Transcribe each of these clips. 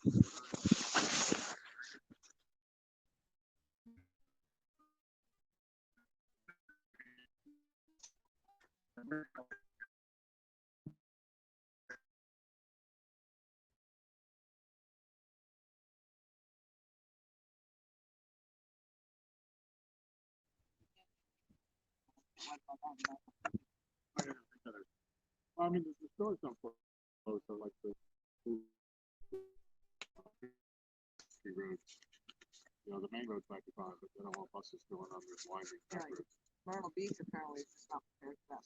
I mean, the stores don't close, so like the road, the main roads might be fine, but they don't want buses going on this winding back road. Myrtle Beach apparently is just not prepared for that.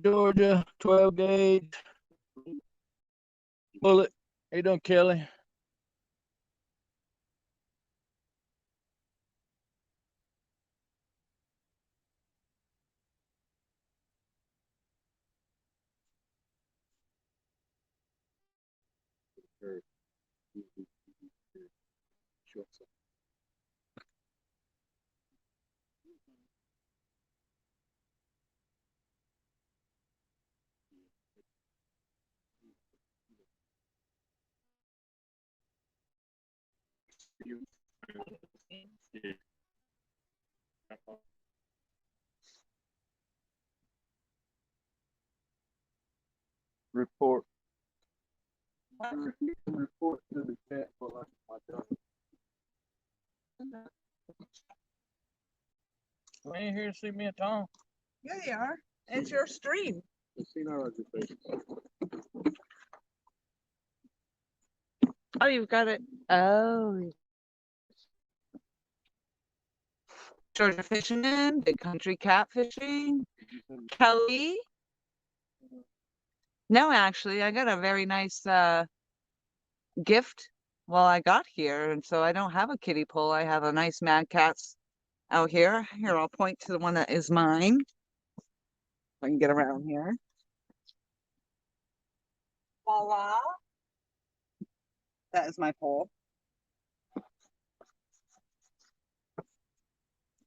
Georgia, 12 gauge. Bullet. How you doing, Kelly? Report. Report to the chat for my dog. You ain't here to see me at Tom. Yeah, they are. It's your stream. Oh, you've got it. Oh. Georgia Fisherman, Big Country Catfishing, Kelly. No, actually, I got a very nice gift while I got here, and so I don't have a kiddie pool. I have a nice Mad Catz out here. Here, I'll point to the one that is mine. If I can get around here. Voila. That is my pole.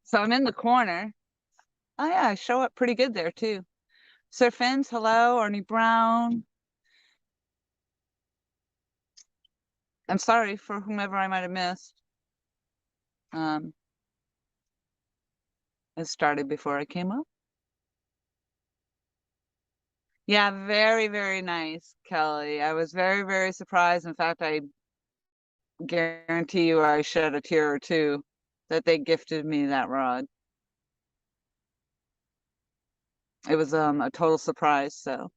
So I'm in the corner. Oh yeah, I show up pretty good there too. Sir Fins, hello, Arnie Brown. I'm sorry for whomever I might have missed. It started before I came up. Yeah, very, very nice, Kelly. I was very, very surprised. In fact, I guarantee you I shed a tear or two that they gifted me that rod. It was a total surprise. So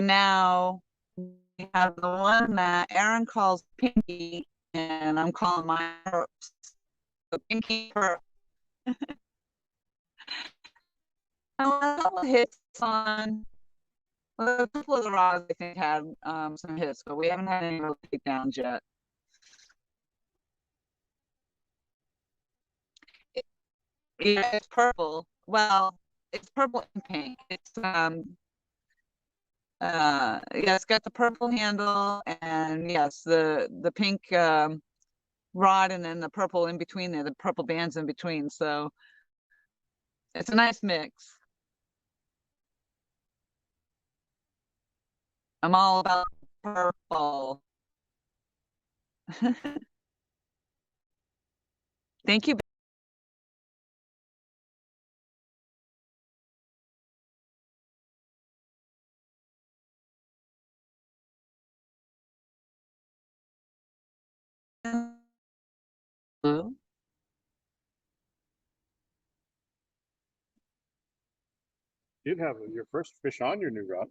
now we have the one that Aaron calls Pinky, and I'm calling my Perps. So Pinky Perp. A couple of hits on. Well, a couple of the rods I think had some hits, but we haven't had any real takedowns yet. Yeah, it's purple. Well, it's purple and pink. It's yeah, it's got the purple handle and yes, the pink rod and then the purple in between there, the purple bands in between. So it's a nice mix. I'm all about purple. Thank you. Blue. You'd have your first fish on your new rod.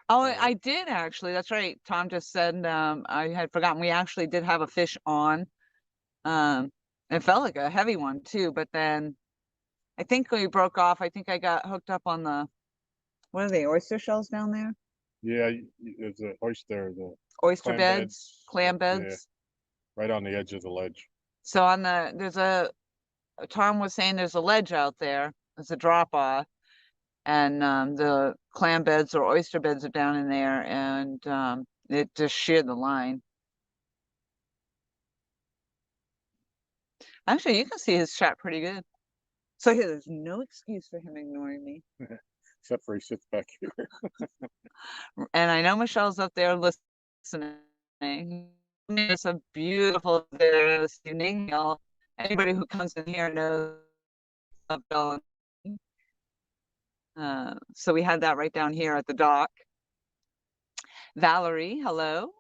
Oh, I did actually. That's right. Tom just said I had forgotten. We actually did have a fish on. It felt like a heavy one too, but then I think we broke off. I think I got hooked up on the, what are they, oyster shells down there? Yeah, there's a oyster, the Oyster clam beds, clam yeah, beds. right on the edge of the ledge. So on the, Tom was saying there's a ledge out there. There's a drop off. And the clam beds or oyster beds are down in there, and it just sheared the line. Actually, you can see his shot pretty good. So here, there's no excuse for him ignoring me. Except for he sits back here. And I know Michelle's up there listening. It's a beautiful day this evening, y'all. Anybody who comes in here knows I'm going. So we had that right down here at the dock. Valerie, hello.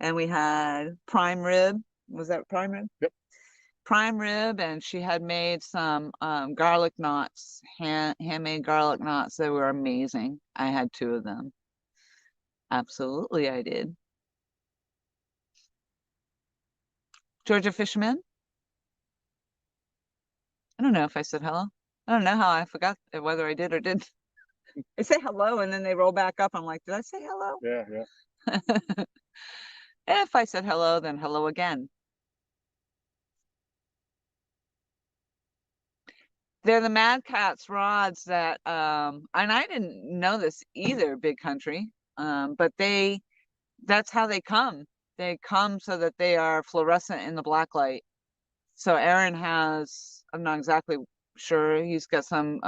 And we had prime rib. Was that prime rib? Yep. Prime rib, and she had made some garlic knots, handmade garlic knots that were amazing. I had 2 of them. Absolutely, I did. Georgia Fisherman? I don't know if I said hello. I don't know how I forgot whether I did or didn't. I say hello and then they roll back up. I'm like, did I say hello? Yeah, yeah. If I said hello, then hello again. They're the Mad Catz rods that, and I didn't know this either, Big Country, but that's how they come. They come so that they are fluorescent in the black light. So Aaron has, I'm not exactly sure, he's got some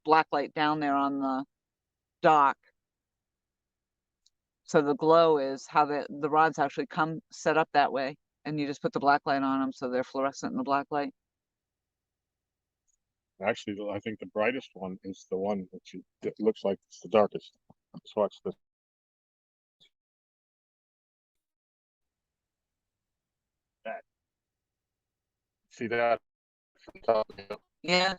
black light down there on the dock. So the glow is how the rods actually come set up that way. And you just put the black light on them so they're fluorescent in the black light. Actually, I think the brightest one is the one that looks like it's the darkest. Let's watch this. That. See that? From top of the hill? Yeah,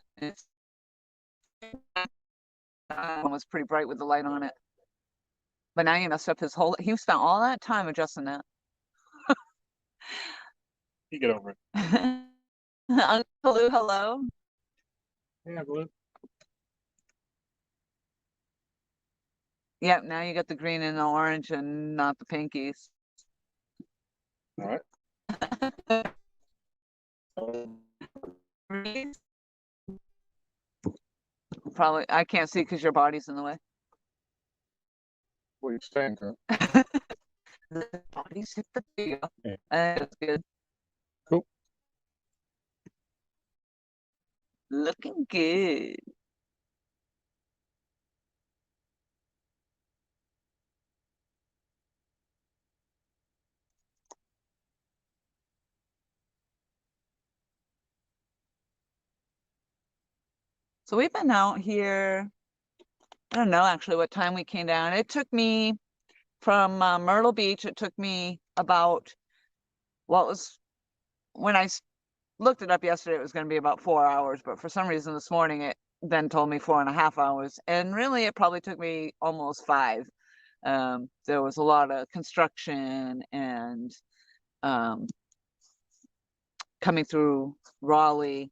that one was pretty bright with the light on it. But now you messed up his whole, he spent all that time adjusting that. You get over it. Uncle Lou, hello. Yeah, Blue. Yep, now you got the green and the orange and not the pinkies. All right. Probably, I can't see because your body's in the way. What are you saying, girl? The body's hit the video. Yeah. That's good. Cool. Looking good. So we've been out here, I don't know actually what time we came down. It took me from Myrtle Beach, it took me about, when I looked it up yesterday, it was going to be about 4 hours, but for some reason this morning it then told me 4.5 hours. And really it probably took me almost 5. There was a lot of construction and coming through Raleigh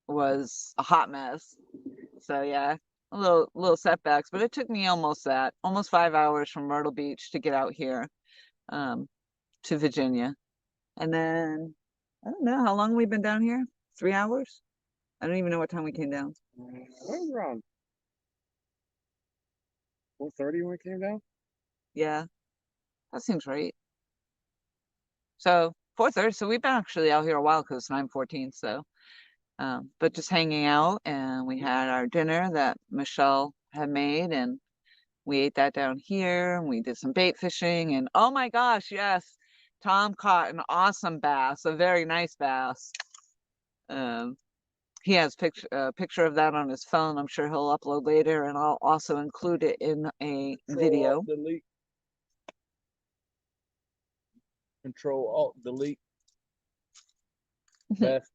was a hot mess. So yeah, a little setbacks, but it took me almost 5 hours from Myrtle Beach to get out here to Virginia. And then I don't know how long we've been down here. 3 hours? I don't even know what time we came down. What was around 4:30 when we came down? Yeah, that seems right. So 4:30. So we've been actually out here a while because it's 9:14. So, but just hanging out, and we had our dinner that Michelle had made, and we ate that down here, and we did some bait fishing, and oh my gosh, yes, Tom caught an awesome bass, a very nice bass. He has a picture of that on his phone. I'm sure he'll upload later, and I'll also include it in a video. Delete. Control Alt Delete. Bass.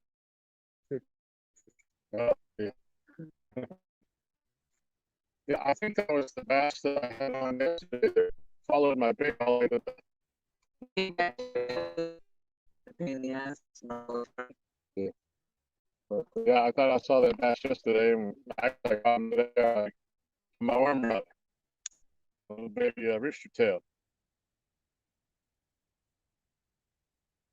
Yeah. Yeah, I think that was the bass that I had on yesterday that followed my big all the way to the Pain in the ass. But yeah, I thought I saw that bass yesterday, and I got him today, my worm rod, little baby rooster tail.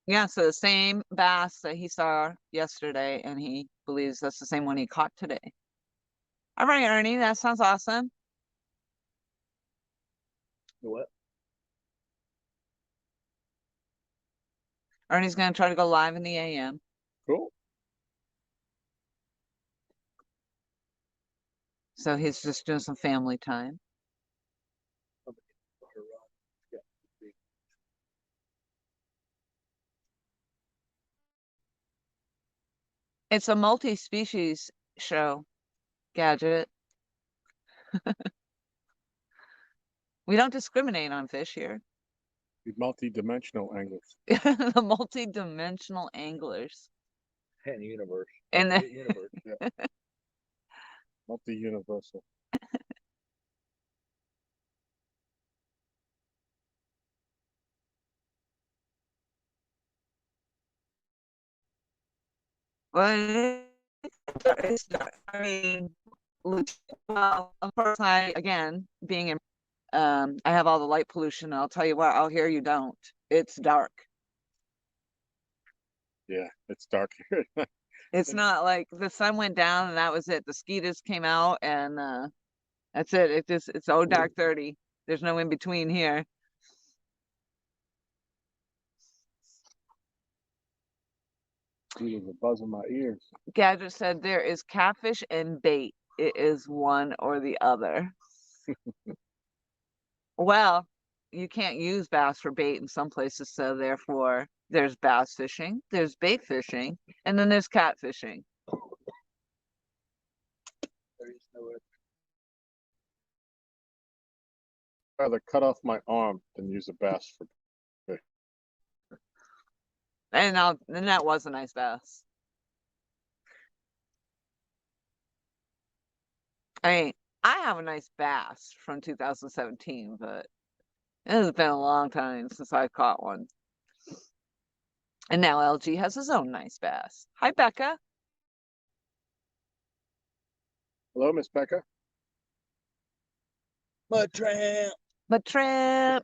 Yeah, so the same bass that he saw yesterday, and he believes that's the same one he caught today. All right, Ernie, that sounds awesome. What? Ernie's gonna try to go live in the AM. Cool. So he's just doing some family time. It's a multi-species show, Gadget. We don't discriminate on fish here. The multi-dimensional anglers. The multi-dimensional anglers. And universe. And the Universe. Yeah. Multi-universal. well, I mean, well, of course, again, being in, I have all the light pollution. I'll tell you what, out here you don't. It's dark. Yeah, it's dark here. It's not like the sun went down and that was it. The skeeters came out and that's it. It's oh dark 30. There's no in between here. There's a buzz in my ears. Gadget said there is catfish and bait. It is one or the other. Well, you can't use bass for bait in some places, so therefore there's bass fishing, there's bait fishing, and then there's catfishing. There is no other. I'd rather cut off my arm than use a bass for. And that was a nice bass. I mean, I have a nice bass from 2017, but it has been a long time since I caught one. And now LG has his own nice bass. Hi, Becca. Hello, Miss Becca. Mud tramp. But Trip.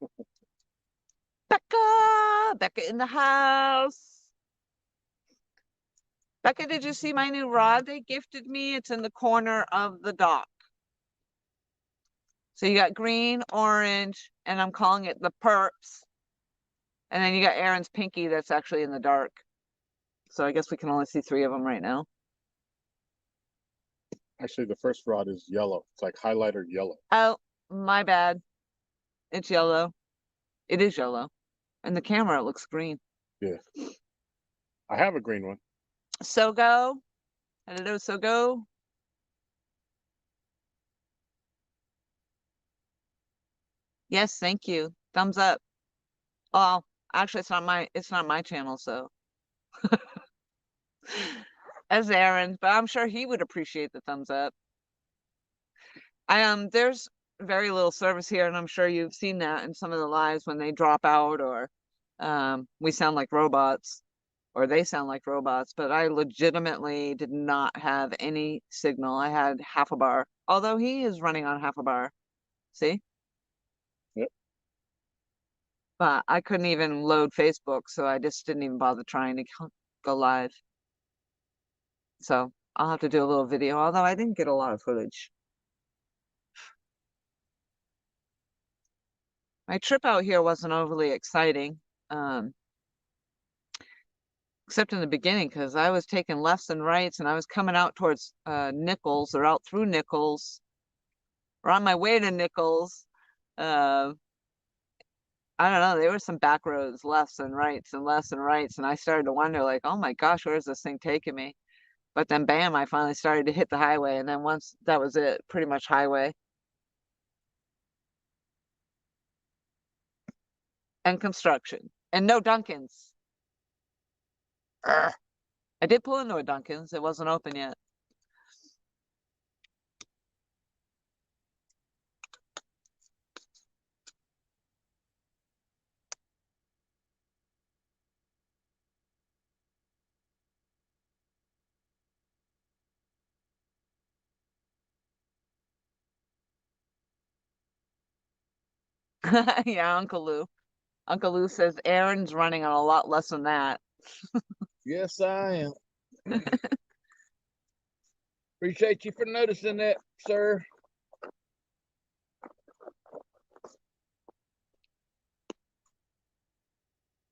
Becca. Becca in the house. Becca, did you see my new rod they gifted me? It's in the corner of the dock. So you got green, orange, and I'm calling it the Perps. And then you got Aaron's pinky that's actually in the dark. So I guess we can only see 3 of them right now. Actually, the first rod is yellow. It's like highlighter yellow. Oh, my bad. It's yellow. It is yellow. In the camera, it looks green. Yeah. I have a green one. Sogo. Hello, Sogo. Yes, thank you. Thumbs up. Oh, actually, it's not my channel, so. As Aaron, but I'm sure he would appreciate the thumbs up. There's very little service here, and I'm sure you've seen that in some of the lives when they drop out or we sound like robots or they sound like robots, but I legitimately did not have any signal. I had half a bar, although he is running on half a bar. See? Yep. But I couldn't even load Facebook, so I just didn't even bother trying to go live. So I'll have to do a little video, although I didn't get a lot of footage. My trip out here wasn't overly exciting, except in the beginning, because I was taking lefts and rights, and I was coming out towards Nichols or out through Nichols, or on my way to Nichols. I don't know. There were some back roads, lefts and rights and lefts and rights, and I started to wonder, like, oh my gosh, where's this thing taking me? But then, bam, I finally started to hit the highway, and then once that was it, pretty much highway. And construction. And no Dunkins. Urgh. I did pull into a Dunkins. It wasn't open yet. Yeah, Uncle Lou. Uncle Lou says Aaron's running on a lot less than that. Yes, I am. Appreciate you for noticing that, sir.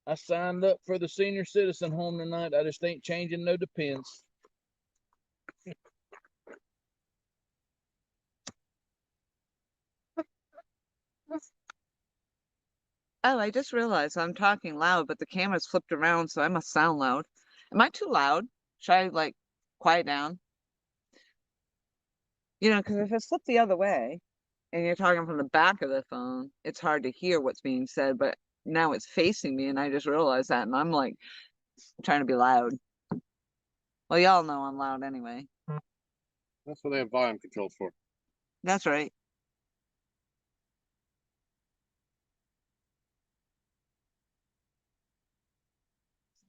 I signed up for the senior citizen home tonight. I just ain't changing no depends. Oh, I just realized I'm talking loud, but the camera's flipped around, so I must sound loud. Am I too loud? Should I like quiet down? You know, because if it's flipped the other way and you're talking from the back of the phone, it's hard to hear what's being said, but now it's facing me and I just realized that and I'm like trying to be loud. Well, y'all know I'm loud anyway. That's what they have volume controls for. That's right.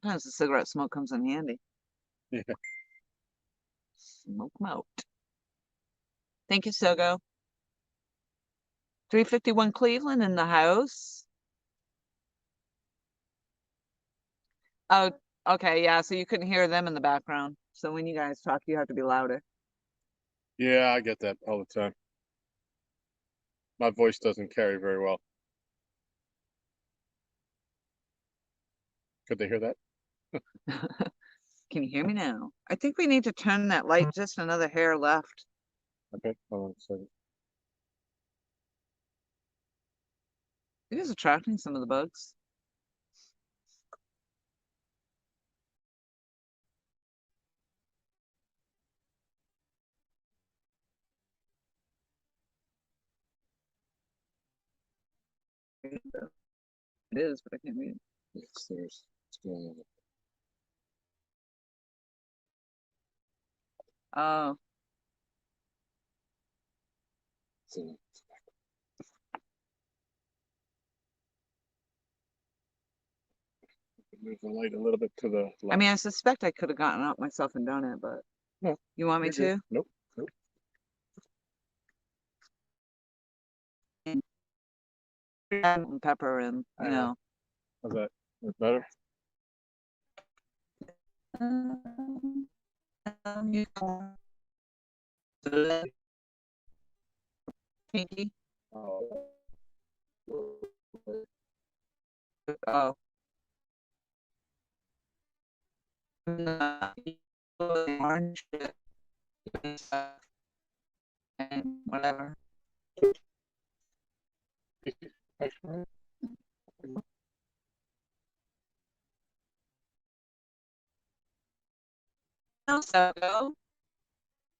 Sometimes the cigarette smoke comes in handy. Yeah. Smoke 'em out. Thank you, Sogo. 351 Cleveland in the house. Oh, okay, yeah, so you couldn't hear them in the background. So when you guys talk, you have to be louder. Yeah, I get that all the time. My voice doesn't carry very well. Could they hear that? Can you hear me now? I think we need to turn that light just another hair left. Okay, hold on a second. It is attracting some of the bugs. It is, but I can't read it. Yes, there's what's going on. Oh, So, move the light a little bit to the left. I mean, I suspect I could have gotten out myself and done it, but No, you want me you're good. to? Nope. Nope. Salt and pepper and, you know. How's that? That's better? Pinky. Oh. Oh. Orange and whatever. No, so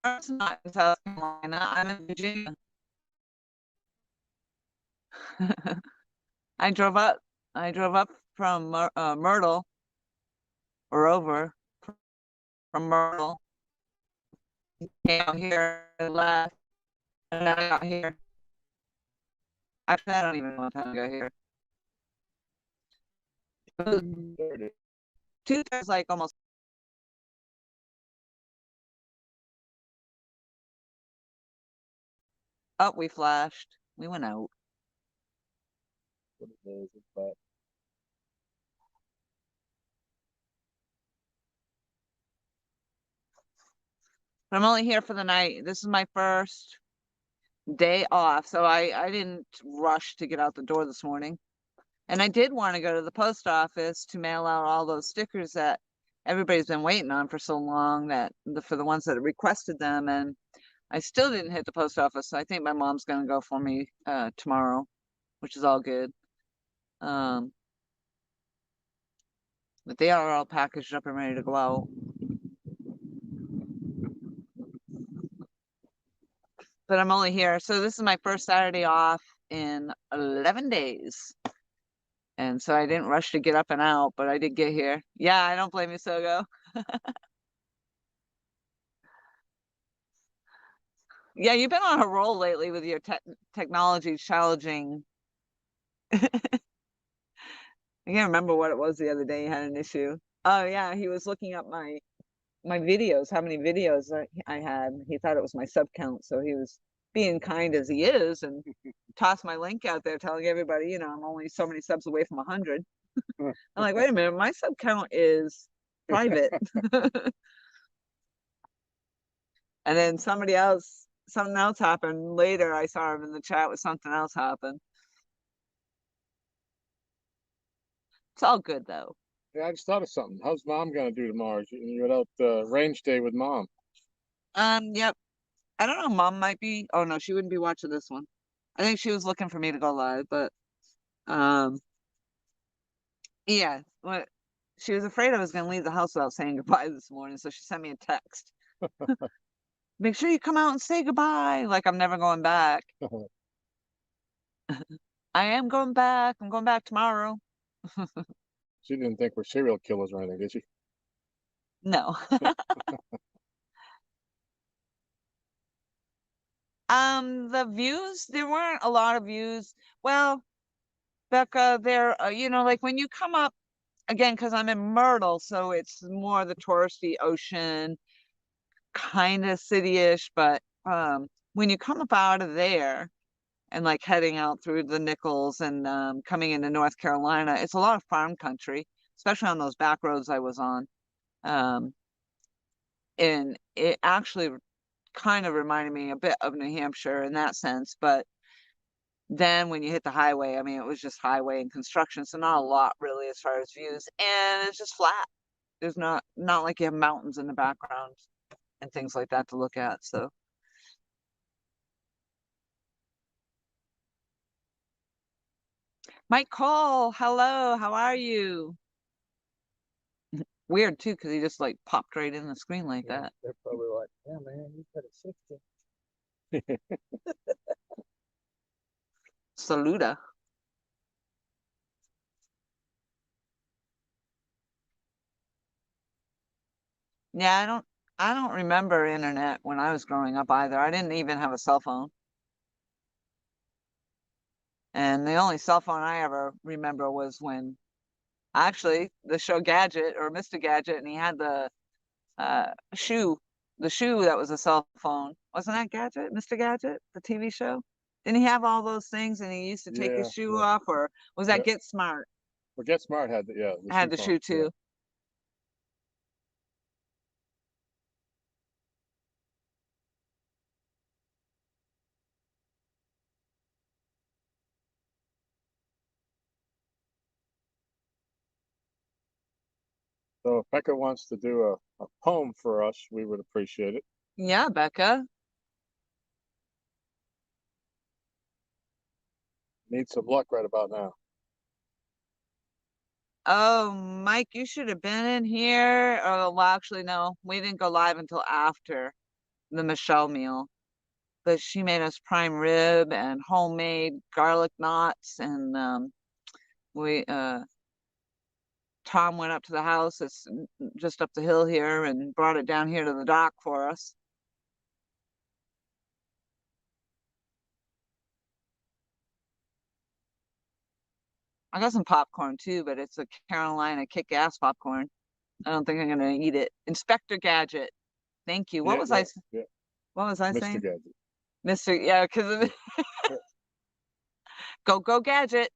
it's not in South Carolina. I'm in Virginia. I drove up. I drove up from Myrtle or over from Myrtle. Came out here and left, and then I got here. Actually, I don't even know what time I got here. Tuesday's like almost. Oh, we flashed. We went out. But I'm only here for the night. This is my first day off, so I didn't rush to get out the door this morning. And I did want to go to the post office to mail out all those stickers that everybody's been waiting on for so long, that for the ones that requested them, and I still didn't hit the post office. So I think my mom's gonna go for me tomorrow, which is all good. But they are all packaged up and ready to go out. But I'm only here. So this is my first Saturday off in 11 days. And so I didn't rush to get up and out, but I did get here. Yeah, I don't blame you, Sogo. Yeah, you've been on a roll lately with your technology challenging. I can't remember what it was the other day. You had an issue. Oh yeah, he was looking up my videos, how many videos I had. He thought it was my sub count, so he was being kind as he is, and toss my link out there telling everybody, you know, I'm only so many subs away from 100. I'm like, wait a minute, my sub count is private. And then something else happened later. I saw him in the chat with something else happened. It's all good though. Yeah, I just thought of something. How's Mom gonna do tomorrow? You went out range day with Mom. Yep. I don't know. Mom might be. Oh no, she wouldn't be watching this one. I think she was looking for me to go live, but um, yeah. What? She was afraid I was gonna leave the house without saying goodbye this morning, so she sent me a text. Make sure you come out and say goodbye. Like I'm never going back. I am going back. I'm going back tomorrow. She didn't think we're serial killers or anything, did she? No. The views, there weren't a lot of views. Well, Becca, there, you know, like when you come up again, because I'm in Myrtle, so it's more the touristy ocean, kind of city-ish, but when you come up out of there and like heading out through the Nichols and coming into North Carolina, it's a lot of farm country, especially on those back roads I was on. And it actually kind of reminded me a bit of New Hampshire in that sense, but then when you hit the highway, I mean, it was just highway and construction, so not a lot really as far as views, and it's just flat. There's not like you have mountains in the background and things like that to look at. So Mike Cole, hello, how are you? Weird too, because he just like popped right in the screen like that. They're probably like, yeah, man, you put a 60. Saluda. Yeah, I don't remember internet when I was growing up either. I didn't even have a cell phone. And the only cell phone I ever remember was when actually the show Gadget or Mr. Gadget, and he had the shoe, the shoe that was a cell phone. Wasn't that Gadget, Mr. Gadget, the TV show? Didn't he have all those things and he used to take his shoe off, or was that Get Smart? Well, Get Smart had the Had the phone, shoe too. So if Becca wants to do a poem for us, we would appreciate it. Yeah, Becca. Need some luck right about now. Oh, Mike, you should have been in here. Oh, well, actually, no, we didn't go live until after the Michelle meal. But she made us prime rib and homemade garlic knots, and we Tom went up to the house. It's just up the hill here and brought it down here to the dock for us. I got some popcorn too, but it's a Carolina kick-ass popcorn. I don't think I'm gonna eat it. Inspector Gadget. Thank you. What was I Mr. saying? Gadget. Mr. Yeah, because of go Gadget.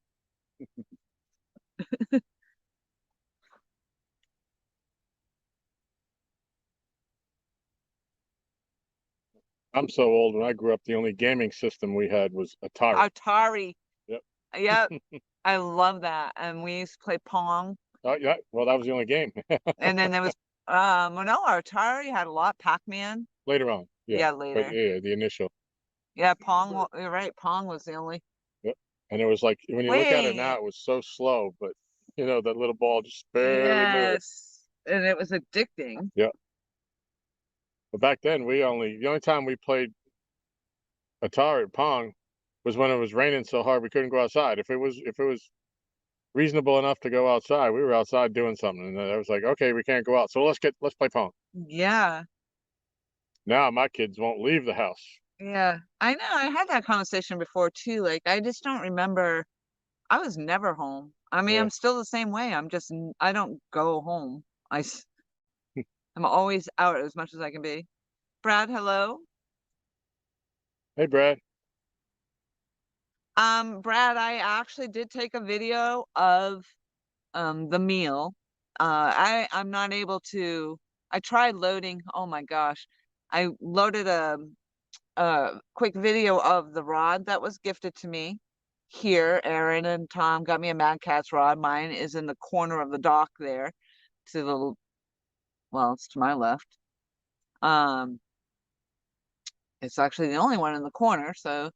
I'm so old. When I grew up, the only gaming system we had was Atari. Atari. Yep. Yep. I love that. And we used to play Pong. Oh yeah. Well, that was the only game. And then there was well, no, Atari had a lot. Pac-Man. Later on. Yeah. Later. But yeah, the initial. Yeah, Pong. You're right. Pong was the only. Yep. And it was like when you look at it now, it was so slow, but you know that little ball just barely moved. Yes. And it was addicting. Yeah. But back then, the only time we played Atari Pong was when it was raining so hard we couldn't go outside. If it was reasonable enough to go outside, we were outside doing something, and I was like, okay, we can't go out, so let's play Pong. Yeah. Now my kids won't leave the house. Yeah, I know. I had that conversation before too. Like, I just don't remember. I was never home. I mean, I'm still the same way. I don't go home. I'm always out as much as I can be. Brad, hello. Hey, Brad. Brad, I actually did take a video of the meal. I'm not able to. I tried loading. Oh my gosh, I loaded a quick video of the rod that was gifted to me. Here, Aaron and Tom got me a Mad Catz rod. Mine is in the corner of the dock there, to the well, it's to my left. It's actually the only one in the corner. So,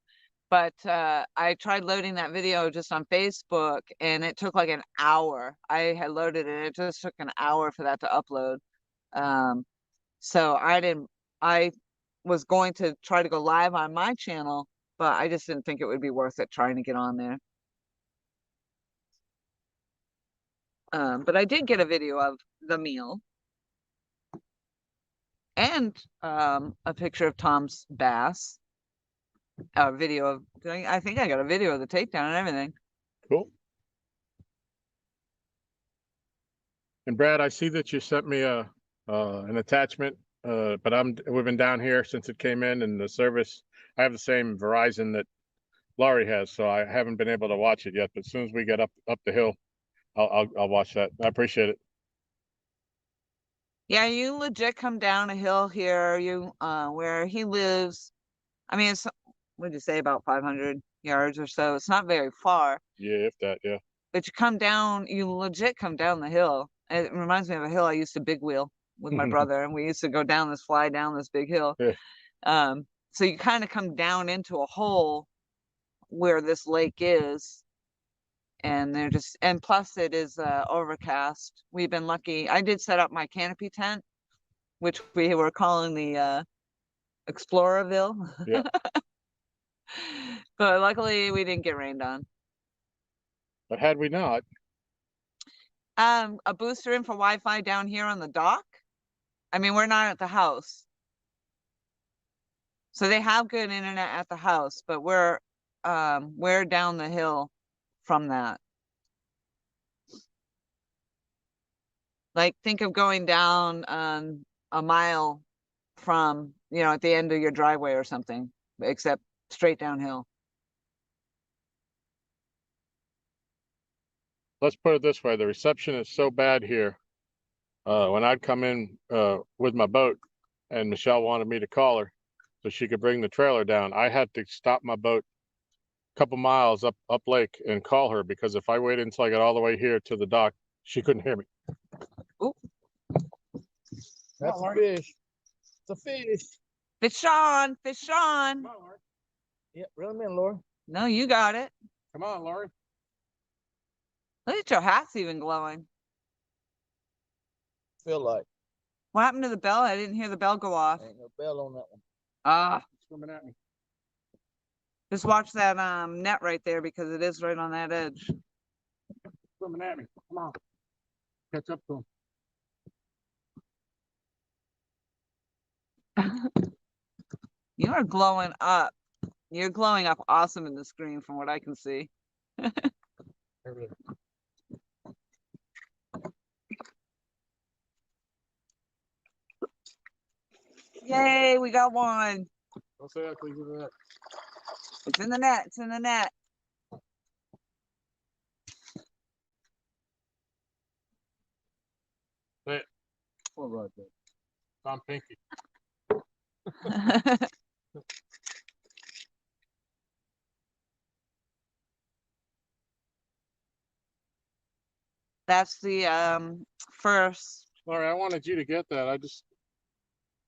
but I tried loading that video just on Facebook, and it took like an hour. I had loaded it. It just took an hour for that to upload. So I didn't. I was going to try to go live on my channel, but I just didn't think it would be worth it trying to get on there. But I did get a video of the meal and a picture of Tom's bass. A video of, I think I got a video of the takedown and everything. Cool. And Brad, I see that you sent me an attachment, but we've been down here since it came in, and the service. I have the same Verizon that Laurie has, so I haven't been able to watch it yet. But as soon as we get up the hill, I'll watch that. I appreciate it. Yeah, you legit come down a hill here. You where he lives. I mean, it's, what did you say, about 500 yards or so? It's not very far. Yeah, if that, yeah. But you come down, you legit come down the hill. It reminds me of a hill I used to big wheel with my brother, and we used to go down this, fly down this big hill. Yeah. So you kind of come down into a hole where this lake is, and they're just, and plus it is overcast. We've been lucky. I did set up my canopy tent, which we were calling the Exploraville. Yeah. But luckily we didn't get rained on. But had we not, A booster in for Wi-Fi down here on the dock. I mean, we're not at the house, so they have good internet at the house, but we're down the hill from that. Like, think of going down a mile from, at the end of your driveway or something, except straight downhill. let's put it this way: the reception is so bad here. When I'd come in with my boat, and Michelle wanted me to call her so she could bring the trailer down, I had to stop my boat a couple miles up lake and call her, because if I waited until I got all the way here to the dock, she couldn't hear me. Ooh. That's a fish. It's a fish. Fish on, fish on. Come on, Laurie. Yeah, reel him in, Laura. No, you got it. Come on, Laurie. Look at your hat's even glowing. Feel like What happened to the bell? I didn't hear the bell go off. ain't no bell on that one. Ah, Swimming at me. just watch that net right there, because it is right on that edge. Swimming at me. Come on. Catch up to him. You are glowing up. You're glowing up awesome in the screen from what I can see. There it is. Yay, we got one. Don't say that, please. It's in the net. It's in the net. Say it. All right, there. Tom Pinky. That's the first. Laurie, I wanted you to get that.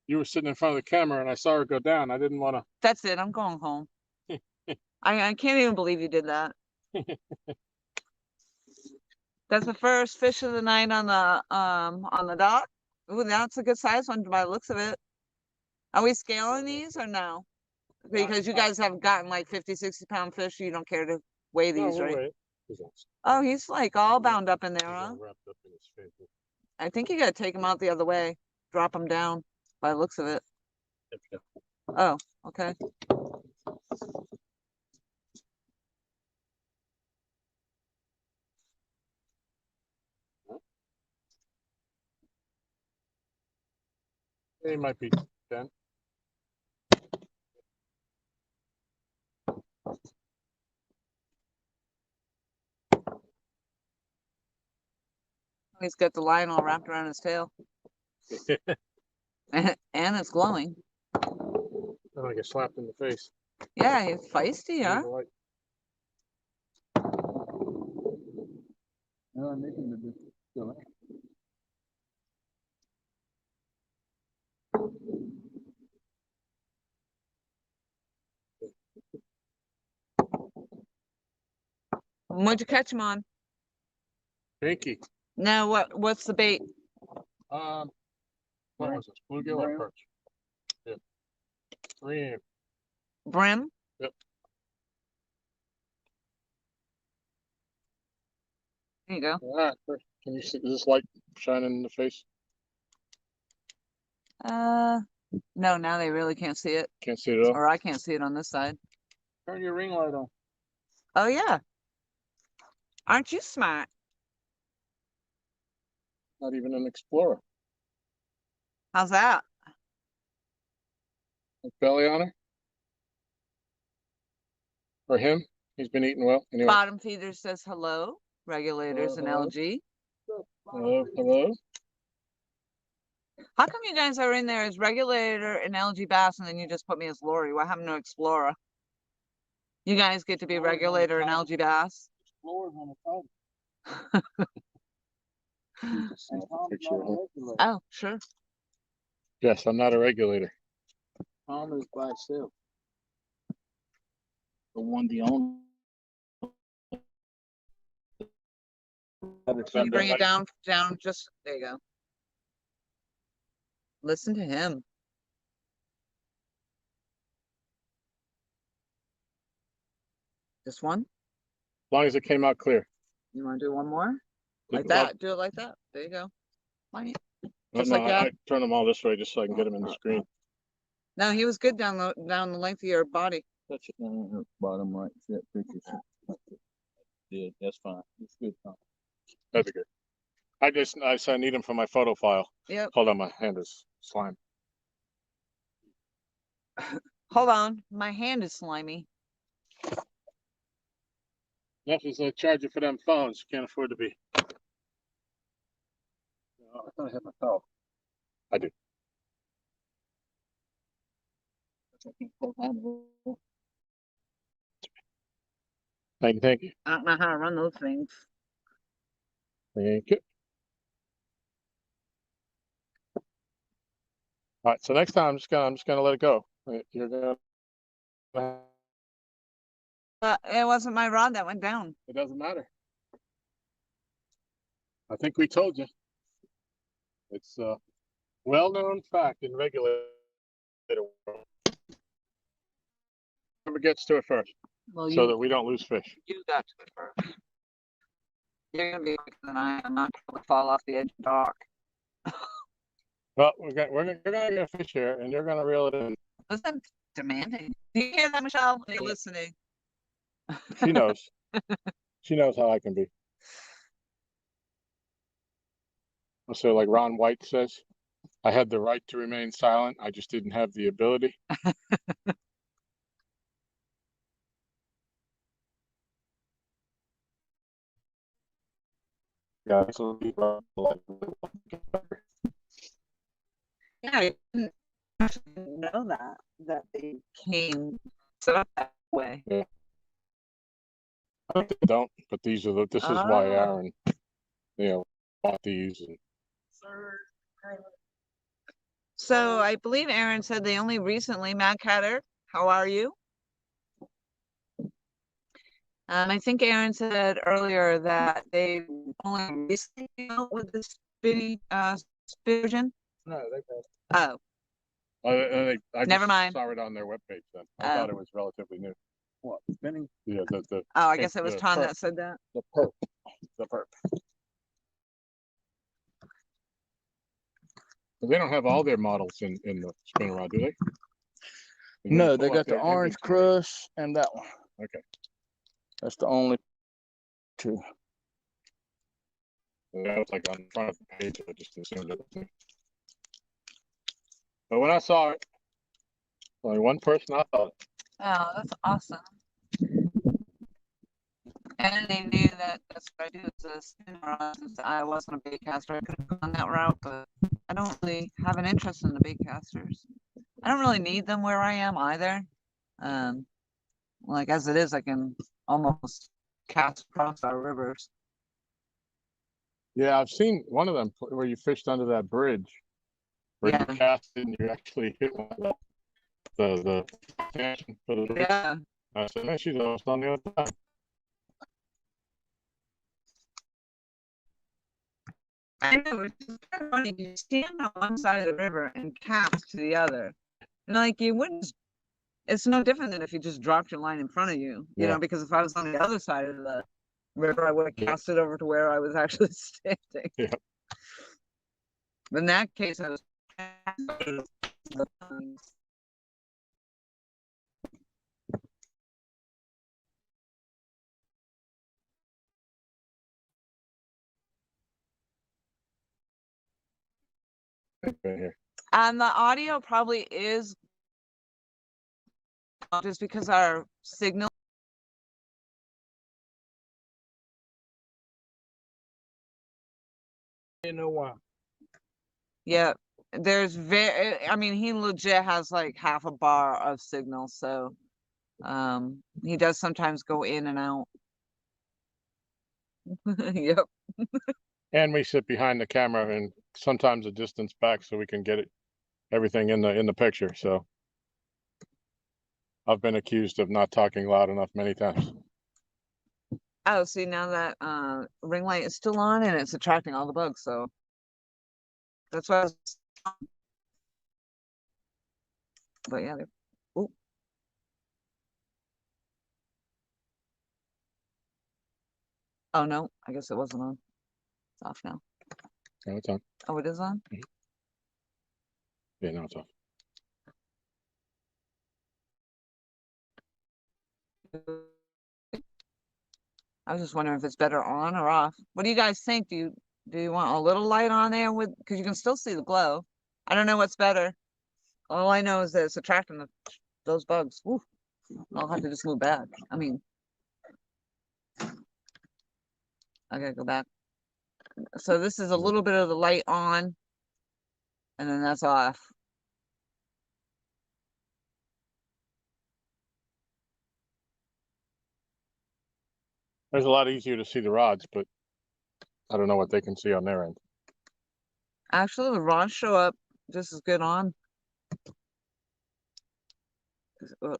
You were sitting in front of the camera and I saw her go down. I didn't want That's it. I'm going home. I can't even believe you did that. That's the first fish of the night on the dock. Ooh, that's a good size one by the looks of it. Are we scaling these or no? Because you guys have gotten like 50, 60-pound fish. You don't care to weigh to. No, these, we'll right? wait. Oh, he's like all bound up in there, He's huh? all wrapped up in his face. I think you gotta take him out the other way. Drop him down by the looks of it. Oh, okay. He might be 10. He's got the line all wrapped around his tail. And it's glowing. Oh, I get slapped in the face. Yeah, he's feisty, huh? Evil eye. No, I'm making the still there. What'd you catch him on? Pinky. No, what's the bait? What was this? Bluegill or perch? Yeah. 3 Brim? Yep. There you go. All right. Can you see? Is this light shining in the face? No, now they really can't see it. Can't see it at all. Or I can't see it on this side. Turn your ring light on. Oh, yeah. Aren't you smart? Not even an Explorer. How's that? Like belly on her? For him, he's been eating well. Anyway. Bottom feeder says hello. Regulators and Hello. LG. Hello, hello. How come you guys are in there as regulator and LG bass and then you just put me as Lori? What happened to Explorer? You guys get to be regulator and LG bass? Explorer's on the side. Picture of him. Oh, sure. Yes, I'm not a regulator. Tom is by itself. The only. Can you bring it down, just, there you go. Listen to him. This one? As long as it came out clear. You want to do one more? Like Well, that. Do it like that. There you go. Like, no, just like that. I turn them all this way just so I can get them in the screen. No, he was good down the length of your body. Touch it down her bottom right. That picture. Yeah, that's fine. It's good. Tom. That'd be good. I said I need them for my photo file. Yep. Hold on, my hand is slime. Hold on. My hand is slimy. Nothing's a charger for them phones. Can't afford to be. I thought I had my towel. I do. Thank you. I don't know how to run those things. Thank you. All right, so next time I'm just gonna let it go. You're gonna. It wasn't my rod that went down. It doesn't matter. I think we told you. It's a well-known fact in regulator world. Whoever gets to it first, Well, so that we don't lose fish. you got to it first. You're gonna be quicker than I am. I'm not gonna fall off the edge of the dock. Well, you're gonna get a fish here, and you're gonna reel it in. Listen, demanding. Do you hear that, Michelle? Are you listening? She knows. She knows how I can be. So, like Ron White says, I had the right to remain silent. I just didn't have the ability. Yeah, so Yeah, I didn't actually know that they came set up that way. yeah. I think they don't, but this is why Aaron, bought these. And So I believe Aaron said they only recently, Matt Catter, how are you? I think Aaron said earlier that they only recently came out with this version. No, they got. Oh, I Never just mind. saw it on their webpage then. I Oh. thought it was relatively new. What? Spinning Yeah, the oh, I pink- guess it was the Tom perp. that said that. The perp. The perp. But they don't have all their models in the spinner rod, do they? You No, wanna they pull up got the their orange inventory? crush and that one. Okay. That's the only two. That was like on the front of the page. I just assumed it was me. But when I saw it, only one person I thought. Oh, that's awesome. And they knew that that's what I do as a spin rod. Since I wasn't a bait caster, I could have gone that route, but I don't really have an interest in the bait casters. I don't really need them where I am either. Like as it is, I can almost cast across our rivers. Yeah, I've seen one of them where you fished under that bridge, where Yeah. you cast it and you actually hit one of the stanchion for the bridge. Yeah. I said, man, she's almost on the other side. I know, it's just kind of funny. You stand on one side of the river and cast to the other. And like you wouldn't, it's no different than if you just dropped your line in front of you, you Yeah. know, because if I was on the other side of the river, I would have Yeah. cast it over to where I was actually standing. Yeah. But in that case, I was Right here. and the audio probably is just because our signal. You know why? Yeah, there's I mean, he legit has like half a bar of signal, so he does sometimes go in and out. Yep. And we sit behind the camera and sometimes a distance back so we can get everything in the picture. So I've been accused of not talking loud enough many times. Oh, see, now that ring light is still on and it's attracting all the bugs, so that's why I was. But yeah, ooh. Oh no, I guess it wasn't on. It's off now. No, it's on. Oh, it is on? Yeah, no, it's off. I was just wondering if it's better on or off. What do you guys think? Do you want a little light on there with, because you can still see the glow. I don't know what's better. All I know is that it's attracting those bugs. Ooh, I'll have to just move back. I mean, I gotta go back. So this is a little bit of the light on, and then that's off. It's a lot easier to see the rods, but I don't know what they can see on their end. Actually, the rods show up just as good on.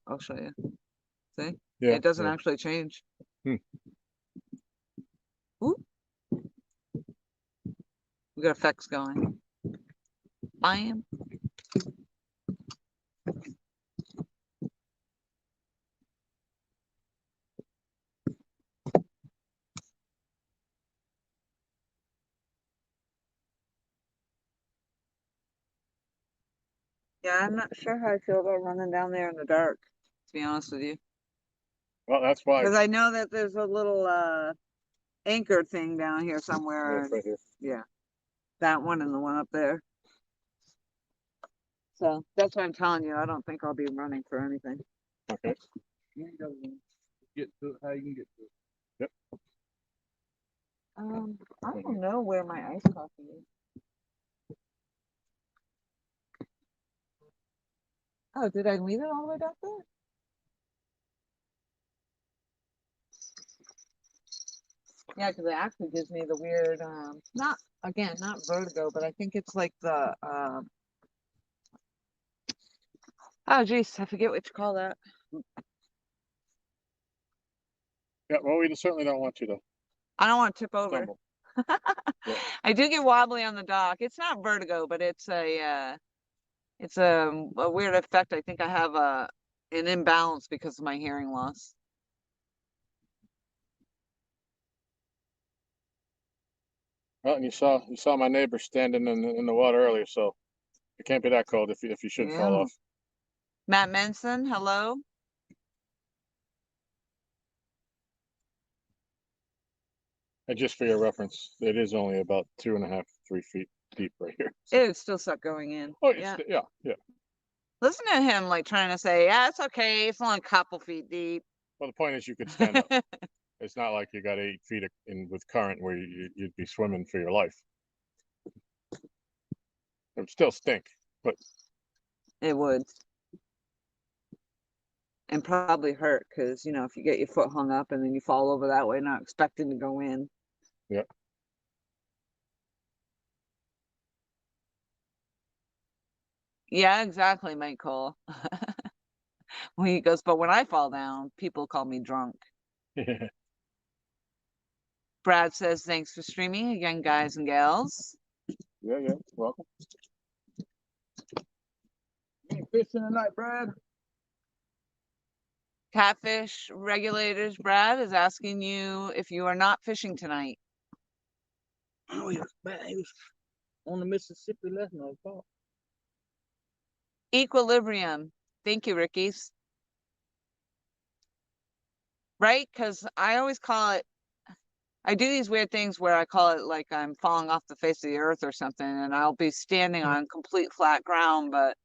I'll show you. See? Yeah, It doesn't yeah. actually change. Hmm. Ooh. We got effects going. I am. Yeah, I'm not sure how I feel about running down there in the dark, to be honest with you. Well, that's why. Because I know that there's a little anchor thing down here somewhere. Yeah, it's right here. Yeah. That one and the one up there. So that's what I'm telling you. I don't think I'll be running for anything. Okay. You ain't gotta get to it how you can get to it. Yep. I don't know where my ice coffee is. Oh, did I leave it all the way back there? Yeah, because it actually gives me the weird, not vertigo, but I think it's like the, oh geez, I forget what you call that. Yeah, well, we certainly don't want you to I don't want to tip over. stumble. Yeah. I do get wobbly on the dock. It's not vertigo, but it's a weird effect. I think I have an imbalance because of my hearing loss. Well, and you saw my neighbor standing in the water earlier, so it can't be that cold if you should fall Yeah. off. Matt Menson, hello. And just for your reference, it is only about 2.5, 3 feet deep right here. It would still suck going in. Oh, Yeah. yeah. Listen to him like trying to say, yeah, it's okay. It's only a couple feet deep. Well, the point is you could stand up. It's not like you got 8 feet in with current where you'd be swimming for your life. It would still stink, but It would. And probably hurt because, you know, if you get your foot hung up and then you fall over that way, not expecting to go in. yeah. Yeah, exactly, Mike Cole. When he goes, but when I fall down, people call me drunk. Brad says, thanks for streaming again, guys and gals. Yeah, yeah. Welcome. You ain't fishing tonight, Brad? Catfish Regulators Brad is asking you if you are not fishing tonight. Oh, he was on the Mississippi last night. Oh. Equilibrium. Thank you, Ricky's. Right? Because I always call it, I do these weird things where I call it like I'm falling off the face of the earth or something, and I'll be standing on complete flat ground, but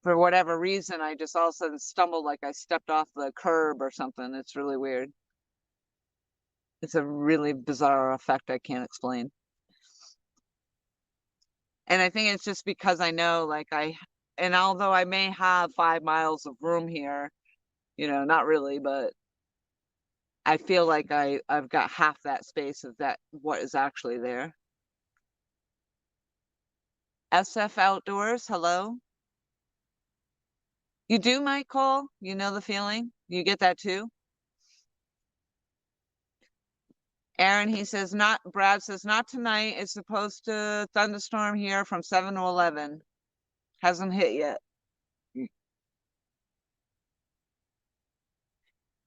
for whatever reason, I just all of a sudden stumbled like I stepped off the curb or something. It's really weird. It's a really bizarre effect I can't explain. And I think it's just because I know, like, and although I may have 5 miles of room here, you know, not really, but I feel like I've got half that space of that, what is actually there. SF Outdoors, hello. You do, Mike Cole? You know the feeling? You get that too? Aaron, he says, Brad says, not tonight. It's supposed to thunderstorm here from 7 to 11. Hasn't hit yet.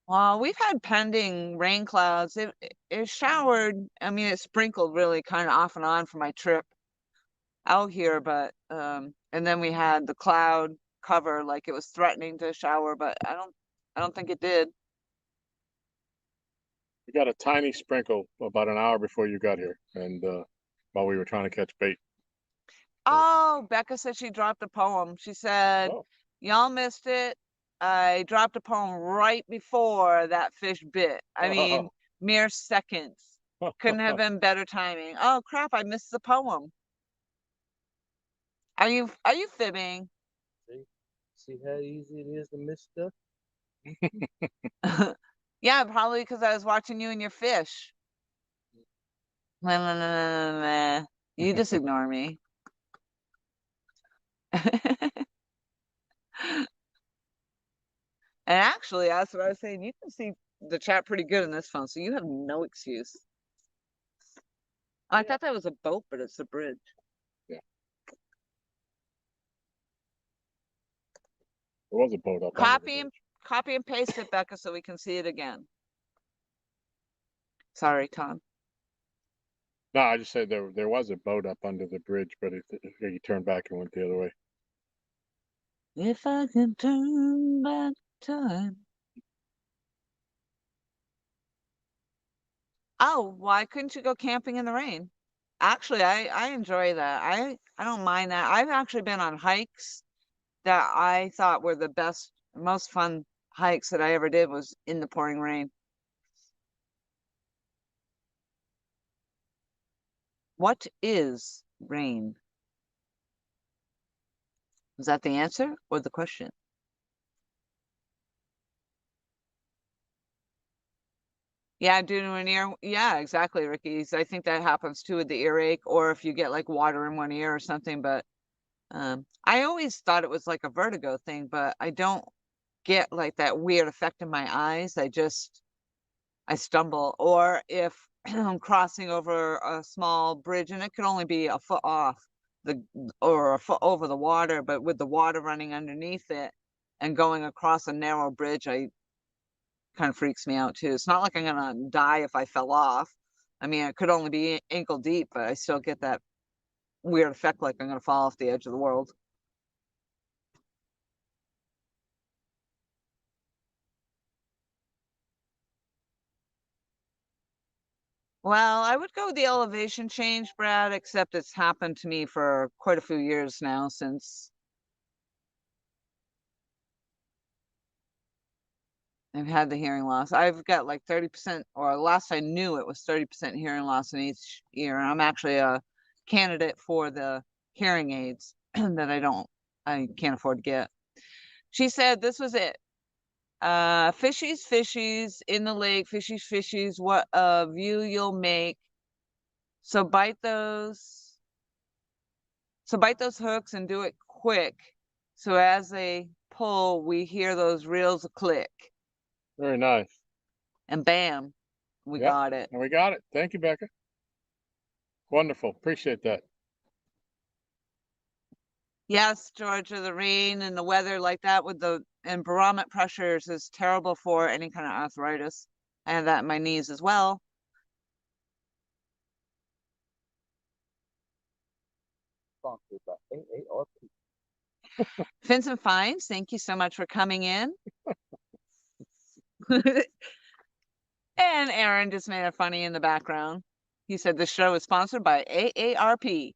Well, we've had pending rain clouds. It showered. I mean, it sprinkled really kind of off and on for my trip out here, but and then we had the cloud cover, like it was threatening to shower, but I don't think it did. We got a tiny sprinkle about an hour before you got here, and while we were trying to catch bait. Oh, Becca said she dropped a poem. She said, Oh. y'all missed it. I dropped a poem right before that fish bit. I mean, mere seconds. Couldn't have been better timing. Oh crap, I missed the poem. Are you fibbing? See how easy it is to miss stuff? Yeah, probably because I was watching you and your fish. Nah, nah, nah, nah, nah, nah. You just ignore me. And actually, that's what I was saying. You can see the chat pretty good in this phone, so you have no excuse. I thought that was a boat, but it's a bridge. Yeah. There was a boat up. Copy and paste it, Becca, so we can see it again. Sorry, Tom. No, I just said there was a boat up under the bridge, but he turned back and went the other way. If I can turn back time. Oh, why couldn't you go camping in the rain? Actually, I enjoy that. I don't mind that. I've actually been on hikes that I thought were the best, most fun hikes that I ever did was in the pouring rain. What is rain? Is that the answer or the question? Yeah, due to an ear. Yeah, exactly, Ricky. I think that happens too with the earache, or if you get like water in one ear or something. But I always thought it was like a vertigo thing, but I don't get like that weird effect in my eyes. I stumble, or if I'm crossing over a small bridge and it could only be a foot off or a foot over the water, but with the water running underneath it and going across a narrow bridge, I kind of freaks me out too. It's not like I'm gonna die if I fell off. I mean, it could only be ankle deep, but I still get that weird effect like I'm gonna fall off the edge of the world. Well, I would go with the elevation change, Brad, except it's happened to me for quite a few years now since I've had the hearing loss. I've got like 30%, or last I knew it was 30% hearing loss in each ear. And I'm actually a candidate for the hearing aids that I can't afford to get. She said this was it. Fishies in the lake, fishies, what a view you'll make. So bite those hooks and do it quick. So as they pull, we hear those reels click. Very nice. And bam, we got it. And we got it. Thank you, Becca. Wonderful. Appreciate that. Yes, Georgia, the rain and the weather like that and barometric pressures is terrible for any kind of arthritis. I have that in my knees as well. Sponsored by AARP. Vincent Fines, thank you so much for coming in. And Aaron just made it funny in the background. He said the show is sponsored by AARP.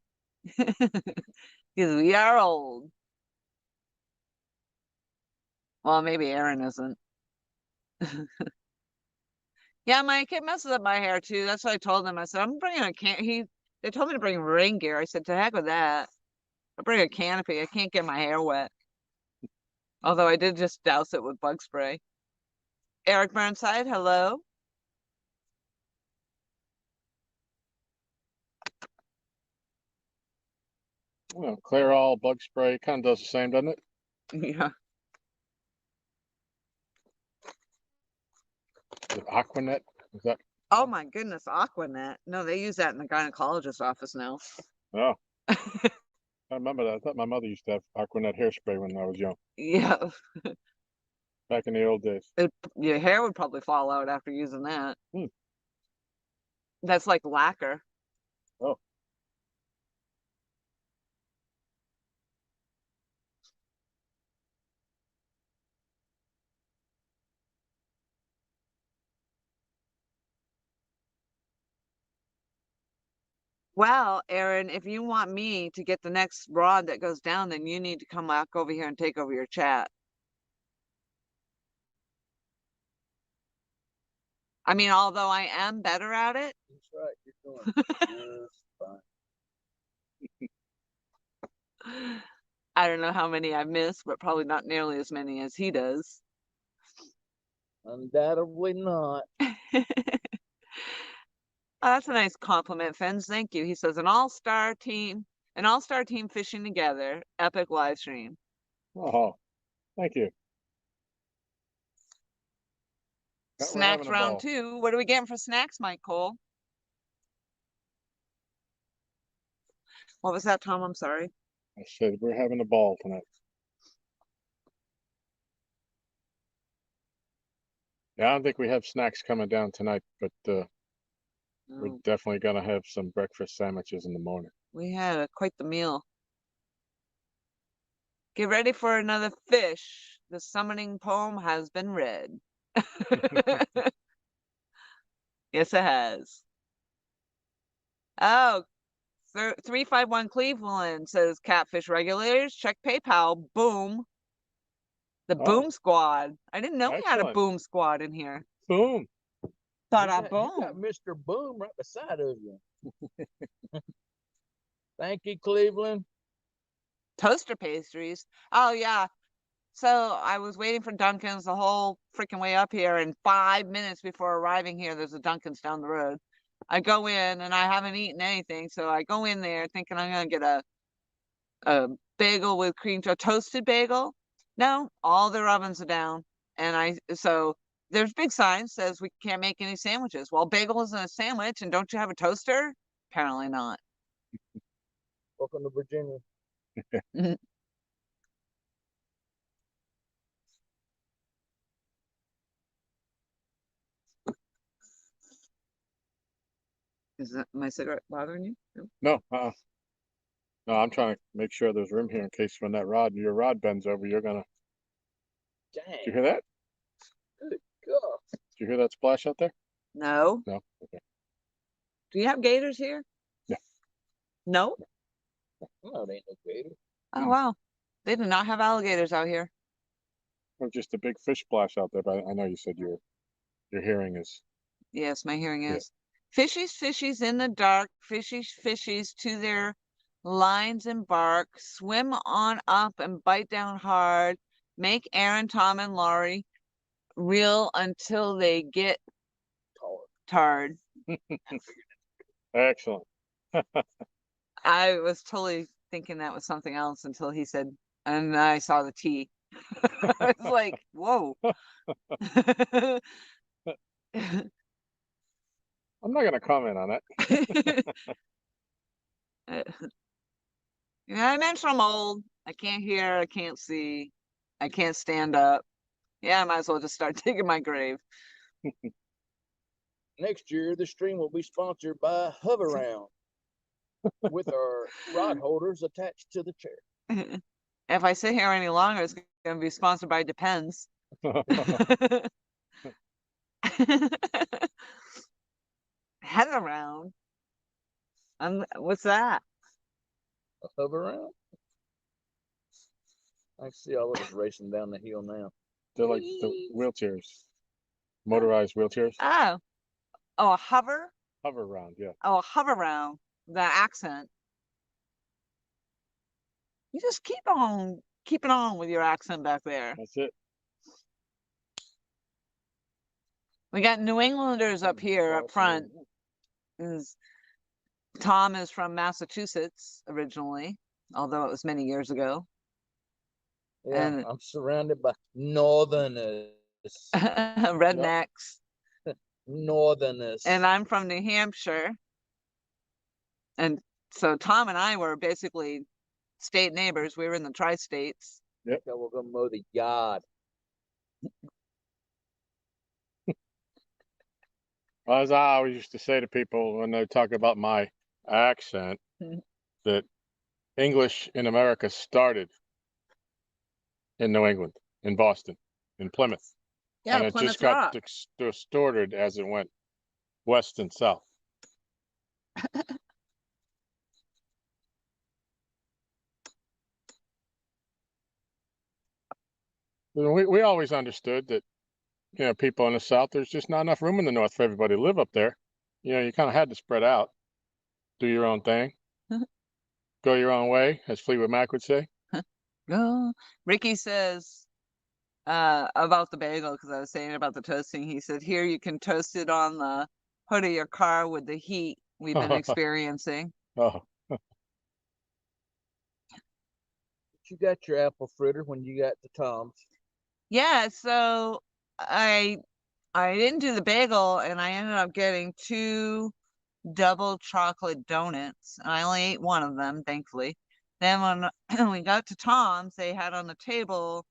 Because we are old. Well, maybe Aaron isn't. Yeah, Mike, it messes up my hair too. That's what I told him. I said, I'm bringing they told me to bring rain gear. I said, to heck with that. I'll bring a canopy. I can't get my hair wet. Although I did just douse it with bug spray. Eric Burnside, hello. Well, clear all bug spray kind of does the same, doesn't it? Yeah. Is it Aquanet? Is that? Oh my goodness, Aquanet. No, they use that in the gynecologist's office now. Oh, I remember that. I thought my mother used to have Aquanet hairspray when I was young, Yeah. back in the old days. Your hair would probably fall out after using that. Hmm. That's like lacquer. Oh. Well, Aaron, if you want me to get the next rod that goes down, then you need to come back over here and take over your chat. I mean, although I am better at it. That's right. You're doing just fine. I don't know how many I've missed, but probably not nearly as many as he does. Undoubtedly not. Oh, that's a nice compliment, Fins. Thank you. He says an all-star team fishing together. Epic live stream. Oh, thank you. Yeah, we're Snacks having a round ball. 2. What are we getting for snacks, Mike Cole? What was that, Tom? I'm sorry. I said we're having a ball tonight. Yeah, I don't think we have snacks coming down tonight, but we're Oh, definitely gonna have some breakfast sandwiches in the morning. we had quite the meal. Get ready for another fish. The summoning poem has been read. Yes, it has. Oh, 351 Cleveland says catfish regulators. Check PayPal. Boom. The Oh, Boom Squad. I didn't know we had a excellent. Boom Squad in here. Boom. Thought You got boom. Mr. Boom right beside of you. Thank you, Cleveland. Toaster pastries. Oh, yeah. So I was waiting for Dunkin's the whole freaking way up here, and 5 minutes before arriving here, there's a Dunkin's down the road. I go in and I haven't eaten anything, so I go in there thinking I'm gonna get a bagel with cream, a toasted bagel. No, all their ovens are down, and so there's big sign says we can't make any sandwiches. Well, bagel isn't a sandwich, and don't you have a toaster? Apparently not. Welcome to Virginia. Is that my cigarette bothering you? No. No, no, I'm trying to make sure there's room here in case when your rod bends over, you're gonna. Dang. Did you hear that? Good God. Did you hear that splash out there? No. No. Okay. Do you have gators here? Yeah. No. No, it ain't no gator. Oh wow, they do not have alligators out here. Or just a big fish splash out there, but I know you said your hearing is. Yes, my hearing Yeah. is. Fishies, fishies in the dark, fishies, fishies to their lines and bark, swim on up and bite down hard, make Aaron, Tom, and Laurie reel until they get tarred. Excellent. I was totally thinking that was something else until he said, and I saw the T. I was like, whoa. I'm not gonna comment on it. Yeah, I mentioned I'm old. I can't hear, I can't see, I can't stand up. Yeah, I might as well just start digging my grave. Next year, the stream will be sponsored by Hover Round with our rod holders attached to the chair. If I sit here any longer, it's going to be sponsored by Depends. Head around. What's that? A Hover Round? I can see all of us racing down the hill now. They're like the wheelchairs, motorized wheelchairs. Oh, a hover? Hover round, yeah. Oh, a hover round. The accent. You just keep it on with your accent back there. That's it. We got New Englanders up here up front. Tom is from Massachusetts originally, although it was many years ago. Yeah, And I'm surrounded by northerners. rednecks. Northerners. And I'm from New Hampshire. And so Tom and I were basically state neighbors. We were in the tri-states. Yep. So we're gonna mow the yard. As I always used to say to people when they talk about my accent, that English in America started in New England, in Boston, in Plymouth. Yeah, and it Plymouth just got Rock. distorted as it went west and south. We always understood that, people in the south, there's just not enough room in the north for everybody to live up there. You kind of had to spread out, do your own thing, go your own way, as Fleetwood Mac would say. Go. Ricky says about the bagel, because I was saying about the toasting. He said, here you can toast it on the hood of your car with the heat we've been experiencing. Oh, You got your apple fritter when you got the Toms. Yeah, so I didn't do the bagel, and I ended up getting 2 double chocolate donuts. And I only ate one of them, thankfully. Then when we got to Tom's, they had on the table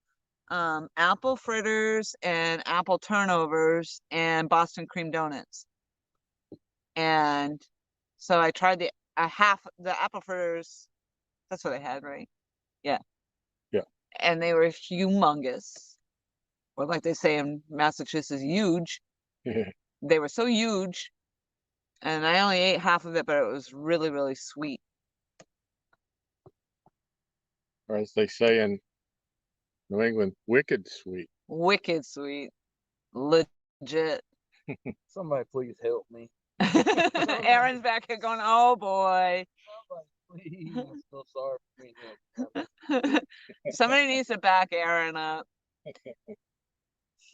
apple fritters and apple turnovers and Boston cream donuts. And so I tried the apple fritters. That's what I had, right? Yeah. Yeah. And they were humongous. Or like they say in Massachusetts, huge. yeah. They were so huge. And I only ate half of it, but it was really, really sweet. Or as they say in New England, wicked sweet. Wicked sweet. Legit. Somebody please help me. Aaron's back here going, oh boy. Somebody please. I'm so sorry for being here. Somebody needs to back Aaron up.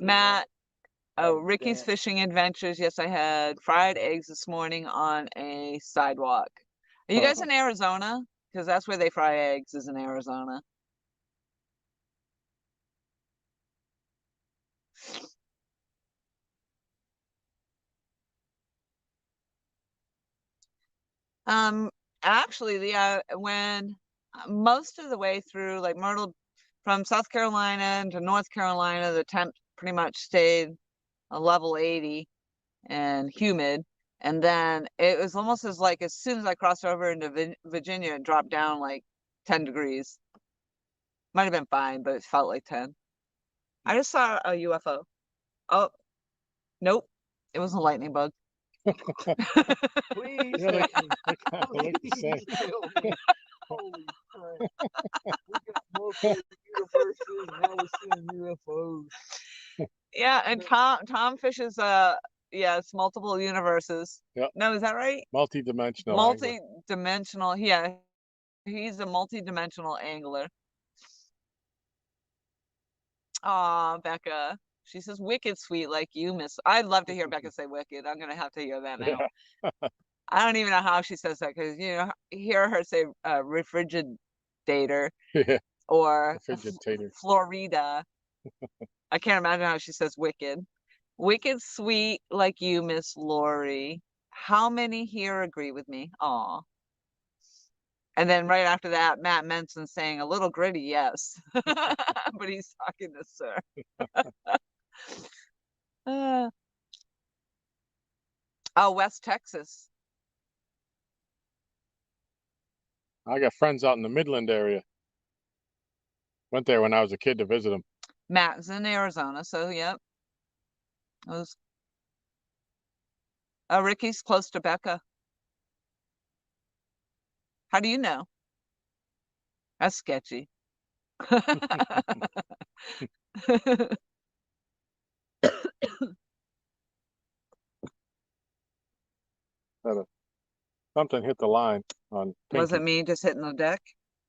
Matt, oh, Ricky's damn. Fishing Adventures. Yes, I had fried eggs this morning on a sidewalk. Are you guys in Arizona? Because that's where they fry eggs, is in Arizona. Actually, when most of the way through, like Myrtle, from South Carolina to North Carolina, the temp pretty much stayed a level 80 and humid. And then it was almost as soon as I crossed over into Virginia, it dropped down like 10 degrees. Might have been fine, but it felt like 10. I just saw a UFO. Oh, nope. It was a lightning bug. Please Yeah, help me. they kind of look the same. Please help me. Holy crap. We got multiple universes and now we're seeing UFOs. Yeah, and Tom fishes it's multiple universes. Yep. No, is that right? Multi-dimensional angler. Multi-dimensional. Yeah, he's a multi-dimensional angler. Aw, Becca. She says wicked sweet like you, Miss. I'd love to hear Becca say wicked. I'm gonna have to hear that now. Yeah. I don't even know how she says that because hear her say refrigerator Yeah. or Refrigerator. Florida. I can't imagine how she says wicked. Wicked sweet like you, Miss Lori. How many here agree with me? Aw. And then right after that, Matt Menson saying a little gritty, yes. But he's talking to Sir. West Texas. I got friends out in the Midland area. Went there when I was a kid to visit them. Matt's in Arizona, so yep. Ricky's close to Becca. How do you know? That's sketchy. Something hit the line on Pinky. Was it me just hitting the deck?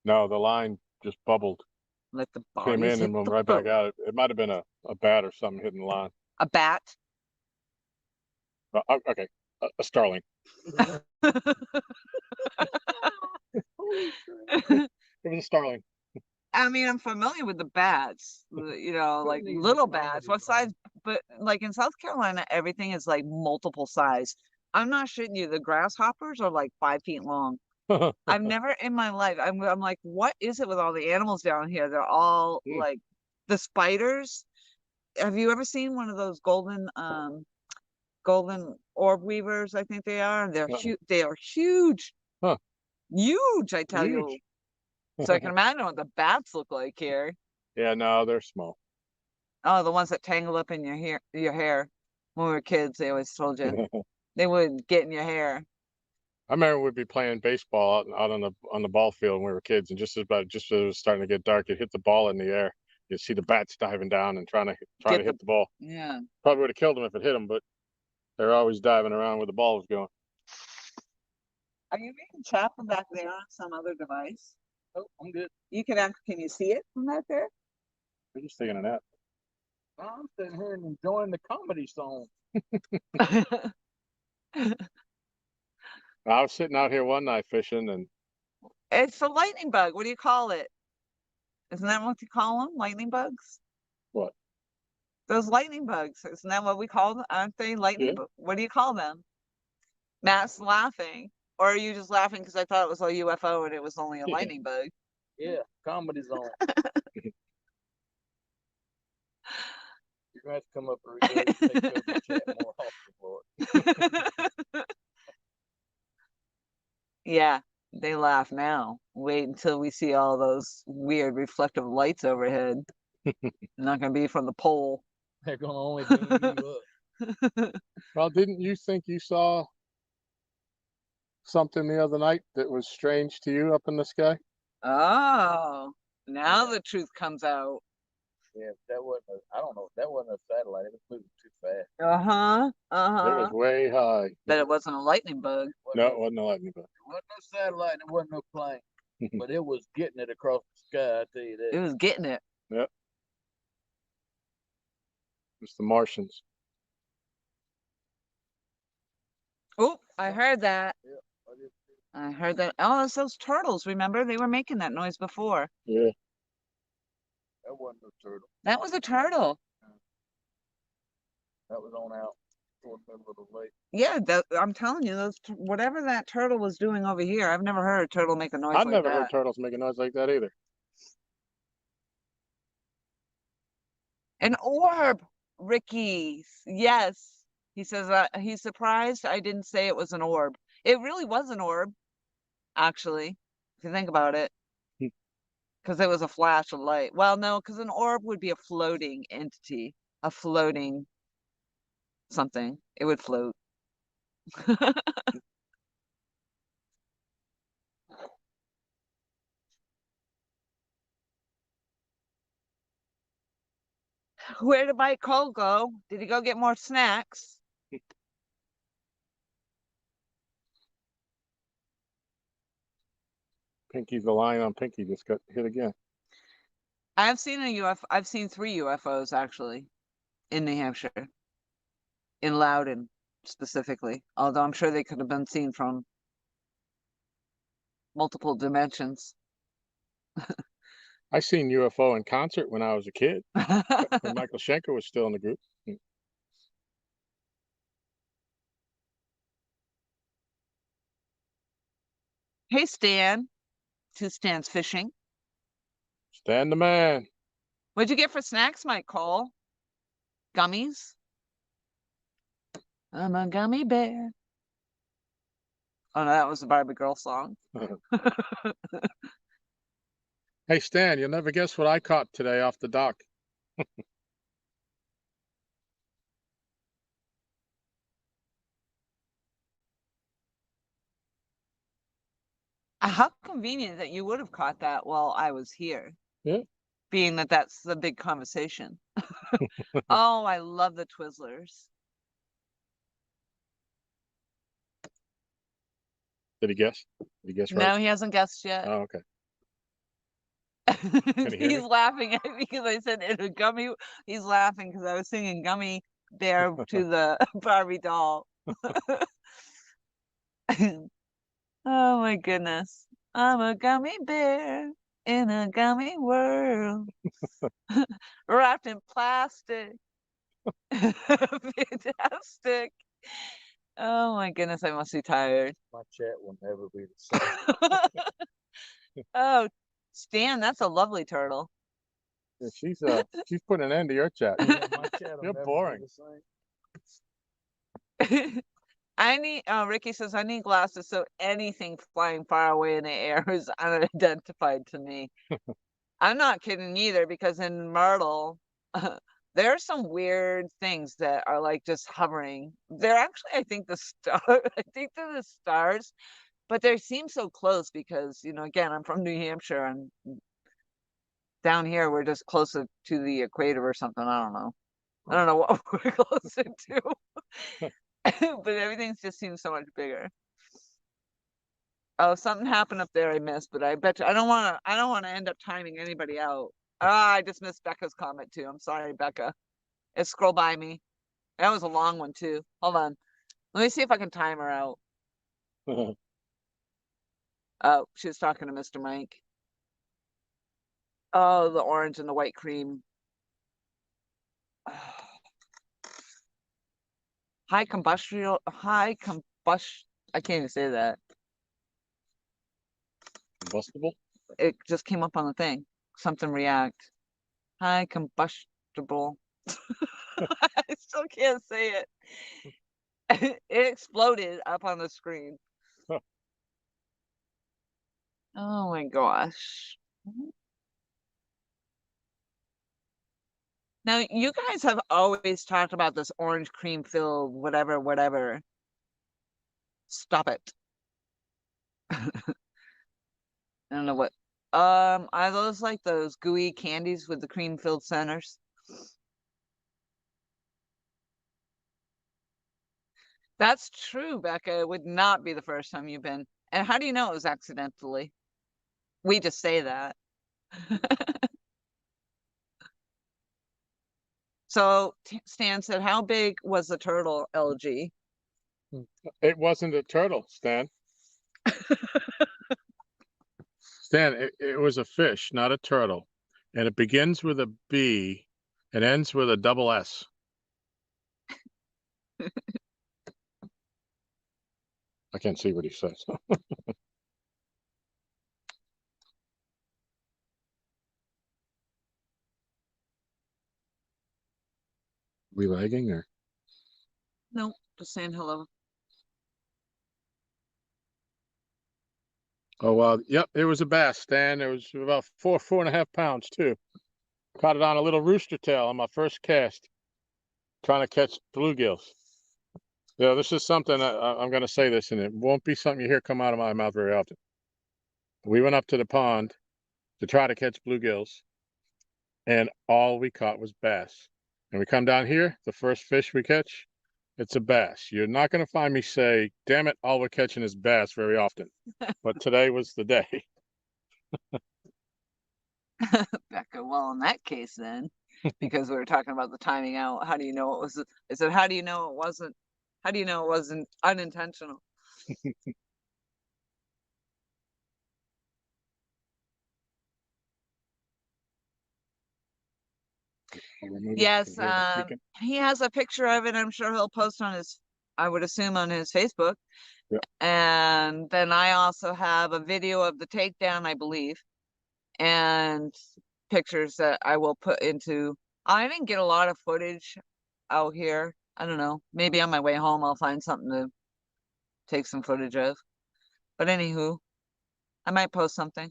No, the line just bubbled. Let the Came bodies in hit and went the right back boat. out. It might have been a bat or something hitting the line. A bat? Okay, a starling. It was a starling. I mean, I'm familiar with the bats, like little bats. What size? But like in South Carolina, everything is like multiple size. I'm not shitting you. The grasshoppers are like 5 feet long. I've never in my life. I'm like, what is it with all the animals down here? They're all like the spiders. Have you ever seen one of those golden orb weavers? I think they are. They're huge. They are huge. Huh. Huge, I tell Huge. you. So I can imagine what the bats look like here. Yeah, no, they're small. Oh, the ones that tangle up in your hair. When we were kids, they always told you they would get in your hair. I remember we'd be playing baseball out on the ball field when we were kids, and just as it was starting to get dark, you'd hit the ball in the air. You'd see the bats diving down and trying to hit the ball. Yeah. Probably would have killed them if it hit them, but they're always diving around where the ball was going. Are you reading Chaplin back there on some other device? Oh, I'm good. Can you see it from back there? We're just taking a nap. I'm sitting here and enjoying the comedy song. I was sitting out here one night fishing, and It's a lightning bug. What do you call it? Isn't that what you call them? Lightning bugs? what? Those lightning bugs. Isn't that what we call them? Aren't they lightning bugs? What do you call them? Matt's laughing. Or are you just laughing because I thought it was a UFO and it was only a lightning bug? Yeah, comedy song. You're gonna have to come up and take over the chat more often, Lord. Yeah, they laugh now. Wait until we see all those weird reflective lights overhead. They're not gonna be from the pole. They're gonna only beam you up. Well, didn't you think you saw something the other night that was strange to you up in the sky? Oh, now the truth comes out. Yeah, that wasn't. I don't know. That wasn't a satellite. It was moving too fast. It was way high. But it wasn't a lightning bug. No, it wasn't a lightning bug. It wasn't no satellite. And it wasn't no plane. But it was getting it across the sky. I tell you that. It was getting it. Yep. It's the Martians. Oh, I heard that. Yeah, I did. I heard that. Oh, it's those turtles. Remember, they were making that noise before. Yeah. That wasn't no turtle. That was a turtle. That was on out toward the middle of the lake. Yeah, I'm telling you, whatever that turtle was doing over here, I've never heard a turtle make a noise I've like never that. heard turtles make a noise like that either. An orb, Ricky. Yes. He says he's surprised I didn't say it was an orb. It really was an orb, actually, if you think about it. Because it was a flash of light. Well, no, because an orb would be a floating entity, a floating something. It would float. Where did Mike Cole go? Did he go get more snacks? Pinky's the line on Pinky just got hit again. I've seen a UFO. I've seen 3 UFOs actually in New Hampshire, in Loudon specifically. Although I'm sure they could have been seen from multiple dimensions. I seen UFO in concert when I was a kid, when Michael Schenker was still in the group. Hey, Stan. 2 Stan's fishing. Stan the man. What'd you get for snacks, Mike Cole? Gummies? I'm a gummy bear. Oh, no, that was the Barbie Girl song. Hey, Stan, you'll never guess what I caught today off the dock. How convenient that you would have caught that while I was here. Yeah. Being that that's the big conversation. Oh, I love the Twizzlers. Did he guess? Did he guess right? No, he hasn't guessed yet. Oh, okay. Can he hear He's me? laughing at me because I said in a gummy. He's laughing because I was singing Gummy Bear to the Barbie doll. Oh my goodness. I'm a gummy bear in a gummy world. Wrapped in plastic. Fantastic. Oh my goodness, I must be tired. My chat will never be the same. Oh, Stan, that's a lovely turtle. Yeah, she's putting an end to your chat. My chat will You're never boring. be the same. I need, Ricky says, I need glasses so anything flying far away in the air is unidentified to me. I'm not kidding either, because in Myrtle, there are some weird things that are like just hovering. They're actually, I think I think they're the stars, but they seem so close because, again, I'm from New Hampshire and down here we're just closer to the equator or something. I don't know. I don't know what we're closer to. But everything just seems so much bigger. Oh, something happened up there I missed, but I bet you I don't want to end up timing anybody out. I just missed Becca's comment too. I'm sorry, Becca. It scrolled by me. That was a long one too. Hold on. Let me see if I can time her out. Oh, she was talking to Mr. Mike. Oh, the orange and the white cream. High combustion. I can't even say that. Combustible? It just came up on the thing. Something react. High combustible. I still can't say it. It exploded up on the screen. Huh. Oh my gosh. Now, you guys have always talked about this orange cream filled whatever, whatever. Stop it. I don't know what. Are those like those gooey candies with the cream filled centers? That's true, Becca. It would not be the first time you've been. And how do you know it was accidentally? We just say that. So Stan said, how big was the turtle, LG? It wasn't a turtle, Stan. Stan, it was a fish, not a turtle. And it begins with a B and ends with a double S. I can't see what he says. We lagging or? No, just saying hello. Oh, well, yep, it was a bass, Stan. It was about 4.5 pounds too. Caught it on a little rooster tail on my first cast, trying to catch bluegills. Yeah, this is something I'm going to say this, and it won't be something you hear come out of my mouth very often. We went up to the pond to try to catch bluegills, and all we caught was bass. And we come down here, the first fish we catch, it's a bass. You're not going to find me say, damn it, all we're catching is bass very often. But today was the day. Becca, well, in that case then, because we were talking about the timing out, how do you know it was, I said, how do you know it wasn't, how do you know it wasn't unintentional? Yes, he has a picture of it. I'm sure he'll post on his, I would assume on his Facebook. Yeah. And then I also have a video of the takedown, I believe, and pictures that I will put into. I didn't get a lot of footage out here. I don't know. Maybe on my way home I'll find something to take some footage of. But anywho, I might post something.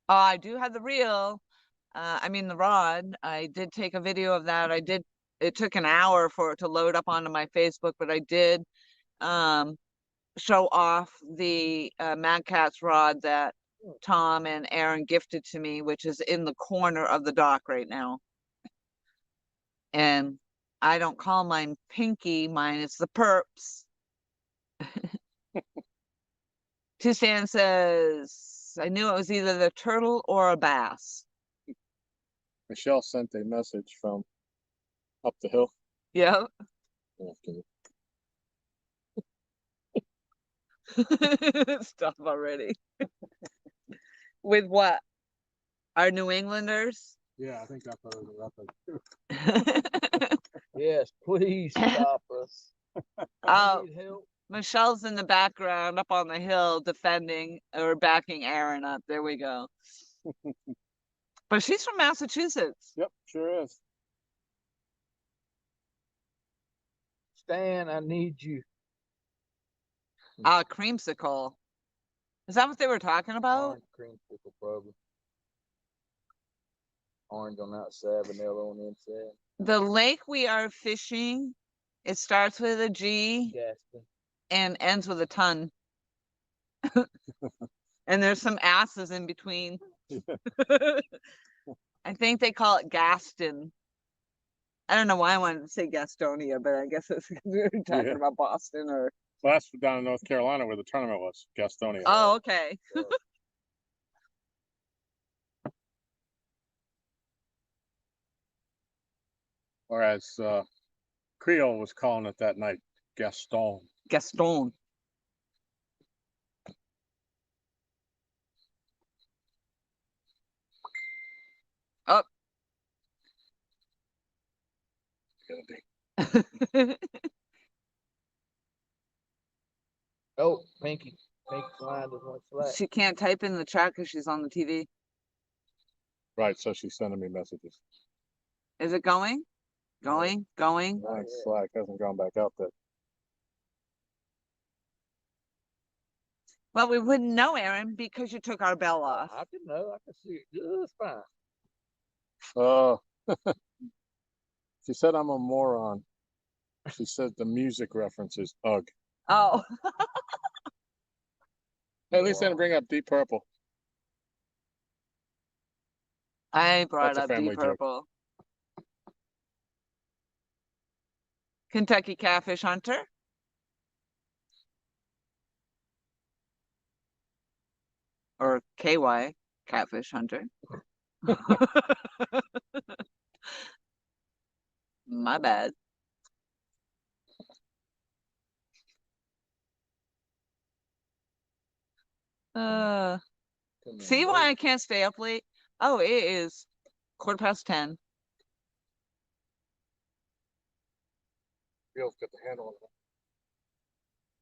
Oh, I do have the reel. I mean the rod. I did take a video of that. It took an hour for it to load up onto my Facebook, but I did show off the Mad Catz rod that Tom and Aaron gifted to me, which is in the corner of the dock right now. And I don't call mine Pinky, mine is the Perps. Tusan says, I knew it was either the turtle or a bass. Michelle sent a message from up the hill. Yeah. Stop already. With what? Our New Englanders? Yeah, I think that's what it was up. Yes, please stop us. Oh, Need help. Michelle's in the background up on the hill defending or backing Aaron up. There we go. But she's from Massachusetts. Yep, sure is. Stan, I need you. Creamsicle. Is that what they were talking about? Orange creamsicle, probably. Orange on the outside, vanilla on the inside. The lake we are fishing, it starts with a G Gaston. and ends with a ton. And there's some asses in between. I think they call it Gaston. I don't know why I wanted to say Gastonia, but I guess it's because we were talking about Boston or. Well, that's down in North Carolina where the tournament was, Gastonia. Oh, okay. Or as Creole was calling it that night, Gaston. Gaston. Oh. Oh, Pinky. Pinky's line just went flat. She can't type in the chat because she's on the TV. Right, so she's sending me messages. Is it going? Going? Slack hasn't gone back out there. Well, we wouldn't know, Aaron, because you took our bell off. I can know. I can see it just fine. She said I'm a moron. She said the music reference is ugh. Oh. Hey, at least I didn't bring up Deep Purple. I brought That's a up family Deep joke. Purple. Kentucky Catfish Hunter. Or KY Catfish Hunter. My bad. See why I can't stay up late? Oh, it is 10:15. Feels got the handle on it.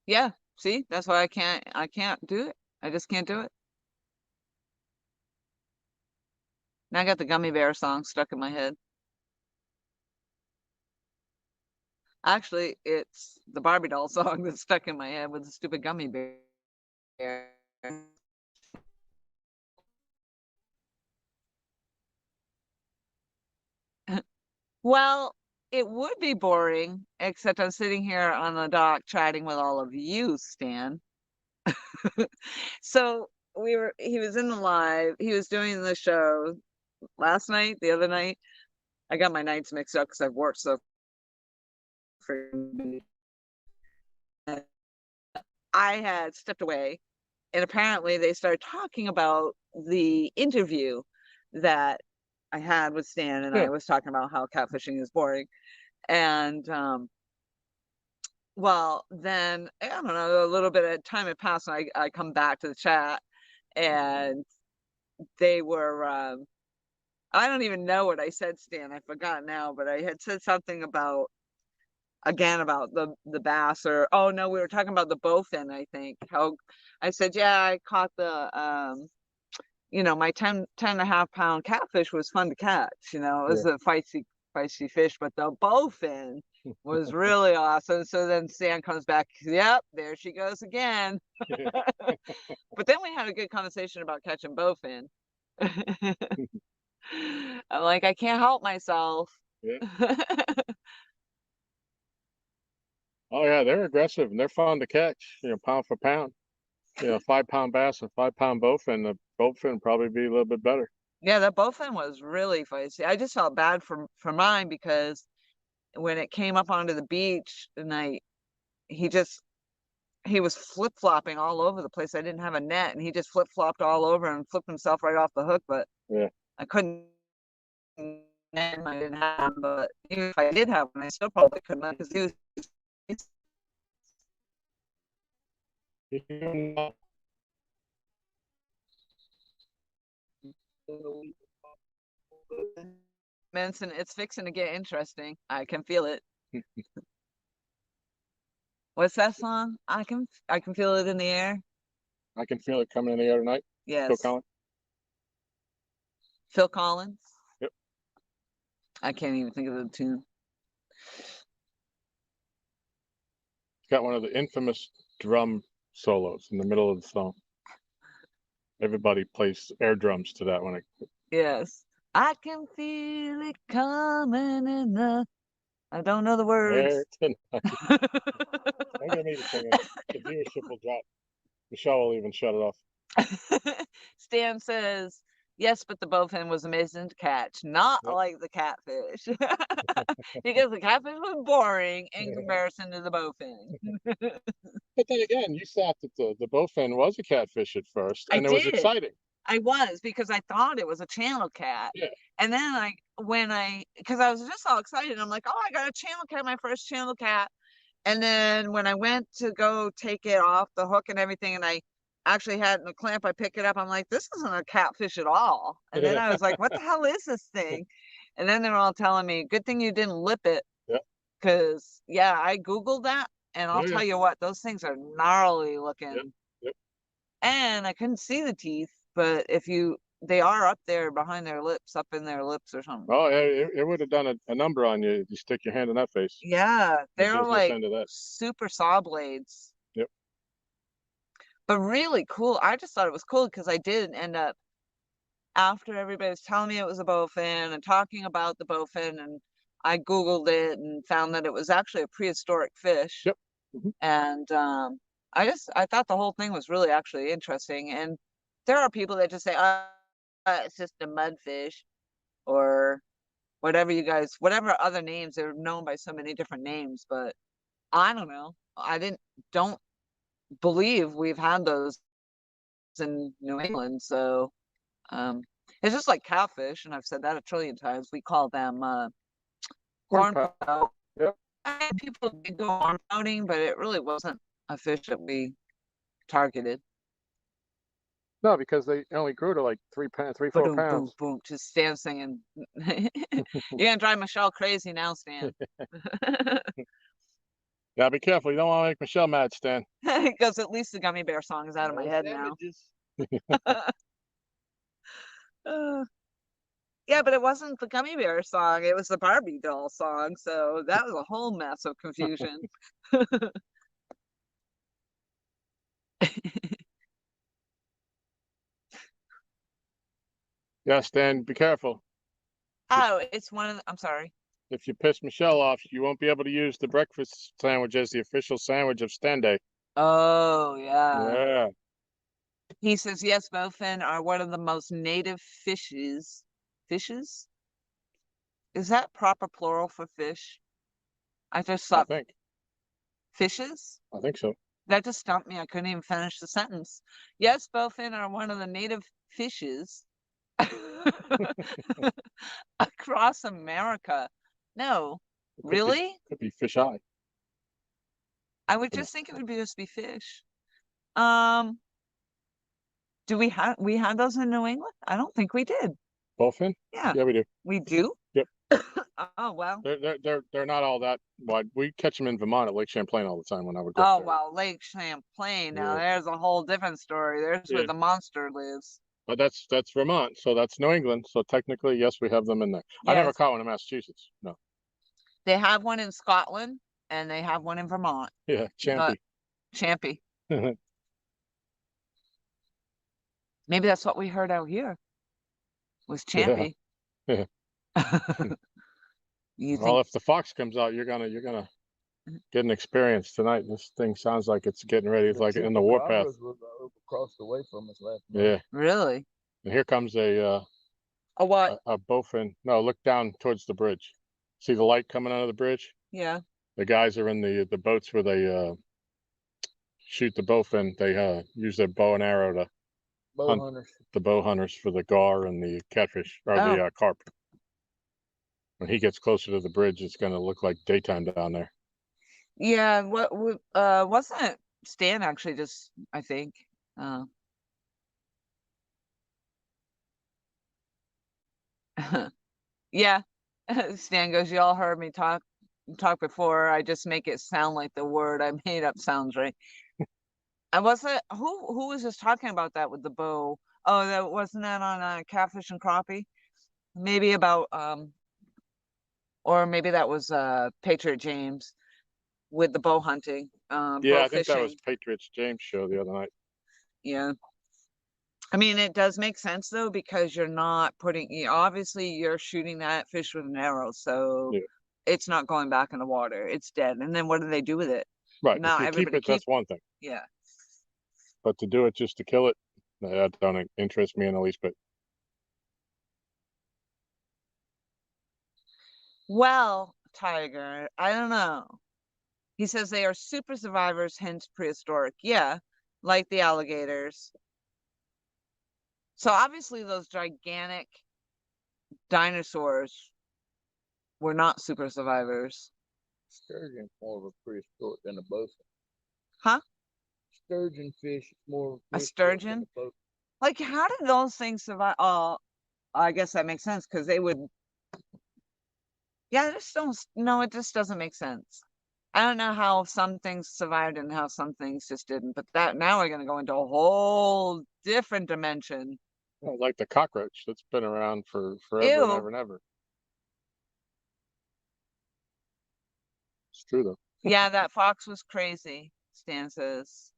Yeah, see, that's why I can't do it. I just can't do it. Now I got the Gummy Bear song stuck in my head. Actually, it's the Barbie doll song that's stuck in my head with the stupid gummy bear. Well, it would be boring, except I'm sitting here on the dock chatting with all of you, Stan. So he was in the live, he was doing the show, the other night. I got my nights mixed up because I've worked so freaking. I had stepped away, and apparently they started talking about the interview that I had with Stan, and Yeah. I was talking about how catfishing is boring. And well, then I don't know, a little bit of time had passed, and I come back to the chat, and they were I don't even know what I said, Stan. I forgot now, but I had said something about again about the bass, or oh no, we were talking about the bowfin, I think. How I said, yeah, I caught the my 10.5 pound catfish was fun to catch. It was a feisty fish, but the bowfin was really awesome. So then Stan comes back, yep, there she goes again. But then we had a good conversation about catching bowfin. I'm like, I can't help myself. Yeah. Oh yeah, they're aggressive and they're fun to catch. Pound for pound. 5 pound bass and 5 pound bowfin. The bowfin probably be a little bit better. Yeah, that bowfin was really feisty. I just felt bad for mine because when it came up onto the beach and he was flip-flopping all over the place. I didn't have a net, and he just flip-flopped all over and flipped himself right off the hook, but Yeah. I couldn't net him. I didn't have him, but even if I did have one, I still probably couldn't because he was Manson, it's fixing to get interesting. I can feel it. What's that song? I can feel it in the air. I can feel it coming in the other night. Yes. Phil Collins. Phil Collins. Yep. I can't even think of the tune. It's got one of the infamous drum solos in the middle of the song. Everybody plays air drums to that one. Yes. I can feel it coming in the. I don't know the words. Tonight. I'm gonna need to sing it. The viewership will drop. Michelle will even shut it off. Stan says, yes, but the bowfin was amazing to catch, not like the catfish. Because the catfish was boring in comparison to the bowfin. But then again, you thought that the bowfin was a catfish at first, and it was did. exciting. I was, because I thought it was a channel cat. Yeah. And then because I was just all excited, I'm like, oh, I got a channel cat, my first channel cat. And then when I went to go take it off the hook and everything, and I actually had it in the clamp, I pick it up, I'm like, this isn't a catfish at all. And then I was like, what the hell is this thing? And then they're all telling me, good thing you didn't lip it. Yeah. Because, I Googled that, and I'll tell you what, those things are gnarly looking. Yep. Yep. And I couldn't see the teeth, but they are up there behind their lips, up in their lips or something. Oh, it would have done a number on you if you stick your hand in that face. Yeah, they're like that. super saw blades. Yep. But really cool. I just thought it was cool because I did end up, after everybody was telling me it was a bowfin and talking about the bowfin, and I Googled it and found that it was actually a prehistoric fish. Yep. Mm-hmm. And I thought the whole thing was really actually interesting. And there are people that just say, it's just a mudfish, or whatever other names. They're known by so many different names, but I don't know. Don't believe we've had those in New England. So it's just like catfish, and I've said that a trillion times. We call them hornpout. Yep. People did go hornpouting, but it really wasn't a fish that we targeted. No, because they only grew to like 4 pounds. Boom, boom, just Stan singing. You're gonna drive Michelle crazy now, Stan. Yeah, be careful. You don't want to make Michelle mad, Stan. Because at least the gummy bear song is out of my head now. Yeah, but it wasn't the gummy bear song. It was the Barbie doll song. So that was a whole mess of confusion. Yeah, Stan, be careful. Oh, it's one of the, I'm sorry. If you piss Michelle off, you won't be able to use the breakfast sandwich as the official sandwich of Stan Day. Oh, yeah. Yeah. He says, yes, bowfin are one of the most native fishes fishes. Is that proper plural for fish? I just I thought think. fishes. I think so. That just stumped me. I couldn't even finish the sentence. Yes, bowfin are one of the native fishes across America. No, It could be, really? could be fish eye. I would You know. just think it would just be fish. Um, do we had those in New England? I don't think we did. Bowfin? Yeah, Yeah, we do. we do. Yep. Oh well. They're not all that wide. We catch them in Vermont at Lake Champlain all the time when I would go Oh there. well, Lake Champlain. Now Yeah. there's a whole different story. There's where Yeah. the monster lives. But that's Vermont, so that's New England. So technically, yes, we have them in there. I never Yes, caught one in Massachusetts. No. they have one in Scotland and they have one in Vermont. Yeah, But Champy. Champy. Maybe that's what we heard out here. Was Yeah. Champy. Yeah. You Well, think if the fox comes out, you're gonna get an experience tonight. This thing sounds like it's getting ready. It's like in the warpath. Chupacabras was across the way from us last night. Yeah. really? And here comes A what? a bowfin. No, look down towards the bridge. See the light coming out of the bridge? Yeah. The guys are in the boats where they shoot the bowfin. They use their bow and arrow to Bow hunt hunters. the bow hunters for the gar and the catfish or Oh. the carp. When he gets closer to the bridge, it's going to look like daytime down there. Yeah, what wasn't it Stan actually just I think. Uh yeah. Stan goes, y'all heard me talk before. I just make it sound like the word I made up sounds right. I wasn't who was just talking about that with the bow? Oh, that wasn't that on Catfish and Crappie? Maybe about or maybe that was Patriot James with the bow hunting, Yeah, bow I think that was fishing. Patriots James show the other night. Yeah. I mean, it does make sense though, because you're not obviously you're shooting that fish with an arrow, so Yeah. it's not going back in the water. It's dead. And then what do they do with it? Right. If Not you keep everybody it, that's one thing. Yeah. But to do it just to kill it, that don't interest me in the least bit. Well, Tiger, I don't know. He says they are super survivors, hence prehistoric. Yeah, like the alligators. So obviously those gigantic dinosaurs were not super survivors. Sturgeon's more of a prehistoric than a bowfin. Huh? Sturgeon fish is more of A prehistoric sturgeon? than a bowfin. Like, how did those things survive? Oh, I guess that makes sense because they would. Yeah, I just don't. No, it just doesn't make sense. I don't know how some things survived and how some things just didn't. But that now we're gonna go into a whole different dimension. Like the cockroach that's been around for forever and Ew. ever and ever. It's true though. Yeah, that fox was crazy, Stan says.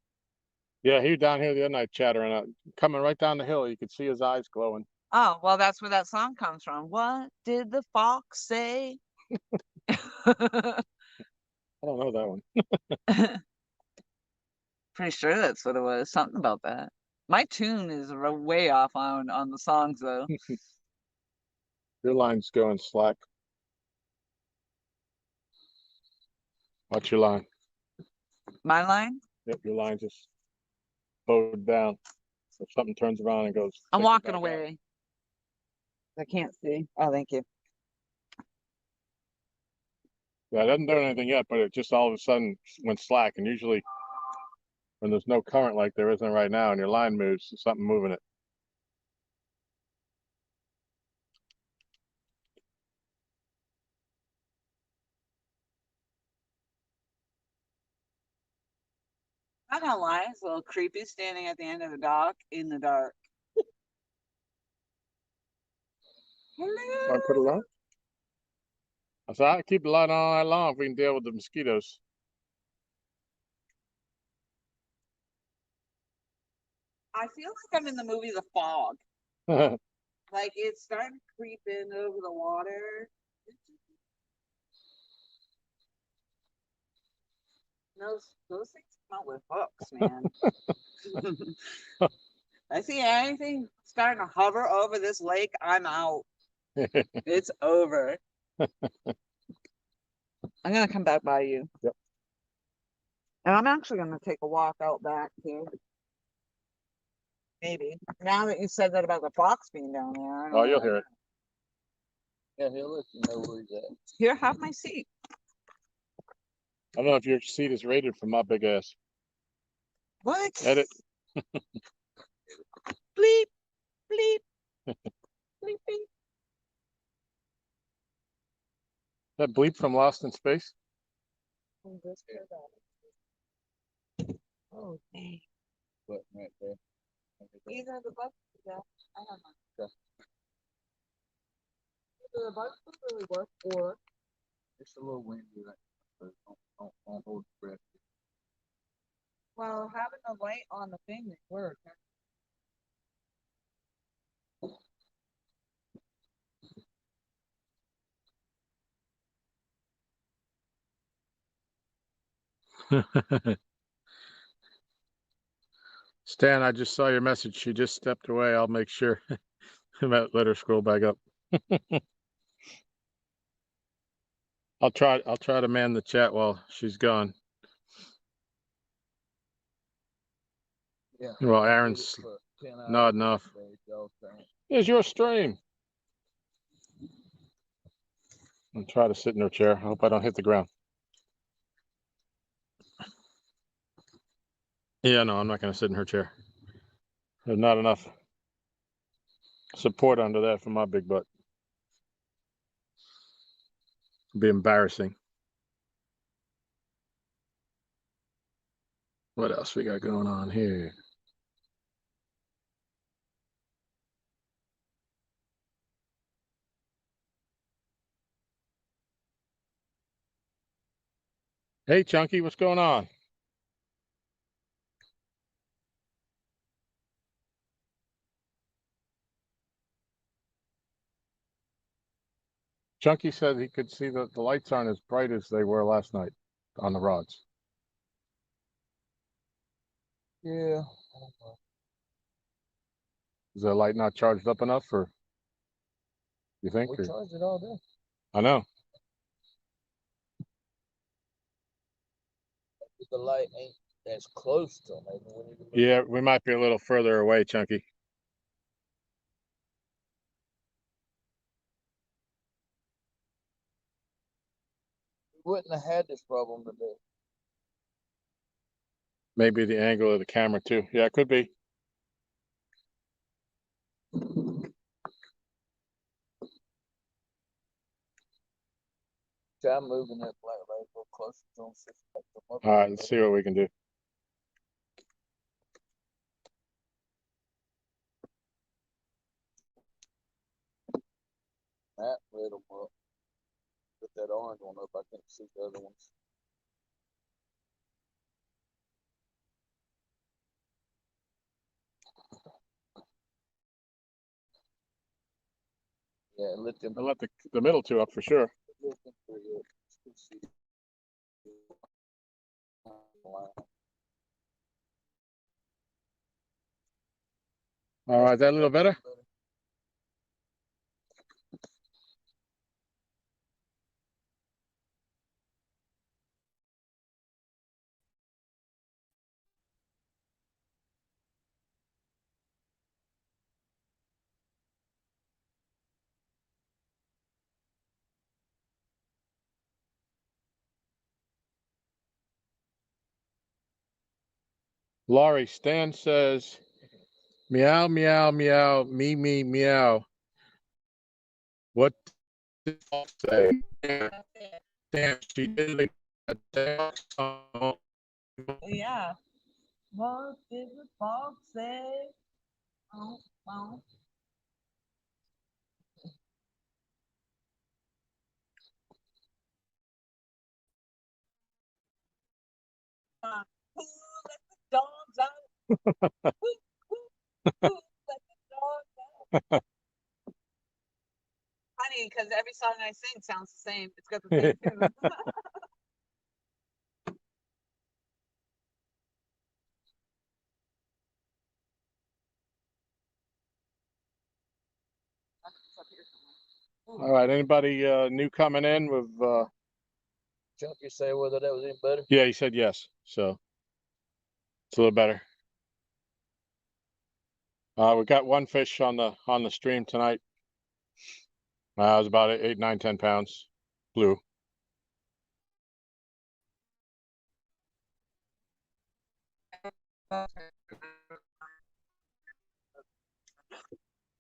Yeah, he was down here the other night chattering, coming right down the hill. You could see his eyes glowing. Oh, well, that's where that song comes from. What did the fox say? I don't know that one. Pretty sure that's what it was. Something about that. My tune is way off on the songs though. Your line's going slack. Watch your line. My line? Yep, your line just bowed down. If something turns around and goes. I'm take it walking back out. away. I can't see. Oh, thank you. Yeah, it hasn't done anything yet, but it just all of a sudden went slack. And usually, when there's no current like there isn't right now, and your line moves, there's something moving it. I don't lie. It's a little creepy standing at the end of the dock in the dark. Hello. Want to put it on? I said, I keep the light on all night long if we can deal with the mosquitoes. I feel like I'm in the movie The Fog. Like it's starting to creep in over the water. Those things come out with hooks, man. I see anything starting to hover over this lake, I'm out. It's over. I'm gonna come back by you. Yep. And I'm actually gonna take a walk out back too. Maybe. Now that you said that about the fox being down there, I don't Oh, you'll know. hear it. Yeah, he'll let you know where he's at. Here, have my seat. I don't know if your seat is rated for my big ass. What? Edit. Bleep, bleep, bleep, bleep. That bleep from Lost in Space. Oh, dang. Button right there. Either the bus, yeah, I don't know. Okay. Either the bus would really work, or It's a little windy right now, so don't hold your breath. well, having the light on the thing would work. Stan, I just saw your message. She just stepped away. I'll make sure. Let her scroll back up. I'll try to man the chat while she's gone. Yeah. Well, I did Aaron's it for 10 hours nodding off. yesterday, y'all saying. Here's your stream. I'll try to sit in her chair. I hope I don't hit the ground. Yeah, no, I'm not going to sit in her chair. There's not enough support under that for my big butt. It'd be embarrassing. What else we got going on here? Hey, Chunky, what's going on? Chunky said he could see that the lights aren't as bright as they were last night on the rods. Yeah. I don't know. Is the light not charged up enough, or you think? We Or- charged it all day. I know. The light ain't as close to them. Maybe we need to move. Yeah, we might be a little further away, Chunky. We wouldn't have had this problem today. Maybe the angle of the camera too. Yeah, it could be. Try moving that black light a little closer to them. All right, let's see what we can do. That lit them up. Put that orange one up. I can't see the other ones. Yeah, lit them. I let the middle two up for sure. Lit them pretty up. Let's see. All right, that a little better? Laurie, Stan says, meow, meow, meow, me, meow. What did the fox say? Stan, she did it again. Yeah. What did the fox say? Oh, oh. Who let the dogs out? Who let the dogs out? Funny, because every song I sing sounds the same. It's got the same tune. It's up here somewhere. All right, anybody new coming in with Chunky say whether that was any better. yeah, he said yes, so it's a little better. We got one fish on the stream tonight. It was about 8, 9, 10 pounds. Blue.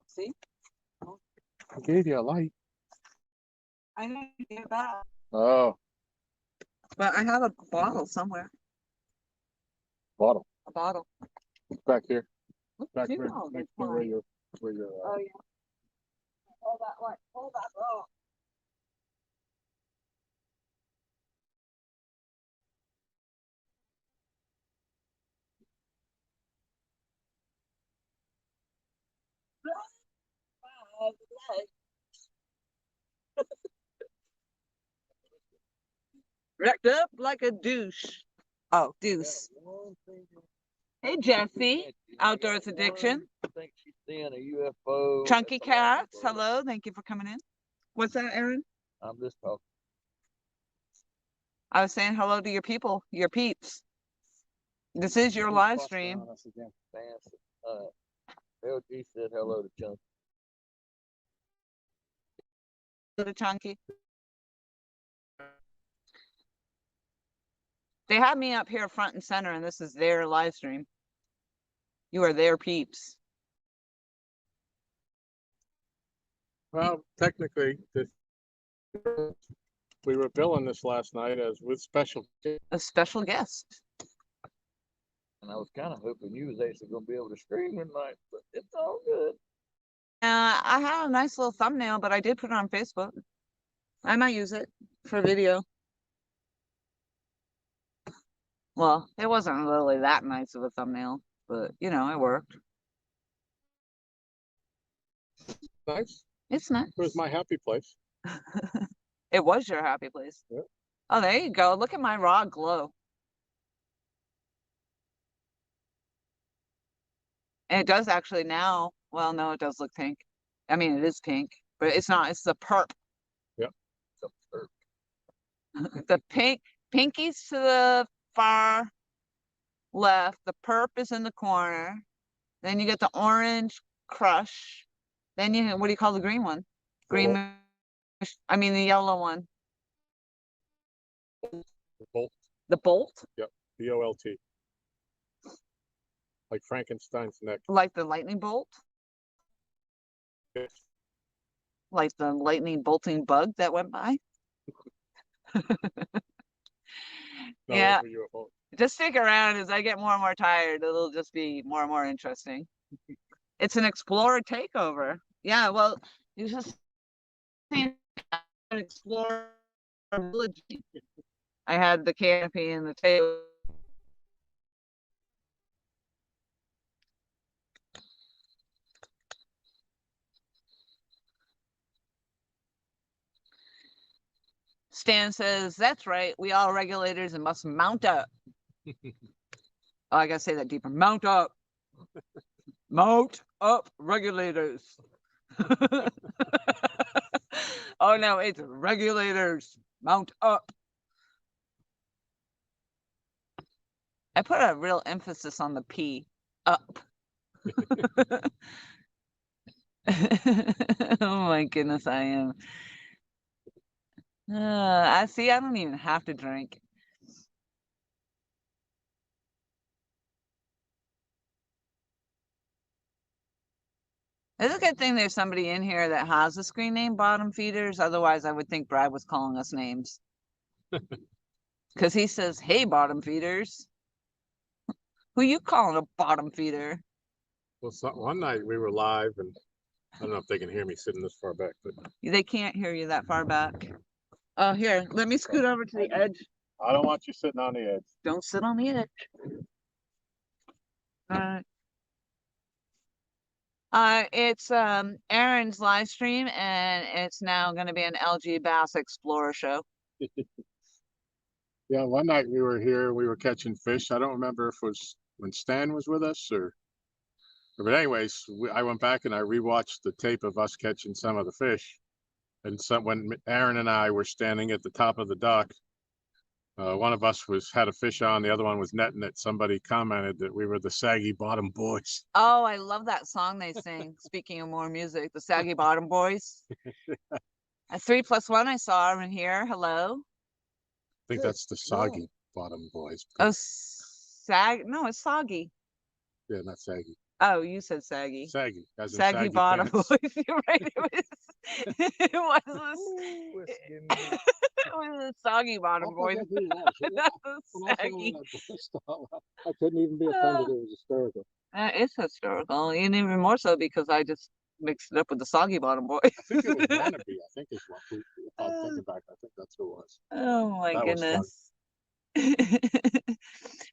See? I gave you a light. I didn't get that. Oh, But I have a bottle somewhere. bottle. A bottle. Back here. Look, Back two where, bottles, next it's to where fine. you're Oh yeah. Hold that light. Hold that rope. Wrecked up like a douche. Oh, deuce. Hey, Jesse. Outdoors Addiction. I think she's seeing a UFO. Chunky Cats. Hello. Thank you for coming in. What's that, Aaron? I'm just talking. I was saying hello to your people, your peeps. This is your live stream. LG said hello to Chunky. To Chunky. They have me up here front and center, and this is their live stream. You are their peeps. Well, technically, we were billing this last night as with special. A special guest. And I was kind of hoping you was actually going to be able to stream tonight, but it's all good. I had a nice little thumbnail, but I did put it on Facebook. I might use it for video. Well, it wasn't really that nice of a thumbnail, but you know, it worked. Nice. It's nice. It was my happy place. It was your happy place. Yep. Oh, there you go. Look at my raw glow. And it does actually now. Well, no, it does look pink. I mean, it is pink, but it's not. It's the perp. Yep. The perp. The pinkies to the far left. The perp is in the corner. Then you get the orange crush. Then you, what do you call the green one? Green. I mean, the yellow one. The bolt. The bolt? Yep. BOLT. Like Frankenstein's neck. Like the lightning bolt? Yes. Like the lightning bolting bug that went by? No, Yeah. those were UFOs. Just stick around as I get more and more tired. It'll just be more and more interesting. It's an Explorer takeover. Yeah, well, you just see an Explorer village. I had the canopy and the table. Stan says, that's right. We all regulators and must mount up. Oh, I gotta say that deeper. Mount up. Mount up, regulators. Oh no, it's regulators. Mount up. I put a real emphasis on the P. Up. Oh my goodness, I am. I see, I don't even have to drink. It's a good thing there's somebody in here that has a screen name bottom feeders. Otherwise, I would think Brad was calling us names. Because he says, hey, bottom feeders. Who you calling a bottom feeder? Well, one night we were live, and I don't know if they can hear me sitting this far back, but They can't hear you that far back. Oh, here, let me scoot over to the edge. I don't want you sitting on the edge. Don't sit on the edge. All right. It's Aaron's live stream, and it's now going to be an LG Bass Explorer show. Yeah, one night we were here, we were catching fish. I don't remember if it was when Stan was with us but anyways, I went back and I rewatched the tape of us catching some of the fish. And so when Aaron and I were standing at the top of the dock, one of us had a fish on, the other one was netting it. Somebody commented that we were the Saggy Bottom Boys. Oh, I love that song they sing. Speaking of more music, the Saggy Bottom Boys. A 3+1, I saw him in here. Hello. I think that's the Soggy Bottom Boys. Oh, no, it's Soggy. Yeah, not Saggy. Oh, you said Saggy. Saggy, as in Saggy saggy Bottom pants. Boys. You're right. It was it was the Soggy Bottom Boys. That's the Saggy. I couldn't even be offended. It was hysterical. It's historical, and even more so because I just mixed it up with the Soggy Bottom Boys. I think it was Wannabe. I think is what if I'm thinking back, I think that's who it was. Oh my That was fun. goodness.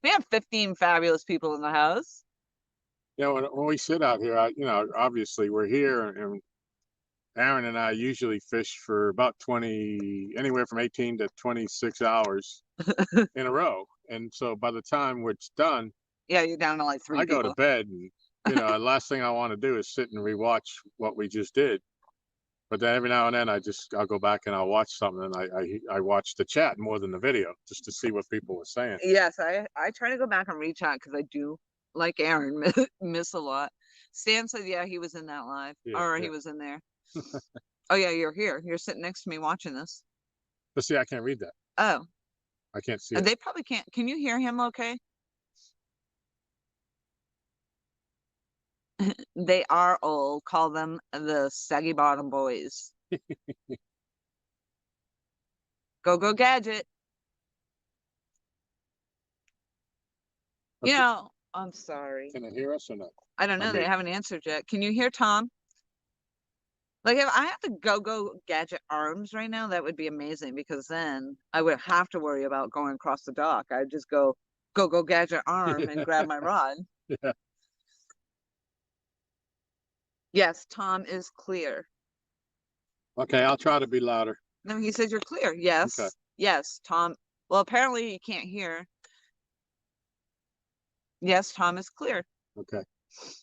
We have 15 fabulous people in the house. Yeah, when we sit out here, obviously we're here, and Aaron and I usually fish for about anywhere from 18 to 26 hours in a row. And so by the time it's done, Yeah, you're down to like 3 I people. go to bed, and the last thing I want to do is sit and rewatch what we just did. But then every now and then I'll go back and I'll watch something, and I watch the chat more than the video just to see what people were saying. Yes, I try to go back and rechat because I do, like Aaron, miss a lot. Stan said, yeah, he was in that live, or he was in there. Oh yeah, you're here. You're sitting next to me watching this. But see, I can't read that. Oh, I can't see and it. they probably can't. Can you hear him? Okay. They are old. Call them the Saggy Bottom Boys. Go Gadget. Okay. You know, I'm sorry. Can they hear us or not? I don't know. They haven't answered yet. Can you hear Tom? Like if I have to go Gadget arms right now, that would be amazing because then I would have to worry about going across the dock. I'd just go Gadget arm and grab my rod. Yeah. Yes, Tom is clear. Okay, I'll try to be louder. No, he said you're clear. Yes. Okay. Yes, Tom. Well, apparently you can't hear. Yes, Tom is clear. Okay.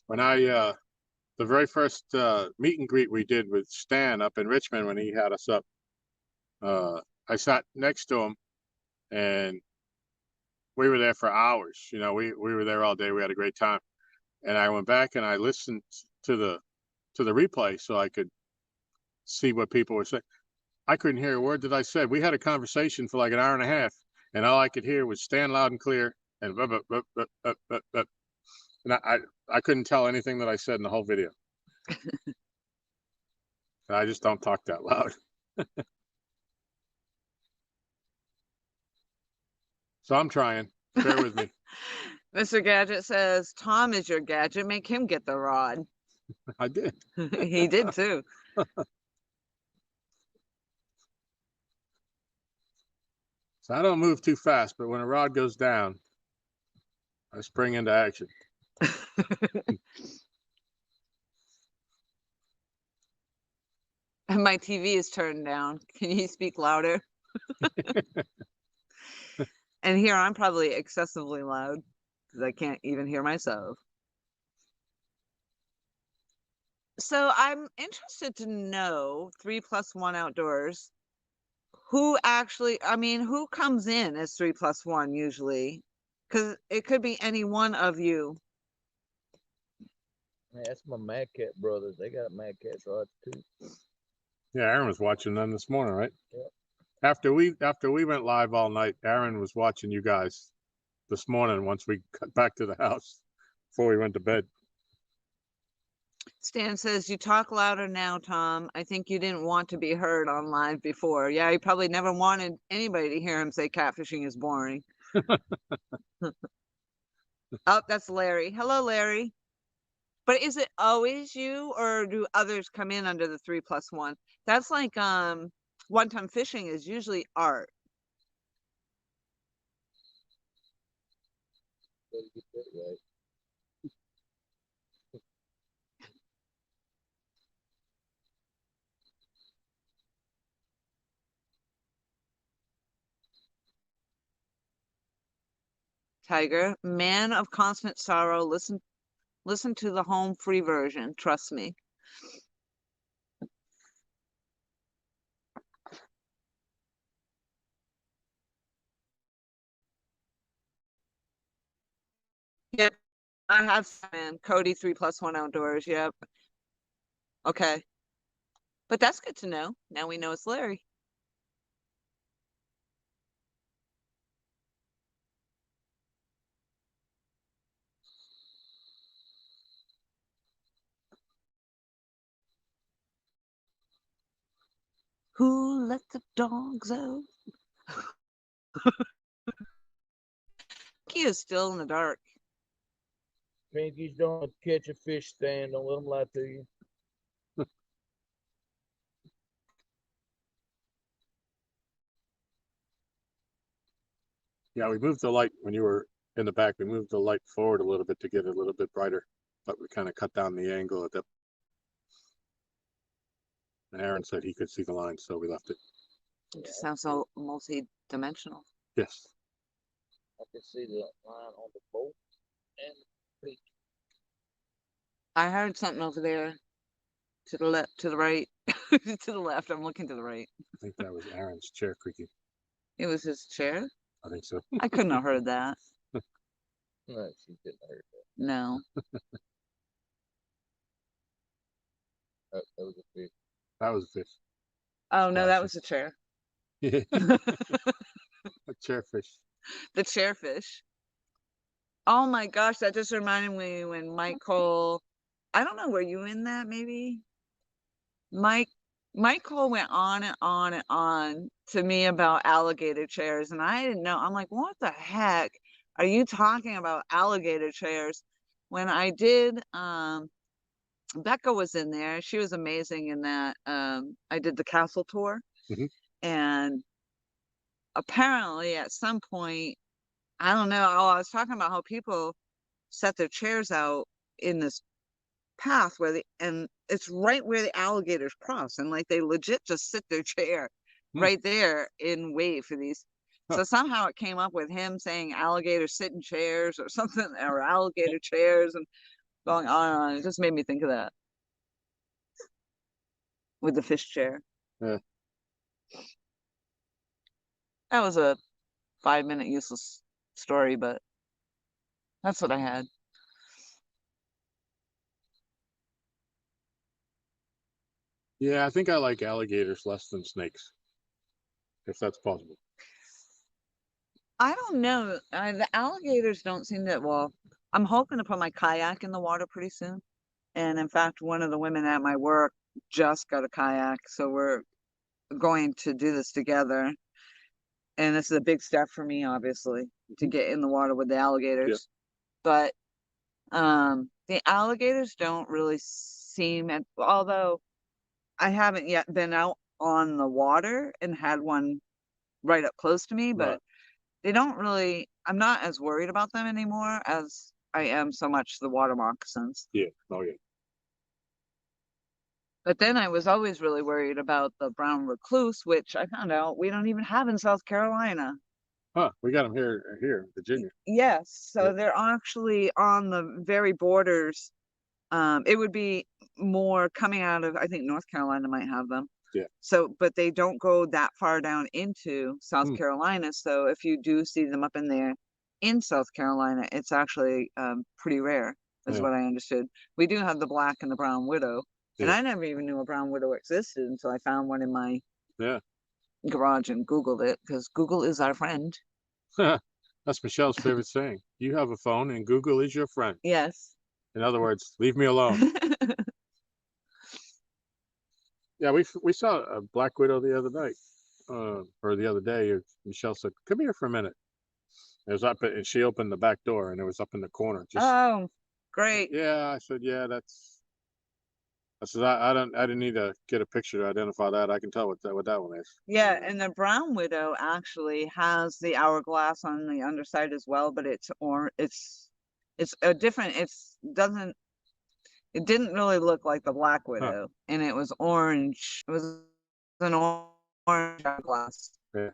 When the very first meet and greet we did with Stan up in Richmond when he had us up, I sat next to him, and we were there for hours. We were there all day. We had a great time. And I went back and I listened to the replay so I could see what people were saying. I couldn't hear a word that I said. We had a conversation for like an hour and a half, and all I could hear was Stan loud and clear, and and I couldn't tell anything that I said in the whole video. I just don't talk that loud. So I'm trying. Bear with me. Mr. Gadget says, Tom is your gadget. Make him get the rod. I did. He did too. So I don't move too fast, but when a rod goes down, I spring into action. And my TV is turned down. Can you speak louder? And here I'm probably excessively loud because I can't even hear myself. So I'm interested to know 3+1 outdoors. Who comes in as 3+1 usually? Because it could be any one of you. Yeah, that's my Mad Cat brothers. They got Mad Cat rods too. Yeah, Aaron was watching them this morning, right? Yep. After we went live all night, Aaron was watching you guys this morning once we got back to the house before we went to bed. Stan says, you talk louder now, Tom. I think you didn't want to be heard on live before. Yeah, he probably never wanted anybody to hear him say catfishing is boring. Oh, that's Larry. Hello, Larry. But is it always you, or do others come in under the 3+1? That's like one-time fishing is usually art. Better get that right. Tiger, man of constant sorrow, listen to the home free version. Trust me. I have Simon, Cody 3+1 Outdoors. Yep. Okay. But that's good to know. Now we know it's Larry. Who let the dogs out? He is still in the dark. Pinkies, don't catch a fish stand. Don't let them lie to you. Yeah, we moved the light when you were in the back. We moved the light forward a little bit to get it a little bit brighter, but we kind of cut down the angle at that. And Aaron said he could see the line, so we left it. It just sounds so multi-dimensional. Yes. I can see the line on the boat and the creek. I heard something over there to the left, to the right, to the left. I'm looking to the right. I think that was Aaron's chair creaking. It was his chair. I think so. I couldn't have heard that. No, she didn't hurt that. No. That was a fish. That was a fish. Oh no, that was the chair. A chairfish. The chairfish. Oh my gosh, that just reminded me when Michael, I don't know, were you in that maybe? Michael went on and on and on to me about alligator chairs, and I didn't know. I'm like, what the heck are you talking about alligator chairs? When I did, Becca was in there. She was amazing in that. I did the castle tour, Mhm. and apparently at some point, I don't know. Oh, I was talking about how people set their chairs out in this path and it's right where the alligators cross, and like they legit just sit their chair right there and wait for these. Huh. So somehow it came up with him saying alligators sit in chairs or something, or alligator chairs, and going on and on. It just made me think of that with the fish chair. Yeah. That was a 5-minute useless story, but that's what I had. Yeah, I think I like alligators less than snakes, if that's possible. I don't know. The alligators don't seem that well. I'm hoping to put my kayak in the water pretty soon. And in fact, one of the women at my work just got a kayak. So we're going to do this together. And this is a big step for me, obviously, to get in the water with the alligators. But the alligators don't really seem, although I haven't yet been out on the water and had one right up close to me, but Right. they don't really, I'm not as worried about them anymore as I am so much the water moccasins. Yeah. Oh, yeah. But then I was always really worried about the brown recluse, which I found out we don't even have in South Carolina. Huh. We got them here, in Virginia. Yes, so Yep. they're actually on the very borders. It would be more coming out of, I think North Carolina might have them. Yeah. So, but they don't go that far down into South Hmm. Carolina. So if you do see them up in there in South Carolina, it's actually pretty rare, is Yeah. what I understood. We do have the black and the brown widow, and Yeah. I never even knew a brown widow existed until I found one in my Yeah. garage and Googled it, because Google is our friend. That's Michelle's favorite saying. You have a phone and Google is your friend. Yes. In other words, leave me alone. Yeah, we saw a black widow the other night, or the other day. Michelle said, "Come here for a minute." It was up, and she opened the back door, and it was up in the corner. Just Oh, great. yeah, I said, "Yeah, that's." I said, I didn't need to get a picture to identify that. I can tell what that one is." Yeah, and the brown widow actually has the hourglass on the underside as well, but it's a different, it didn't really look like the black widow, and it was orange. It was an orange hourglass. Yeah.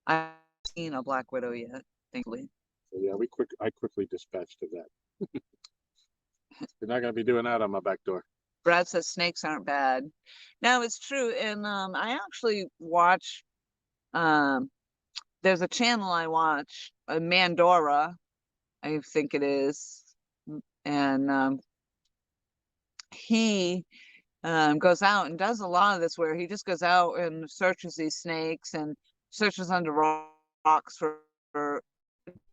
I haven't seen a black widow yet, thankfully. So yeah, I quickly dispatched of that. You're not gonna be doing that on my back door. Brad says snakes aren't bad. No, it's true. And I actually watch, there's a channel I watch, Mandora, I think it is. And he goes out and does a lot of this where he just goes out and searches these snakes and searches under rocks for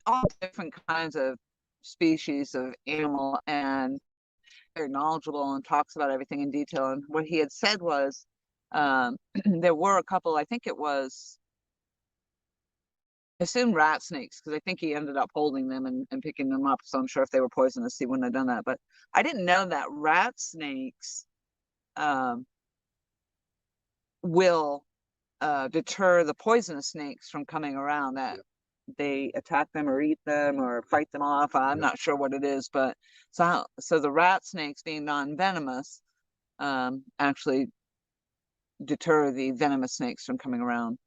all different kinds of species of animal, and very knowledgeable and talks about everything in detail. And what he had said was there were a couple, I think it was, I assume rat snakes, because I think he ended up holding them and picking them up. So I'm sure if they were poisonous, he wouldn't have done that. But I didn't know that rat snakes um, will deter the poisonous snakes from coming around, that they attack them or eat them or fight them off. I'm not sure what it is, but so the rat snakes, being non-venomous, actually deter the venomous snakes from coming around.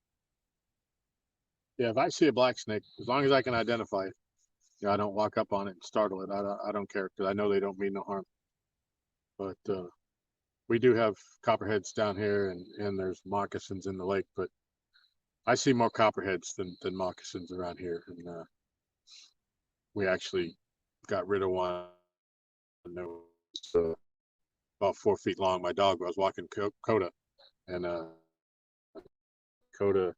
Yeah, if I see a black snake, as long as I can identify it, I don't walk up on it and startle it. I don't care, because I know they don't mean no harm. But we do have copperheads down here, and there's moccasins in the lake, but I see more copperheads than moccasins around here. And we actually got rid of one that was about 4 feet long. My dog, I was walking Coda, and Coda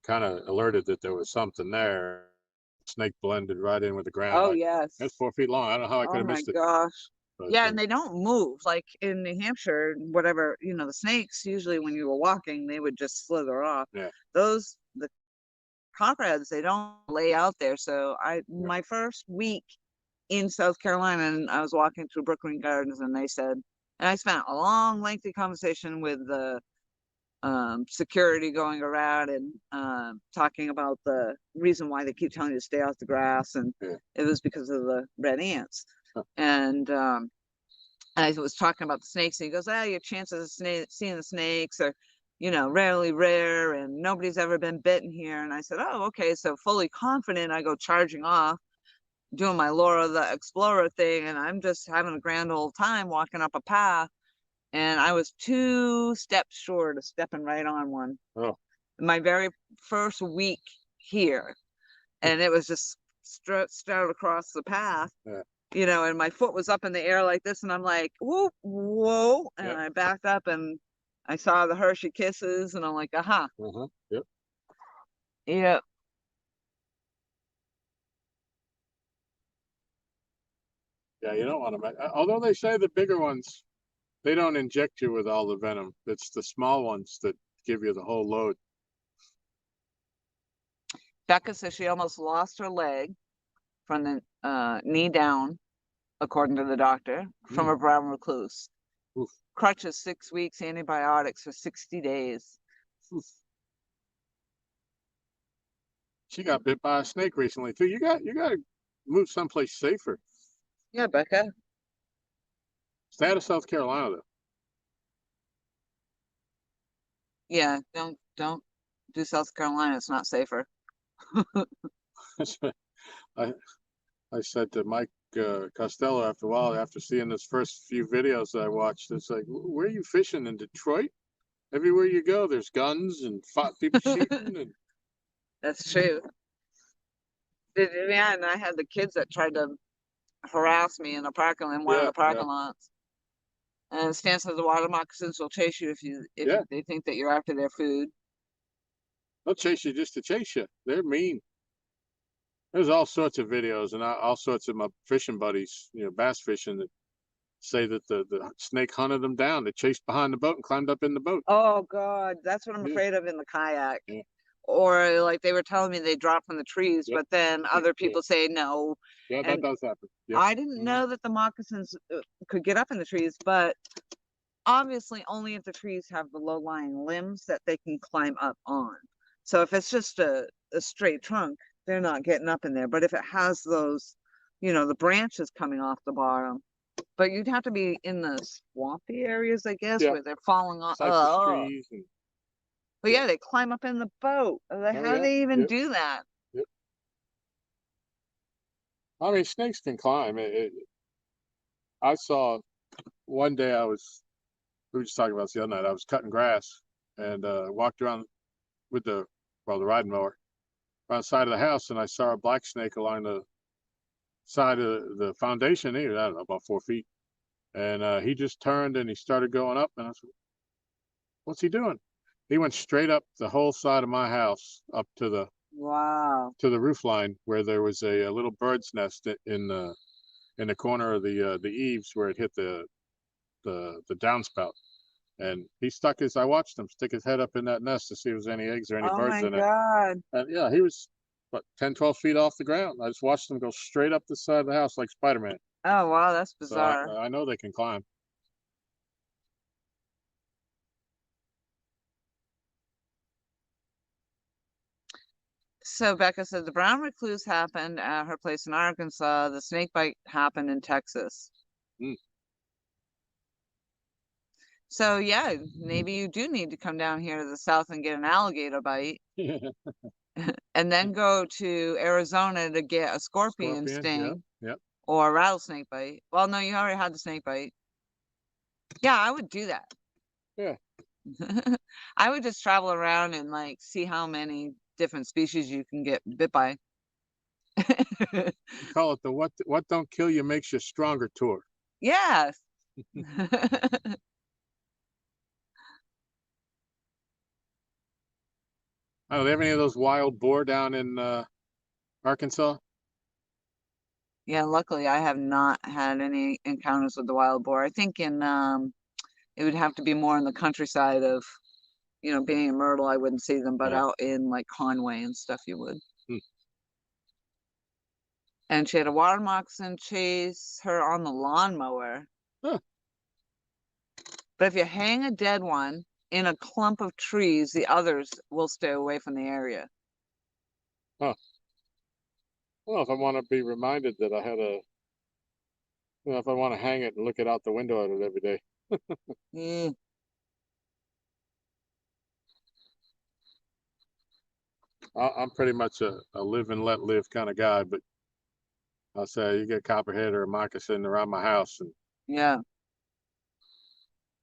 kind of alerted that there was something there. Snake blended right in with the ground. Oh, yes. That's 4 feet long. I don't know how I could Oh have my missed it. gosh. But, Yeah, and they don't move. Like in New Hampshire, whatever, the snakes, usually when you were walking, they would just slither off. yeah, The copperheads, they don't lay out there. So my first week in South Carolina, and I was walking through Brookgreen Gardens, and I spent a long, lengthy conversation with the security going around and talking about the reason why they keep telling you to stay off the grass, and it was because of the red ants. And I was talking about the snakes, and he goes, your chances of seeing the snakes are, rarely rare, and nobody's ever been bitten here. And I said, oh, okay. So fully confident, I go charging off, doing my Laura the Explorer thing, and I'm just having a grand old time walking up a path. And I was 2 steps short of stepping right on one. Oh. My very first week here. And it was just straight across the path. Yeah. And my foot was up in the air like this, and I'm like, whoa, whoa. And I backed up, and I saw the Hershey Kisses, and I'm like, aha. Yep. Yeah. Yeah, you don't want to. Although they say the bigger ones, they don't inject you with all the venom. It's the small ones that give you the whole load. Becca says she almost lost her leg from the knee down, according to the doctor, from a brown recluse. Oof. Crutches 6 weeks, antibiotics for 60 days. Oof. She got bit by a snake recently too. You got to move someplace safer. Yeah, Becca. Stay out of South Carolina though. Yeah, don't do South Carolina. It's not safer. I said to Mike Costello after a while, after seeing this first few videos that I watched, it's like, where are you fishing in Detroit? Everywhere you go, there's guns and people shooting. And That's true. Yeah, and I had the kids that tried to harass me in the parking lot, in one of the parking lots. And Stan says the water moccasins will chase you if they think that you're after their food. They'll chase you just to chase you. They're mean. There's all sorts of videos and all sorts of my fishing buddies, bass fishing, that say that the snake hunted them down. They chased behind the boat and climbed up in the boat. Oh God, that's what I'm afraid of in the kayak. Yeah. Or like they were telling me they dropped from the trees, but then other people say no. Yeah, that does happen. Yep. I didn't know that the moccasins could get up in the trees, but obviously only if the trees have the low-lying limbs that they can climb up on. So if it's just a straight trunk, they're not getting up in there. But if it has those, the branches coming off the bottom, but you'd have to be in the swampy areas, I guess, where they're falling off. Trees and, but yeah, they climb up in the boat. How do they even do that? Yep. I mean, snakes can climb. I saw one day we were just talking about this the other night. I was cutting grass and walked around with the riding mower around the side of the house, and I saw a black snake along side of the foundation. He was, I don't know, about 4 feet, and he just turned and he started going up, and I said, "What's he doing?" He went straight up the whole side of my house, up Wow. to the roof line where there was a little bird's nest in the corner of the eaves where it hit the downspout. And he stuck his. I watched him stick his head up in that nest to see if there was any eggs or any Oh birds my in it. God. And yeah, he was what 10, 12 feet off the ground. I just watched him go straight up the side of the house like Spider-Man. Oh wow, that's So bizarre. I know they can climb. So Becca said the brown recluse happened at her place in Arkansas. The snake bite happened in Texas. Mm. So yeah, maybe you do need to come down here to the south and get an alligator bite, and then go to Arizona to get a scorpion Scorpion. Yep. sting Yep. or a rattlesnake bite. Well, no, you already had the snake bite. Yeah, I would do that. Yeah. I would just travel around and like see how many different species you can get bit by. We call it the what don't kill you makes you stronger tour. Yes. Oh, do they have any of those wild boar down in Arkansas? Yeah, luckily I have not had any encounters with the wild boar. I think in it would have to be more in the countryside of, being in Myrtle, I wouldn't see them, but Yeah. out in like Conway and stuff you would. Hmm. And she had a water moccasin chase her on the lawnmower. Huh. But if you hang a dead one in a clump of trees, the others will stay away from the area. Huh. Well, if I want to be reminded that I had if I want to hang it and look it out the window at it every day. Mm, I'm pretty much a live and let live kind of guy, but I'll say you get a copperhead or a moccasin around my house, and yeah.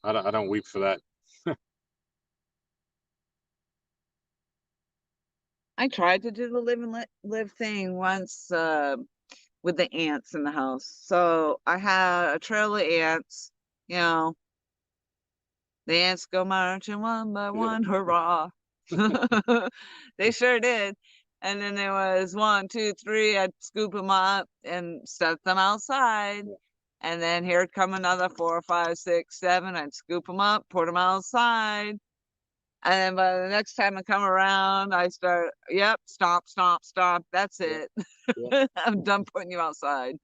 I don't weep for that. I tried to do the live and let live thing once with the ants in the house. So I had a trail of ants, you know, the ants go marching one by Yeah. one, hurrah. They sure did. And then there was 1, 2, 3. I'd scoop them up and set them outside. Yeah. And then here'd come another 4, 5, 6, 7. I'd scoop them up, put them outside. And then by the next time I come around, I start, yep, stop, stop, stop. That's Yeah. it. Yeah. I'm done putting you outside.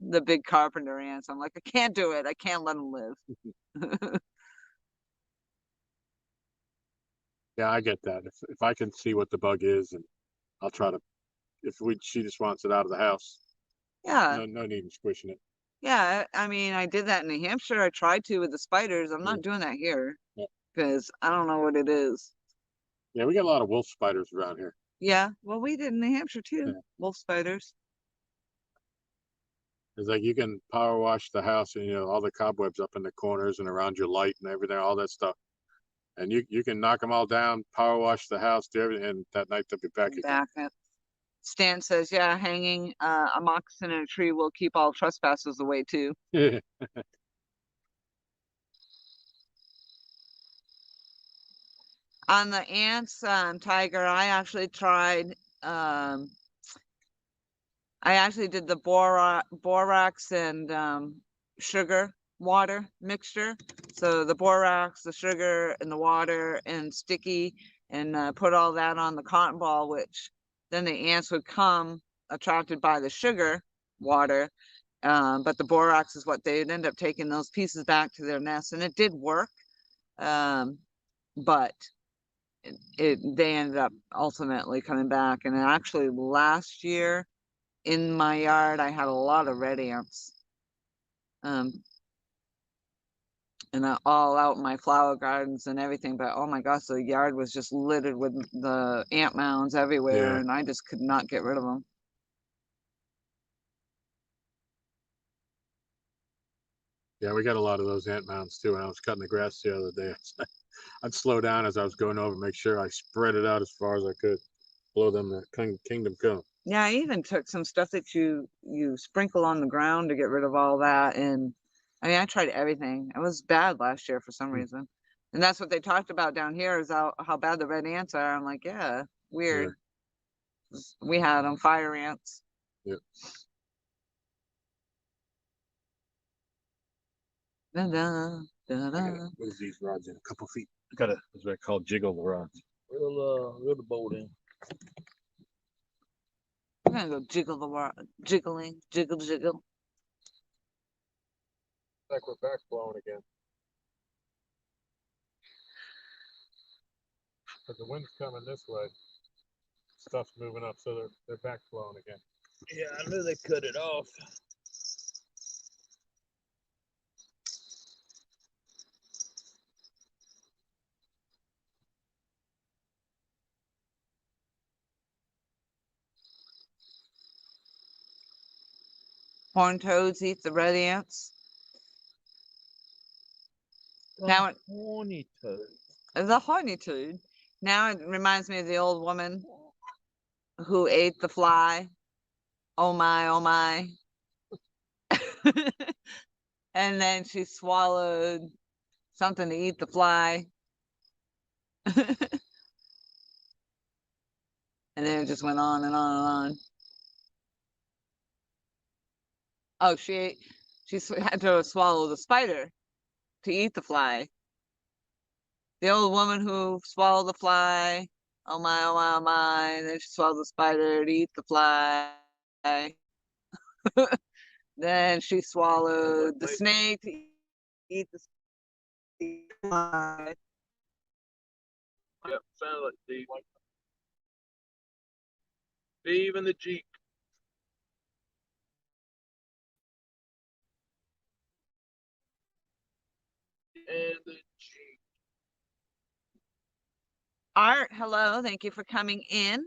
The big carpenter ants. I'm like, I can't do it. I can't let them live. Yeah, I get that. If I can see what the bug is, and I'll try to. If she just wants it out of the house, Yeah. no need in squishing it. Yeah. I mean, I did that in New Hampshire. I tried to with the spiders. I'm Yeah. not doing that here Yeah. because I don't know what it is. Yeah, we got a lot of wolf spiders around here. Yeah. Well, we did in New Hampshire too. Yeah. Wolf spiders. It's like you can power wash the house, and all the cobwebs up in the corners and around your light and everything, all that stuff. And you can knock them all down, power wash the house, do everything, and that night they'll be back again. Back up. Stan says, yeah, hanging a moccasin in a tree will keep all trespassers away too. On the ants, Tiger, I actually tried, I actually did the borax and sugar water mixture. So the borax, the sugar, and the water and sticky, and put all that on the cotton ball, which then the ants would come attracted by the sugar water. But the borax is what they'd end up taking those pieces back to their nest, and it did work. But they ended up ultimately coming back. And actually last year in my yard, I had a lot of red ants. And all out in my flower gardens and everything. But oh my gosh, the yard was just littered with the ant mounds everywhere, Yeah. and I just could not get rid of them. Yeah, we got a lot of those ant mounds too. And I was cutting the grass the other day. I'd slow down as I was going over, make sure I spread it out as far as I could, blow them the kingdom come. Yeah, I even took some stuff that you sprinkle on the ground to get rid of all that. And I mean, I tried everything. It was bad last year for some reason. And that's what they talked about down here is how bad the red ants are. I'm like, yeah, weird. We had them, fire ants. Yeah. Da, da, da, da. Move these rods in a couple feet. I gotta, what's what I call jiggle the rods. Reel the bolt in. I'm gonna go jiggle the rod, jiggling, jiggle, jiggle. Like we're back blowing again. But the wind's coming this way. Stuff's moving up, so they're back blowing again. Yeah, I knew they cut it off. Horned toads eat the red ants. Now it, Horny toad. the horny toad. Now it reminds me of the old woman who ate the fly. Oh my, oh my. And then she swallowed something to eat the fly. And then it just went on and on and on. Oh, she had to swallow the spider to eat the fly. The old woman who swallowed the fly. Oh my, oh my, oh my. And then she swallowed the spider to eat the fly. Then she swallowed the snake to eat the fly. Yep, sounds like Steve. Steve and the Jeep. And the Jeep. Art, hello. Thank you for coming in.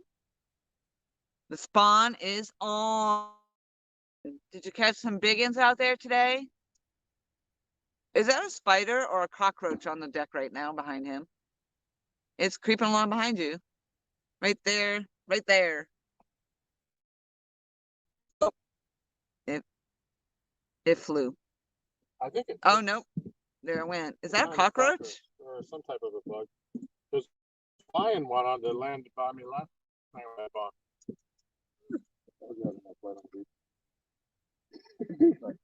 The spawn is on. Did you catch some biggins out there today? Is that a spider or a cockroach on the deck right now behind him? It's creeping along behind you. Right there. Right there. Oh, it flew. I think it. Oh, nope. There it went. Is that a cockroach? Or some type of a bug. There's a flying one on the landed by me last time I bought.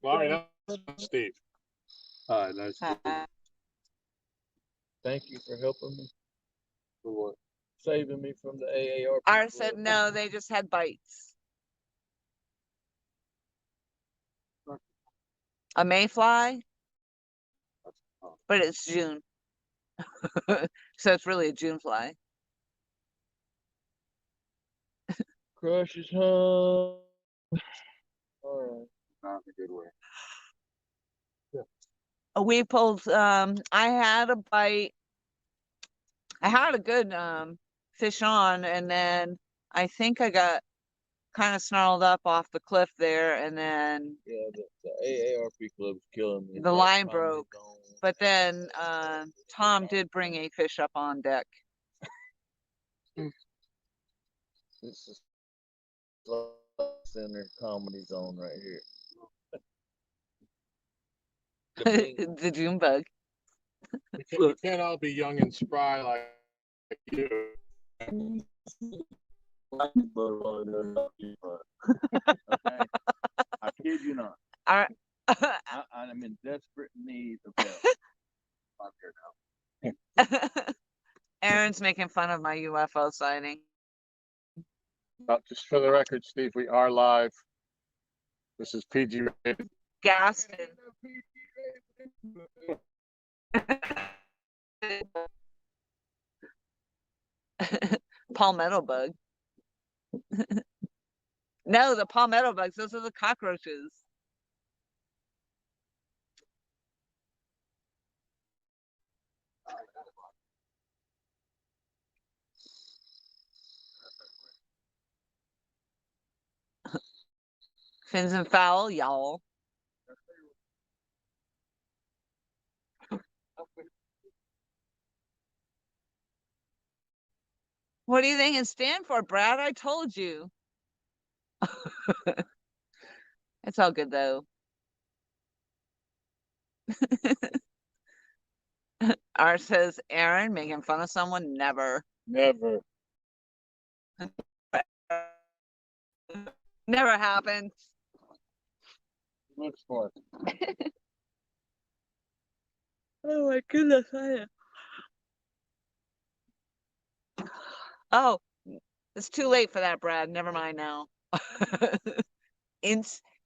Flying, that's Steve. Hi, nice to meet you. Thank you for helping me. For what? Saving me from the AARP. Art said no, they just had bites. A mayfly? But it's June. So it's really a June fly. Crush is home. All right. Not in a good way. We pulled I had a bite. I had a good fish on, and then I think I got kind of snarled up off the cliff there, and then Yeah, the AARP club's killing me. the line broke. But then Tom did bring a fish up on deck. This is Center Comedy Zone right here. The June bug. We can't all be young and spry like you. Okay? I kid you not. All right. I'm in desperate need of help. I'm here now. Aaron's making fun of my UFO sighting. Just for the record, Steve, we are live. This is PG rated. Gaston. Palmetto bug. No, the palmetto bugs, those are the cockroaches. Fins and fowl, y'all. What do you think it stand for, Brad? I told you. It's all good though. Art says, Aaron making fun of someone? Never. Never. Never happened. Looks for it. Oh my goodness. Oh, it's too late for that, Brad. Never mind now.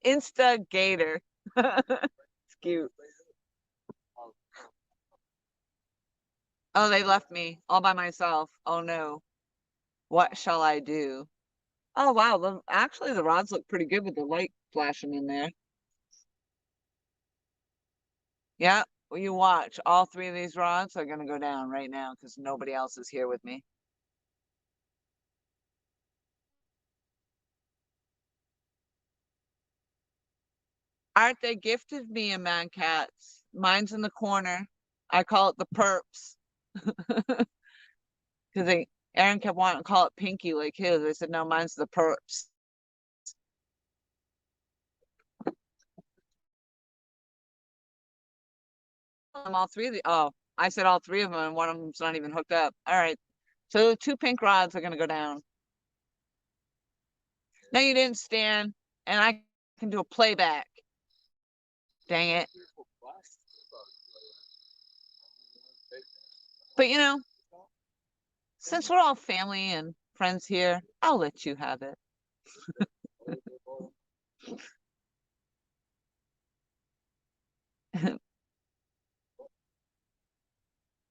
Instigator. It's cute. Oh, they left me all by myself. Oh no. What shall I do? Oh wow, actually the rods look pretty good with the light flashing in there. Yeah, well, you watch. All three of these rods are gonna go down right now because nobody else is here with me. Art, they gifted me a Mad Cats. Mine's in the corner. I call it the perps. Because Aaron kept wanting to call it Pinky like his. I said, no, mine's the perps. All three of the I said all three of them, and one of them's not even hooked up. All right. So 2 pink rods are gonna go down. No, you didn't, Stan. And I can do a playback. Dang it. But you know, since we're all family and friends here, I'll let you have it.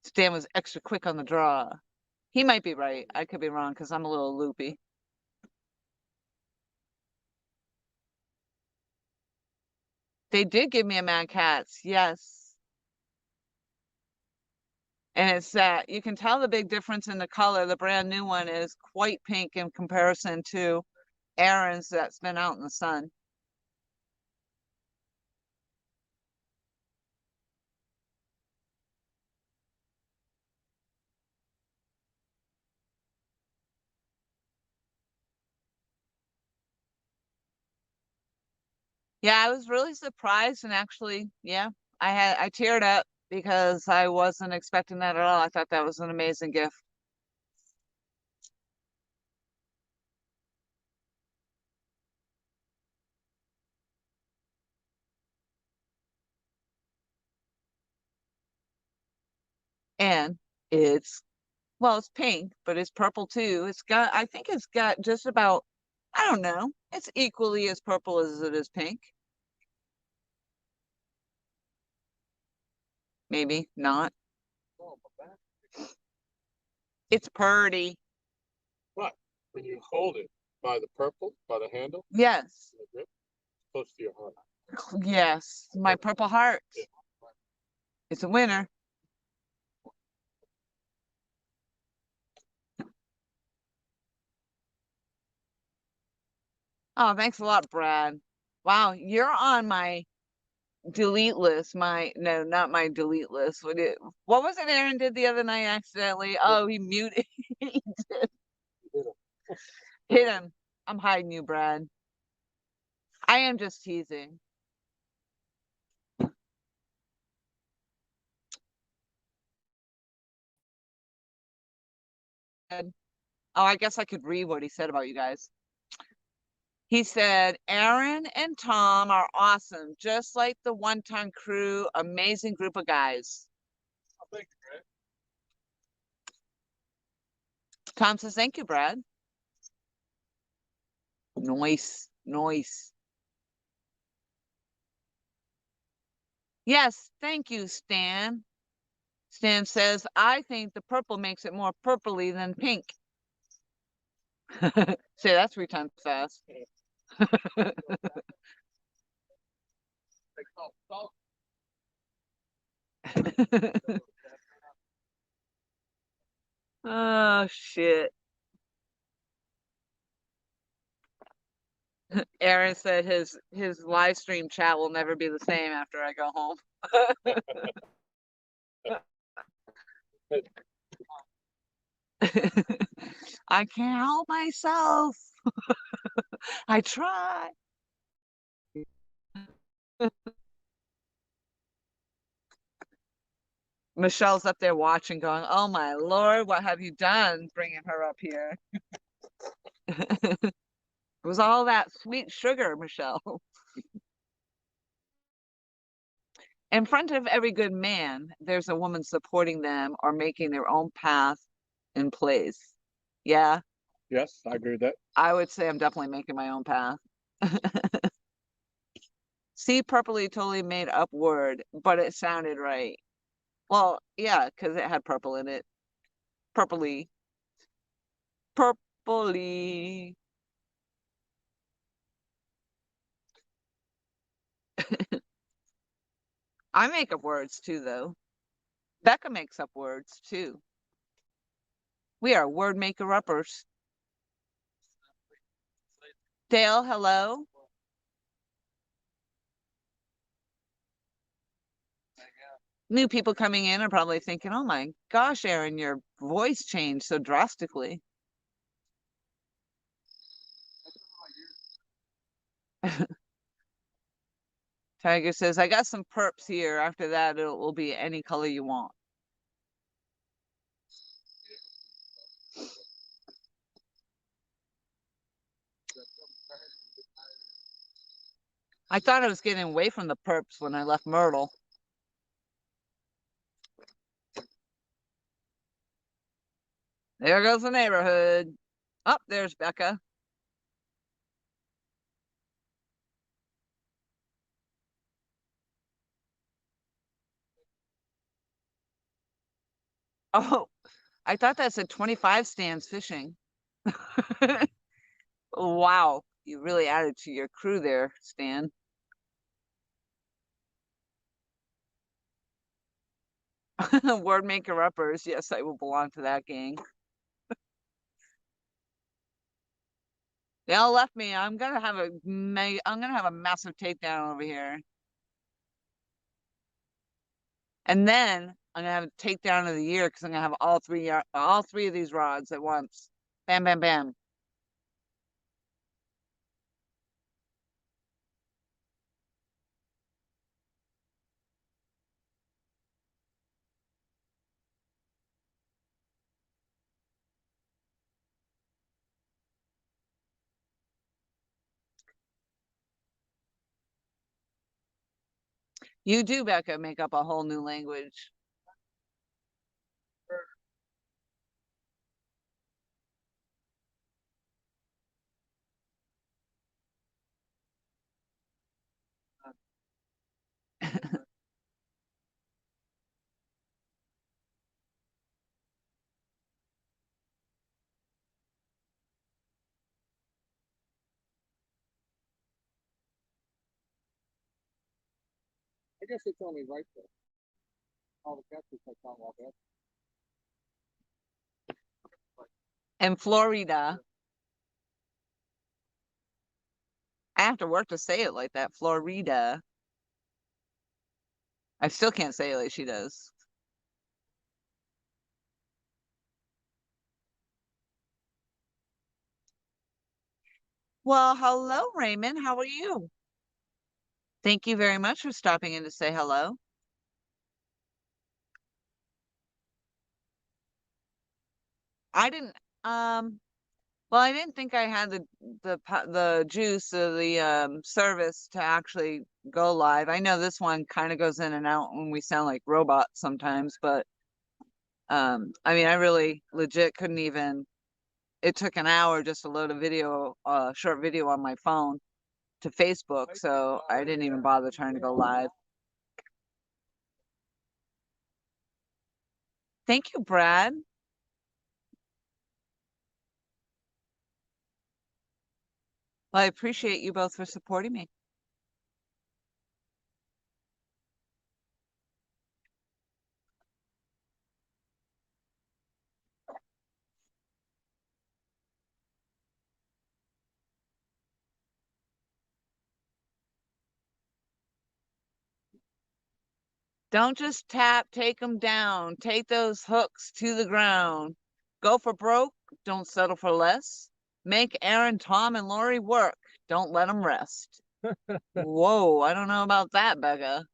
Stan was extra quick on the draw. He might be right. I could be wrong because I'm a little loopy. They did give me a Mad Cats, yes. And it's that you can tell the big difference in the color. The brand new one is quite pink in comparison to Aaron's that's been out in the sun. Yeah, I was really surprised and actually, yeah, I teared up because I wasn't expecting that at all. I thought that was an amazing gift. And it's well, it's pink, but it's purple too. I think it's got just about, I don't know, it's equally as purple as it is pink. Maybe not. It's purdy. But when you hold it by the purple, by the handle, Yes. the grip, close to your heart. Yes. My purple heart. Yeah. It's a winner. Oh, thanks a lot, Brad. Wow, you're on my delete list. No, not my delete list. What was it Aaron did the other night accidentally? Oh, he muted. He did. Hit him. I'm hiding you, Brad. I am just teasing. Oh, I guess I could read what he said about you guys. He said, Aaron and Tom are awesome, just like the One Ton Crew, amazing group of guys. Oh, thank you, Brad. Tom says, thank you, Brad. Nice, nice. Yes, thank you, Stan. Stan says, I think the purple makes it more purpley than pink. Say that 3 times fast. Oh, shit. Aaron said his live stream chat will never be the same after I go home. I can't help myself. I try. Michelle's up there watching, going, "Oh my Lord, what have you done bringing her up here?" It was all that sweet sugar, Michelle. In front of every good man, there's a woman supporting them or making their own path in place. Yeah, Yes, I agree with that. I would say I'm definitely making my own path. See, purpley totally made up word, but it sounded right. Well, yeah, because it had purple in it. Purpley. Purpley. I make up words too, though. Becca makes up words too. We are word maker uppers. Dale, hello. New people coming in are probably thinking, "Oh my gosh, Aaron, your voice changed so drastically." Tiger says, "I got some perps here. After that, it will be any color you want." I thought I was getting away from the perps when I left Myrtle. There goes the neighborhood. Oh, there's Becca. Oh, I thought that said 25 stands fishing. Wow, you really added to your crew there, Stan. Word maker uppers. Yes, I will belong to that gang. They all left me. I'm gonna have a massive takedown over here. And then I'm gonna have a takedown of the year because I'm gonna have all three of these rods at once. Bam, bam, bam. You do, Becca, make up a whole new language. I guess it's only right that all the catches I found out that. In Florida. I have to work to say it like that. Florida. I still can't say it like she does. Well, hello, Raymond. How are you? Thank you very much for stopping in to say hello. I didn't, well, I didn't think I had the juice or the service to actually go live. I know this one kind of goes in and out when we sound like robots sometimes, but I mean, I really legit couldn't even. It took an hour just to load a video, short video on my phone to Facebook, so I didn't even bother trying to go live. Thank you, Brad. Well, I appreciate you both for supporting me. Don't just tap, take them down. Take those hooks to the ground. Go for broke, don't settle for less. Make Aaron, Tom, and Lori work. Don't let them rest. Whoa, I don't know about that, Becca.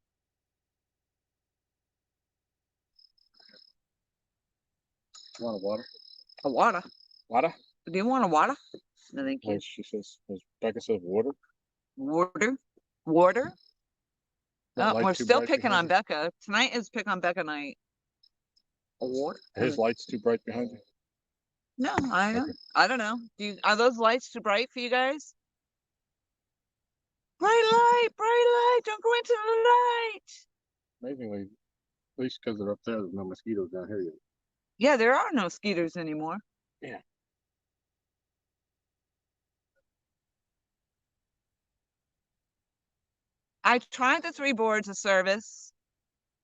Want a water? A water. Water? Do you want a water? No, thank you. She says, Becca says water. Water? Water? That Oh, light we're too still bright picking on behind Becca. Tonight is pick on Becca night. A water? His light's too bright behind you. No, I don't. Okay. I don't know. Are those lights too bright for you guys? Bright light, bright light. Don't go into the light. Amazingly, at least because they're up there, there's no mosquitoes down here yet. Yeah, there are no skeeters anymore. Yeah. I tried the 3 boards of service.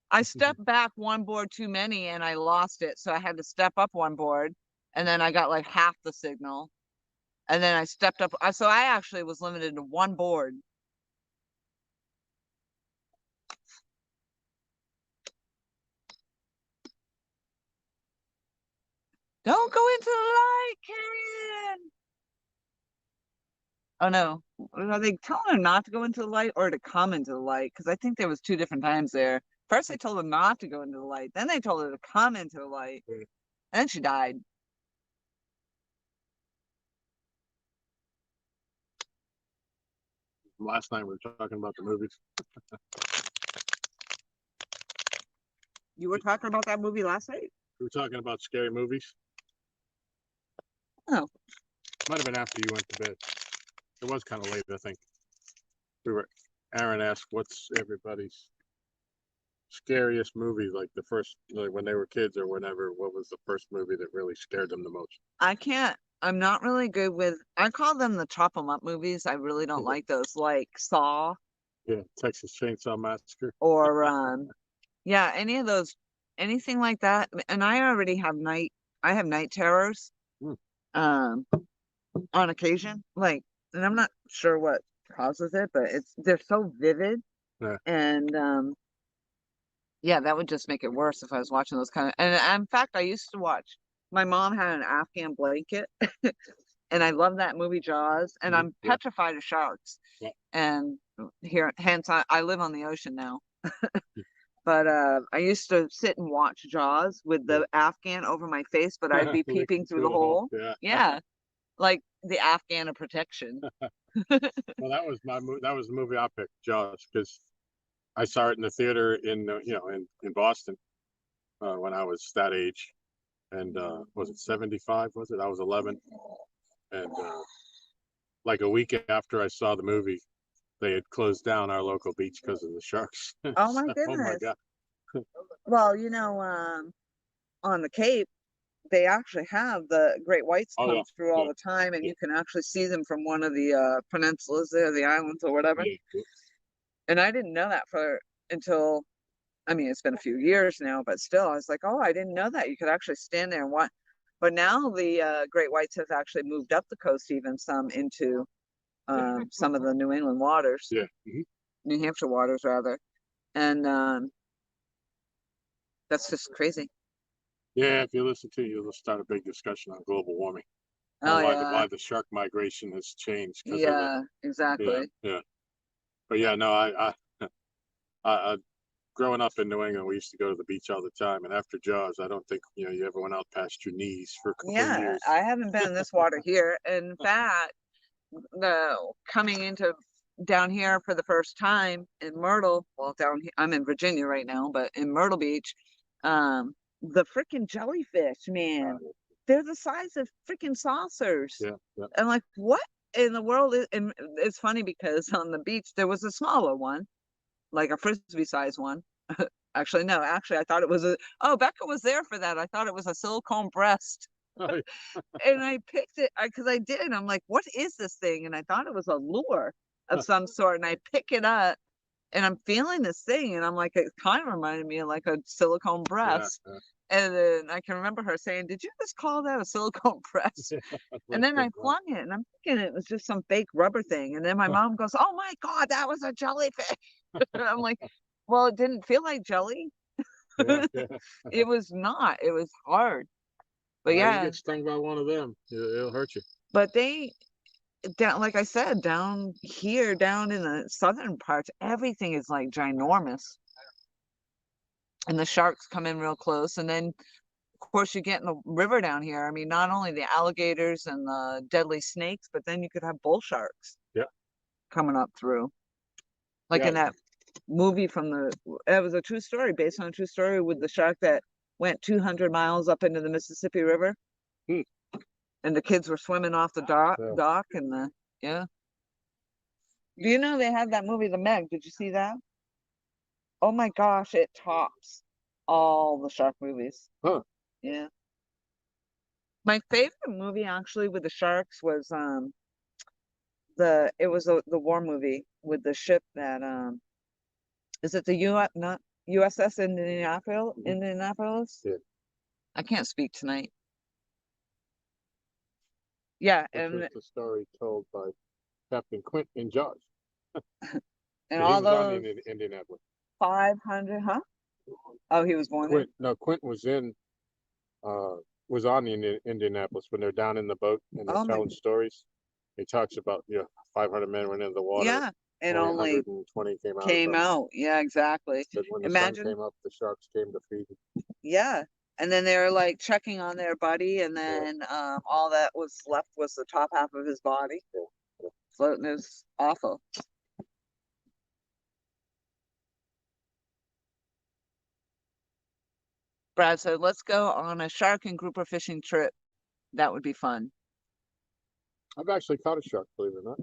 I stepped back 1 board too many and I lost it. So I had to step up 1 board and then I got like half the signal. And then I stepped up. So I actually was limited to 1 board. Don't go into the light, Karen. Oh no. Are they telling her not to go into the light or to come into the light? Because I think there was 2 different times there. First they told her not to go into the light. Then they told her to come into the light. And then she died. Last night we were talking about the movies. You were talking about that movie last night? We were talking about scary movies. Oh. Might have been after you went to bed. It was kind of late, I think. Aaron asked, what's everybody's scariest movie, like the first, like when they were kids or whenever, what was the first movie that really scared them the most? I'm not really good with, I call them the chop 'em up movies. I really don't like those, like Saw. Yeah, Texas Chainsaw Massacre. Or, yeah, any of those, anything like that. And I already have night terrors, on occasion. Like, and I'm not sure what causes it, but they're so vivid. Yeah. And, yeah, that would just make it worse if I was watching those kind of, and in fact, I used to watch, my mom had an Afghan blanket and I love that movie Jaws, and I'm Yeah. petrified of sharks. Yeah. And hence I live on the ocean now. But I used to sit and watch Jaws with the Afghan over my face, but I'd be peeping through the hole. Yeah. Yeah, like the Afghan of protection. Well, that was the movie I picked, Jaws, because I saw it in the theater in Boston when I was that age, and was it 75? Was it? I was 11, and like a week after I saw the movie, they had closed down our local beach because of the sharks. Oh my So, goodness. oh my God. Well, on the Cape, they actually have the great whites Oh, come yeah. through all Yeah. the time, and Yeah. you can actually see them from one of the peninsulas there, the islands or whatever. Yeah. And I didn't know that until, I mean, it's been a few years now, but still, I was like, oh, I didn't know that you could actually stand there and watch. But now the great whites have actually moved up the coast, even some into some of the New England waters, Yeah. Mhm. New Hampshire waters rather, and that's just crazy. Yeah, if you listen to it, you'll start a big discussion on global warming. Oh Why the shark migration has changed because of yeah, exactly. yeah. But yeah, no, I growing up in New England, we used to go to the beach all the time. And after Jaws, I don't think you ever went out past your knees for a couple of Yeah, years. I haven't been in this water here. In fact, coming into down here for the first time in Myrtle, well, down here, I'm in Virginia right now, but in Myrtle Beach, the freaking jellyfish, man, they're the size of freaking saucers. Yeah, yeah. And like, what in the world and it's funny because on the beach there was a smaller one, like a frisbee size one. Actually, no, actually I thought it was Becca was there for that. I thought it was a silicone breast. And I picked it because I did. I'm like, what is this thing? And I thought it was a lure of some sort. And I pick it up and I'm feeling this thing. And I'm like, it kind of reminded me of like a silicone breast. Yeah. And then I can remember her saying, did you just call that a silicone breast? And then I flung it and I'm thinking it was just some fake rubber thing. And then my mom goes, oh my God, that was a jellyfish. And I'm like, well, it didn't feel like jelly. Yeah. It was not. It was hard. But You yeah, get stung by one of them, it'll hurt you. But they down, like I said, down here, down in the southern parts, everything is like ginormous. And the sharks come in real close. And then, of course, you get in the river down here. I mean, not only the alligators and the deadly snakes, but then you could have bull sharks. Yeah. Coming up through. Like Yeah. in that movie it was a true story, based on a true story with the shark that went 200 miles up into the Mississippi River. Hmm. And the kids were swimming off the dock and yeah. Do you know they had that movie, The Meg? Did you see that? Oh my gosh, it tops all the shark movies. Huh. Yeah. My favorite movie actually with the sharks was the war movie with the ship that is it the not USS Indianapolis? Indianapolis? Yeah. I can't speak tonight. Yeah, Which and was the story told by Captain Quint in Jaws. and He all was on those in Indianapolis. 500, huh? Oh, he was born there. Quint was on in Indianapolis when they're down in the boat and they're Oh my, telling stories. He talks about 500 men went into the water. yeah, and only only 120 came out. came out. Yeah, exactly. But when the Imagine, sun came up, the sharks came to feed. yeah. And then they're like checking on their buddy, and then all that was left was the top half of his body floating. It was awful. Brad said, let's go on a shark and grouper fishing trip. That would be fun. I've actually caught a shark, believe it or not.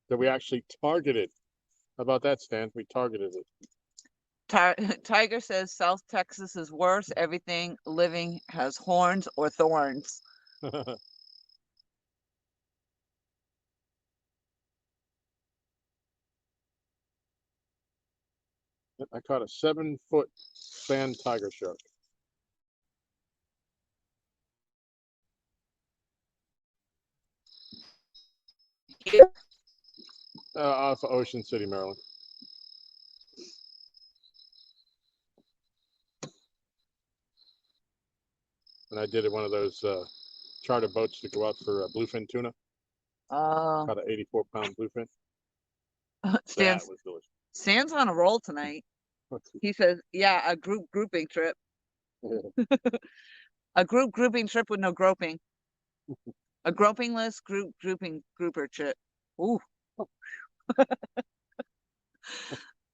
That we actually targeted. How about that, Stan? We targeted it. Tiger says South Texas is worse. Everything living has horns or thorns. I caught a 7-foot sand tiger shark. Yeah. Off of Ocean City, Maryland. And I did one of those charter boats to go out for bluefin tuna. Caught an 84-pound bluefin. That was delicious. Stan's on a roll tonight. He says, yeah, a grouping trip. A grouping trip with no groping. A gropingless grouper trip. Ooh.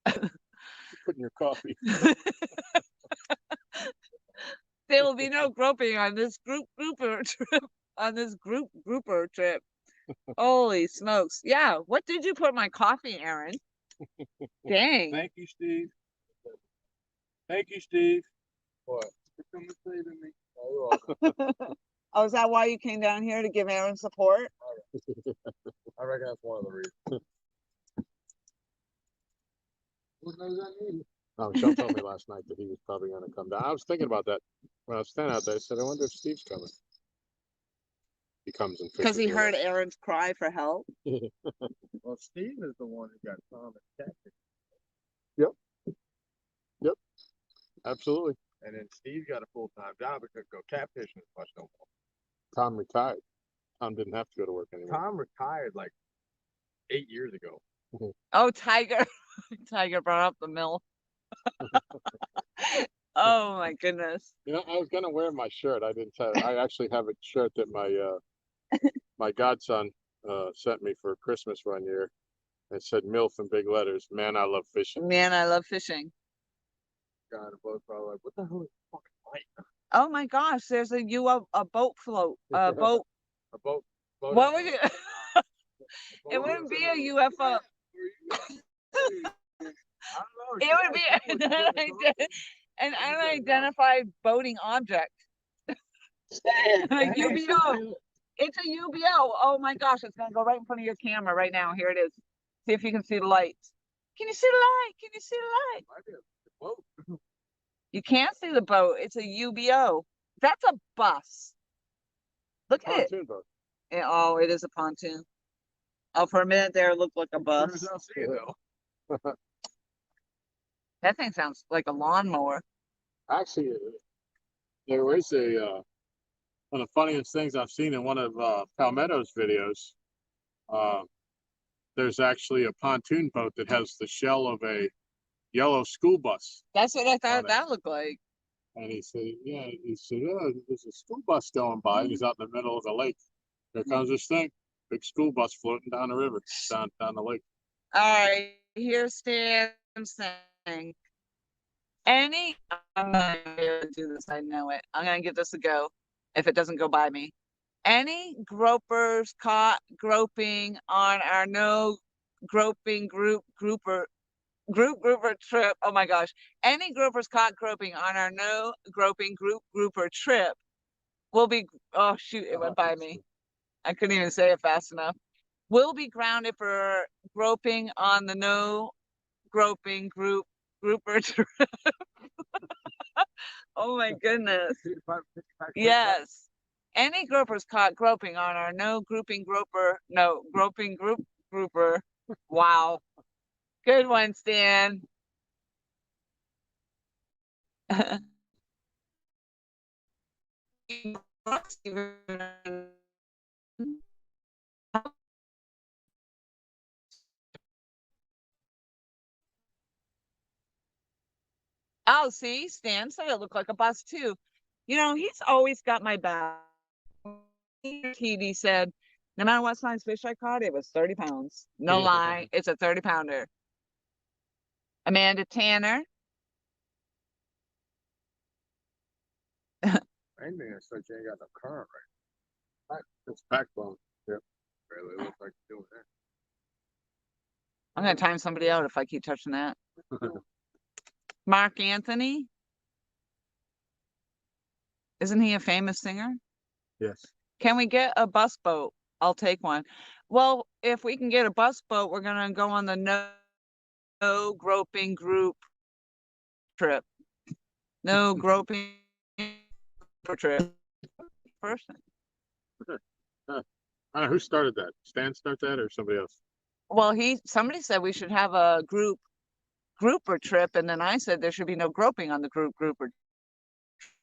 Put in your coffee. There will be no groping on this grouper trip. On this grouper trip. Holy smokes. Yeah. What did you put in my coffee, Aaron? Dang. Thank you, Steve. Thank you, Steve. What? For coming saving me. Oh, is that why you came down here, to give Aaron support? I reckon that's one of the reasons. What does that mean? Sean told me last night that he was probably going to come down. I was thinking about that when I was standing out there. I said, I wonder if Steve's coming. He comes and Because he fishes with heard us. Aaron's cry for help. Well, Steve is the one who got Tom and catfish. Yep. Absolutely. And then Steve's got a full-time job and couldn't go catfishing as much no more. Tom retired. Tom didn't have to go to work anymore. Tom retired like 8 years ago. Oh, Tiger. Tiger brought up the mill. Oh my goodness. You know, I was gonna wear my shirt. I didn't tell. I actually have a shirt that my godson sent me for Christmas one year. It said "MILF" in big letters. Man, I love fishing. Man, I love fishing. Got a boat, probably like, what the hell is fucking light? Oh my gosh, there's a boat float. A boat. A boat. What would you? It wouldn't be a UFO. It would be an unidentified boating object. A UBO. It's a UBO. Oh my gosh, it's gonna go right in front of your camera right now. Here it is. See if you can see the lights. Can you see the light? Can you see the light? You can't see the boat. It's a UBO. That's a bus. Look at it. Pontoon boat. Oh, it is a pontoon. Oh, for a minute there, it looked like a bus. I'll see you though. That thing sounds like a lawnmower. Actually, there was a One of the funniest things I've seen in one of Palmetto's videos. Uh, there's actually a pontoon boat that has the shell of a yellow school bus. That's what I thought On it. that looked like. And he said, yeah, oh, there's a school bus going by. And he's out in the middle of the lake. Here comes this thing. Big school bus floating down the river, down the lake. All right, here's Stan saying, I'm gonna do this, I know it. I'm gonna give this a go if it doesn't go by me. Any gropers caught groping on our no groping grouper trip. Oh my gosh. Any gropers caught groping on our no groping grouper trip will be, oh shoot, it went by me. I couldn't even say it fast enough. Will be grounded for groping on the no groping grouper trip. Oh my goodness. Yes. Any gropers caught groping on our no groping grouper. Wow. Good one, Stan. Oh, see, Stan said it looked like a bus too. You know, he's always got my back. He said, no matter what size fish I caught, it was 30 pounds. No lie, it's a 30 pounder. Amanda Tanner. Main man said you ain't got no current right. It's backbone. Yep. Really looks like doing that. I'm gonna time somebody out if I keep touching that. Mark Anthony. Isn't he a famous singer? Yes. Can we get a bus boat? I'll take one. Well, if we can get a bus boat, we're gonna go on the no groping group trip. No groping trip. Person. I don't know who started that. Stan start that or somebody else? Well, somebody said we should have a grouper trip, and then I said there should be no groping on the grouper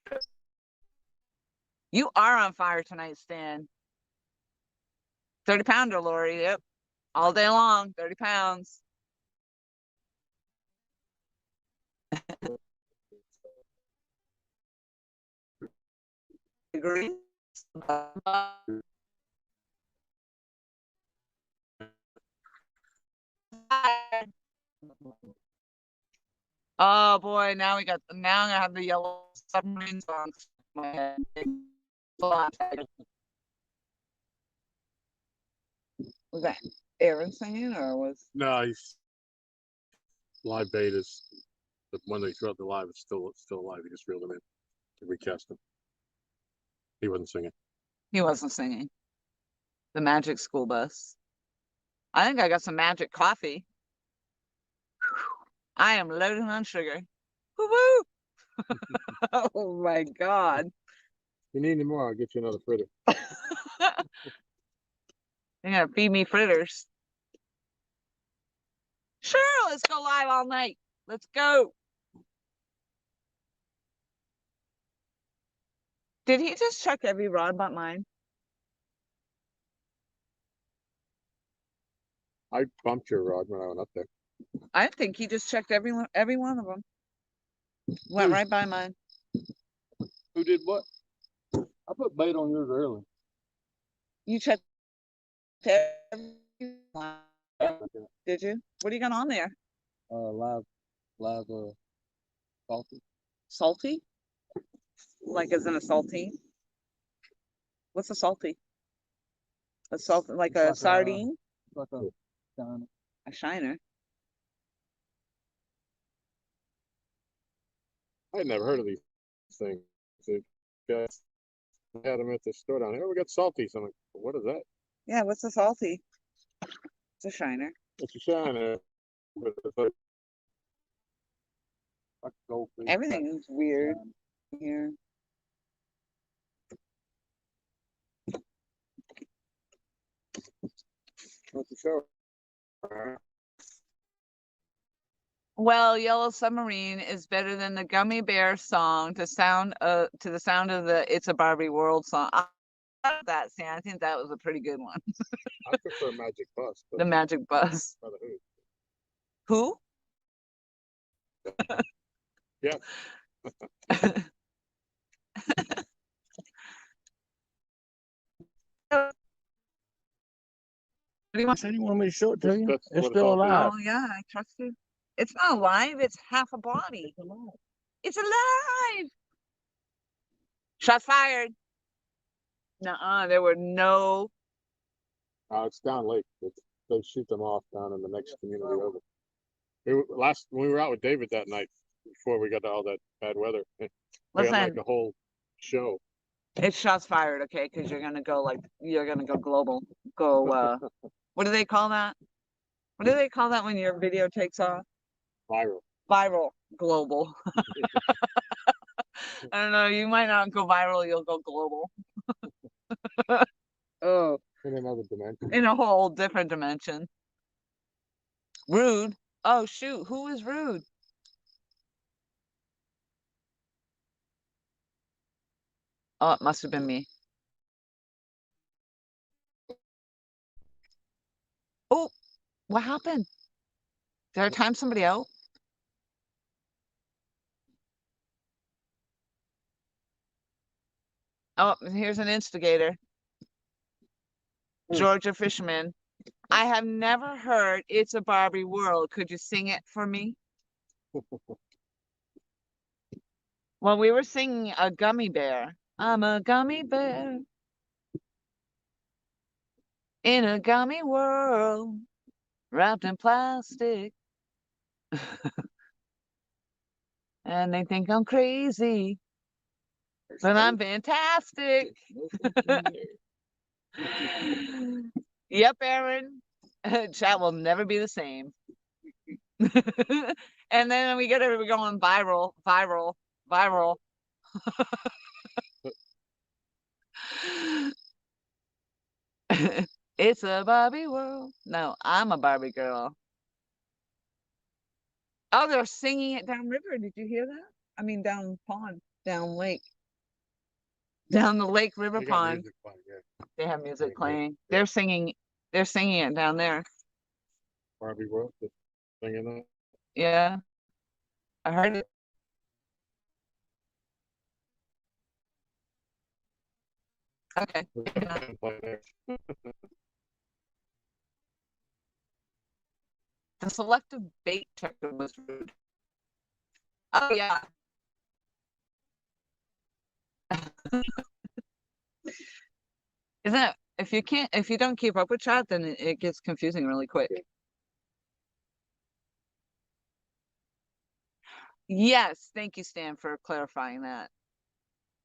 trip. You are on fire tonight, Stan. 30 pounder, Lori. Yep. All day long, 30 pounds. Agree? Oh boy, now I'm gonna have the yellow submarines on my head. Was that Aaron singing or was? No, he's live bait is the one they threw out the live is still alive. He just reeled him in to recast him. He wasn't singing. He wasn't singing. The magic school bus. I think I got some magic coffee. I am loaded on sugar. Woo-woo! Oh my God. If you need any more, I'll get you another fritter. They're gonna feed me fritters. Sure, let's go live all night. Let's go. Did he just check every rod but mine? I bumped your rod when I went up there. I think he just checked every one of them. Went right by mine. Who did what? I put bait on yours early. You checked every one. Did you? What do you got on there? Live, salty. Salty? Like as in a saltine? What's a salty? A salt like a sardine? Like a shiner. A shiner. I'd never heard of these things. The guys had them at the store down here. We got salties. I'm like, what is that? Yeah, what's a salty? It's a shiner. It's a shiner. But it's like goldfish. Everything is weird here. What's the show? Well, Yellow Submarine is better than the Gummy Bear song to the sound of the It's a Barbie World song. I love that, Sam. I think that was a pretty good one. I prefer Magic Bus. The Magic Bus. Brother Who? Yeah. What do you want? Said you want me to show it to you? That's It's what it's still all about. alive. Oh yeah, I trust you. It's not alive. It's half a body. It's alive. Shot fired. Nuh-uh. There were no. It's down lake. They shoot them off down in the next community over. When we were out with David that night before we got to all that bad weather, we had like Listen, a whole show. it's shots fired, okay? Because you're gonna go global. Go. What do they call that? What do they call that when your video takes off? Viral. Viral. Global. I don't know. You might not go viral. You'll go global. Oh. In another dimension. In a whole different dimension. Rude. Oh shoot. Who is rude? Oh, it must have been me. Oh, what happened? Did I time somebody out? Oh, here's an instigator. Georgia Fisherman. I have never heard It's a Barbie World. Could you sing it for me? Well, we were singing a gummy bear. I'm a gummy bear in a gummy world wrapped in plastic. And they think I'm crazy, but I'm fantastic. Yep, Aaron. Chat will never be the same. And then we're going viral, viral, viral. It's a Barbie world. No, I'm a Barbie girl. Oh, they're singing it downriver. Did you hear that? I mean, down pond, down lake, down the lake river They got pond. music playing, yeah. They have music Yeah. playing. They're singing it down there. Barbie World, just singing that. Yeah, I heard it. Okay. We got a band playing there. The selective bait checker was rude. Oh yeah. Isn't it? If you don't keep up with chat, then it gets confusing really quick. Yes, thank you, Stan, for clarifying that.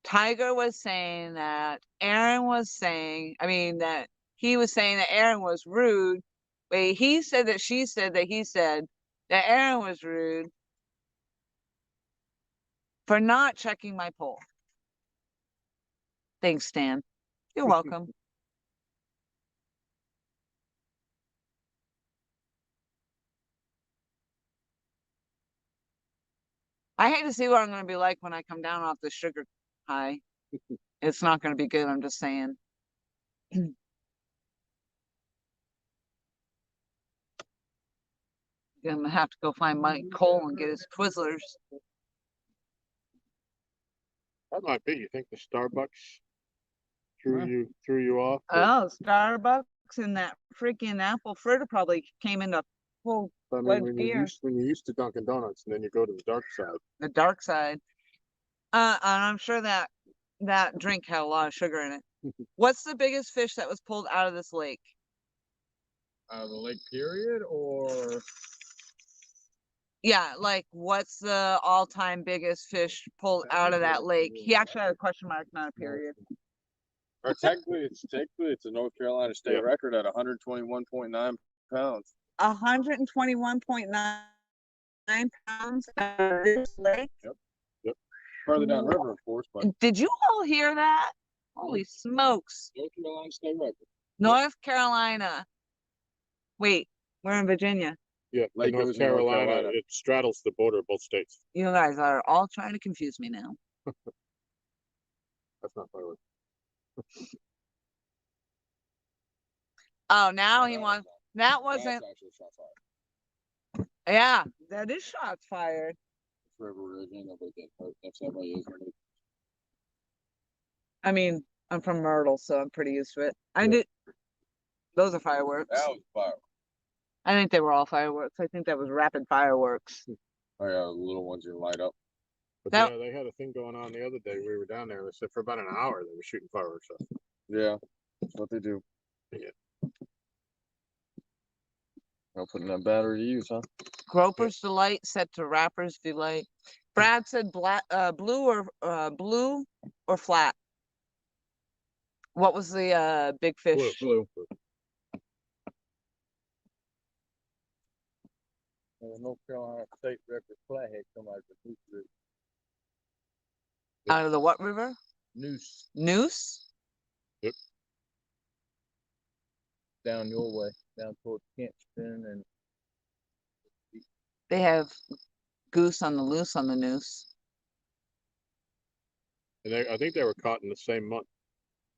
Tiger was saying that Aaron was saying, that he was saying that Aaron was rude. Wait, he said that she said that he said that Aaron was rude for not checking my poll. Thanks, Stan. You're welcome. I hate to see what I'm going to be like when I come down off the sugar high. It's not going to be good, I'm just saying. I'm going to have to go find Mike Cole and get his Twizzlers. That might be. You think the Starbucks threw you off? Oh, Starbucks and that freaking apple fritter probably came into full I mean, fledged when gear. you're used to Dunkin' Donuts, and then you go to the dark side. The dark side. And I'm sure that drink had a lot of sugar in it. What's the biggest fish that was pulled out of this lake? The lake period, or Yeah, like what's the all-time biggest fish pulled out of that lake? He actually had a question mark, not a period. Or technically, it's a North Carolina state Yeah. record at 121.9 pounds. 121.9 pounds out of this lake. Further downriver, of course, but Did you all hear that? Holy smokes. North Carolina state record. North Carolina. Wait, we're in Virginia. Yeah, Lake North goes in North Carolina, Carolina. it straddles the border of both states. You guys are all trying to confuse me now. That's not fireworks. Oh, now No, he that wants. was That not- wasn't. That's actually shot fired. Yeah, that is shots fired. It's River Ridge, ain't nobody getting hurt. That's how is. I mean, I'm from Myrtle, so I'm pretty used to it. I did. Those are fireworks. That was fire. I think they were all fireworks. I think that was rapid fireworks. Oh yeah, the little ones you light up. But That- yeah, they had a thing going on the other day. We were down there. They said for about an hour they were shooting fireworks off. Yeah, that's what they do. Yeah. I'll put in that battery to use, huh? Groper's Delight set to Rapper's Delight. Brad said black, blue or flat. What was the big fish? Blue. And the North Carolina state record flathead come out of the Noose River. Out of the what river? Noose Noose? down your way, down toward Kenston and They have goose on the loose on the noose. And I think they were caught in the same month.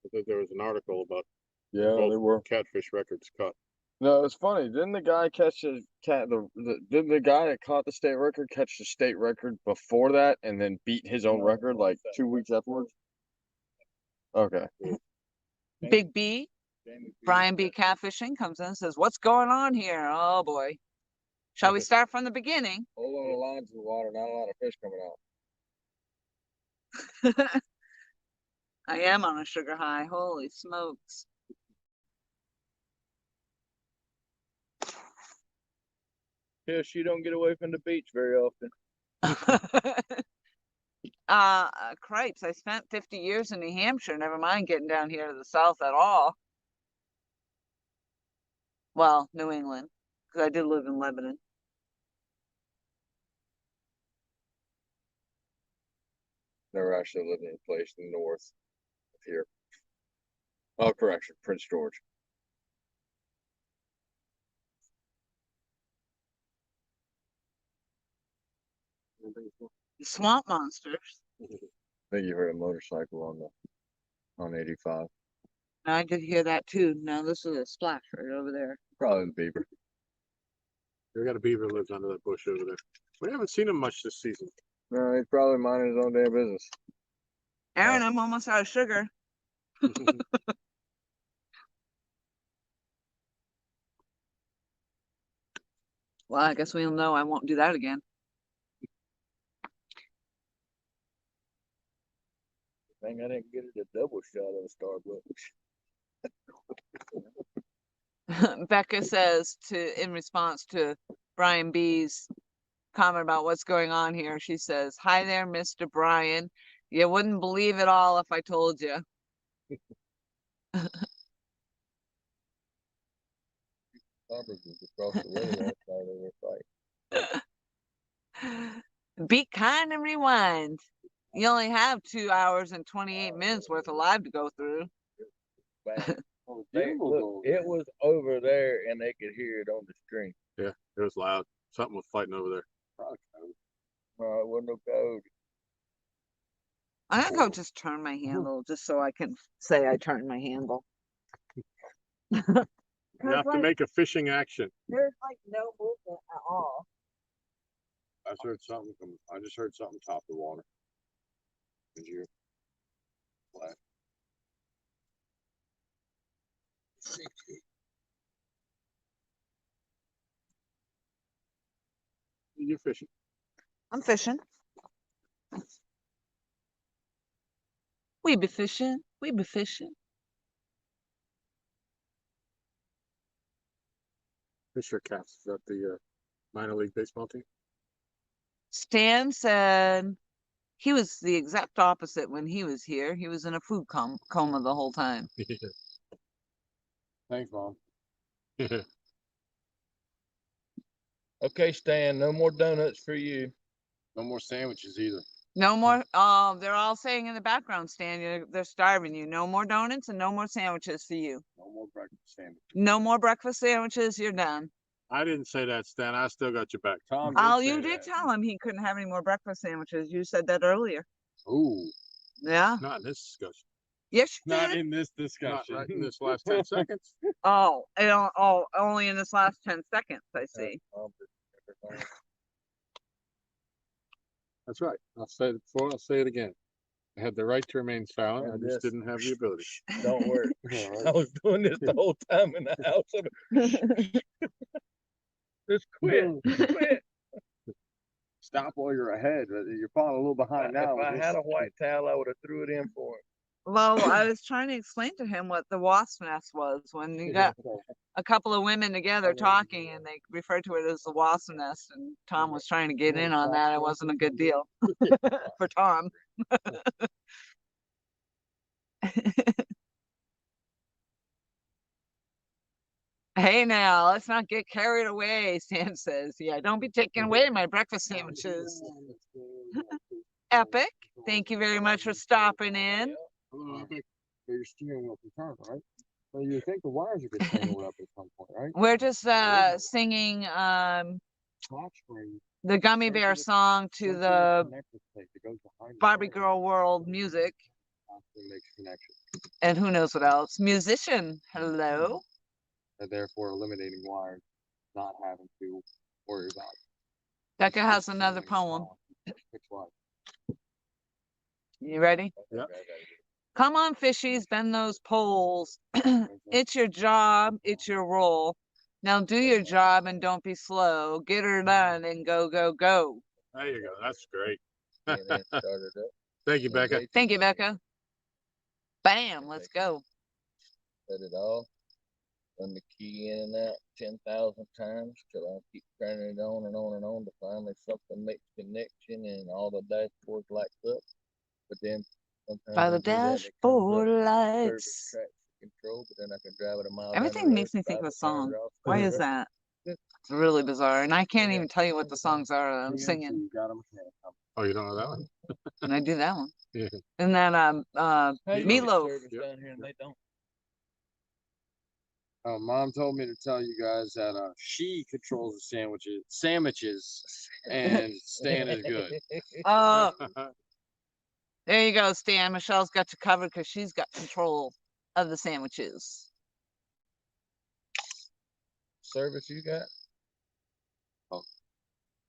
I think there was an article about Yeah, both they were. catfish records caught. No, it's funny. Didn't the guy catch the cat? Didn't the guy that caught the state record catch the state record before that, and then beat his own record like 2 weeks afterwards? Okay. Big B, Brian B. Catfishing comes in and says, "What's going on here? Oh boy. Shall we start from the beginning?" Whole lot of lines in the water, not a lot of fish coming out. I am on a sugar high. Holy smokes. Yes, you don't get away from the beach very often. Cripes, I spent 50 years in New Hampshire, never mind getting down here to the south at all. Well, New England, because I did live in Lebanon. Never actually lived in a place in the north of here. Oh, correction, Prince George. Swamp monsters. I think you heard a motorcycle on 85. I did hear that too. Now this is a splash right over there. Probably the beaver. We got a beaver lives under that bush over there. We haven't seen him much this season. No, he's probably minding his own damn business. Aaron, I'm almost out of sugar. Well, I guess we'll know I won't do that again. Thing I didn't get it a double shot of Starbucks. Becca says in response to Brian B's comment about what's going on here, she says, "Hi there, Mr. Brian. You wouldn't believe it all if I told you." Starbucks was across the way. That's why they were fighting. Be kind and rewind. You only have 2 hours and 28 minutes worth of live to go through. Bang. Look, it was over there, and they could hear it on the screen. Yeah, it was loud. Something was fighting over there. No, it wasn't no code. I'm gonna go just turn my handle just so I can say I turned my handle. You have to make a fishing action. There's like no movement at all. I just heard something top the water. Did you? What? You're fishing. I'm fishing. We be fishing. We be fishing. Fisher Cats. Is that the minor league baseball team? Stan said he was the exact opposite when he was here. He was in a food coma the whole time. Thanks, Mom. Okay, Stan, no more donuts for you. No more sandwiches either. No more. Oh, they're all saying in the background, Stan, they're starving you. No more donuts and no more sandwiches for you. No more breakfast sandwiches. No more breakfast sandwiches. You're done. I didn't say that, Stan. I still got your back. Tom Oh, say you did that. tell him he couldn't have any more breakfast sandwiches. You said that earlier. Ooh, Yeah. Not in this discussion. Yes, you not did. in this Not discussion. right in this last 10 seconds. Oh, only in this last 10 seconds, I see. That's right. I'll say it before. I'll say it again. I had the right to remain silent. And I just this- didn't have the ability. Don't worry. Yeah, I was doing this the whole time in the house. Just quit. Quit. Stop while you're ahead. You're falling a little behind now. If I had a white towel, I would have threw it in for him. Well, I was trying to explain to him what the wasp nest was when you got a couple of women together talking and they referred to it as the wasp nest, and Tom was trying to get in on that. It wasn't a good deal for Tom. Hey now, let's not get carried away, Stan says. Yeah, don't be taking away my breakfast sandwiches. Epic, thank you very much for stopping in. Hello, Epic. Your steering wheel can turn, right? Well, you think the wires are getting tangled up at some point, right? We're just singing Clock spring. the Gummy Bear song to the Barbie Girl World music, Makes connection, and who knows what else. Musician, hello. and therefore eliminating wires, not having to worry about it. Becca has another poem. Which one? You ready? Yeah. Come on, fishies, bend those poles. It's your job, it's your role. Now do your job and don't be slow. Get her done and go, go, go. There you go. That's great. And then started up. Thank you, Becca. Thank you, Becca. Bam, let's go. Set it off. Run the key in and out 10,000 times till I keep turning it on and on and on to finally something makes connection and all the dashboard lights up. But then sometimes By I the do that, it comes dashboard up lights. service track control, but then I can drive it a mile. Everything makes me think of a song. Why is that? It's really bizarre. And I can't even tell you what the songs are that I'm singing. You got 'em. Oh, you don't know that one? And I do that one. Yeah. And then Meatloaf. Meatloaf. Down here and they don't. Mom told me to tell you guys that she controls the sandwiches, and Stan is good. Oh, there you go, Stan. Michelle's got you covered because she's got control of the sandwiches. Service you got?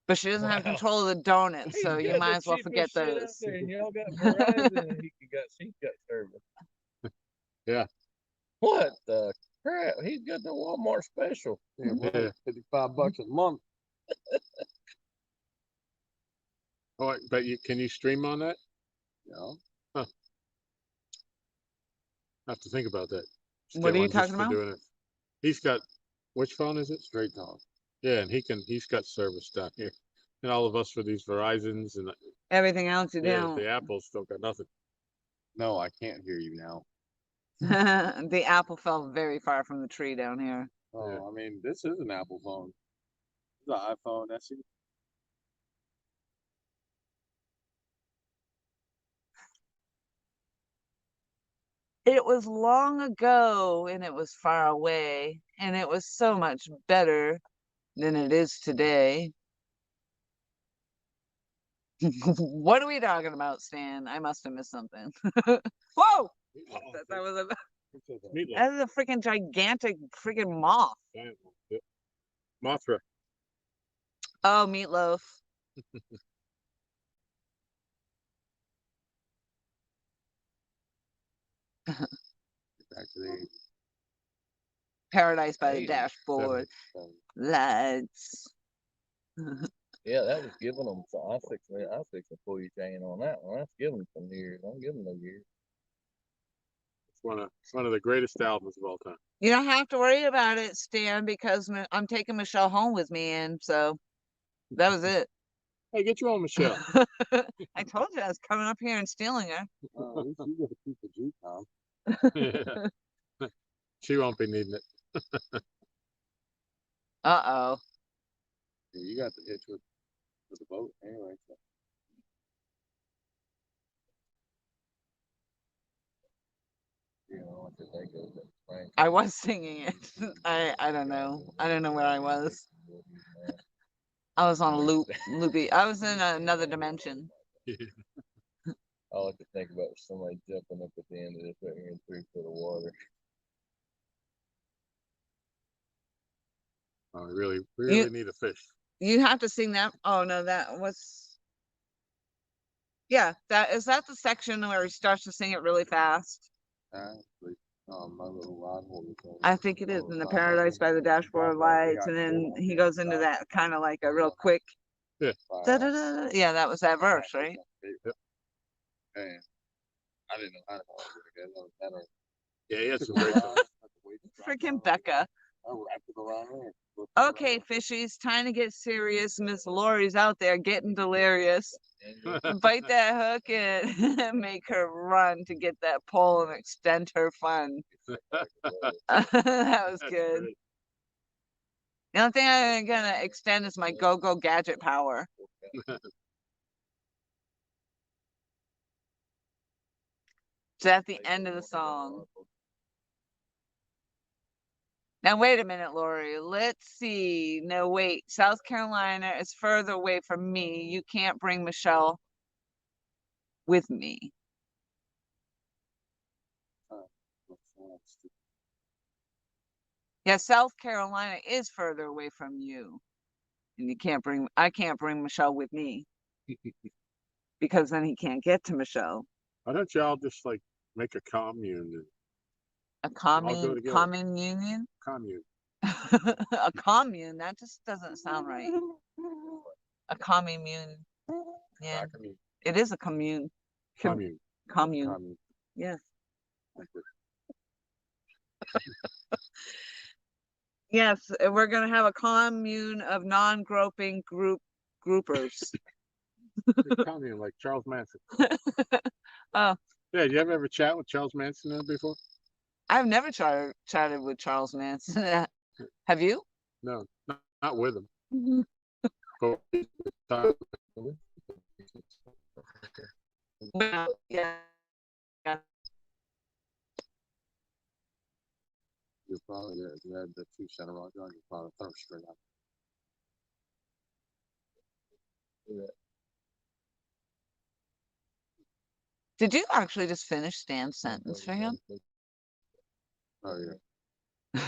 But she doesn't have control of the donuts, so you might as well forget those. And y'all got Verizon and she's got service. Yeah. What the crap? He's got the Walmart special. Yeah, Yeah. $55 a month. Oh, but can you stream on that? No. I have to think about that. What are you Just talking for about? doing it. He's got, which phone is it? Straight talk. Yeah, and he's got service down here. And all of us for these Verizons and Everything else you yeah, don't. the Apple's still got nothing. No, I can't hear you now. The apple fell very far from the tree down here. Oh, Yeah. I mean, this is an Apple phone. It's an iPhone SE. It was long ago and it was far away, and it was so much better than it is today. What are we talking about, Stan? I must have missed something. Whoa! That was Meatloaf. that is a freaking gigantic freaking moth. Giant one. Yep. Mothra. Oh, Meatloaf. Back to the Paradise by the Hey, dashboard. 70s. Lights. Yeah, that was giving them. So I fix to pull your chain on that one. That's giving them some years. I'm giving them years. It's one of the greatest albums of all time. You don't have to worry about it, Stan, because I'm taking Michelle home with me, and so that was it. Hey, get your own Michelle. I told you I was coming up here and stealing her. At least you get a piece of Jeep, Tom. Yeah. She won't be needing it. Uh-oh. Yeah, you got the hitch with the boat anyway. So. You know, until they go to Frank. I was singing it. I don't know. I don't know where I was. I was on a loopy. I was in another dimension. All I could think about was somebody jumping up at the end of this right here in 3 foot of water. Oh, we really need a fish. You have to sing that. Oh no, that was. Yeah, is that the section where he starts to sing it really fast? My little rod holder. I think it is in the Paradise by the Dashboard Lights, and then he goes into that kind of like a real quick. Yeah. Yeah, that was that verse, right? Yep. And I didn't know how to do it. Yeah, he had some great songs. Freaking Becca. Okay, fishies, time to get serious. Miss Lori's out there getting delirious. Bite that hook and make her run to get that pole and extend her fun. That was good. The only thing I'm gonna extend is my go-go gadget power. It's at the end of the song. Now, wait a minute, Lori. Let's see. No, wait. South Carolina is further away from me. You can't bring Michelle with me. Yeah, South Carolina is further away from you. And I can't bring Michelle with me. Because then he can't get to Michelle. Why don't y'all just like make a commune? A common union? Commune. A commune? That just doesn't sound right. A commune. Yeah. It is a commune. Commune. Commune. Yes. Yes, we're gonna have a commune of non-groping groupers. Commune, like Charles Manson. Oh. Yeah, you ever chat with Charles Manson before? I've never chatted with Charles Manson. Have you? No, not with him. Well, yeah. You're probably if you had the 2 center rods on, you're probably throw straight up. Yeah. Did you actually just finish Stan's sentence for him? Oh yeah.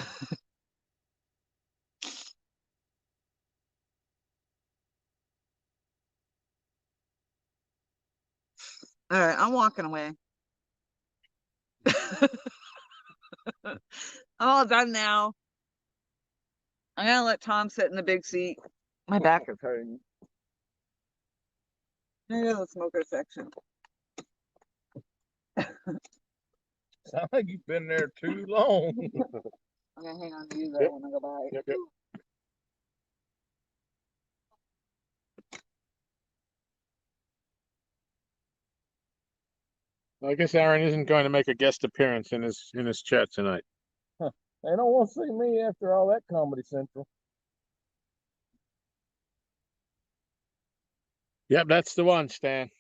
All right, I'm walking away. I'm all done now. I'm gonna let Tom sit in the big seat. My back is hurting. I'm gonna go to the smoker section. Sound like you've been there too long. I'm gonna hang on to you though when I go by. Yep. I guess Aaron isn't going to make a guest appearance in his chat tonight. They don't want to see me after all that Comedy Central. Yep, that's the one, Stan.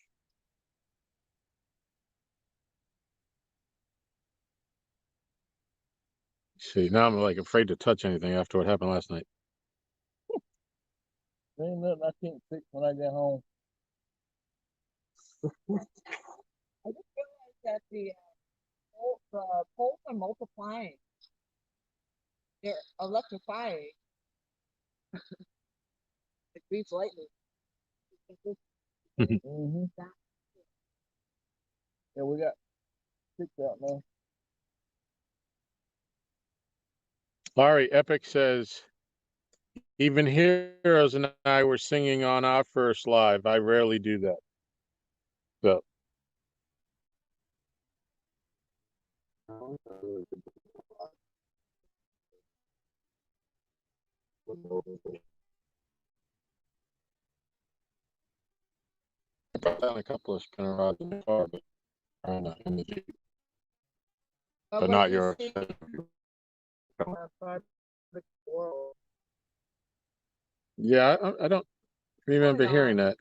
See, now I'm like afraid to touch anything after what happened last night. There ain't nothing I can't fix when I get home. I just realized that the poles are multiplying. They're electrifying. It beats lightning. Mm-hmm. Yeah, we got kicked out now. Laurie Epic says, even Heroes and I were singing on our first live. I rarely do that. So. I brought down a couple of spinner rods in the car, but in the Jeep. But not yours. Yeah, I don't remember hearing that.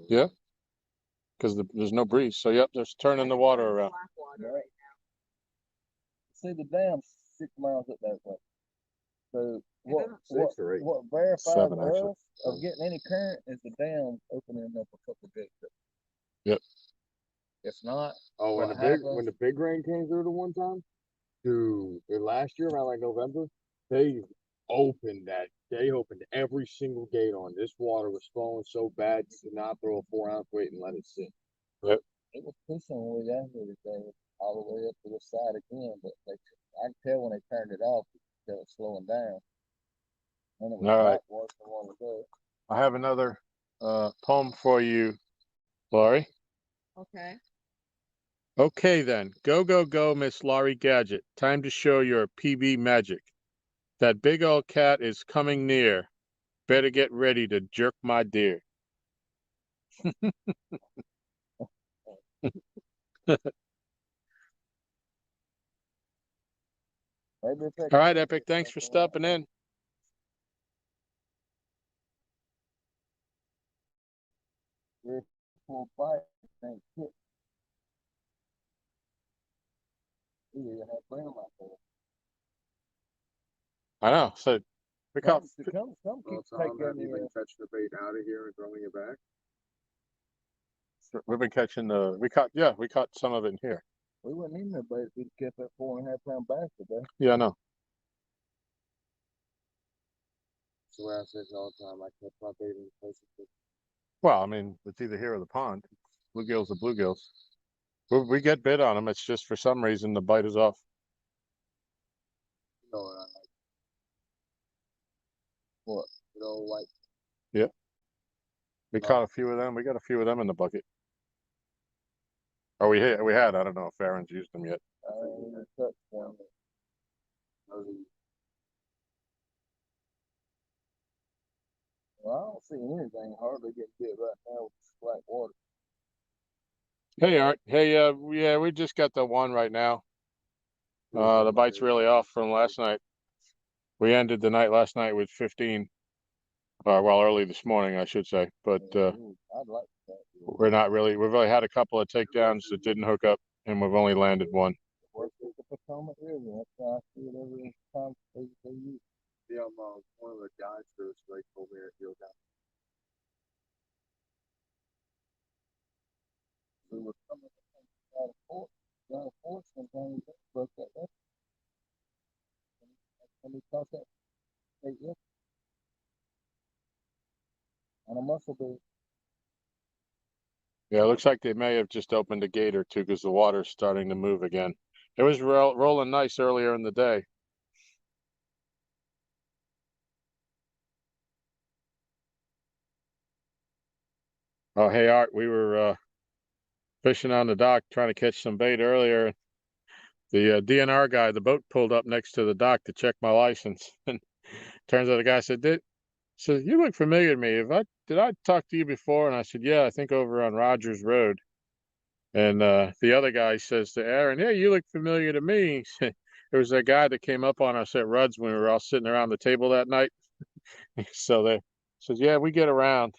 Yeah. because there's no breeze. So yep, just turning the water around. Right. See, the dam's 6 miles up that way. So what 6 or 8? what verifies 7 actually. us of getting any current is the dam opening up a couple gates. Yep. If not, Oh, when what the happens? big rain came through the one time, dude, last year around like November, they they opened every single gate on. This water was flowing so bad to not throw a 4-ounce weight and let it sit. Yep. It was pushing when we got here today, all the way up to the side again, but I can tell when they turned it off, it was slowing down. And it was All right. back worse than one ago. I have another poem for you, Laurie. Okay. Okay then, go, go, go, Miss Laurie Gadget. Time to show your PB magic. That big old cat is coming near. Better get ready to jerk my dear. Maybe if they All right, Epic, thanks for stopping in. full fight, ain't shit. You even have Brown out there. I know. So we caught. Some keep Tom, have taking you the been catching the bait out of here and throwing it back? We've been catching the. We caught some of it in here. we wouldn't even have bait if we'd kept that 4.5 pound bass today. Yeah, I know. That's the way I say it all the time. I kept my bait in places. Well, I mean, it's either here or the pond. Bluegills are bluegills. We get bit on them. It's just for some reason the bite is off. You know what I like? What? You know, like We caught a few of them. We got a few of them in the bucket. Or we had. I don't know if Aaron's used them yet. I ain't even touched one. Well, I don't see anything hardly get bit right now with this black water. Hey, Art. Hey, yeah, we just got the one right now. The bite's really off from last night. We ended the night last night with 15. Well, early this morning, I should say. But I'd like that. we're not really. We've only had a couple of takedowns that didn't hook up, and we've only landed one. Work with the Potomac River. That's why I see it every time they use. Yeah, one of the guys for this lake told me that deal down. We were coming out of force, sometimes they broke that up. And we caught that bait yesterday on a muscle bait. Yeah, it looks like they may have just opened a gate or two because the water's starting to move again. It was rolling nice earlier in the day. Oh, hey, Art, we were fishing on the dock trying to catch some bait earlier. The DNR guy, the boat pulled up next to the dock to check my license. And turns out the guy said, you look familiar to me. Did I talk to you before? And I said, yeah, I think over on Rogers Road. And the other guy says to Aaron, yeah, you look familiar to me. There was a guy that came up on us at Rudd's when we were all sitting around the table that night. So they says, yeah, we get around.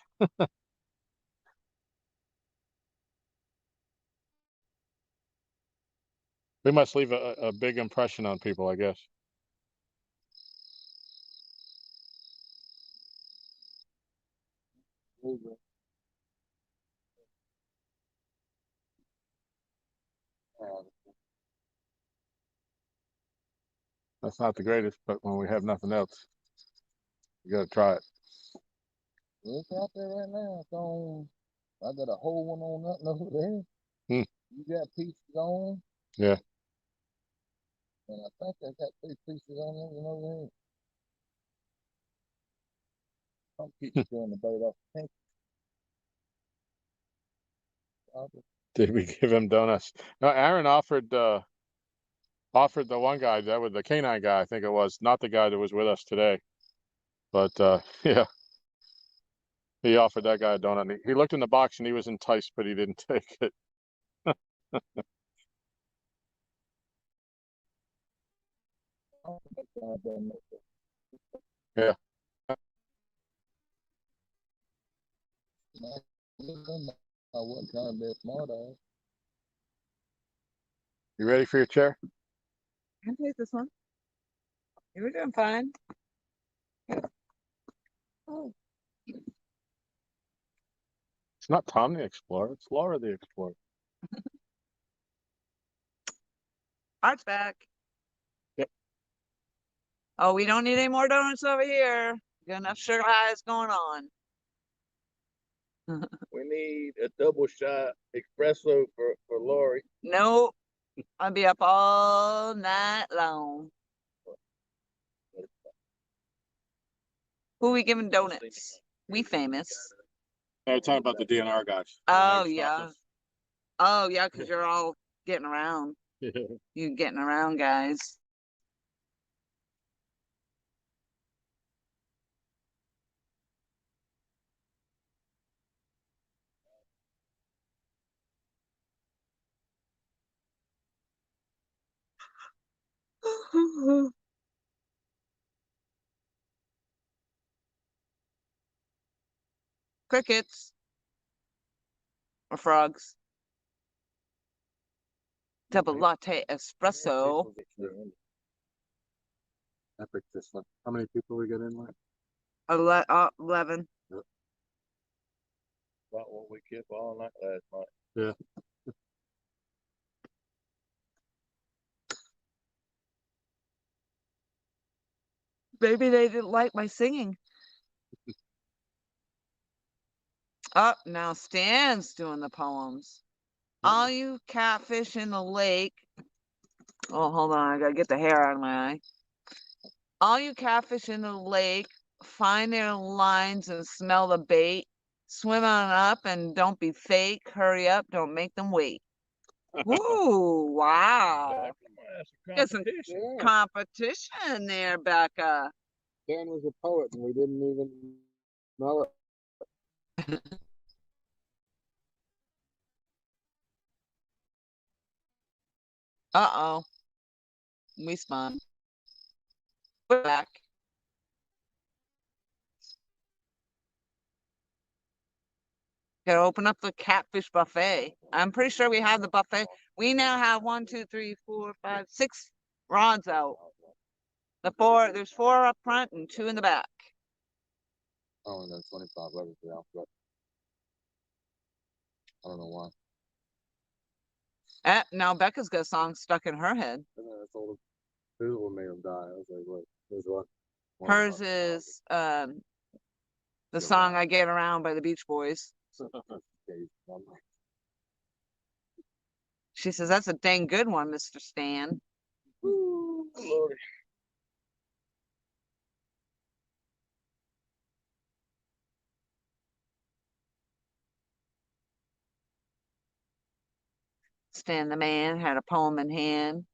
We must leave a big impression on people, I guess. That's not the greatest, but when we have nothing else, you got to try it. It's out there right now. It's on. I got a whole one on nothing over there. Hmm. You got pieces on. Yeah. And I think I got 3 pieces on there and over there. I'm keeping doing the bait off the tank. Did we give him donuts? No, Aaron offered the one guy that was the canine guy, I think it was, not the guy that was with us today. But yeah, he offered that guy a donut. He looked in the box and he was enticed, but he didn't take it. Yeah. I wasn't trying to be a smart ass. You ready for your chair? I can take this one. You were doing fine. Oh. It's not Tom the Explorer. It's Laura the Explorer. Art's back. Yep. Oh, we don't need any more donuts over here. Got enough sugar highs going on. We need a double shot espresso for Lori. Nope. I'll be up all night long. Who we giving donuts? We famous. We're talking about the DNR guys. Oh, yeah. Oh, yeah, because you're all getting around. You getting around, guys. Crickets. Or frogs. Double latte espresso. Epic this one. How many people we get in with? 11. About what we kept all night last night. Yeah. Maybe they didn't like my singing. Oh, now Stan's doing the poems. All you catfish in the lake. Oh, hold on. I gotta get the hair out of my eye. All you catfish in the lake, find their lines and smell the bait. Swim on up and don't be fake. Hurry up. Don't make them wait. Ooh, wow. Get some Competition. competition there, Becca. Dan was a poet and we didn't even know it. Uh-oh. We spun. We're back. Gotta open up the catfish buffet. I'm pretty sure we have the buffet. We now have 1, 2, 3, 4, 5, 6 rods out. There's 4 up front and 2 in the back. Oh, and then 25 letters for the alphabet. I don't know why. Now Becca's got a song stuck in her head. That's all. This is what made him die. I was like, wait, this is what? Hers is the song I Get Around by the Beach Boys. She says, that's a dang good one, Mr. Stan. Woo, Lordy. Stan the man had a poem in hand.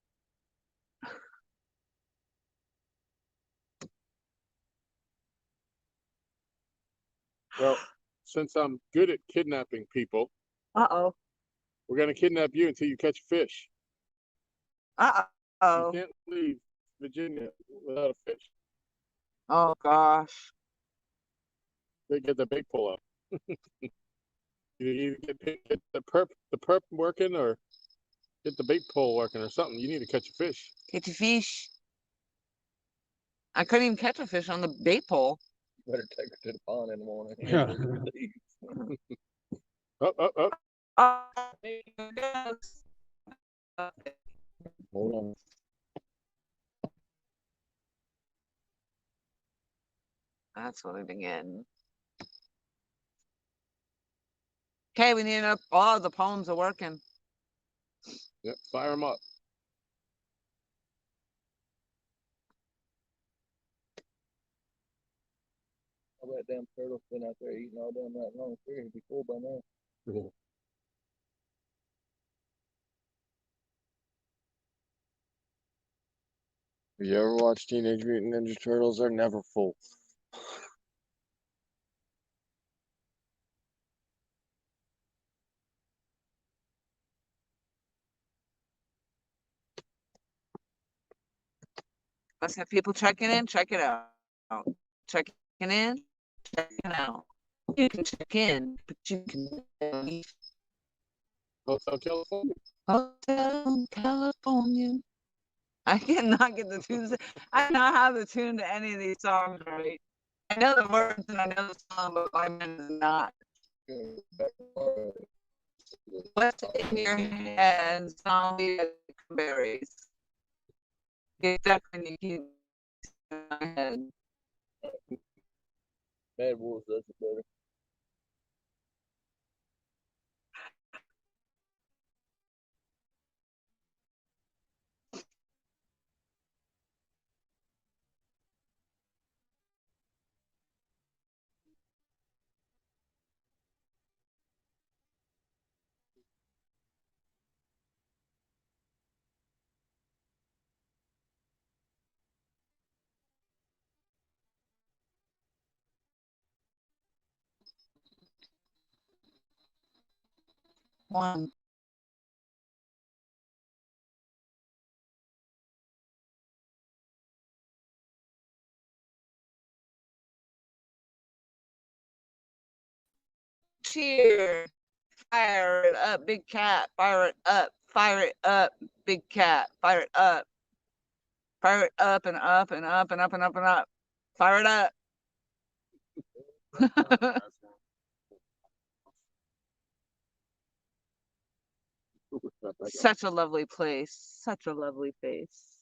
Well, since I'm good at kidnapping people, Uh-oh. we're gonna kidnap you until you catch fish. You Uh-oh. can't leave Virginia without a fish. Oh, gosh. They get the bait pull up. You either get the perp working or get the bait pole working or something. You need to catch a fish. Catch a fish. I couldn't even catch a fish on the bait pole. Better take her to the pond in the morning. Yeah. Oh. Oh, there it goes. Hold on. That's what we begin. Okay, we need enough. Oh, the poems are working. Yep, fire them up. All that damn turtle's been out there eating all damn night long. Figured it'd be full by now. Have you ever watched Teenage Mutant Ninja Turtles? They're never full. Let's have people checking in. Check it out. Checking in. Checking out. You can check in, but you can leave. Hotel California. Hotel California. I cannot get the tunes. I cannot have the tune to any of these songs right. I know the words and I know the song, but my mind is not. What's in your head? Zombie berries. Get stuck when you keep in my head. Mad Wolves does it better. One. Cheer. Fire it up, big cat. Fire it up. Fire it up, big cat. Fire it up. Fire it up and up and up and up and up and up. Fire it up. Such a lovely place. Such a lovely face.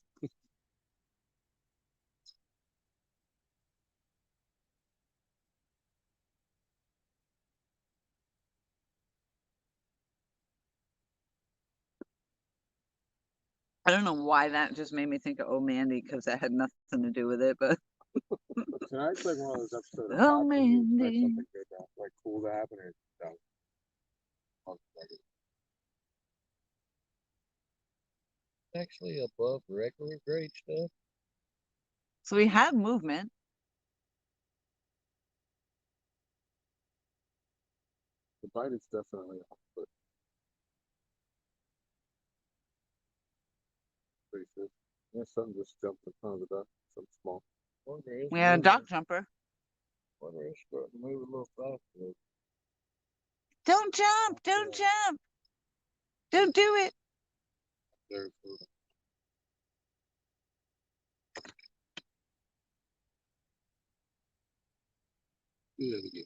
I don't know why that just made me think of Oh Mandy because that had nothing to do with it, but Tonight's like one of those episodes. Oh Mandy. Something good, like cool to happen or don't. Actually above regular grade stuff. So we have movement. The bite is definitely off, but pretty good. Yeah, something just jumped in front of the duck. Something small. We had a duck jumper. Wonder it's starting to move a little faster. Don't jump! Don't jump! Don't do it! There's yeah, again.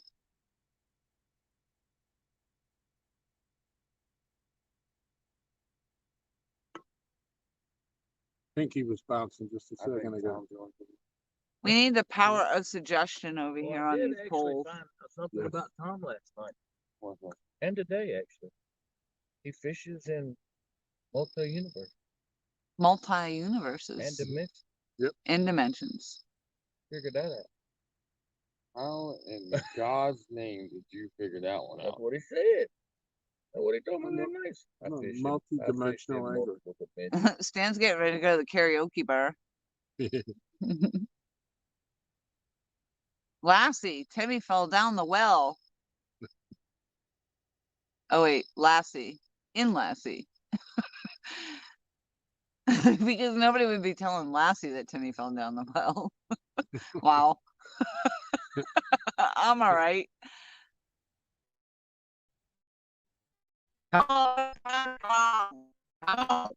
I think he was bouncing just a second ago. We need the power of suggestion over Well, here I on did these actually polls. find something Yes. about Tom last night What's that? and today actually. He fishes in multi-universe and Multi-universes dimensions. and dimensions. Figured that out. How in God's name did you figure that one That's out? what he said. That's what he told me. I'm Nice. I I'm a fish in- multi-dimensional I fish in angler. multiple dimensions. Stan's getting ready to go to the karaoke bar. Lassie, Timmy fell down the well. Oh wait, Lassie. In Lassie. Because nobody would be telling Lassie that Timmy fell down the well. Wow. I'm all right. Come on, come on, come on.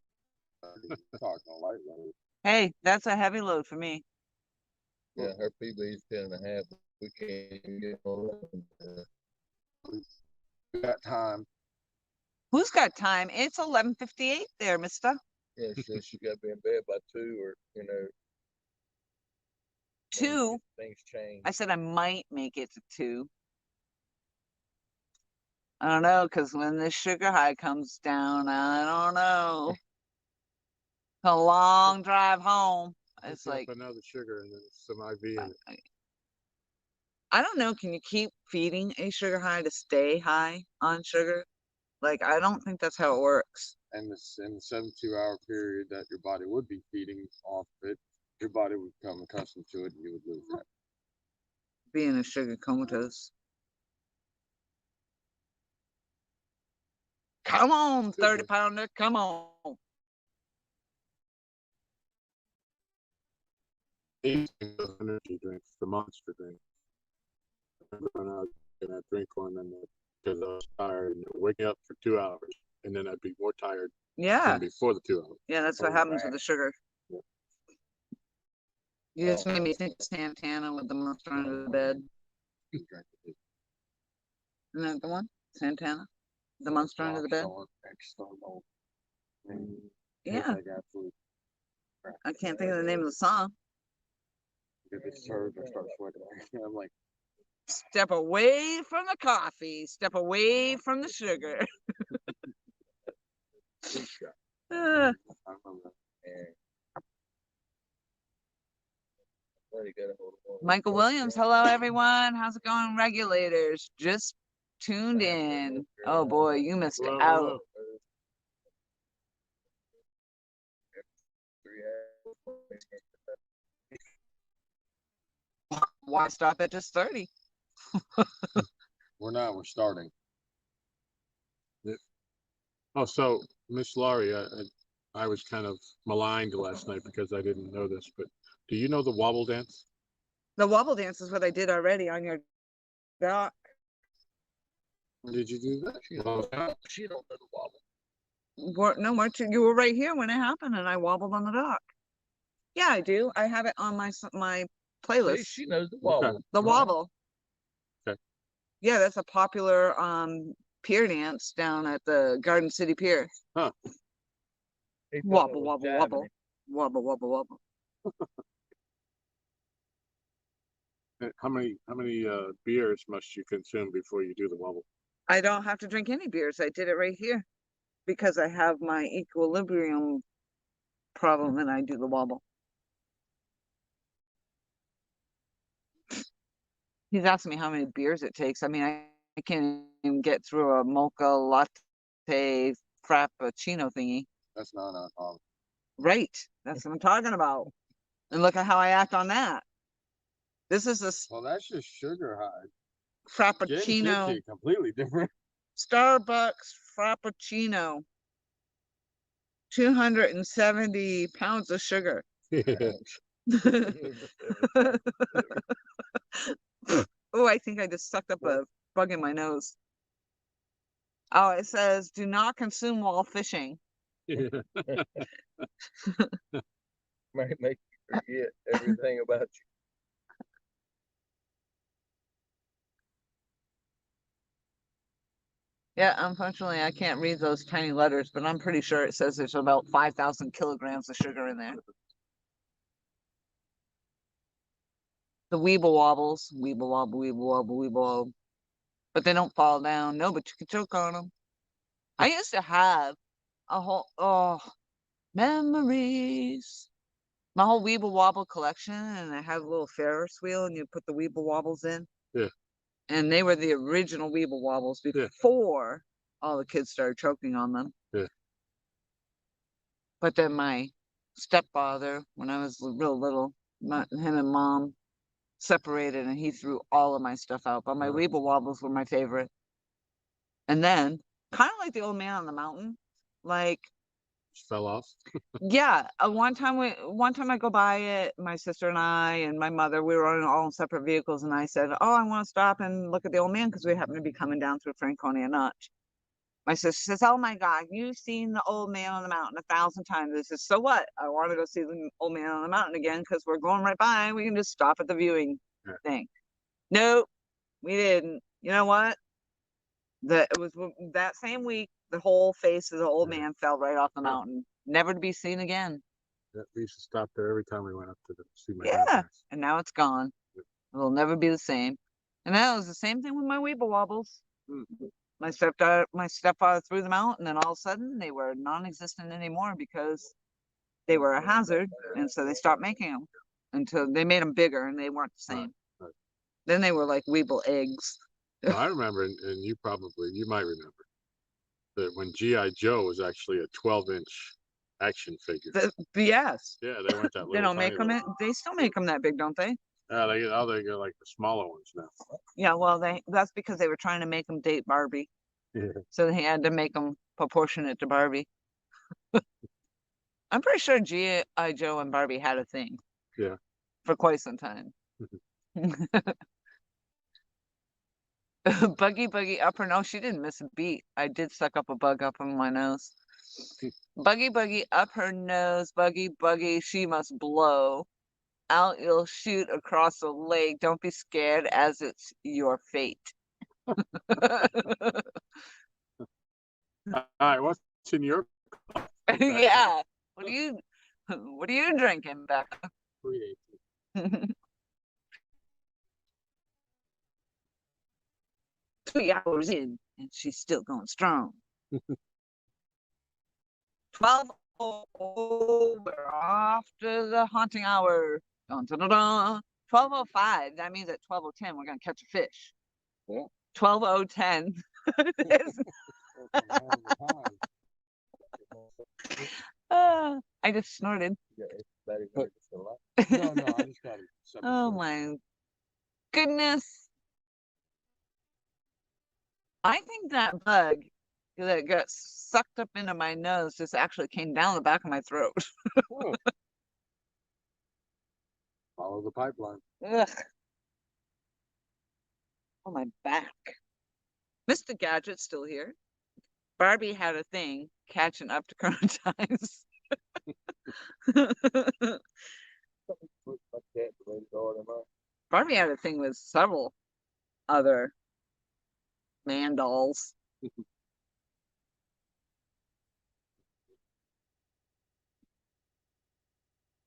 Talking a light load. Hey, that's a heavy load for me. Yeah, her PB's 10.5. We can't even get on. That time. Who's got time? It's 11:58 there, mister. Yeah, she says she got to be in bed by 2 or, Two. Things change. I said I might make it to 2. I don't know, because when this sugar high comes down, I don't know. A long drive home. It's like another sugar and then some IV in it. I don't know. Can you keep feeding a sugar high to stay high on sugar? Like I don't think that's how it works. And this in the 72-hour period that your body would be feeding off of it, your body would become accustomed to it and you would lose that. Being a sugar comatose. Come on, 30-pounder. Come on. Energy drinks, the monster drinks. I remember when I was going to drink one and because I was tired and it would wake me up for 2 hours and then I'd be more tired Yeah. than before the 2 hours. Yeah, that's what Oh, happens with the sugar. Yeah. You just made me think of Santana with the monster under the bed. Isn't that the one? Santana? The monster under the bed? Yeah. I can't think of the name of the song. I'm like, Step away from the coffee. Step away from the sugar. Uh, I remember. Michael Williams, hello everyone. How's it going, regulators? Just tuned in. Oh boy, you missed Hello, out. hello. Why stop at just 30? We're starting. Oh, so Miss Laurie, I was kind of maligned last night because I didn't know this, but do you know the wobble dance? The wobble dance is what I did already on your dock. When did you do that? She don't know the wobble. No, weren't you? You were right here when it happened, and I wobbled on the dock. Yeah, I do. I have it on my See, playlist. she knows the wobble. The wobble. Okay. Yeah, that's a popular pier dance down at the Garden City Pier. Huh. He thought it Wobble, was wobble, jiving wobble, him. wobble, wobble, wobble. How many beers must you consume before you do the wobble? I don't have to drink any beers. I did it right here because I have my equilibrium problem and I do the wobble. He's asking me how many beers it takes. I mean, I can't even get through a mocha latte frappuccino thingy. That's not alcoholic. Right. That's what I'm talking about. And look at how I act on that. This is a Well, that's just sugar high. Gin frappuccino, tipsy, completely different. Starbucks frappuccino. 270 pounds of sugar. Oh, I think I just sucked up a bug in my nose. Oh, it says, do not consume while fishing. Might make you forget everything about you. Yeah, unfortunately, I can't read those tiny letters, but I'm pretty sure it says there's about 5,000 kilograms of sugar in there. The weeble wobbles, weeble wobble, weeble wobble, weeble wobble. But they don't fall down. No, but you can choke on them. I used to have a whole, memories. My whole Weeble Wobble collection, and I had a little Ferris wheel, and you put the Weeble Wobbles in. Yeah. And they were the original Weeble Wobbles before all the kids started choking on them. Yeah. But then my stepfather, when I was real little, him and mom separated, and he threw all of my stuff out. But my Weeble Wobbles were my favorite. And then, kind of like the old man on the mountain, like Just fell off. yeah, one time I go by it, my sister and I and my mother, we were on all separate vehicles, and I said, "Oh, I want to stop and look at the old man," because we happen to be coming down through Franconia Notch. My sister says, "Oh my God, you've seen the old man on the mountain 1,000 times." I said, "So what? I want to go see the old man on the mountain again because we're going right by. We can just stop at the viewing thing." Nope, we didn't. You know what? It was that same week, the whole face of the old man fell right off the mountain, never to be seen again. We used to stop there every time we went up to see my Yeah, grandparents. and now it's gone. It'll never be the same. And that was the same thing with my Weeble Wobbles. My stepfather threw them out, and then all of a sudden they were non-existent anymore because they were a hazard, and so they stopped making them until they made them bigger, and they weren't the same. Right. Then they were like Weeble eggs. Well, I remember, and you might remember, that when G.I. Joe was actually a 12-inch action figure. Yes. Yeah, they weren't that little. They don't tiny make them. little. They still make them that big, don't they? Yeah, they get like the smaller ones now. Yeah, well, that's because they were trying to make them date Barbie. Yeah. So they had to make them proportionate to Barbie. I'm pretty sure G.I. Joe and Barbie had a thing. Yeah. For quite some time. Buggy up her nose. She didn't miss a beat. I did suck up a bug up in my nose. Buggy up her nose. Buggy, she must blow. Out you'll shoot across the lake. Don't be scared, as it's your fate. All right, what's in your Yeah. What are you drinking, Becca? 318? 3 hours in, and she's still going strong. 12:00, we're off to the haunting hour. Dun, dun, dun, dun. 12:05. That means at 12:10 we're gonna catch a fish. Yeah. 12:10. I just snorted. Yeah, it's better than just a lot. No, I just got it. Oh my goodness. I think that bug that got sucked up into my nose just actually came down the back of my throat. Oh. Follow the pipeline. Ugh. Oh, my back. Mr. Gadget's still here. Barbie had a thing catching up to current times. Barbie had a thing with several other man dolls.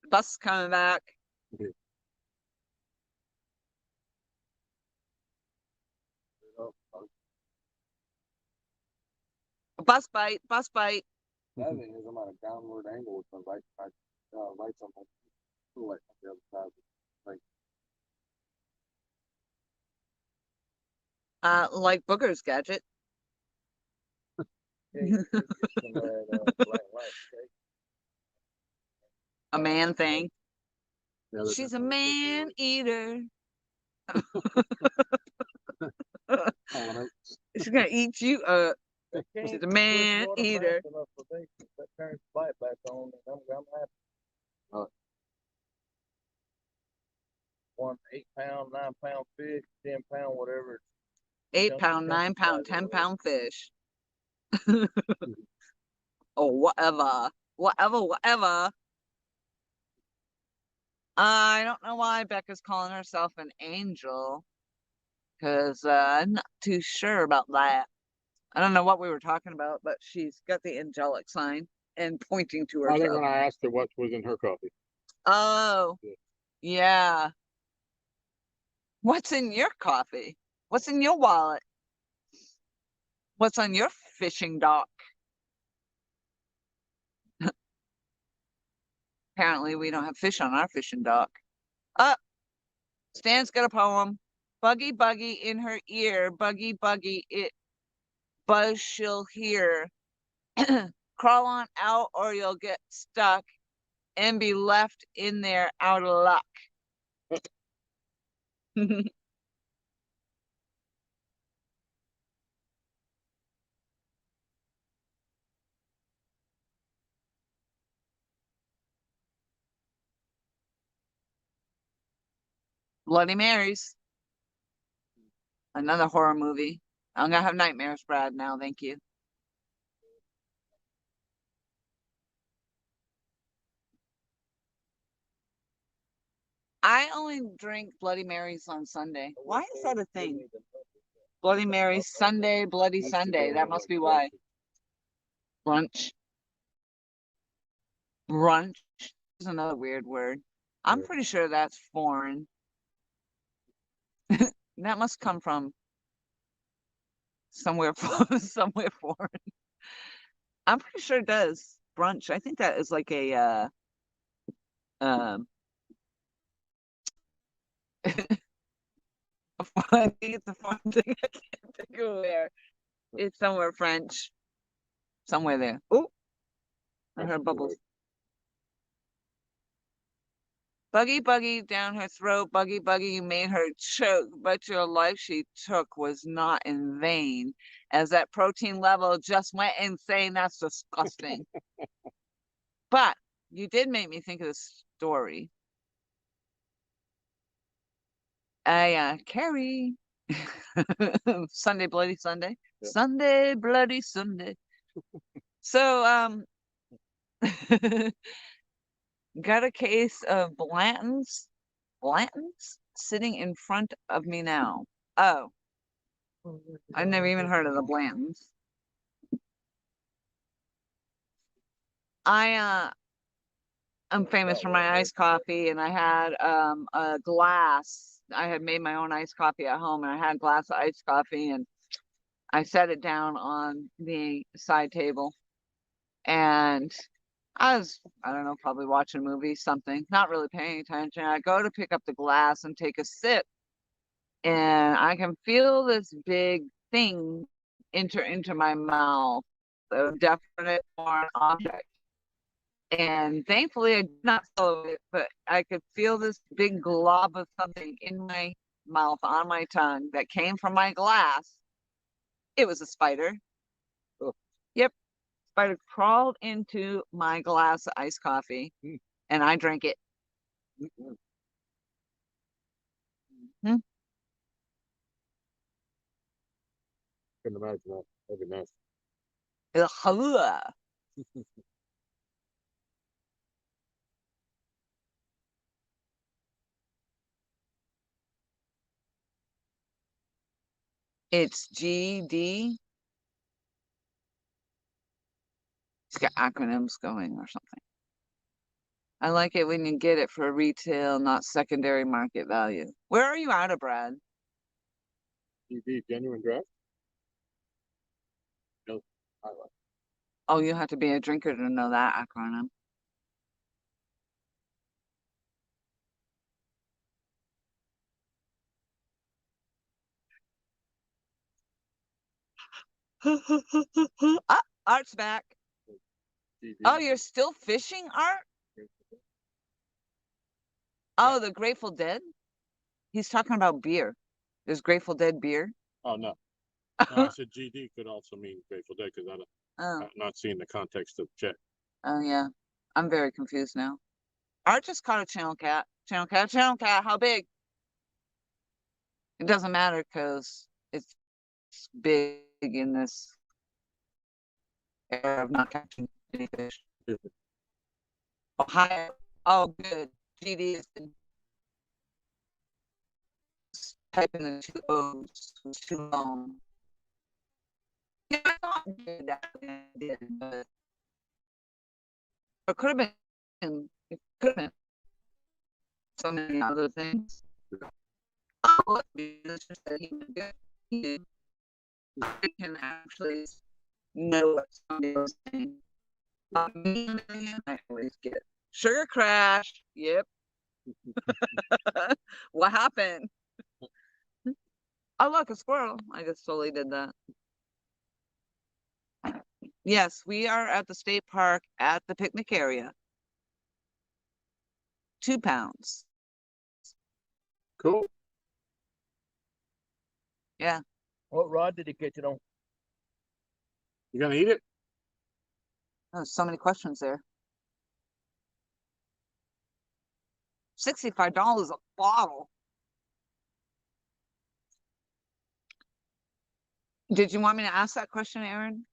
Bus coming back. Bus bite. That thing is, I'm at a downward angle with the lights on the light on the other side. Like Booger's Gadget. A man thing. Yeah, She's a man eater. She's gonna eat you up. She's a man eater. One 8-pound, 9-pound fish, 10-pound, whatever. 8-pound, 9-pound, 10-pound fish. Oh, whatever. I don't know why Becca's calling herself an angel, because I'm not too sure about that. I don't know what we were talking about, but she's got the angelic sign and pointing to I think herself. when I asked her what was in her coffee. Oh, yeah. What's in your coffee? What's in your wallet? What's on your fishing dock? Apparently, we don't have fish on our fishing dock. Stan's got a poem. Buggy in her ear. Buggy, it buzz she'll hear. Crawl on out or you'll get stuck and be left in there out of luck. Bloody Marys. Another horror movie. I'm gonna have nightmares, Brad, now. Thank you. I only drink Bloody Marys on Sunday. Why is that a thing? Bloody Mary Sunday, Bloody Sunday. That must be why. Brunch. Brunch is another weird word. I'm pretty sure that's foreign. That must come from somewhere foreign. I'm pretty sure it does. Brunch. I think that is like a um I think it's a foreign thing. I can't think of where. It's somewhere French. Somewhere there. Oh, I heard bubbles. Buggy down her throat. Buggy, you made her choke, but your life she took was not in vain, as that protein level just went insane. That's disgusting. But you did make me think of this story. Carrie. Sunday, Bloody Sunday. Yeah. Sunday, Bloody Sunday. So, got a case of Blanton's sitting in front of me now. Oh, I've never even heard of the Blantons. I'm famous for my iced coffee, and I had a glass. I had made my own iced coffee at home, and I had a glass of iced coffee, and I set it down on the side table, and I don't know, probably watching a movie, something, not really paying attention. I go to pick up the glass and take a sip, and I can feel this big thing enter into my mouth, a definite foreign object. And thankfully, I did not swallow it, but I could feel this big glob of something in my mouth, on my tongue, that came from my glass. It was a spider. Oh. Yep. Spider crawled into my glass of iced coffee, and I drank it. Hmm. Couldn't imagine that. That'd be nice. Ugh. It's GD. It's got acronyms going or something. I like it when you get it for retail, not secondary market value. Where are you out of, Brad? GD, genuine draft? No, I like. Oh, you have to be a drinker to know that acronym. Ah, Art's back. GD. Oh, you're still fishing, Art? Oh, the Grateful Dead? He's talking about beer. There's Grateful Dead beer. Oh, no. No, I said GD could also mean Grateful Dead because Oh, I'm not seeing the context of check. oh yeah. I'm very confused now. Art just caught a channel cat. Channel cat, channel cat. How big? It doesn't matter because it's big in this era of not catching any fish. Ohio. Oh, good. GD is typing the two O's was too long. Yeah, I thought it did that, it did, but it could have been. It could have been so many other things. Oh, look, it's just that he would get. He can actually know what somebody was saying. Me, on the other hand, I always get sugar crash. Yep. What happened? Oh, look, a squirrel. I just totally did that. Yes, we are at the state park at the picnic area. 2 pounds. Cool. Yeah. What rod did he catch it on? You gonna eat it? Oh, so many questions there. $65 a bottle. Did you want me to ask that question, Aaron?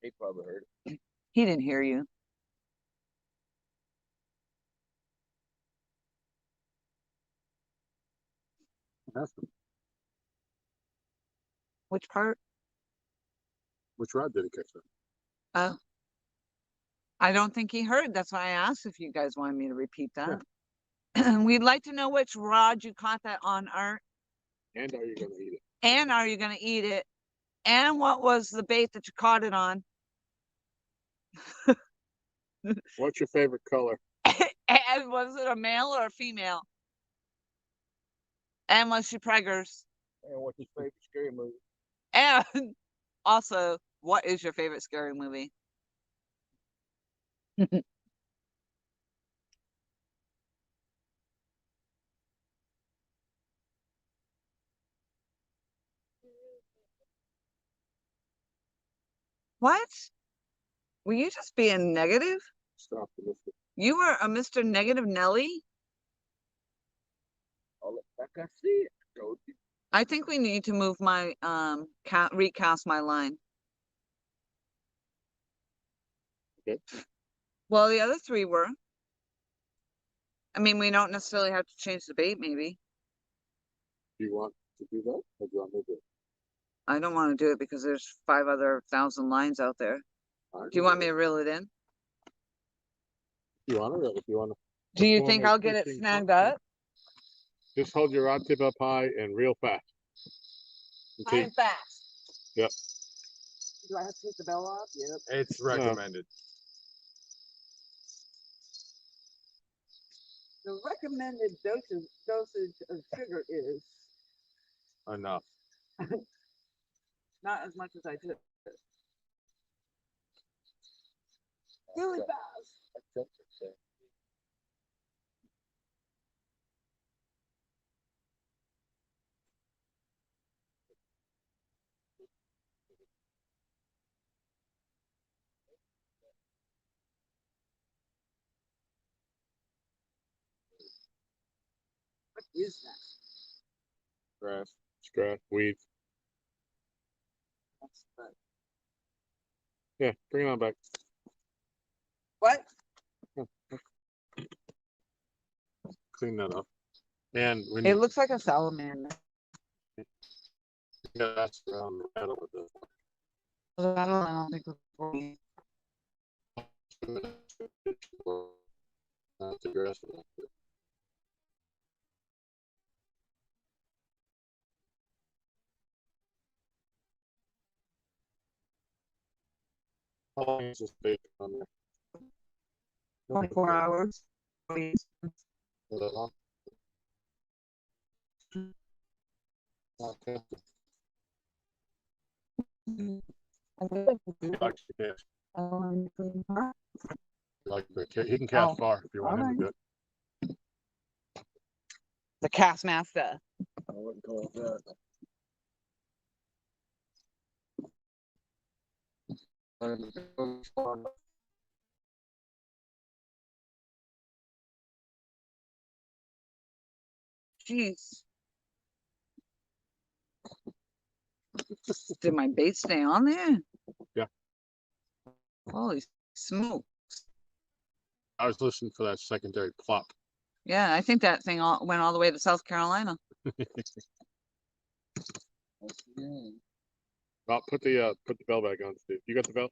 He probably heard it. He didn't hear you. Ask him. Which part? Which rod did he catch that? Oh. I don't think he heard. That's why I asked if you guys wanted me to repeat that. Yeah. We'd like to know which rod you caught that on, Art. And are you gonna eat it? And are you going to eat it? And what was the bait that you caught it on? What's your favorite color? And was it a male or a female? And was she preggers? And what's his favorite scary movie? And also, what is your favorite scary movie? What? Were you just being negative? Stop the list. You were a Mr. Negative Nelly? I'll look back, I see it. Told you. I think we need to move my, recast my line. Okay. Well, the other three were. I mean, we don't necessarily have to change the bait, maybe. Do you want to do that, or do you want me to do it? I don't want to do it because there's 5,000 lines out there. All right, Do you want me to reel it in? If you want to, if you want to. Do you perform think a I'll get it fishing snagged function, up? Just hold your rod tip up high and reel fast. High and fast. Yep. Do I have to take the bell off? Yep. It's recommended. The recommended dosage of sugar is Enough. not as much as I took. Really fast. I think it's there. What is that? Grass. Scratch, weeds. That's the- Yeah, bring it on back. What? Clean that up. And when It you looks like a salamander. that's around the pedal with this. I don't think it's for me. Not the grass. How long is this bait on there? 24 hours. Is that long? Okay. Like the cast. Like the he can cast Oh, far if you want him to do it. The cast master. I wouldn't call it that. Jeez. Did my bait stay on there? Yeah. Holy smoke. I was listening for that secondary plop. Yeah, I think that thing went all the way to South Carolina. Well, put the bell back on, Steve. You got the bell?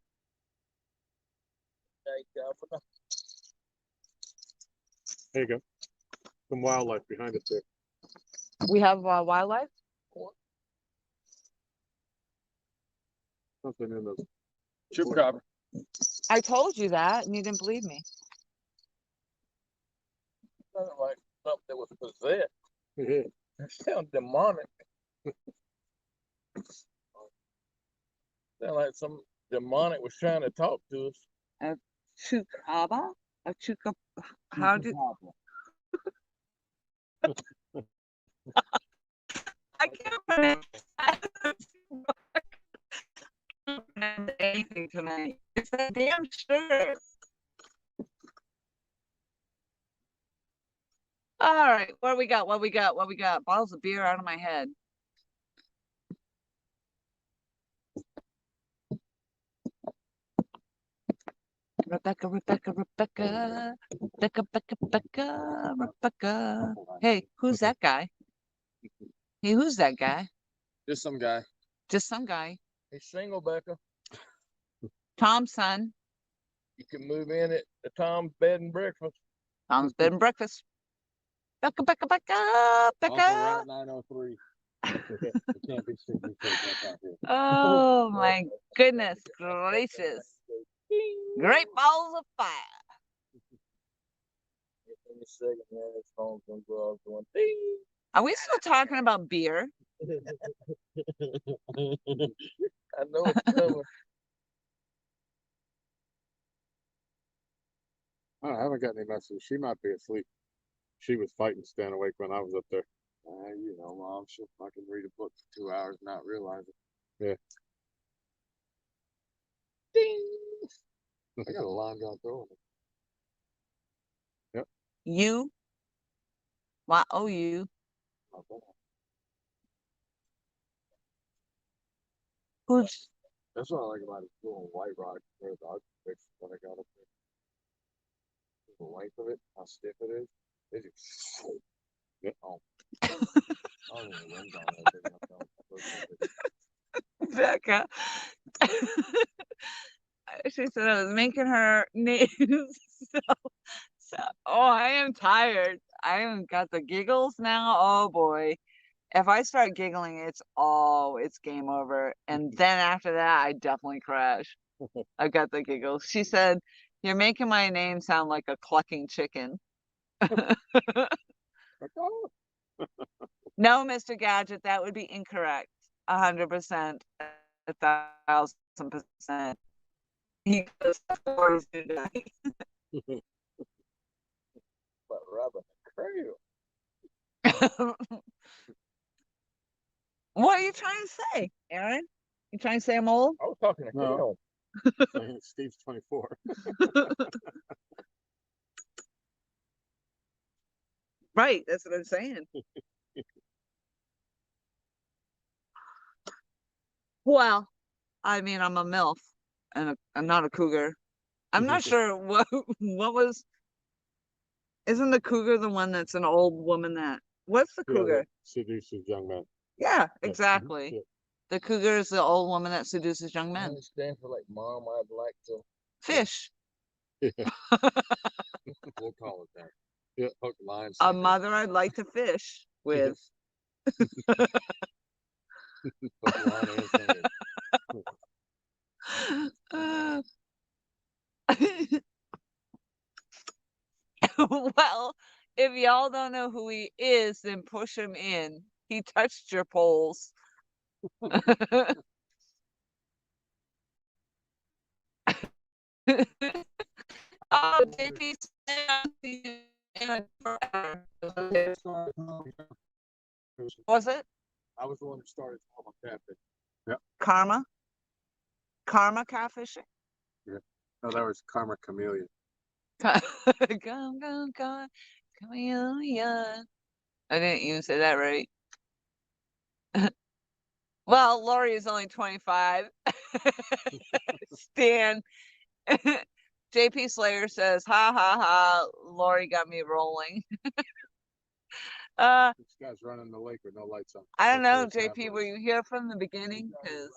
There you go. Some wildlife behind us there. We have wildlife? Something in those. Chupacabra. I told you that and you didn't believe me. Sounded like something that was possessed. Yeah. It sounds demonic. Sound like some demonic was trying to talk to us. Chupacabra? A chuka? How did? I can't pronounce anything tonight. It's that damn sugar. All right, what we got? What we got? What we got? Bottles of beer out of my head. Rebecca, Rebecca, Rebecca, Rebecca, Becca, Becca, Rebecca. Hey, who's that guy? Hey, who's that guy? Just some guy. Just some guy. He's single, Becca. Tom's son. You can move in at the Tom's bed and breakfast. Tom's bed and breakfast. Becca, Becca, Becca, Becca. 903. It can't be 63 out here. Oh my goodness gracious. Great balls of fire. In a second, man, his phone's gonna go off going ding. Are we still talking about beer? I know it's coming. I haven't got any messages. She might be asleep. She was fighting staying awake when I was up there. You know, Mom, she'll fucking read a book for 2 hours and not realize it. Yeah. Ding. I got a long gun throwing it. Yep. You? Why? Oh, you. Who's That's what I like about this little white rock where the dog fix when I got up there. The length of it, how stiff it is. They just oh. I don't even know when's on there big enough to Becca? She said I was making her names. So, oh, I am tired. I haven't got the giggles now. Oh boy. If I start giggling, it's game over. And then after that, I definitely crash. I've got the giggles. She said, "You're making my name sound like a clucking chicken." No, Mr. Gadget, that would be incorrect. 100%, 1,000%. He goes, "Of course you do." But rubbing the cradle. What are you trying to say, Aaron? You trying to say I'm old? I was talking to No. Phil. Steve's 24. Right, that's what I'm saying. Well, I mean, I'm a MILF and I'm not a cougar. I'm not sure what was. Isn't the cougar the one that's an old woman that? What's the Yeah, cougar? that seduces young men. Yeah, Mhm. exactly. Yeah. The cougar is the old woman that seduces young I men. understand for like mom, I'd like to. Fish. We'll call it that. Yeah. Hook, line, A sinker. mother I'd like to fish with. Hook, line, and sinker. Uh, well, if y'all don't know who he is, then push him in. He touched your polls. Oh, JP was it I was the one who started talking about catfish. Karma? Karma catfishing? No, that was Karma Chameleon. Come, come, chameleon. I didn't even say that right. Well, Lori is only 25. Stan. JP Slayer says, ha ha ha, Lori got me rolling. This guy's running the lake with no lights on. I don't know, That's where it's JP, at. were you here from the beginning? Because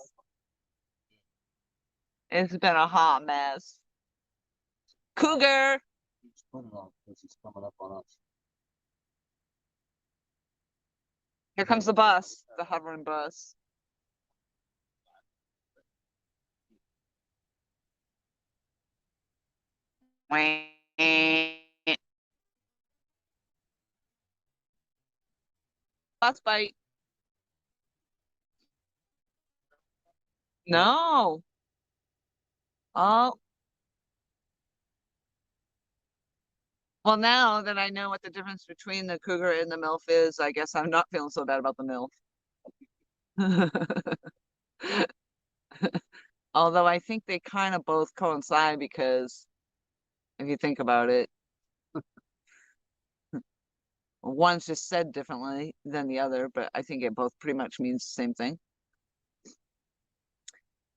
it's been a hot mess. Cougar. He's putting on because he's coming up on us. Here comes the bus, the hovering bus. Bus bite. No. Oh. Well, now that I know what the difference between the cougar and the MILF is, I guess I'm not feeling so bad about the MILF. Although I think they kind of both coincide because if you think about it, one's just said differently than the other, but I think it both pretty much means the same thing.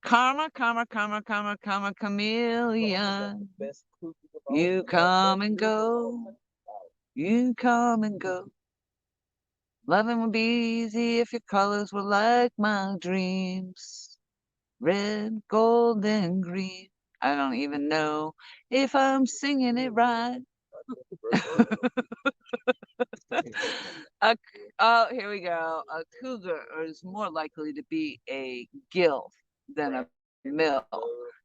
Karma, karma, karma, karma, karma, chameleon. You come and go. You come and go. Loving would be easy if your colors were like my dreams. Red, gold, and green. I don't even know if I'm singing it right. Oh, here we go. A cougar is more likely to be a gilf than a MILF.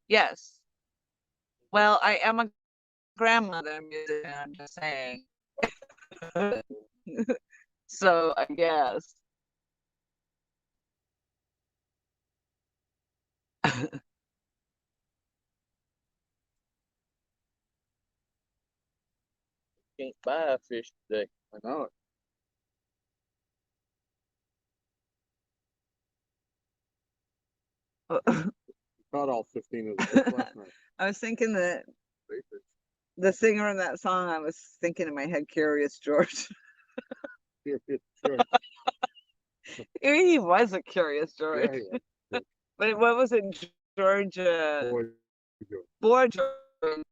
Yes. Well, I am a grandmother musician, I'm just saying. So I guess. Can't buy a fish today. I know it. Caught all 15 of the fish last night. I was thinking that Big fish. the singer of that song, I was thinking in my head, Curious George. Sure. He was a Curious George. Yeah, yeah. But what was it, Georgia? Boy, Boy George.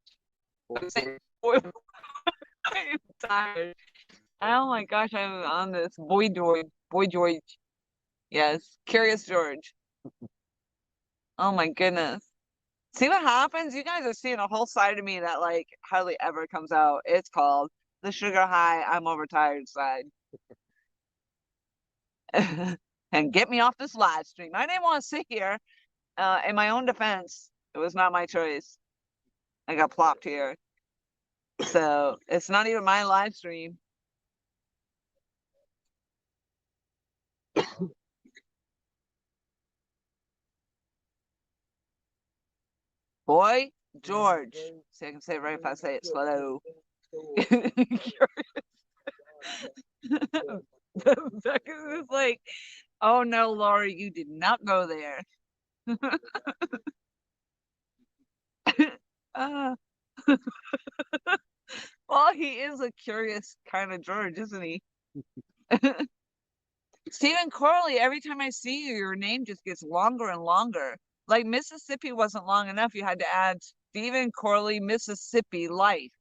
boy, I'm saying boy. I'm tired. Oh my gosh, I'm on this. Boy George. Boy George. Yes. Curious George. Oh my goodness. See what happens? You guys are seeing a whole side of me that like hardly ever comes out. It's called the sugar high, I'm overtired side. And get me off this live stream. I didn't want to sit here. In my own defense, it was not my choice. I got plopped here. So it's not even my live stream. Boy, George. See, I can say it right if I say it slow. Becca is like, oh no, Lori, you did not go there. uh, well, he is a curious kind of George, isn't he? Stephen Corley, every time I see you, your name just gets longer and longer. Like Mississippi wasn't long enough. You had to add Stephen Corley, Mississippi life.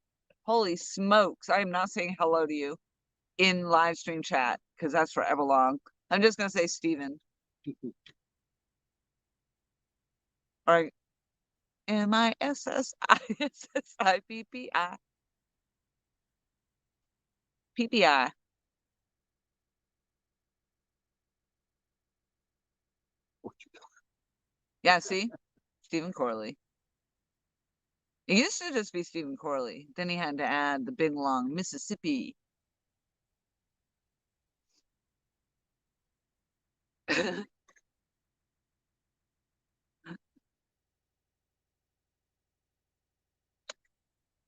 Holy smokes. I am not saying hello to you in live stream chat because that's forever long. I'm just going to say Stephen. All right. MISSISSIPPI. PPI. Yeah, see? Stephen Corley. It used to just be Stephen Corley. Then he had to add the big long Mississippi.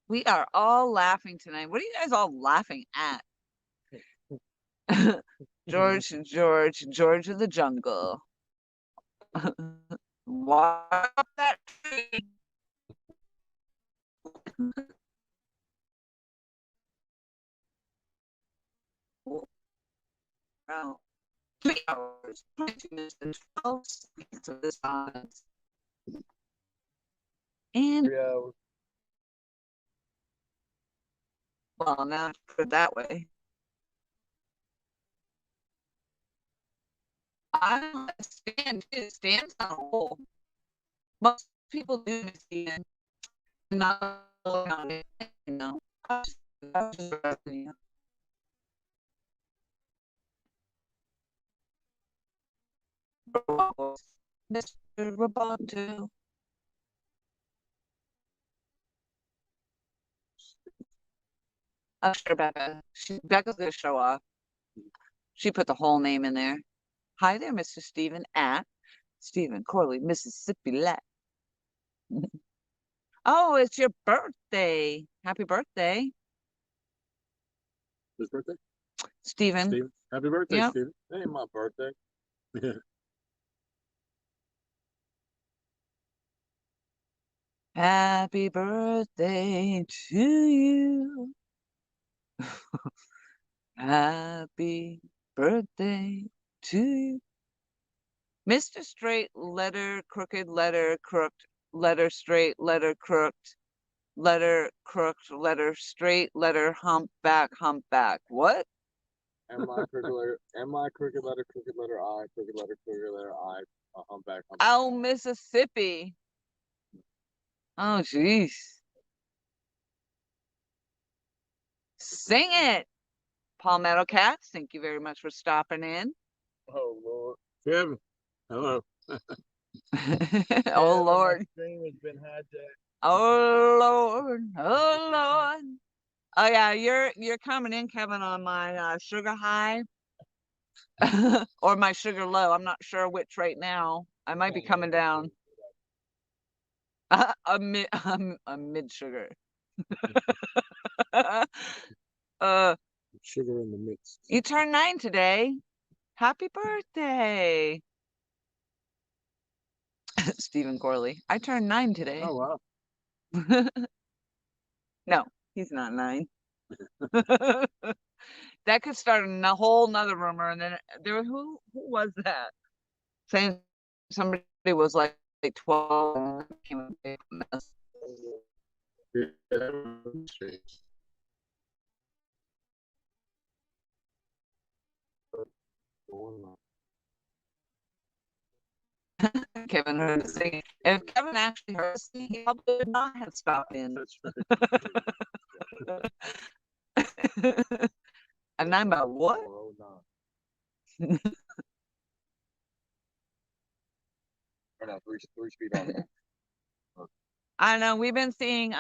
We are all laughing tonight. What are you guys all laughing at? George of the jungle. Walk up that tree. Wow. 3 hours, 22 minutes, and 12 seconds of this silence. And 3 hours. well, now to put it that way. I stand too. Stand's on a roll. Most people do stand. Not on it, you know. I was just asking you. Mr. Roboto. I'm sure Becca's gonna show off. She put the whole name in there. Hi there, Mr. Stephen at Stephen Corley, Mississippi Lat. Oh, it's your birthday. Happy birthday. His birthday? Stephen. Steven. Happy birthday, Yep. Steven. It ain't my birthday. Happy birthday to you. Happy birthday to you. Mr. Straight, letter, crooked, letter, crooked, letter, straight, letter, crooked, letter, crooked, letter, straight, letter, humpback, humpback. What? M-I crooked letter, M-I crooked letter, I, crooked letter, I, humpback, humpback. Oh, Mississippi. Oh, jeez. Sing it. Palmetto Cats, thank you very much for stopping in. Oh Lord. Kevin, hello. Oh, Lord. My stream has been hijacked. Oh, Lord. Oh, Lord. Oh, yeah, you're coming in, Kevin, on my sugar high or my sugar low. I'm not sure which right now. I might be coming down. A mid sugar. Sugar in the mix. You turned 9 today. Happy birthday. Stephen Corley. I turned 9 today. Oh, wow. No, he's not 9. That could start a whole nother rumor. And then there, who was that? Saying somebody it was like 12 and it became a big mess. Yeah, that was strange. Kevin heard us singing. If Kevin actually heard us singing, he probably would not have stopped in. That's right. And I'm about what? Or no, three speed on. I know we've been seeing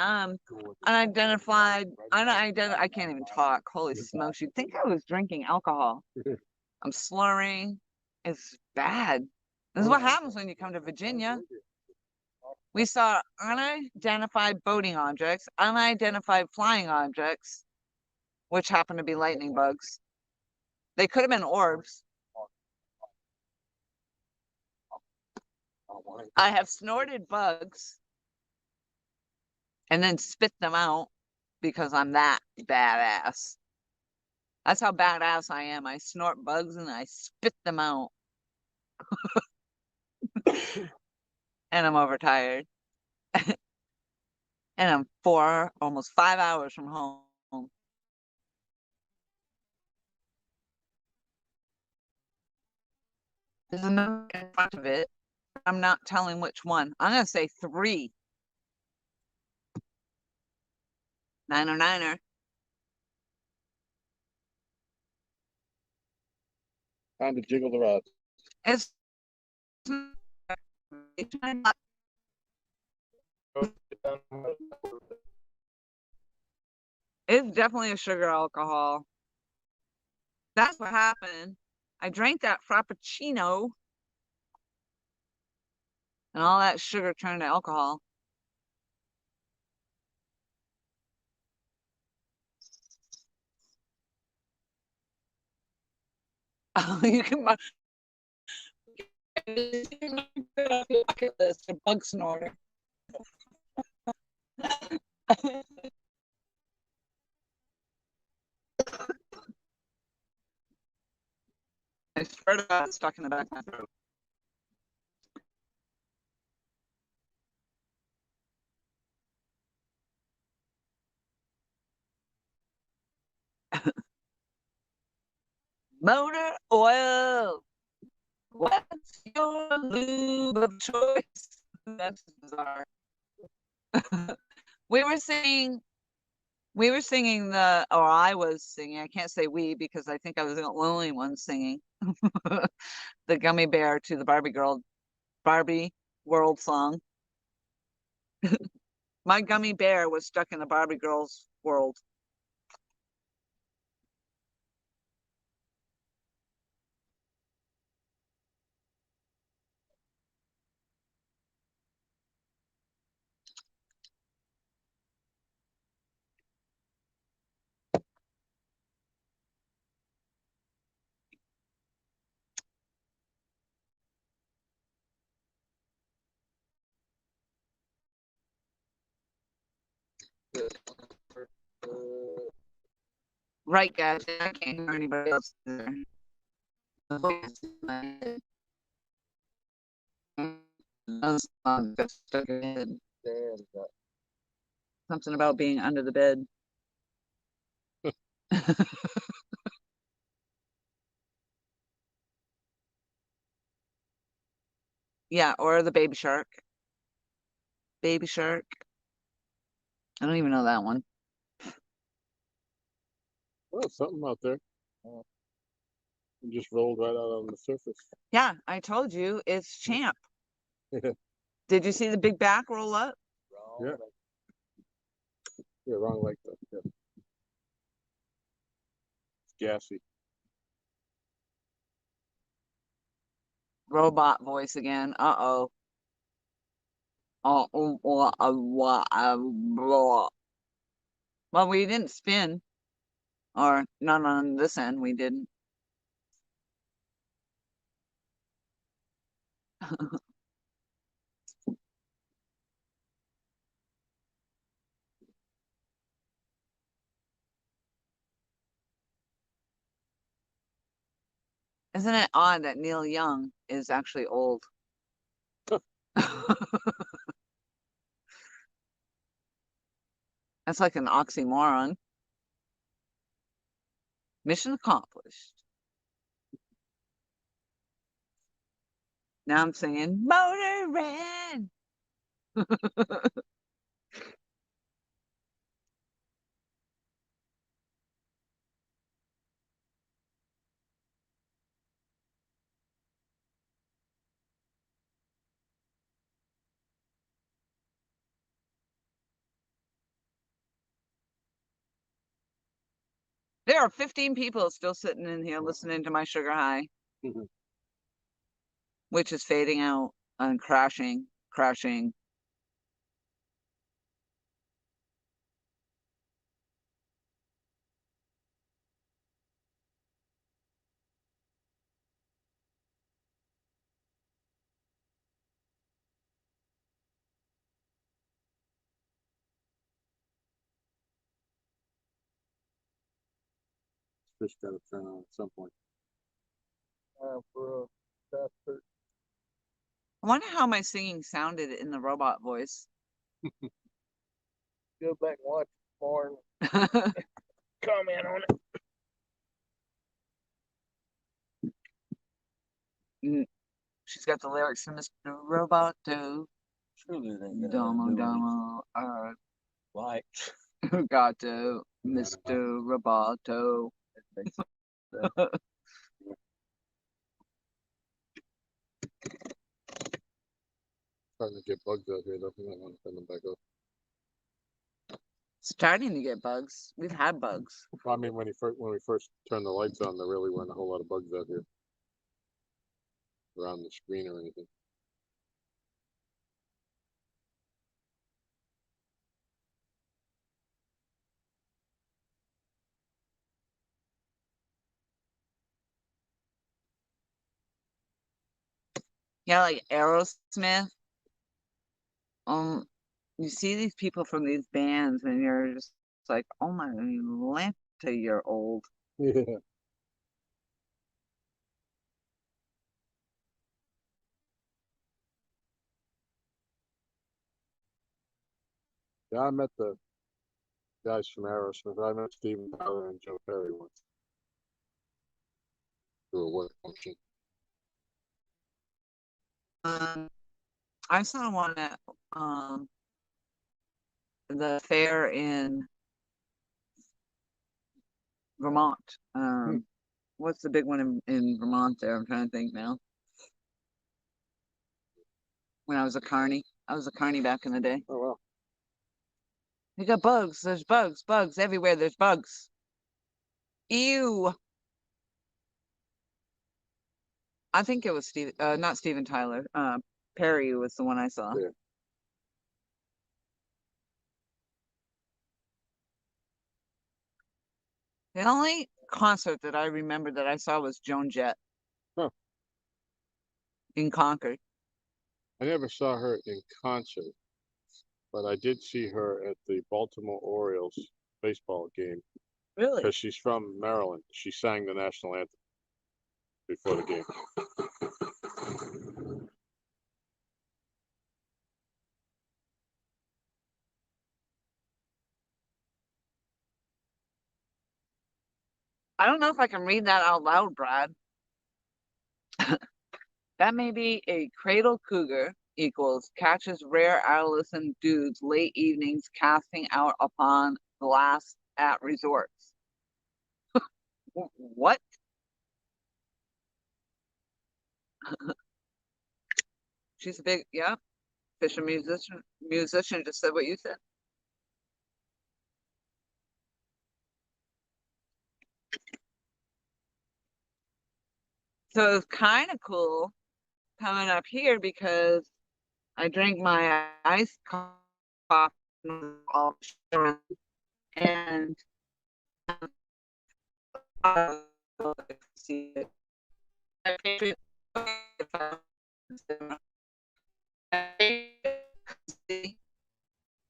unidentified I can't even talk. Holy smokes, you'd think I was drinking alcohol. I'm slurring. It's bad. This is what happens when you come to Virginia. We saw unidentified boating objects, unidentified flying objects, which happen to be lightning bugs. They could have been orbs. I have snorted bugs and then spit them out because I'm that badass. That's how badass I am. I snort bugs and I spit them out. And I'm overtired. And I'm almost 5 hours from home. There's a number in front of it. I'm not telling which one. I'm going to say 3. 909er. Time to jiggle the rods. It's it's definitely a sugar alcohol. That's what happened. I drank that frappuccino and all that sugar turned to alcohol. You can bucket list, a bug snorter. I swear to God, it's stuck in the back of my throat. Motor oil. What's your lube of choice? That's bizarre. We were singing or I was singing, I can't say we because I think I was the only one singing the Gummy Bear to the Barbie World song. My gummy bear was stuck in the Barbie girl's world. Right, guys, I can't hear anybody else there. The voice in my head. Those songs got stuck in my head. Something about being under the bed. Yeah, or the Baby Shark. Baby Shark. I don't even know that one. Well, something out there. It just rolled right out on the surface. Yeah, I told you it's Champ. Yeah. Did you see the big back roll up? Yeah. Yeah, wrong like that. Yeah. It's gassy. Robot voice again. Uh-oh. Well, we didn't spin. Or not on this end, we didn't. Isn't it odd that Neil Young is actually old? That's like an oxymoron. Mission accomplished. Now I'm singing Motorhead. There are 15 people still sitting in here listening to my sugar high, which is fading out and crashing. Fish got to turn on at some point. For a fast food. I wonder how my singing sounded in the robot voice. Go back and watch more and comment on it. She's got the lyrics from Mr. Roboto. Surely they Domo Domo like. Gato, Mr. Roboto. Starting to get bugs out here, though. We might want to send them back up. Starting to get bugs. We've had bugs. Well, I mean, when we first turned the lights on, there really weren't a whole lot of bugs out here around the screen or anything. Yeah, like Aerosmith. You see these people from these bands and you're just like, oh my Lanta, you're old. Yeah. Yeah, I met the guys from Aerosmith. I met Steven Tyler and Joe Perry once through a work function. I saw one at the fair in Vermont. What's the big one in Vermont there? I'm trying to think now. When I was a carny. I was a carny back in the day. Oh, wow. You got bugs. There's bugs everywhere. There's bugs. Ew. I think it was not Steven Tyler. Perry was the one I saw. Yeah. The only concert that I remember that I saw was Joan Jett. Huh. In Concord. I never saw her in concert, but I did see her at the Baltimore Orioles baseball game Really? because she's from Maryland. She sang the national anthem before the game. I don't know if I can read that out loud, Brad. That may be a cradle cougar equals catches rare adolescent dudes late evenings casting out upon glass at resorts. What? She's a big, yeah. Fisher musician just said what you said. So it's kind of cool coming up here because I drank my iced coffee and see it.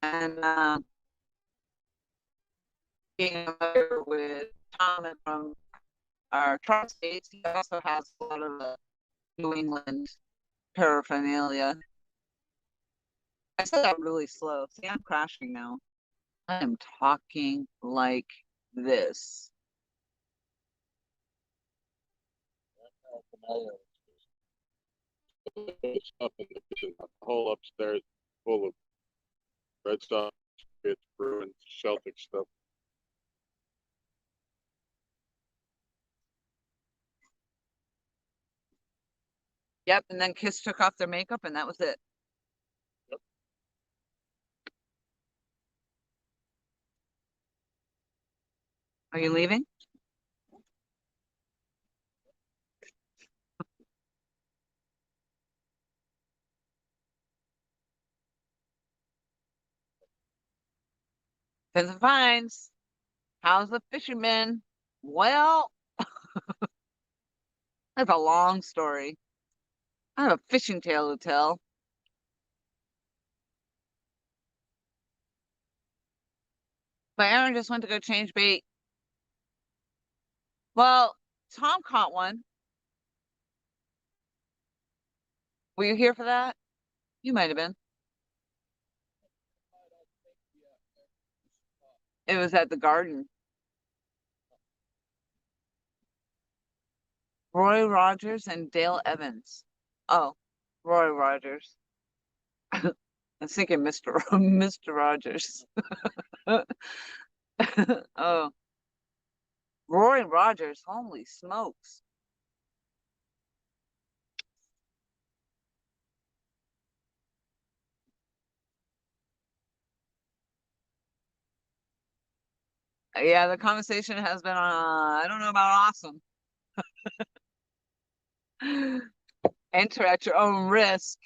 And being with Tom from our tri-states, he also has a lot of the New England paraphernalia. I said that really slow. See, I'm crashing now. I am talking like this. Stuff in the kitchen, the whole upstairs full of Red Sox, it's Bruins, Celtic stuff. Yep, and then Kiss took off their makeup and that was it. Yep. Are you leaving? Fins and Fines. How's the fisherman? Well, that's a long story. I have a fishing tale to tell. But Aaron just went to go change bait. Well, Tom caught one. Were you here for that? You might have been. It was at the garden. Roy Rogers and Dale Evans. Oh, Roy Rogers. I was thinking Mr. Mr. Rogers. Oh, Roy Rogers. Holy smokes. Yeah, the conversation has been I don't know about awesome. Enter at your own risk,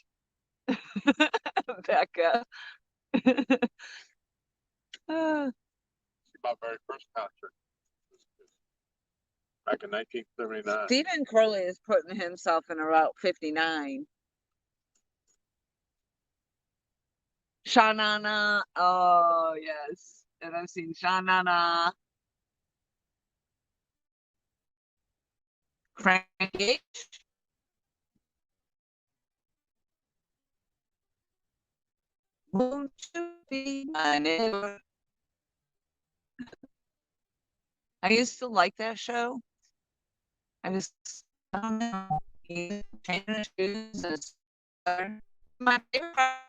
Becca. My very first concert back in 1979. Stephen Corley is putting himself in Route 59. Shanana. Oh, yes. And I've seen Shanana. Frankie. Won't you be my neighbor? I used to like that show. I just, I don't know. He's changing his shoes and stuff. My favorite part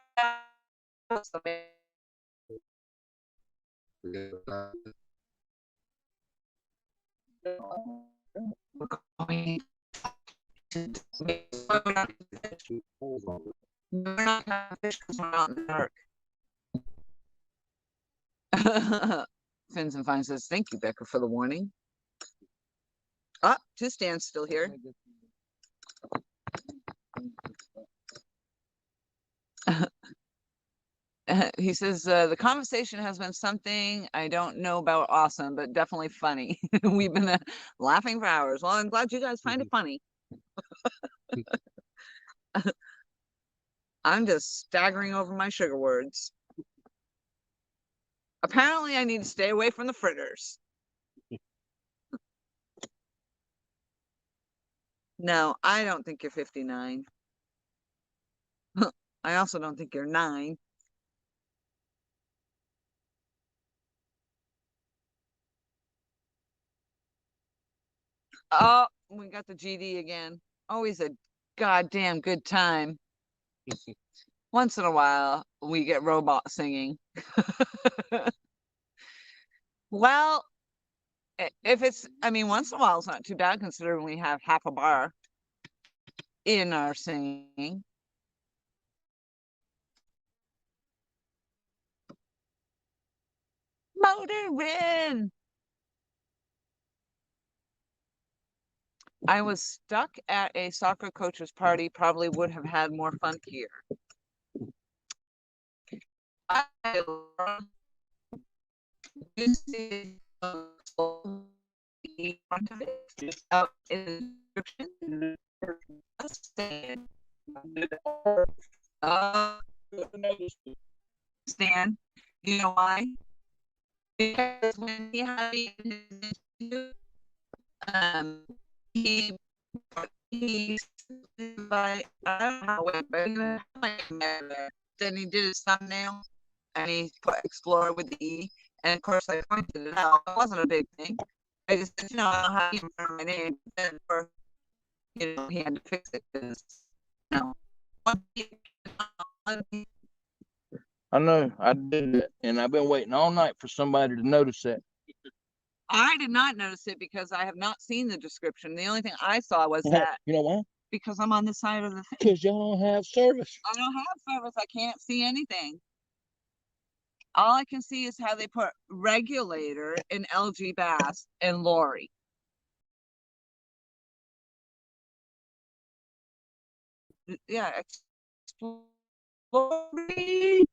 was the going to we're not gonna fish because we're out in the dark. Fins and Fine says, thank you, Becca, for the warning. Ah, two stands still here. He says, the conversation has been something I don't know about awesome, but definitely funny. We've been laughing for hours. Well, I'm glad you guys find it funny. I'm just staggering over my sugar words. Apparently, I need to stay away from the fritters. No, I don't think you're 59. I also don't think you're 9. Oh, we got the GD again. Always a goddamn good time. Once in a while, we get robot singing. Well, if it's, I mean, once in a while, it's not too bad considering we have half a bar in our singing. Motorin! I was stuck at a soccer coach's party, probably would have had more fun here. I out in the description. Stan, you know why? Because when he had me in his interview, he by I don't know how it went, but he had my commander. then he did his thumbnail and he put Explorer with the E. And of course, I pointed it out. It wasn't a big thing. I just said, I don't have E in front of my name. But then, of course, he had to fix it because, one I know, I did it, and I've been waiting all night for somebody to notice that. I did not notice it because I have not seen the description. The only thing I saw was that You know why? because I'm on the side of the thing. Because y'all don't have service. I don't have service. I can't see anything. All I can see is how they put regulator in LG Bass and Lori. Yeah, Lori.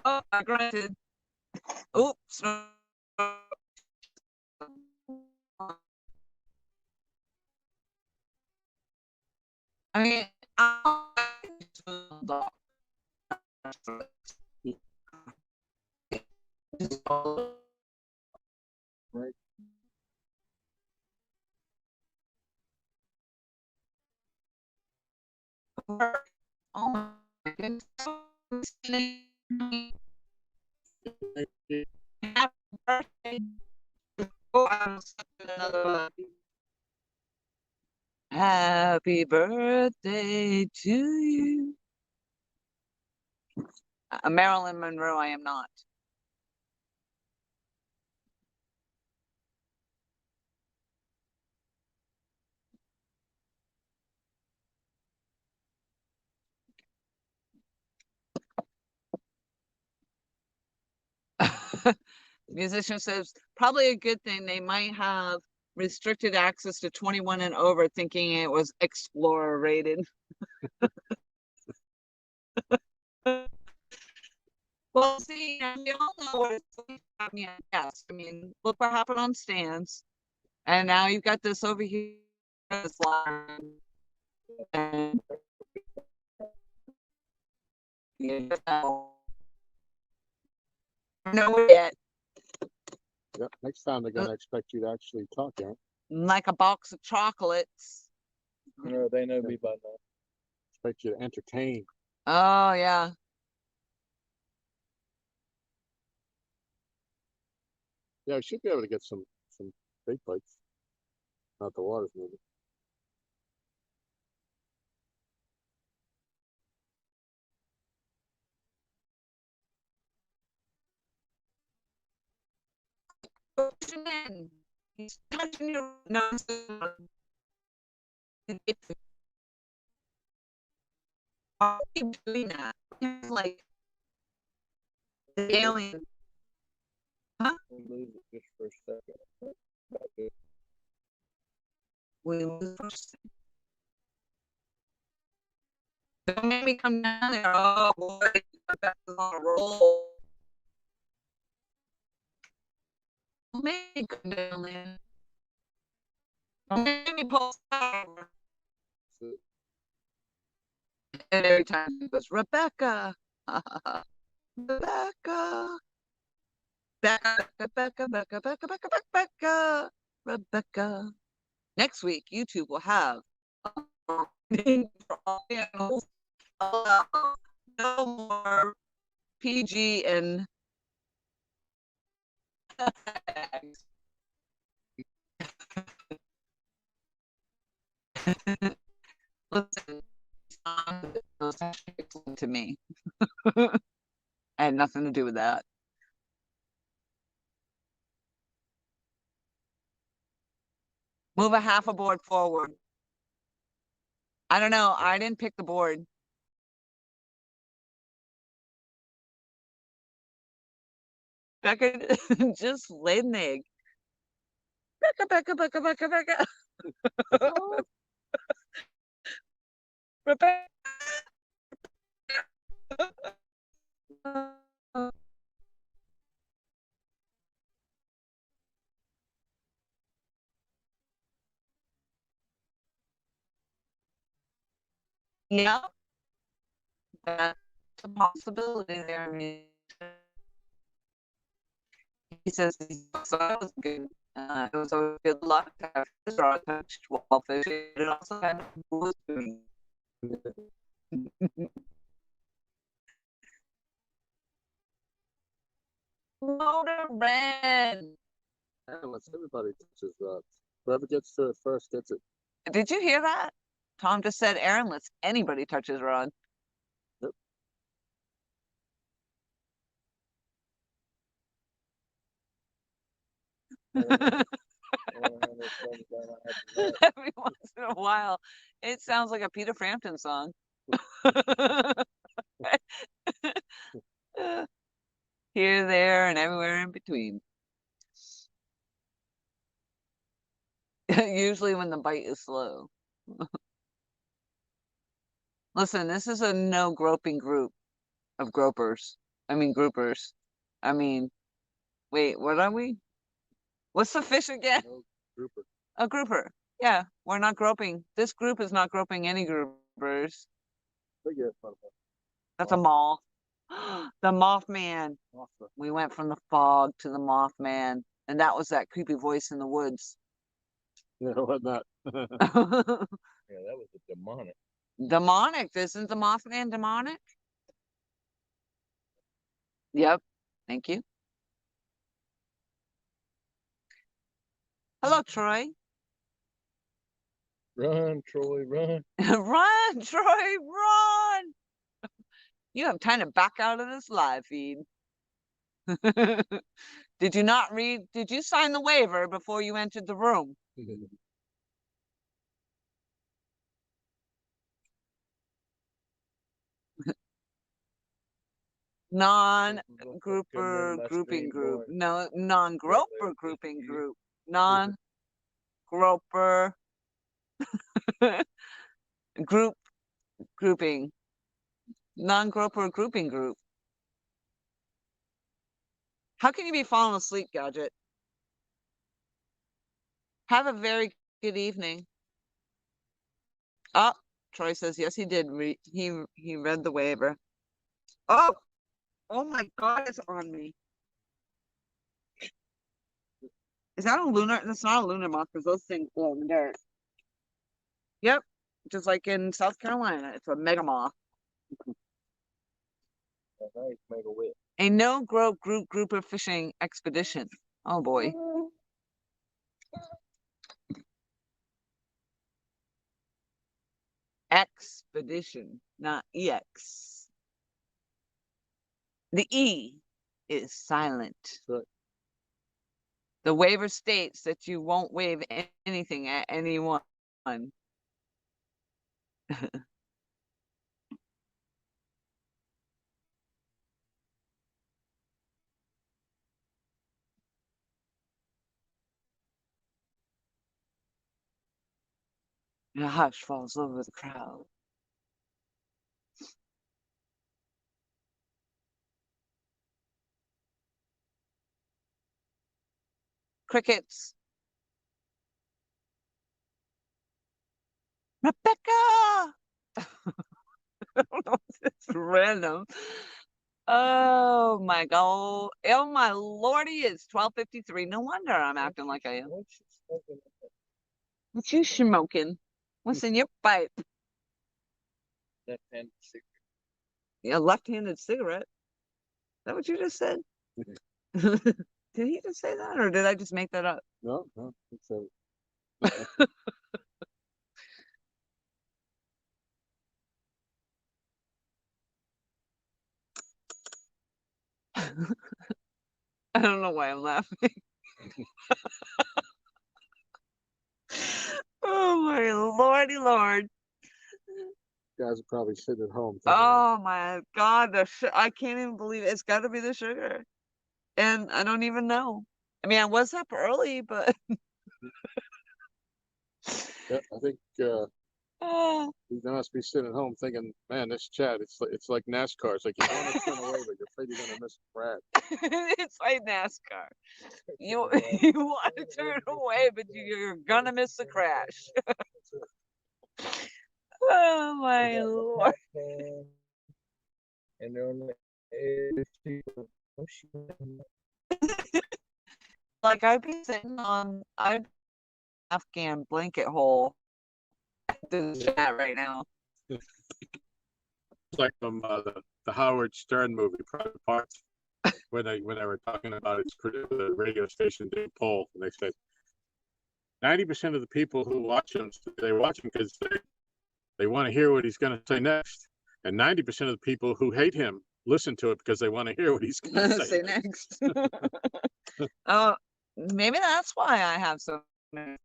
Oh, granted. Oops. I mean, Right. Oh my goodness. Happy birthday. Oh, I was another one. Happy birthday to you. Marilyn Monroe, I am not. Musician says probably a good thing. They might have restricted access to 21 and over, thinking it was Explorer rated. Well, see, we all know what it's like to have me on guest. I mean, look what happened on Stands, and now you've got this over here. This line, and you know it yet. Yep. Next time they're gonna expect you to actually talk, yeah. Like a box of chocolates. No, they know me by now. Expect you to entertain. Oh yeah. Yeah, we should be able to get some big bites. Not the water's moving. Push him in. He's touching your nose. Why are you doing that? It's like the alien. Huh? We lose it just for a second. We lose first. Don't make me come down there. Oh boy, that's on a roll. Don't make me come down there. Don't make me pull over. And every time he goes, Rebecca. Rebecca. Rebecca. Rebecca. Next week, YouTube will have for all animals. No more PG and listen, to me. I had nothing to do with that. Move a half a board forward. I don't know. I didn't pick the board. Becca just laid an egg. Becca. Rebecca. Yeah, that's a possibility there. I mean, he says so that was good. It was always good luck to have fish or touched while fishing. It also kind of was doing. Motor Red. Unless everybody touches rods. Whoever gets to it first gets it. Did you hear that? Tom just said Aaron lets anybody touch his rod. Yep. Every once in a while. It sounds like a Peter Frampton song. Here, there, and everywhere in between. Usually when the bite is slow. Listen, this is a no groping group of gropers. I mean, groupers. I mean, wait, what are we? What's the fish again? No grouper. A grouper. Yeah, we're not groping. This group is not groping any groupers. They get fun. That's a moth. The Mothman. Awesome. We went from the fog to the Mothman, and that was that creepy voice in the woods. Yeah, what not? Yeah, that was a demonic. Demonic. Isn't the Mothman demonic? Yep. Thank you. Hello, Troy. Run, Troy, run. Run, Troy, run! You have time to back out of this live feed. Did you not read? Did you sign the waiver before you entered the room? Non-grouper grouping group. No, non-groper grouping group. Non-groper group grouping. Non-groper grouping group. How can you be falling asleep, Gadget? Have a very good evening. Oh, Troy says yes, he did. He read the waiver. Oh, oh my God, it's on me. Is that a lunar? That's not a lunar moth because those things glow in the dark. Yep, just like in South Carolina, it's a mega moth. A no grope group of fishing expedition. Oh boy. Expedition, not EX. The E is silent. Right. The waiver states that you won't waive anything at anyone. And a hush falls over the crowd. Crickets. Rebecca! I don't know if it's random. Oh my God. Oh my lordy, it's 12:53. No wonder I'm acting like I am. What you smoking? What's in your pipe? Left-handed cigarette. A left-handed cigarette. Is that what you just said? Did he just say that, or did I just make that up? No, it's a I don't know why I'm laughing. Oh my lordy lord. guys are probably sitting at home. Oh my God, I can't even believe it. It's got to be the sugar. And I don't even know. I mean, I was up early, but Yeah, I think oh, you must be sitting at home thinking, man, this chat, it's like NASCAR. It's like you want to turn away, but you're afraid you're gonna miss a Brad. it's like NASCAR. You want to turn away, but you're gonna miss the crash. Oh my lord. And they're on the edge. Oh, Like I'd be sitting on Afghan blanket hole at the chat right now. It's like from the Howard Stern movie, Private Parts, when they were talking about the radio station did a poll, and they said 90% of the people who watch him, they watch him because they want to hear what he's going to say next, and 90% of the people who hate him listen to it because they want to hear what he's going to say next. Oh, maybe that's why I have so many.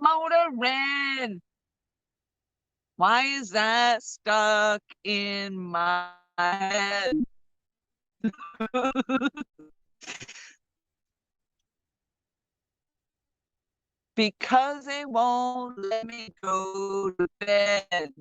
Motorin. Why is that stuck in my head? Because it won't let me go to bed.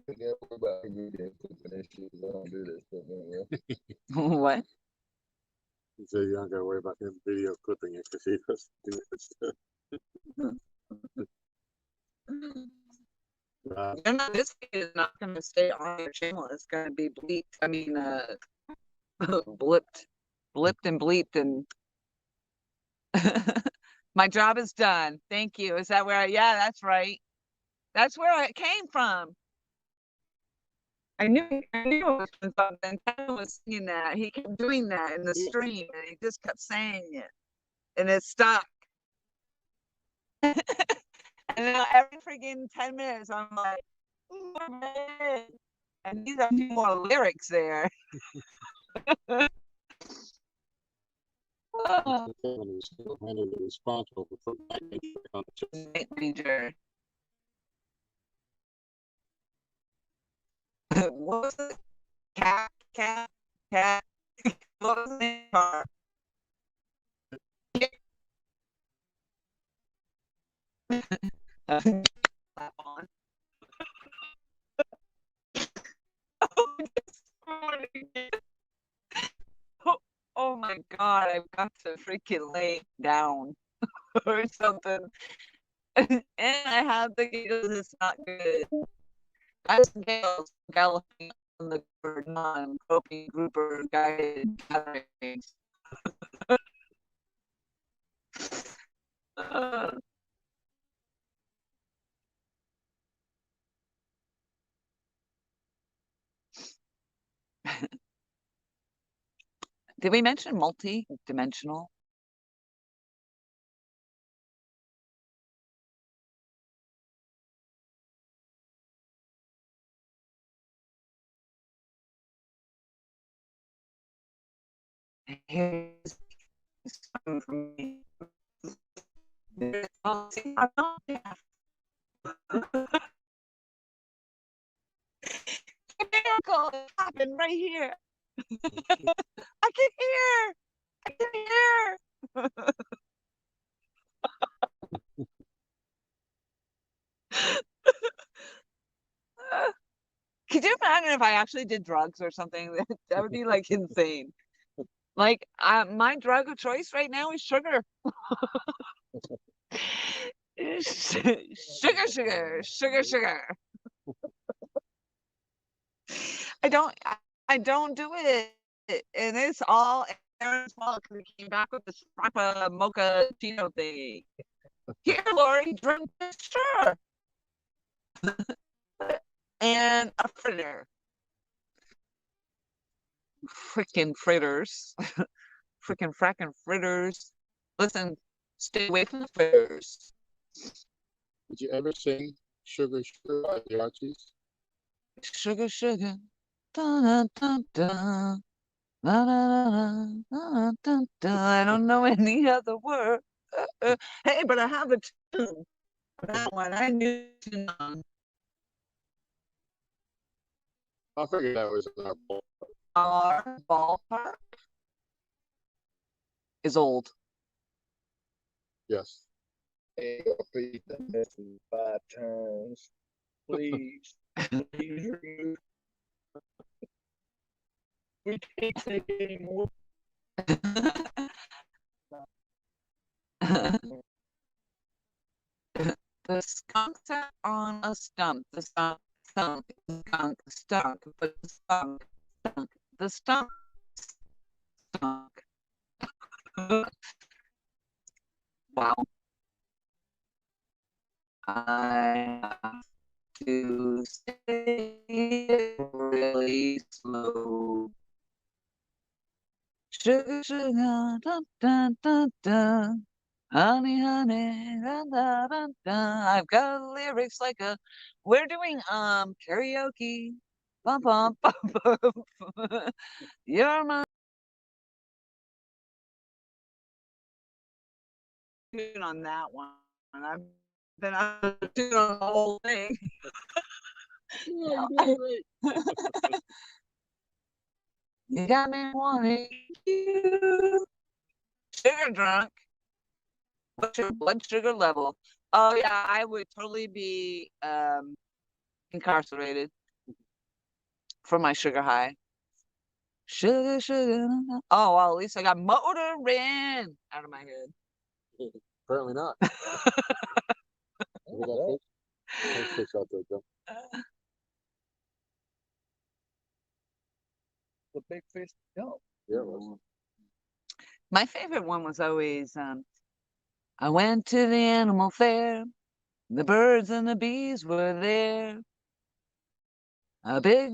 I got worry about you getting cooking and shit. I don't do that stuff anyway. What? He said you don't got to worry about him video clipping it because he doesn't do that stuff. This video is not going to stay on your channel. It's going to be bleeped. I mean, blipped and bleeped, and my job is done. Thank you. Is that where yeah, that's right. That's where it came from. I knew it was from something. Kevin was singing that. He kept doing that in the stream, and he just kept saying it, and it stuck. And now every freaking 10 minutes, I'm like, oh, and these are a few more lyrics there. Responsible for Night Ranger. What was it? Cat. What was the car? On. Oh my God, I've got to freaking lay down or something. And I have the giggles, it's not good. That's Gales galloping on the non-coping grouper guided gatherings. Did we mention multi-dimensional? Here's something from me. A miracle happened right here. I can hear. I can hear. Could you imagine if I actually did drugs or something? That would be like insane. Like my drug of choice right now is sugar. Sugar. I don't do it. And it's all Aaron's fault because he came back with this frappa mocha chino thing. Here, Lori, drink this, sure. And a fritter. Freaking fritters. Freaking fracking fritters. Listen, stay away from the fritters. Did you ever sing Sugar by the Archies? Sugar. Dun, dun, dun. Da, da, da, da, da. I don't know any other word. Hey, but I have a tune. That one I knew. I figured that was in our Our ballpark is old. Yes. Hey, repeat the message 5 times. Please. Please remove. We can't take it anymore. The skunk sat on a stump. The skunk, stunk, but the skunk, stunk. The stump stunk. Wow. I have to say it really slow. Sugar, sugar, dun, dun, dun, dun. Honey, honey, dun, dun, dun, dun. I've got lyrics like a. We're doing karaoke. Bum bum bum bum. You're my tune on that one. I've been on the tune on the whole thing. Yeah, you did great. You got me wanting you. Sugar drunk. What's your blood sugar level? Oh yeah, I would totally be incarcerated for my sugar high. Sugar, sugar. Oh well, at least I got motorin out of my head. Apparently not. We got fish. There's fish out there, Joe. The big fish jump. Yeah, it was. My favorite one was always I went to the animal fair. The birds and the bees were there. A big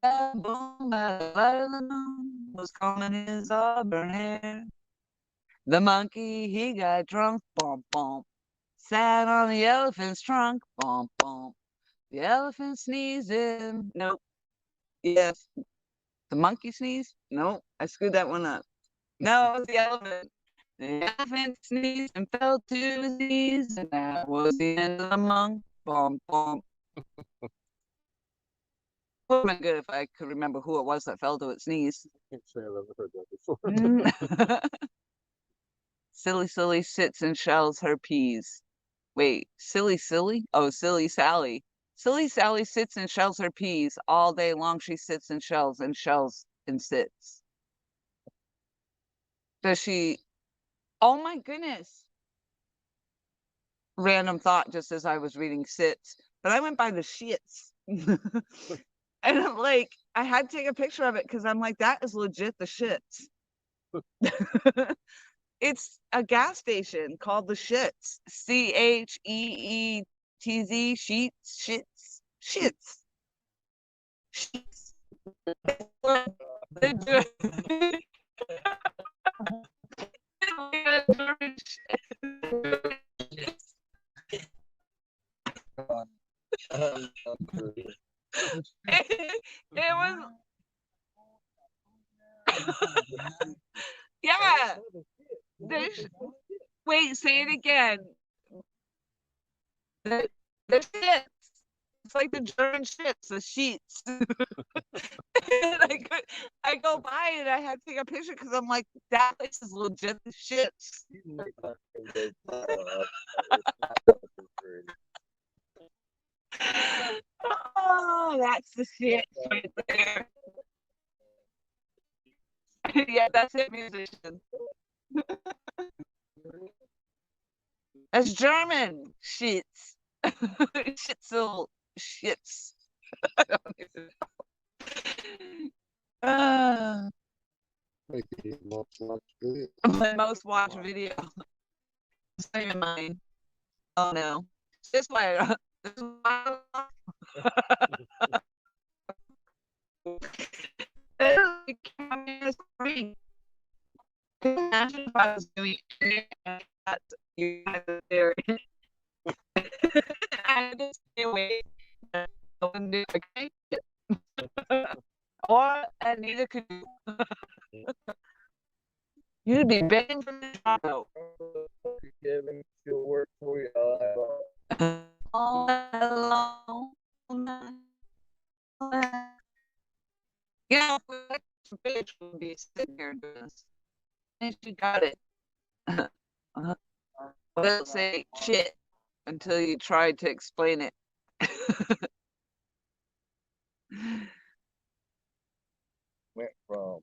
baboon by the light of the moon was combing his auburn hair. The monkey, he got drunk, bump, bump. Sat on the elephant's trunk, bump, bump. The elephant sneezing. Nope. Yes. The monkey sneezed? Nope. I screwed that one up. No, it was the elephant. The elephant sneezed and fell to his knees, and that was the end of the monk. Bump, bump. Would have been good if I could remember who it was that fell to its knees. Can't say I've ever heard that before. Silly, silly sits and shells her peas. Wait, silly, silly? Oh, silly Sally. Silly Sally sits and shells her peas. All day long she sits and shells and sits. Does she? Oh my goodness. Random thought just as I was reading sits, but I went by the shits. And I'm like, I had to take a picture of it because I'm like, that is legit the shits. It's a gas station called the Shits. CHEETZ sheets, shits, shits, sheets. It was yeah. Wait, say it again. The shits. It's like the German shits, the sheets. And I go by and I had to take a picture because I'm like, that place is legit the shits. Oh, that's the shit right there. Yeah, that's it, musician. That's German. Shits. Shitzel. Shits. I don't even know. My most watched video. It's not even mine. Oh no. This way. This is why imagine if I was doing that you guys are there. I just stay away. I wouldn't do it, okay? Or and neither could you. You'd be begging for the taco. Kevin, she'll work for you. All night long. You know, if bitch would be sitting here doing this. And she got it. Well, say shit until you tried to explain it. Went from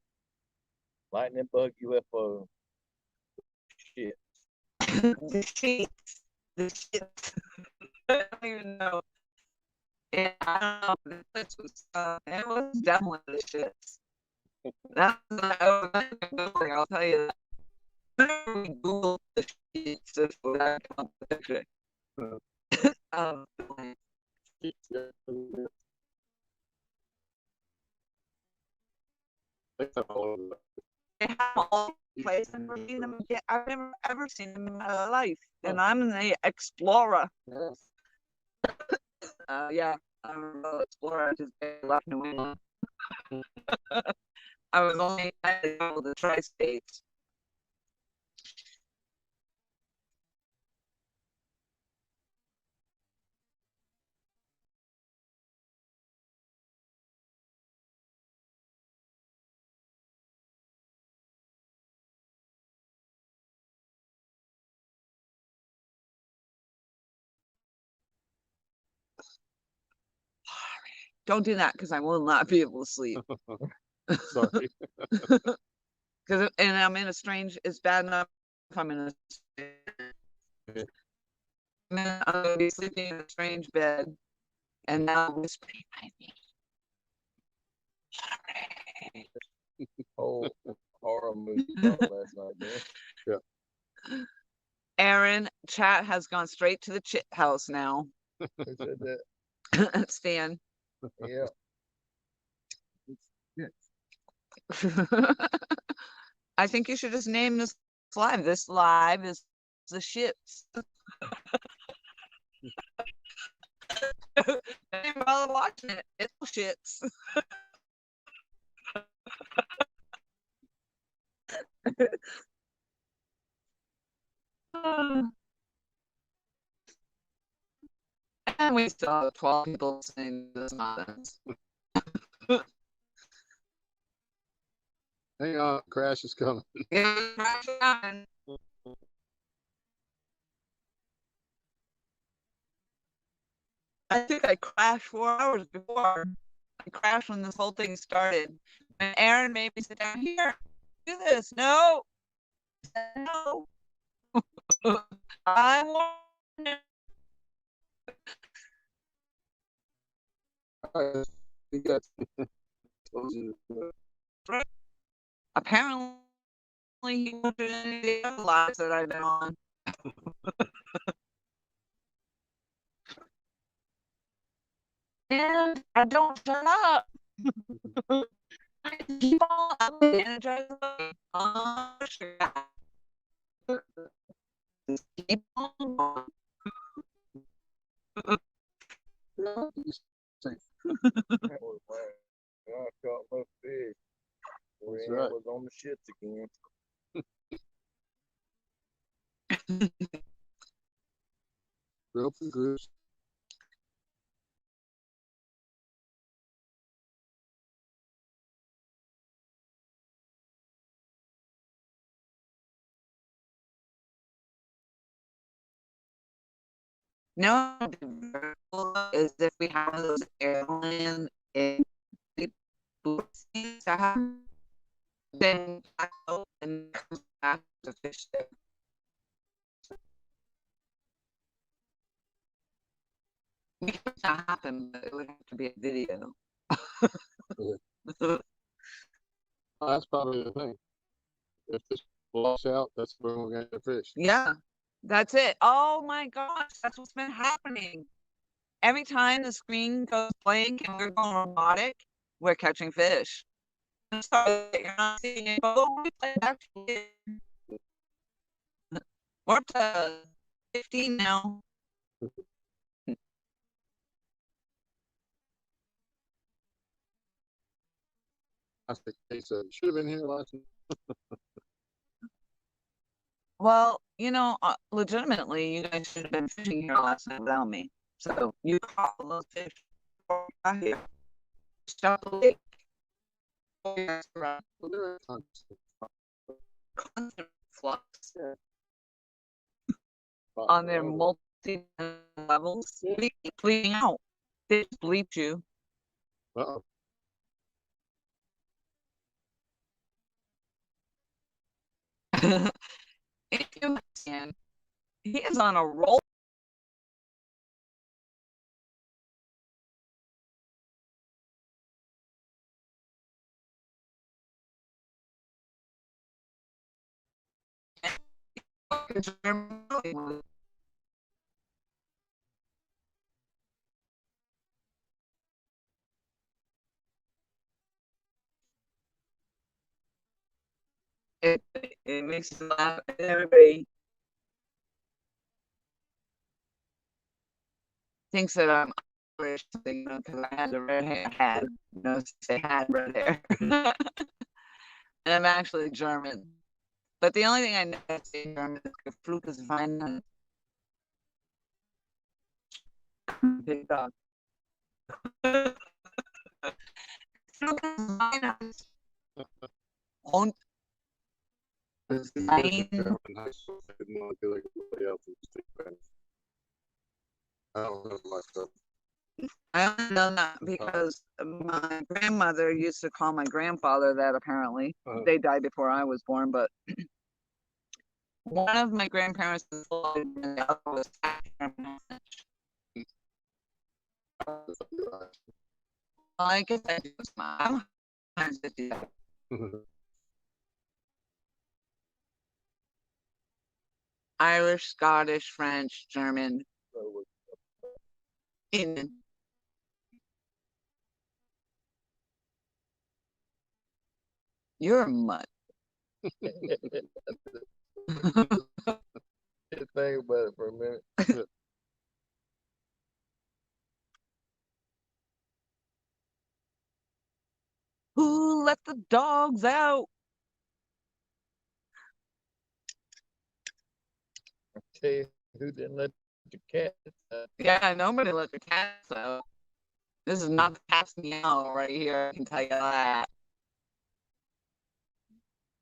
lightning bug UFO shit. The shit. The shit. I don't even know. And I don't know. It was definitely the shits. That's I'll tell you that. We Googled the shits just for that picture. Um, they have all places. I've never seen them yet. I've never ever seen them in my life. And I'm in the Explora. Yeah, I remember Explora. I just left New England. I was only at the tri-states. Don't do that because I will not be able to sleep. Sorry. Because and I'm in a strange. It's bad enough if I'm in a. I'm gonna be sleeping in a strange bed, and now whispering behind me. Whole horror movie last night, man. Aaron, chat has gone straight to the chit house now. Who said that? Stan. Yeah. I think you should just name this live. This live is the shits. I didn't bother watching it. It's the shits. And we still have 12 people saying this nonsense. Hang on, crash is coming. I think I crashed 4 hours before. I crashed when this whole thing started. And Aaron made me sit down here. Do this. No. No. I want apparently he won't do any of the other lives that I've been on. And I don't shut up. I keep on energizing. Just keep on going. That was right. I caught my fish. That's Ran right. was on the shits again. Rope and grooves. No, is if we have those airline and then out and comes back to fish there. It could not happen, but it would have to be a video. Oh, that's probably the thing. If this blocks out, that's where we're going to fish. Yeah, that's it. Oh my gosh, that's what's been happening. Every time the screen goes blank and we're going robotic, we're catching fish. So you're not seeing it, but we play back to it. We're up to 15 now. I think he said, should have been here last night. Well, legitimately, you guys should have been fishing here last night without me. So you caught all those fish before we got here. Stop the lake. Well, there are times. Constant flux on their multi levels. They keep bleeding out. They just bleep you. Uh-oh. If you understand, he is on a roll a German movie. It makes me laugh. Everybody thinks that I'm Irish, you know, because I had the red hair. Had, you know, say had red hair, and I'm actually German. But the only thing I know to say in German is "Geflucht ist Weihnachten." Big dog. Geflucht ist Weihnachten. Und das Wein. In high school, I didn't want to be like everybody else and speak Spanish. I don't know myself. I only know that because my grandmother used to call my grandfather that apparently. They died before I was born, but one of my grandparents was alive and the other was I guess I do smile. Irish, Scottish, French, German, Indian. You're a mutt. Just think about it for a minute. Who let the dogs out? I tell you who didn't let the cat out. Yeah, nobody let the cats out. This is not the cat's meow right here. I can tell you that.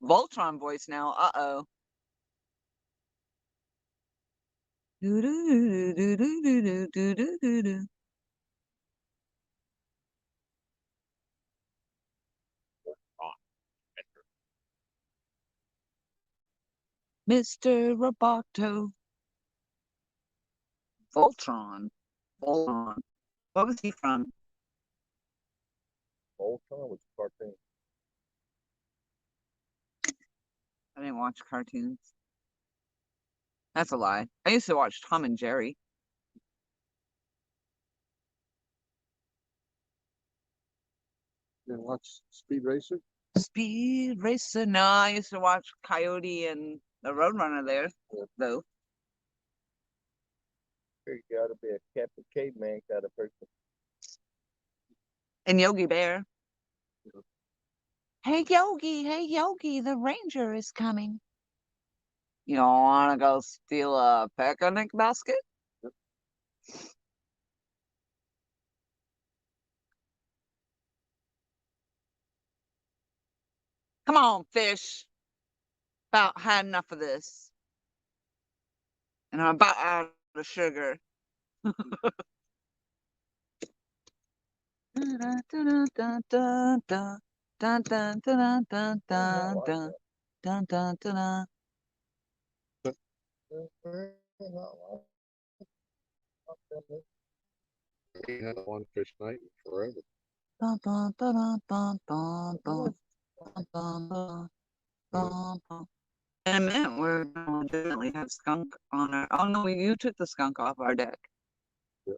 Voltron voice now. Uh-oh. Do do do do do do do do do do. Mr. Roboto. Voltron. Voltron. What was he from? Voltron was a cartoon. I didn't watch cartoons. That's a lie. I used to watch Tom and Jerry. You watch Speed Racer? Speed Racer. No, I used to watch Coyote and the Roadrunner there, though. You gotta be a Captain Caveman kind of person. And Yogi Bear. Hey Yogi, the ranger is coming. You don't want to go steal a picnic basket? Come on, fish. About had enough of this. And I'm about out of sugar. He had one fish night forever. In a minute, we're gonna legitimately have skunk on our. Oh no, you took the skunk off our deck. Yeah.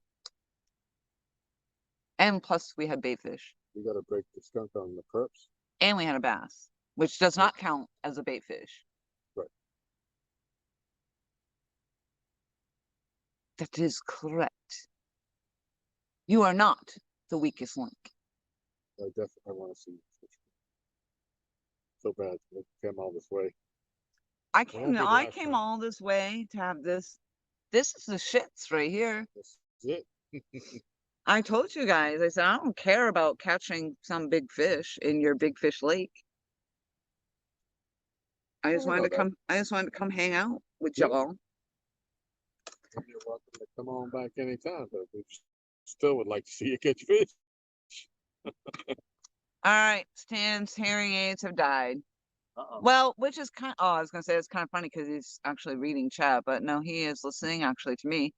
And plus, we had baitfish. You got to break the skunk on the perps. And we had a bass, which does not count as a baitfish. Right. That is correct. You are not the weakest link. I definitely want to see fish. So bad. It came all this way. I won't be the I last came time. all this way to have this. This is the shits right here. This is it. I told you guys, I said, I don't care about catching some big fish in your big fish lake. I just wanted to come, I just wanted to come hang out with Yeah. y'all. You're welcome to come on back anytime, but we still would like to see you catch fish. All right, Stan's hearing aids have died. Well, which is kind oh, I was gonna say it's kind of funny because he's actually reading chat, but no, he is listening actually to me.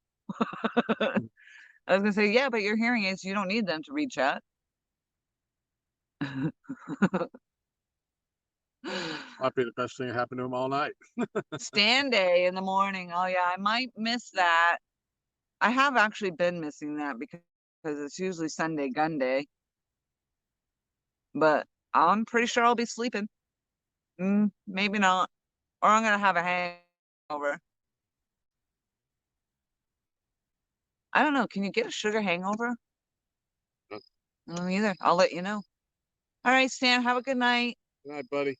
I was gonna say, yeah, but your hearing aids, you don't need them to read chat. Might be the best thing that happened to him all night. Stand day in the morning. Oh yeah, I might miss that. I have actually been missing that because it's usually Sunday gun day. But I'm pretty sure I'll be sleeping. Maybe not. Or I'm gonna have a hangover. I don't know. Can you get a sugar hangover? No. I don't either. I'll let you know. All right, Stan, have a good night. Good night, buddy.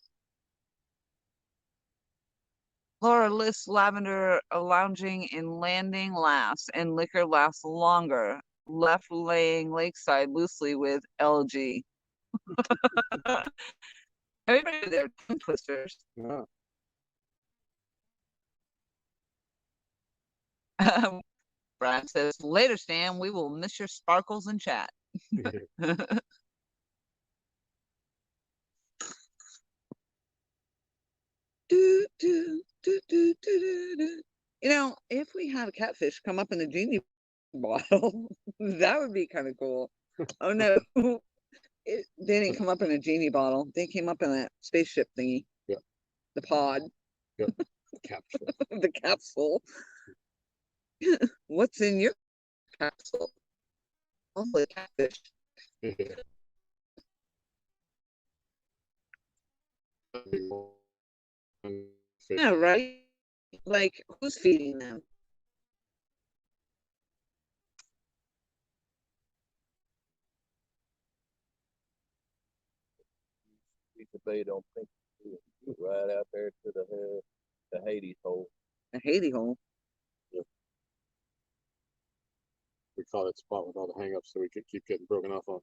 Laura lists lavender lounging in landing last and liquor lasts longer. Left laying lakeside loosely with LG. Everybody there, tongue twisters. Yeah. Brad says, later, Stan, we will miss your sparkles and chat. Do, do, do, do, do, do. You know, if we had a catfish come up in a genie bottle, that would be kind of cool. Oh no, they didn't come up in a genie bottle. They came up in that spaceship thingy. Yeah. The pod. Yeah. Capsule. The capsule. What's in your capsule? Hopefully catfish. Yeah, right? Like, who's feeding them? Piece of bait on Pink right out there to the Hades hole. A Haiti hole. We call that spot with all the hang-ups so we could keep getting broken off on.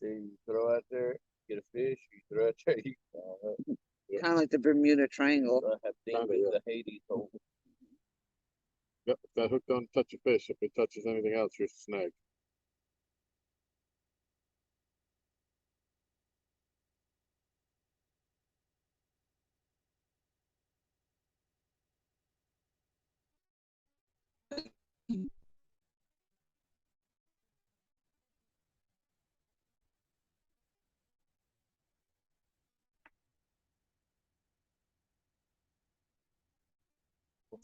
See, you throw out there, get a fish, you throw out there, you Kind of like the Bermuda Triangle. have Kinda, with yeah. the Hades hole. Yep, if that hook don't touch a fish, if it touches anything else, you're snagged.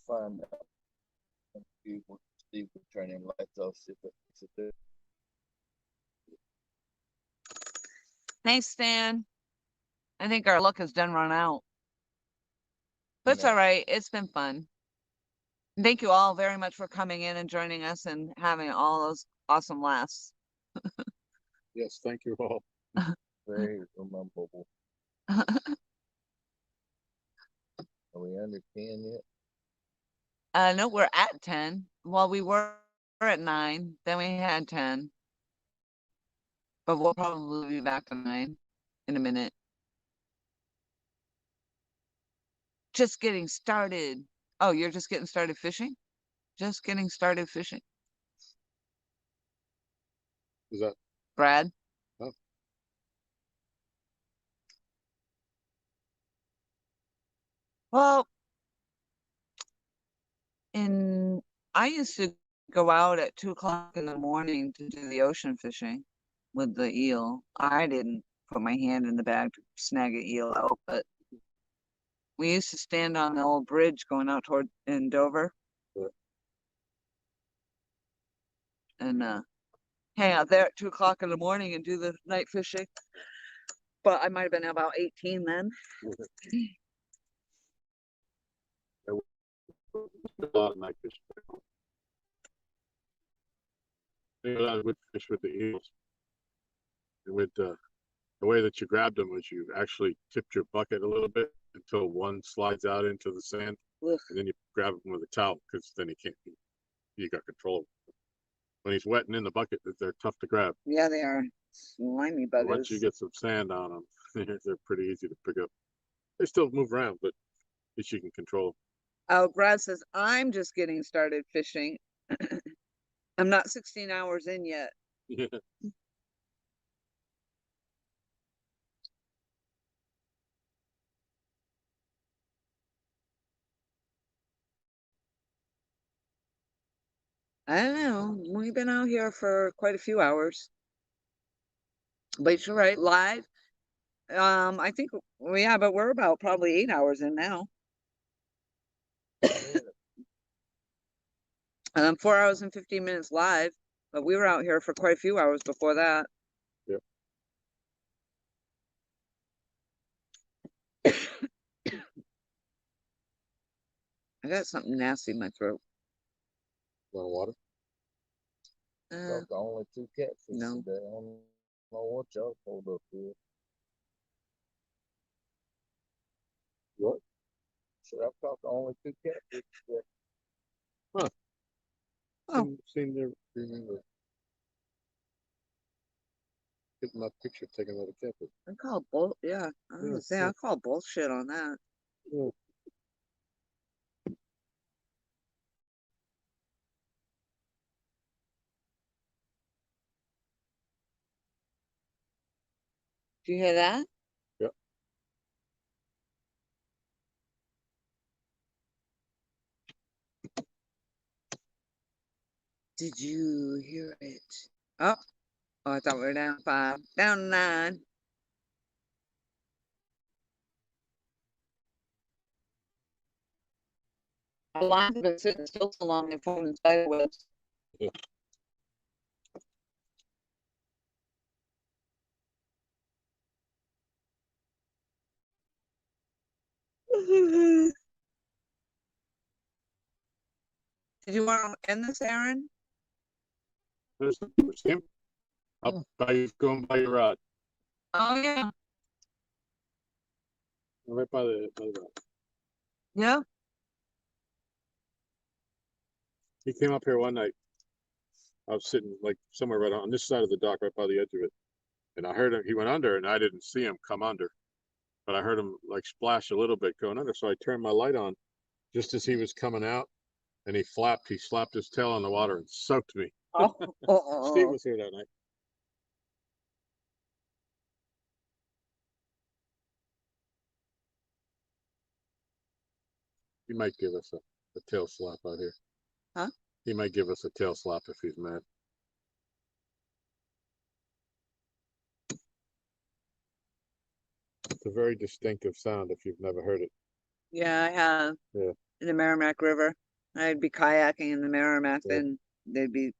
We'll find out. Steve will turn him lights off, see if it there. Thanks, Stan. I think our luck has done run out. But it's Yeah. all right. It's been fun. Thank you all very much for coming in and joining us and having all those awesome laughs. Yes, thank you all. Very rememberable. Are we under 10 yet? No, we're at 10. Well, we were at 9, then we had 10. But we'll probably be back to 9 in a minute. Just getting started. Oh, you're just getting started fishing? Just getting started fishing. Is that Brad? Oh. Well, I used to go out at 2 o'clock in the morning to do the ocean fishing with the eel. I didn't put my hand in the bag to snag an eel out, but we used to stand on the old bridge going out toward in Dover. Yeah. And hang out there at 2 o'clock in the morning and do the night fishing. But I might have been about 18 then. a lot of night fish? I would fish with the eels. And with the way that you grabbed them was you actually tipped your bucket a little bit until one slides out into the sand, Ugh. and then you grab him with a towel because then he can't. You got control. When he's wet and in the bucket, they're tough to grab. Yeah, they are slimy But buggers. once you get some sand on them, they're pretty easy to pick up. They still move around, but at least you can control Oh, Brad says, I'm just getting started fishing. I'm not 16 hours in yet. them. I don't know. We've been out here for quite a few hours. But you're right, live. I think, well, yeah, but we're about probably 8 hours in now. 4 hours and 15 minutes live, but we were out here for quite a few hours before that. Yep. I got something nasty in my throat. Want water? Caught the only two catfish No. today. I don't know what y'all pulled up here. What? Should I've caught the only two catfish today. Oh. Seen there, remember. Getting my picture taken out of catfish. I call bull. Yeah, I was gonna say I call bullshit on that. Yeah. Do you hear that? Yep. Did you hear it? Oh, I thought we were down 5, down 9. Our lines have been sitting still so long they're forming spider webs. Yeah. Did you want to end this, Aaron? There's the him. Up by you, going by your rod. Oh yeah. Right by the rod. Yeah. He came up here one night. I was sitting like somewhere right on this side of the dock, right by the edge of it. And I heard him, he went under and I didn't see him come under. But I heard him like splash a little bit going under. So I turned my light on just as he was coming out and he slapped his tail on the water and soaked me. Oh. Steve was here that night. He might give us a tail slap out here. Huh? He might give us a tail slap if he's mad. It's a very distinctive sound if you've never heard it. Yeah, I have. Yeah. In the Merrimack River. I'd be kayaking in the Merrimack, Yeah. then they'd be.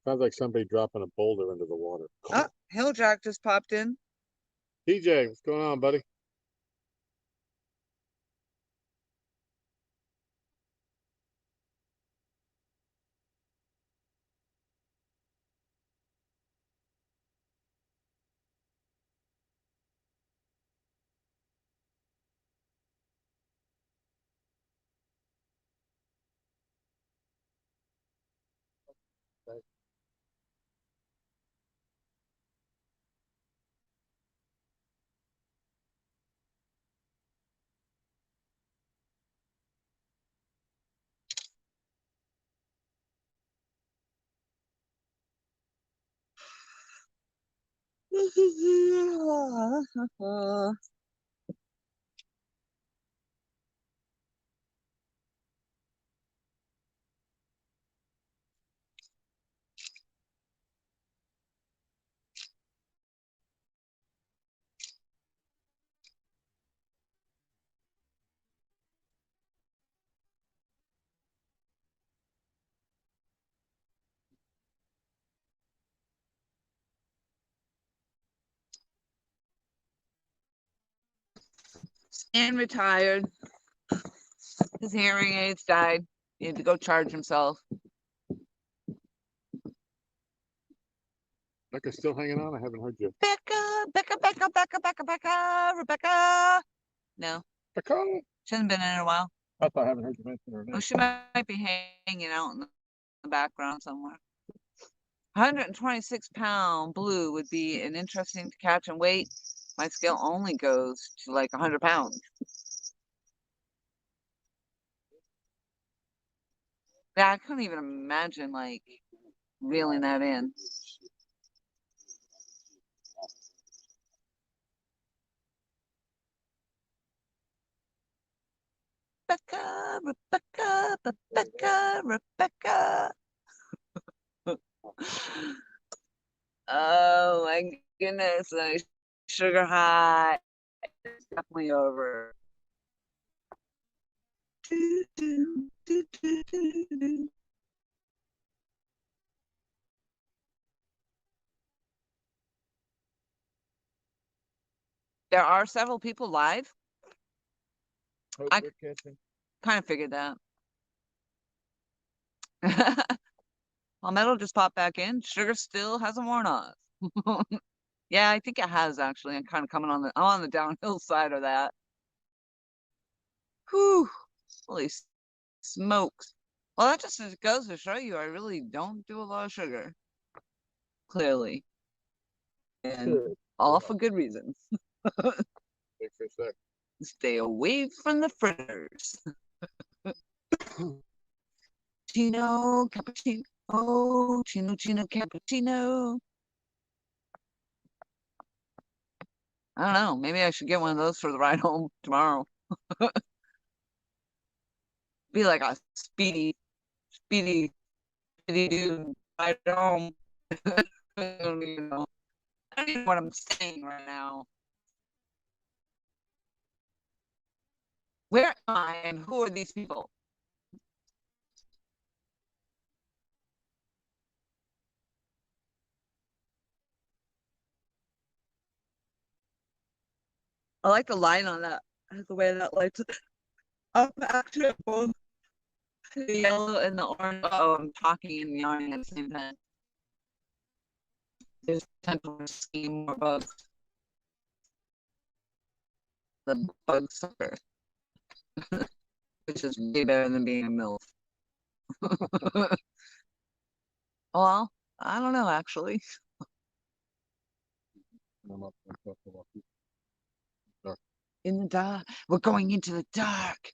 Sounds like somebody dropping a boulder into the water. Oh, Hilljack just popped in. TJ, what's going on, buddy? Stan retired. His hearing aids died. He had to go charge himself. Becca's still hanging on? I haven't heard you. Becca, Rebecca. No, Becca! she hasn't been in a while. I thought I haven't heard you mention her name. Oh, she might be hanging out in the background somewhere. 126-pound blue would be an interesting to catch and weight. My scale only goes to like 100 pounds. Yeah, I couldn't even imagine like reeling that in. Rebecca, Rebecca, Rebecca, Rebecca. Oh my goodness, a sugar high is definitely over. Do, do, do, do, do, do. There are several people live. Hope I- we're catching. Kind of figured that. Well, metal just popped back in. Sugar still hasn't worn off. Yeah, I think it has actually. I'm kind of coming on I'm on the downhill side of that. Whew. Holy smokes. Well, that just goes to show you I really don't do a lot of sugar. Clearly. And Good. all for good reasons. Take for a sec. Stay away from the fritters. Chino, cappuccino, chino, cappuccino. I don't know. Maybe I should get one of those for the ride home tomorrow. Be like a speedy dude ride home. I don't even know. I don't even know what I'm saying right now. Where am I and who are these people? I like the line on that. The way that lights up actually both the yellow and the orange. Oh, I'm talking and yawning at the same time. There's potential to see more bugs. The bug sucker. Which is way better than being a MILF. Well, I don't know actually. I'm up and talk about it. In the dark. We're going into the dark.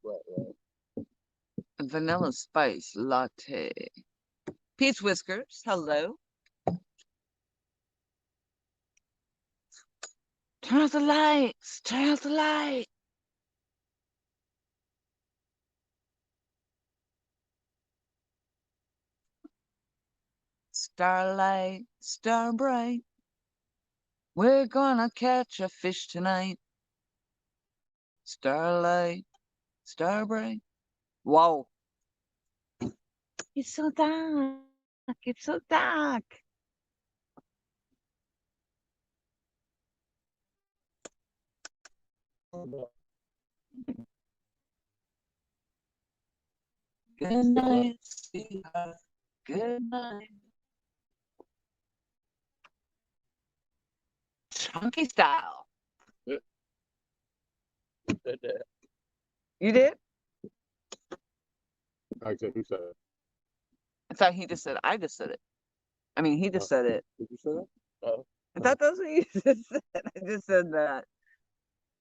Right. Vanilla spice latte. Peach Whiskers, hello. Turn off the lights. Turn off the light. Starlight, star bright. We're gonna catch a fish tonight. Starlight, star bright. Whoa. It's so dark. It's so dark. Good night, sweetheart. Good night. Chunky style. Said that. You did? I said, who said it? I thought he just said I just said it. I mean, he just said it. Did you say that? Oh, I thought that's what you just said. I just said that.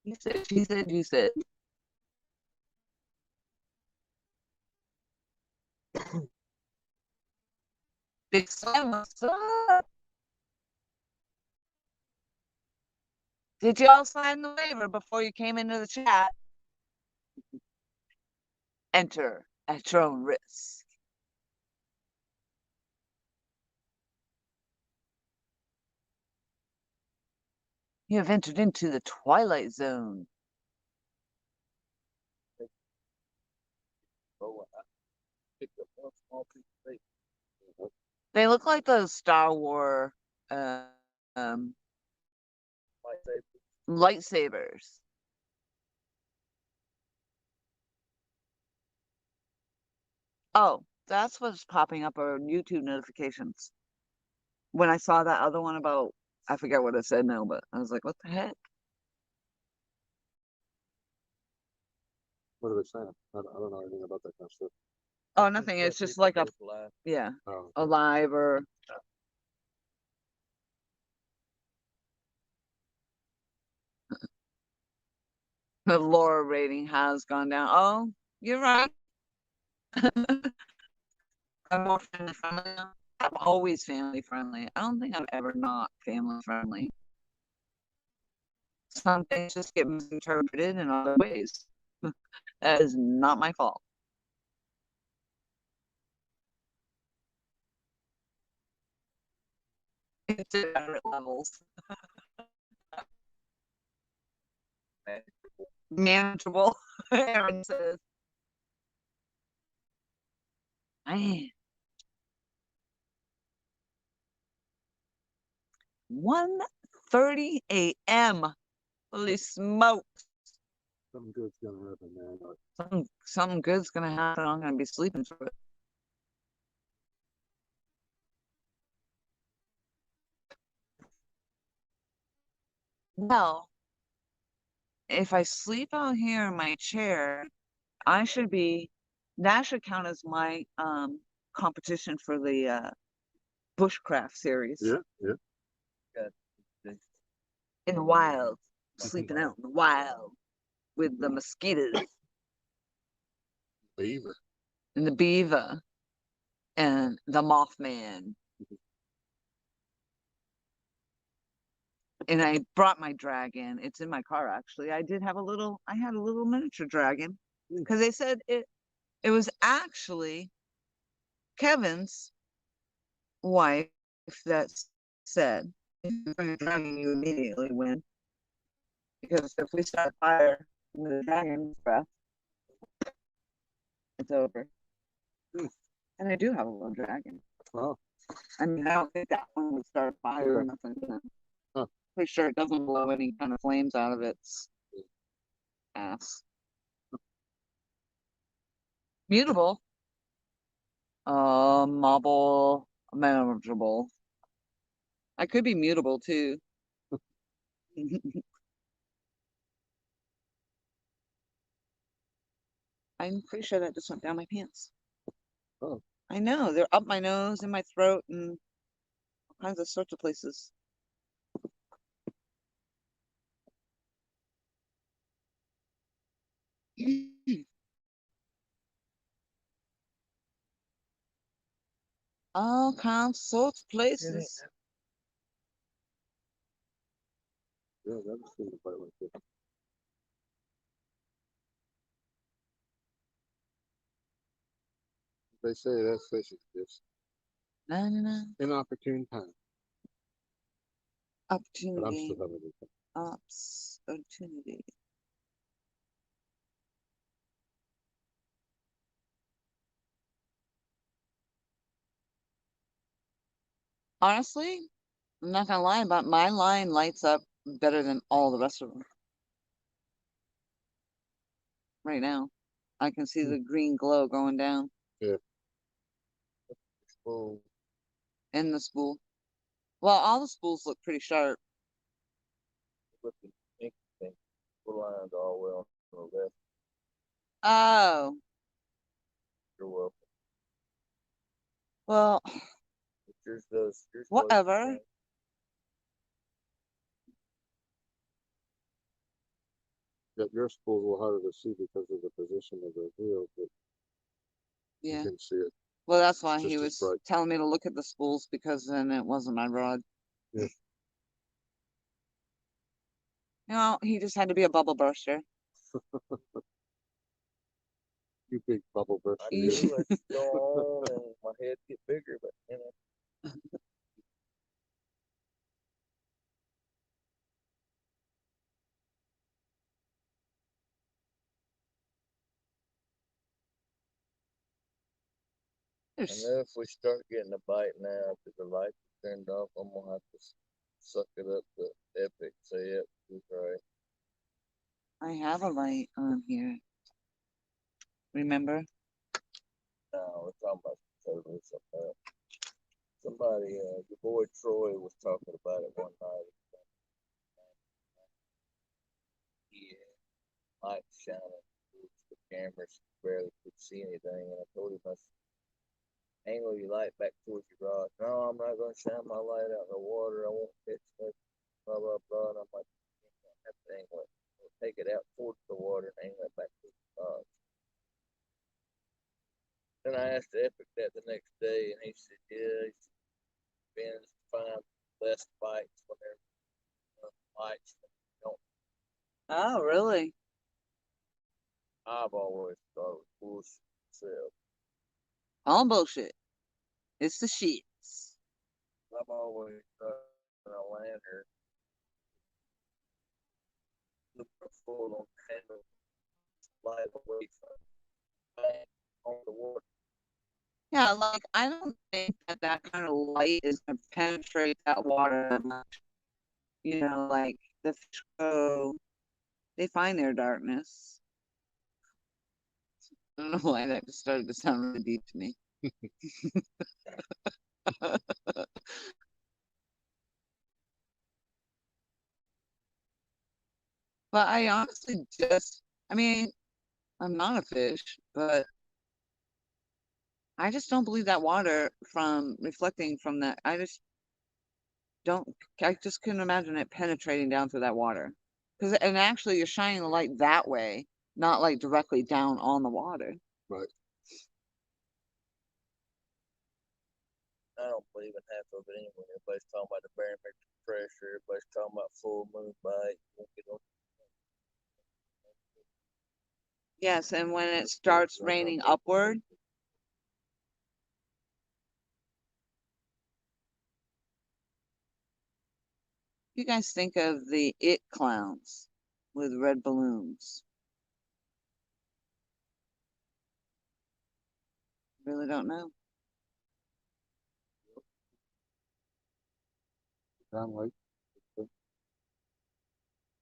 You said, she said, you said. Big Slam, what's up? Did you all sign the waiver before you came into the chat? Enter at your own risk. You have entered into the Twilight Zone. oh, I picked up one small piece of bacon. They look like those Star Wars um, Lightsaber. lightsabers. Oh, that's what's popping up on YouTube notifications. When I saw that other one about, I forget what it said now, but I was like, what the heck? What are they saying? I don't know anything about that kind of stuff. Oh, nothing. It's just like a, Live. yeah, Oh, a live or. The Laura rating has gone down. Oh, you're right. I'm more family friendly now. I'm always family friendly. I don't think I'm ever not family friendly. Some things just get misinterpreted in other ways. That is not my fault. It's at moderate levels. Manageable, Aaron says. Man. 1:30 a.m. Holy smokes. Something good's gonna happen, man. Something good's gonna happen. I'm gonna be sleeping through it. Well, if I sleep out here in my chair, that should count as my competition for the bushcraft series. Yeah. In the wild, sleeping out in the wild with the mosquitoes Beaver. and the beaver and the Mothman. And I brought my dragon. It's in my car, actually. I had a little miniature dragon because they said it was actually Kevin's wife that said, if you bring a dragon, you immediately win. Because if we start a fire with a dragon's breath, it's over. And I do have a little dragon. Oh. I mean, I don't think that one would start a fire or nothing. Huh. Pretty sure it doesn't blow any kind of flames out of its ass. Mutable. Mobile, manageable. I could be mutable too. I'm pretty sure that just went down my pants. Oh. I know, they're up my nose, in my throat, and all kinds of sorts of places. All kinds of sorts of places. Yeah, that was cool quite like this. They say that's fishing just inopportune time. But I'm Opportunity. still having it. Opportunity. Honestly, I'm not gonna lie about my line lights up better than all the rest of them. Right now, I can see the green glow going down Spool. in the spool. Well, all the spools look pretty sharp. With the ink thing. The lines all well on the left. Oh, You're welcome. well, But yours does. Yours whatever. does Yeah, your spools were harder to see because of the position of the wheel, but Yeah. you can see it. Well, that's why Just he as was bright. telling me to look at the spools because then it wasn't my rod. Yeah. You know, he just had to be a bubble burster. You big bubble burst. I do. I just go on and my head get bigger, but you know. And then if we start getting a bite now, because the lights are turned off, I'm gonna have to suck it up to Epic. Say yep, he's right. I have a light on here. Remember? No, we're talking about totally something else. Somebody, your boy Troy was talking about it one night. Yeah, light shining, the cameras barely could see anything, and I told him, I said, angle your light back towards your rod. No, I'm not gonna shine my light out in the water. I won't catch nothing. Blah blah blah. And I'm like, that thing went. Take it out towards the water and angle it back to the rod. Then I asked Epic that the next day, and he said, yeah, he's been to find less bites when they're lights. Don't. Oh, really? I've always thought it was bullshit. All bullshit. It's the sheets. I'm always trying to land her. Look full on handle, slide away from on the water. Yeah, like I don't think that that kind of light is gonna penetrate that water that much. You know, like the fish go, they find their darkness. I don't know why that just started to sound really deep to me. But I honestly just, I mean, I'm not a fish, but I just don't believe that water from reflecting from that. I just don't, I just couldn't imagine it penetrating down through that water. Because, and actually, you're shining the light that way, not like directly down on the water. Right. I don't believe in half of it anyway. Everybody's talking about the barometric pressure. Everybody's talking about full moon bite. Yes, and when it starts raining upward, you guys think of the it clowns with red balloons. Really don't know.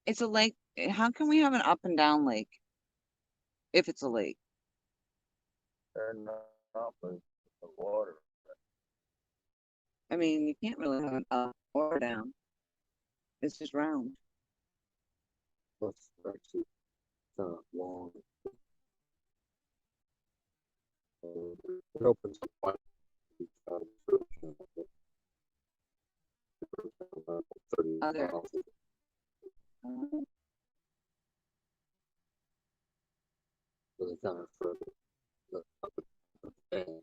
It's a lake. How can we have an up and down lake if it's a lake? They're not moving the water. I mean, you can't really have an up or down. It's just round. That's actually kind of long. It opens up quite Other. really kind of for the and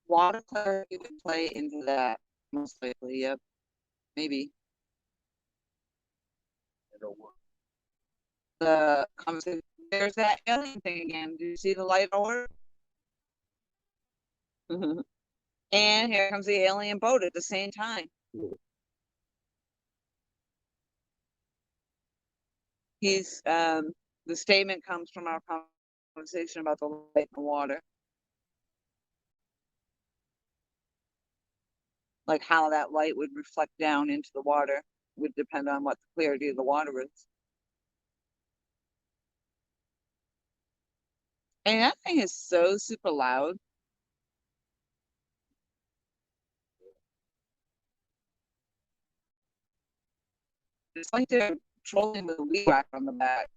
Water clarity would play into that, most likely. Yep, maybe. The conversation. There's that alien thing again. Do you see the light orb? And here comes the alien boat at the same time. He's the statement comes from our conversation about the light and the water. Like how that light would reflect down into the water would depend on what the clarity of the water is. And that thing is so super loud. It's like they're trolling with a weed whacker on the back.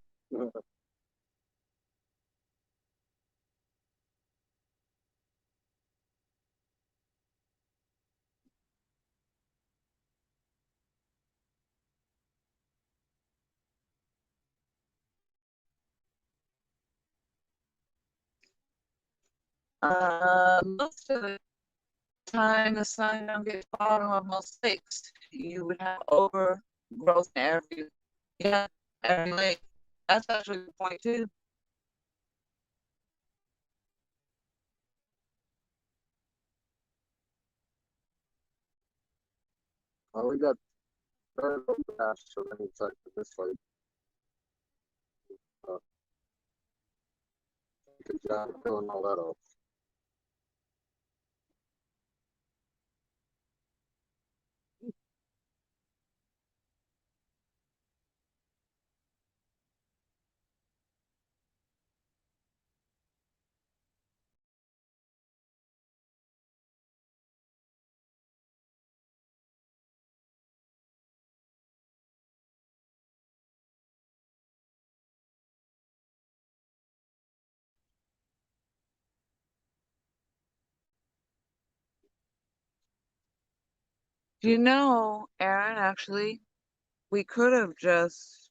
Most of the time, the sun don't get bottom of most lakes. You would have overgrowth in every lake. That's actually the point too. well, we got very little cash, so then it's like this way. Uh, good job filling all that off. You know, Aaron, actually, we could have just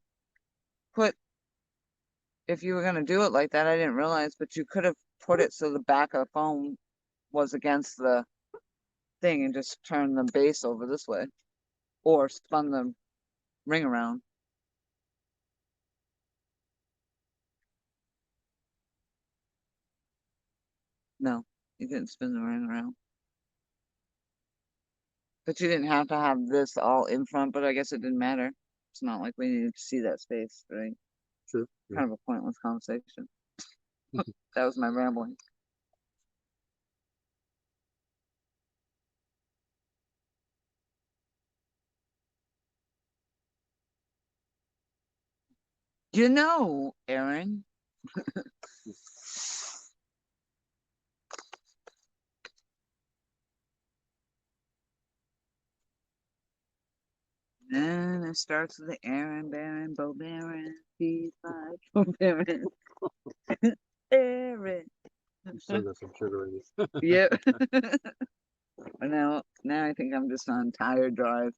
put, if you were going to do it like that, I didn't realize, but you could have put it so the back of the phone was against the thing and just turned the base over this way or spun the ring around. No, you couldn't spin the ring around. But you didn't have to have this all in front, but I guess it didn't matter. It's not like we needed to see that space, right? True. Yeah. Kind of a pointless conversation. That was my rambling. You know, Aaron. Then it starts with the Aaron Baron, Bo Baron, he's like Bo Baron. Aaron. Still got some sugar in it. Yep. now I think I'm just on tired drive.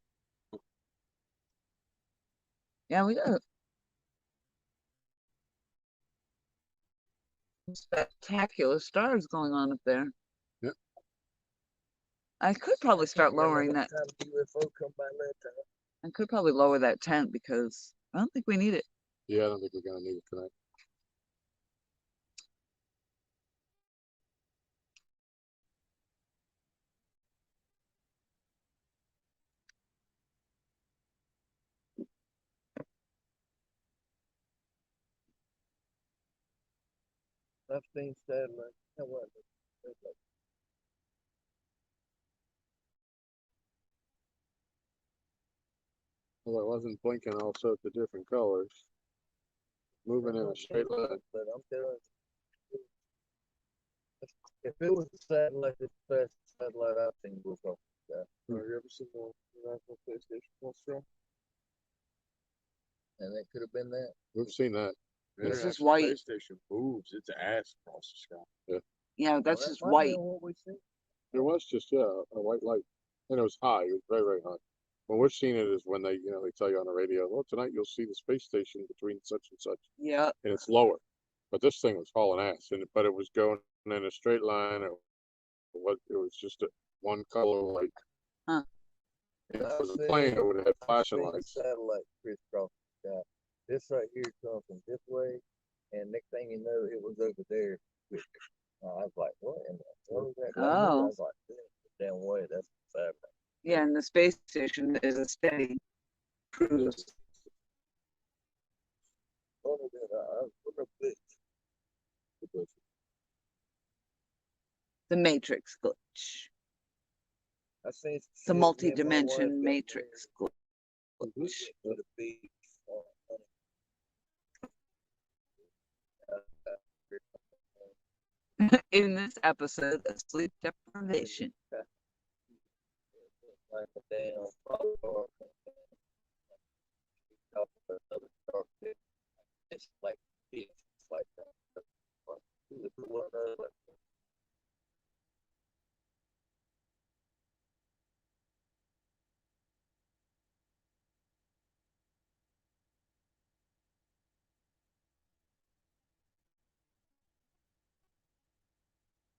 Yeah, we got spectacular stars going on up there. Yep. I could probably start lowering that. UFO come by that time. I could probably lower that tent because I don't think we need it. Yeah, I don't think we're gonna need it tonight. I've seen satellite. How was it? Satellite. Well, it wasn't blinking all sorts of different colors. Moving in a straight line. But I'm telling you, if it was a satellite, it's the fastest satellite I've seen go across the sky. Have you ever seen the International Space Station monster? And it could have been that. We've seen that. It's just International white. Space Station moves its ass across the sky. Yeah. Yeah, that's Well, just that might be white. what we see. There was just a white light, and it was high. It was very, very high. When we're seeing it is when they tell you on the radio, well, tonight you'll see the space station between such and such, Yeah. and it's lower. But this thing was hauling ass, but it was going in a straight line. It was just a one color light. Huh. And if it was a plane, it would have had flashing I've seen lights. satellite crisscross the sky. This right here comes from this way, and next thing you know, it was over there. I was like, what in the hell is that? I Oh. was like, damn way, that's a satellite. Yeah, and the space station is a steady cruise. What is it? What a bit. The matrix glitch. I seen The multi-dimension matrix glitch. to the beach. In this episode of sleep deprivation. Like a damn photo. It's like it's like that.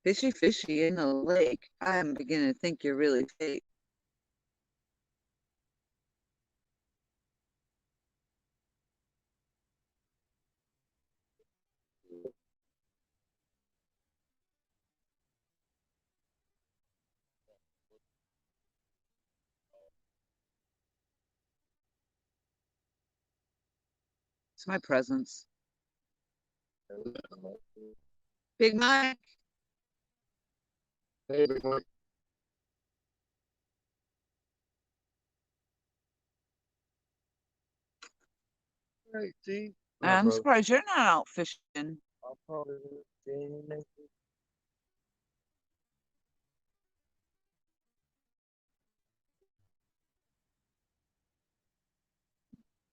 Fishy, fishy in the lake. I'm beginning to think you're really fake. It's my presence. Big Mike. Hey, Big Mike. Hey, see, I'm brother. surprised you're not out fishing. I'll probably see you next week.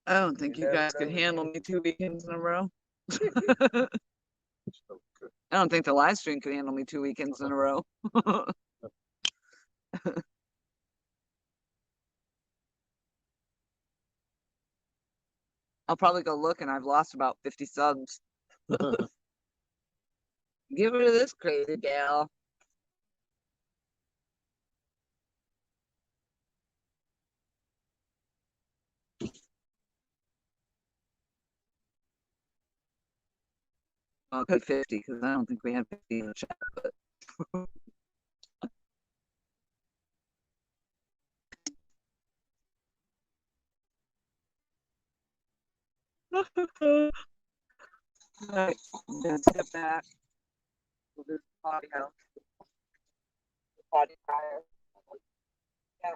I don't think You you never guys could know. handle me 2 weekends in a row. Okay. I don't think the live stream could handle me 2 weekends in a row. I'll probably go look and I've lost about 50 subs. Get rid of this crazy gal. I'll put 50 because I don't think we have 50 in the chat, but Right, let's get back to this audio. Body tire. Yeah.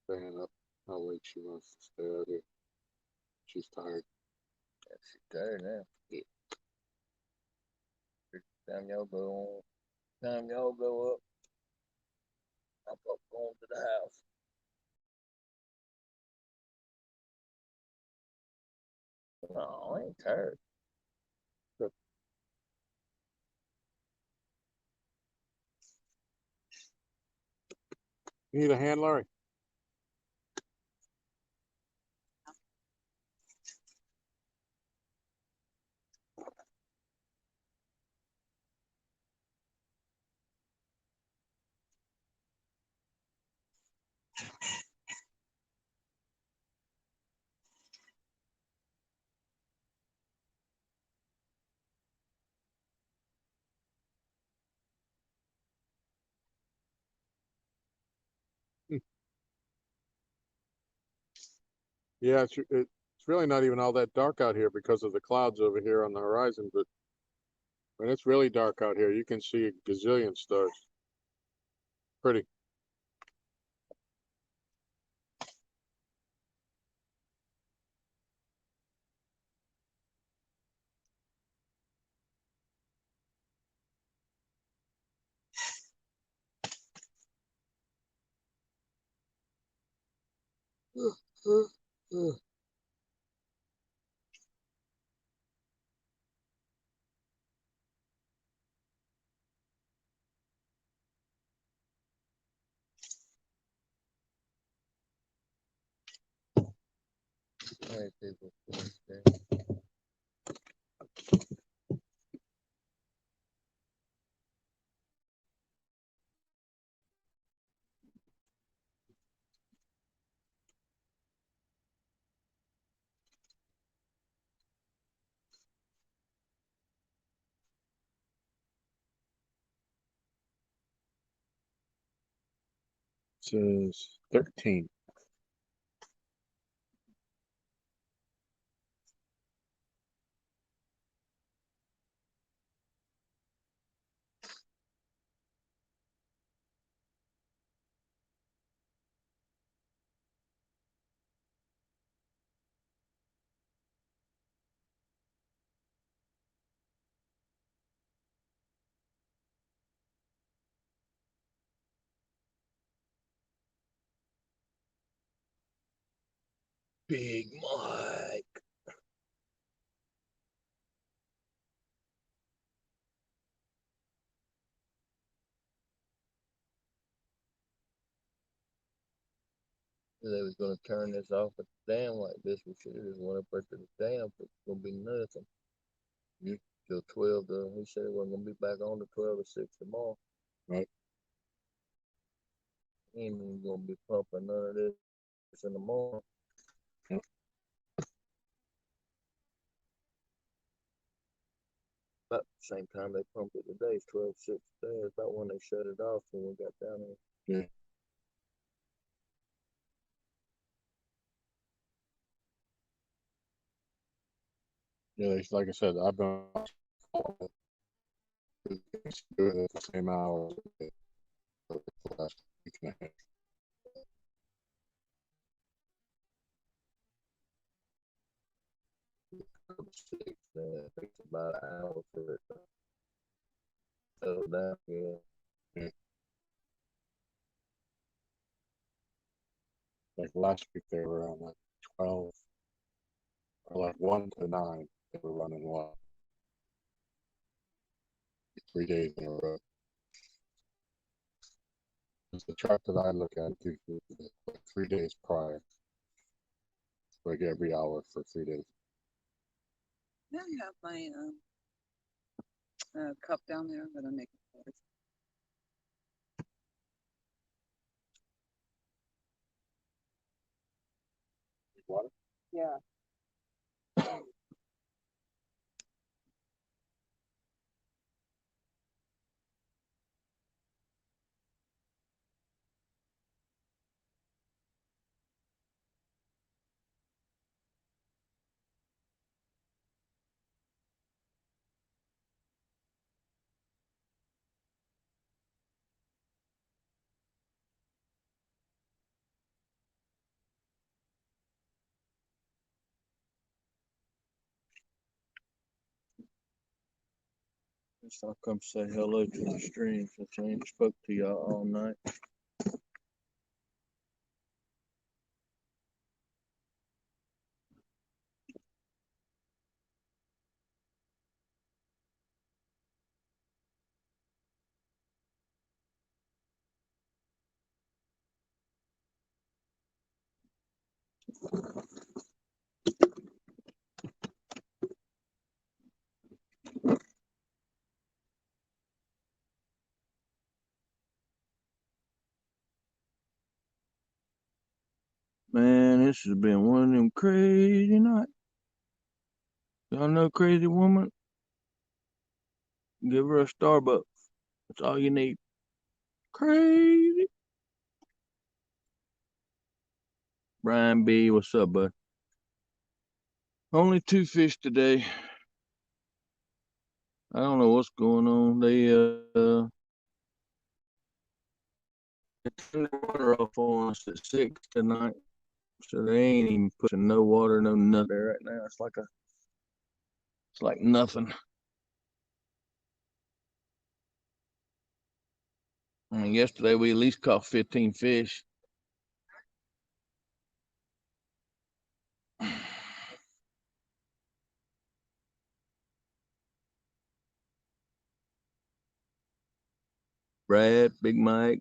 Staying up how late she wants to stay out here. She's tired. Yeah, she's tired now. Yeah. Time y'all go on. Time y'all go up. I'm up going to the house. No, I ain't tired. You need a hand, Larry? Yeah, it's really not even all that dark out here because of the clouds over here on the horizon. But when it's really dark out here, you can see a gazillion stars. Pretty. All right, people. Okay. Says 13. Big Mike. They was gonna turn this off at the dam like this. We should have just went up there to the dam. It's gonna be nothing. till 12 to, he said we're gonna be back on to 12 to 6 tomorrow. Right. He ain't even gonna be pumping none of this in the morning. About the same time they pumped it today, it's 12 6 today. It's about when they shut it off when we got down there. Yeah. Yeah, like I said, I've been doing it the same hours for the last week and a half. Six, it takes about an hour for it to settle down. Yeah. Like last week, they were on like 12 or like 1 to 9. They were running wild 3 days in a row. Because the chart that I look at gives you like 3 days prior, like every hour for 3 days. Now I have my cup down there. I'm gonna make it. Water? Yeah. Guess I'll come say hello to the stream since I ain't spoke to y'all all night. Man, this has been one of them crazy nights. Y'all know Crazy Woman? Give her a Starbucks. That's all you need. Crazy. Brian B, what's up, bud? Only 2 fish today. I don't know what's going on. They turned the water off on us at 6 tonight. So they ain't even pushing no water, no nothing there right now. It's like nothing. I mean, yesterday we at least caught 15 fish. Brad, Big Mike.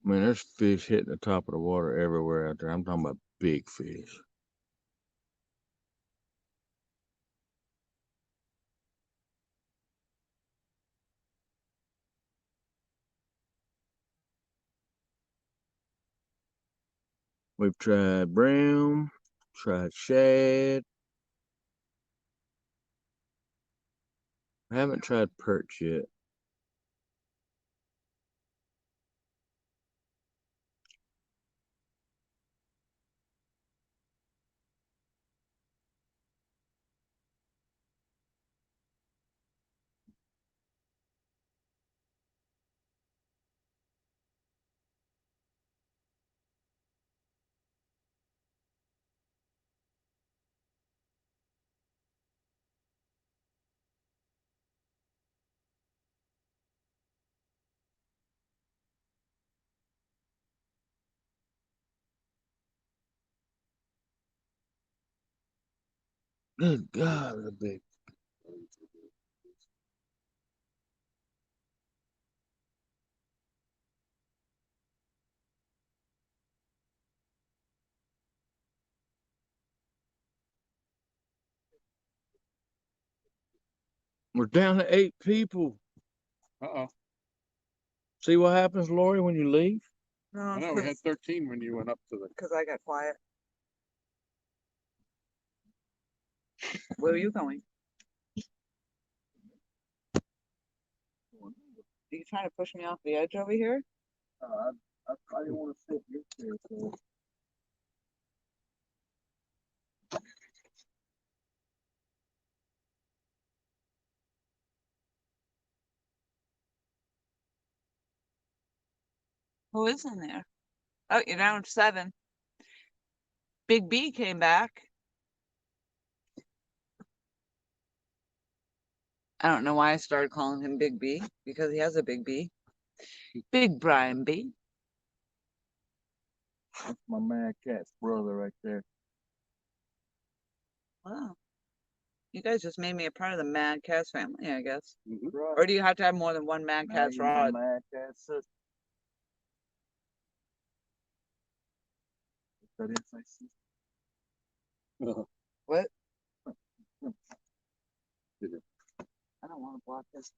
I mean, there's fish hitting the top of the water everywhere out there. I'm talking about big fish. We've tried brown, tried shad. I haven't tried perch yet. Good God, the big. We're down to 8 people. Uh-oh. See what happens, Lori, when you leave? I No, know we had 13 when you went up to the. because I got quiet. Where are you going? Are you trying to push me off the edge over here? I didn't want to sit in your chair, so. Who is in there? Oh, you're down to 7. Big B came back. I don't know why I started calling him Big B, because he has a big B. Big Brian B. That's my mad cat's brother right there. Wow. You guys just made me a part of the Mad Catz family, I guess. Right. Or do you have to have more than one Mad Catz Maggie, my rod? mad cat's sister. That is my sister. What? Did it? I don't want to block this.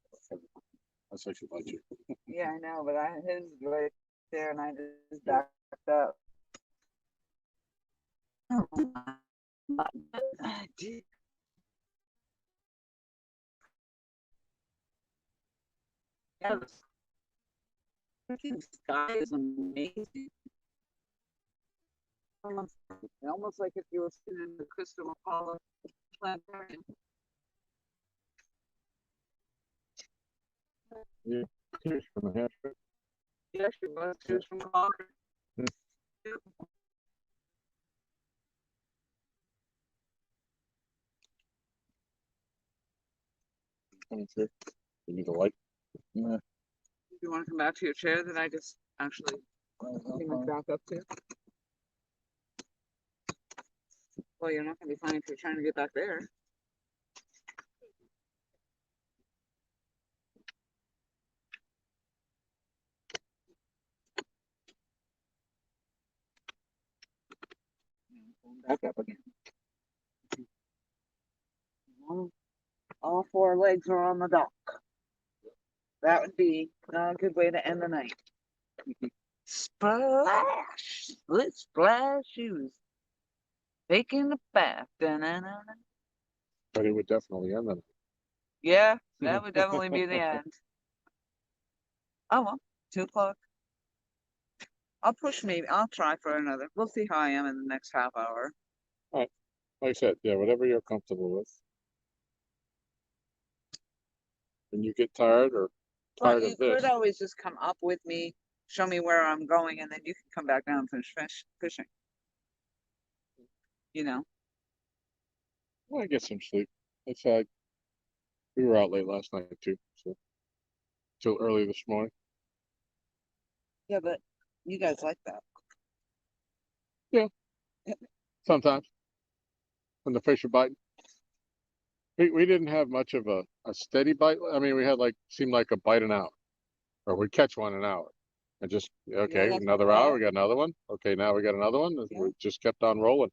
That's actually about you. Yeah, I know, but his is right there, and I just backed up. Oh, my God. Yeah, the freaking sky is amazing. Almost like if you were sitting in the Crystal Apollo planetarium. Yeah. Cheers from the hamster. Yeah, she was. She was from Concord. Hmm. Coming through. You need a light. Yeah. You want to come back to your chair that I just actually came back up to? Well, you're not going to be fine if you're trying to get back there. Back up again. All 4 legs are on the dock. That would be a good way to end the night. Splash! Split splash shoes. Taking the bath. Da-na-na-na. But it would definitely end then. Yeah, that would definitely be the end. Oh well, 2 o'clock. I'll push maybe. I'll try for another. We'll see how I am in the next half hour. Like I said, yeah, whatever you're comfortable with. When you get tired or Well, tired you of this, could always just come up with me, show me where I'm going, and then you can come back down and finish fishing. You know? well, I get some sleep. It's like we were out late last night too, so till early this morning. Yeah, but you guys like that. Sometimes when the fish are biting. We didn't have much of a steady bite. I mean, we had like seemed like a bite an hour, or we'd catch one an hour, and just okay, that's another what I hour, had. we got another one. Okay, now we got another one. And Yeah. we just kept on rolling,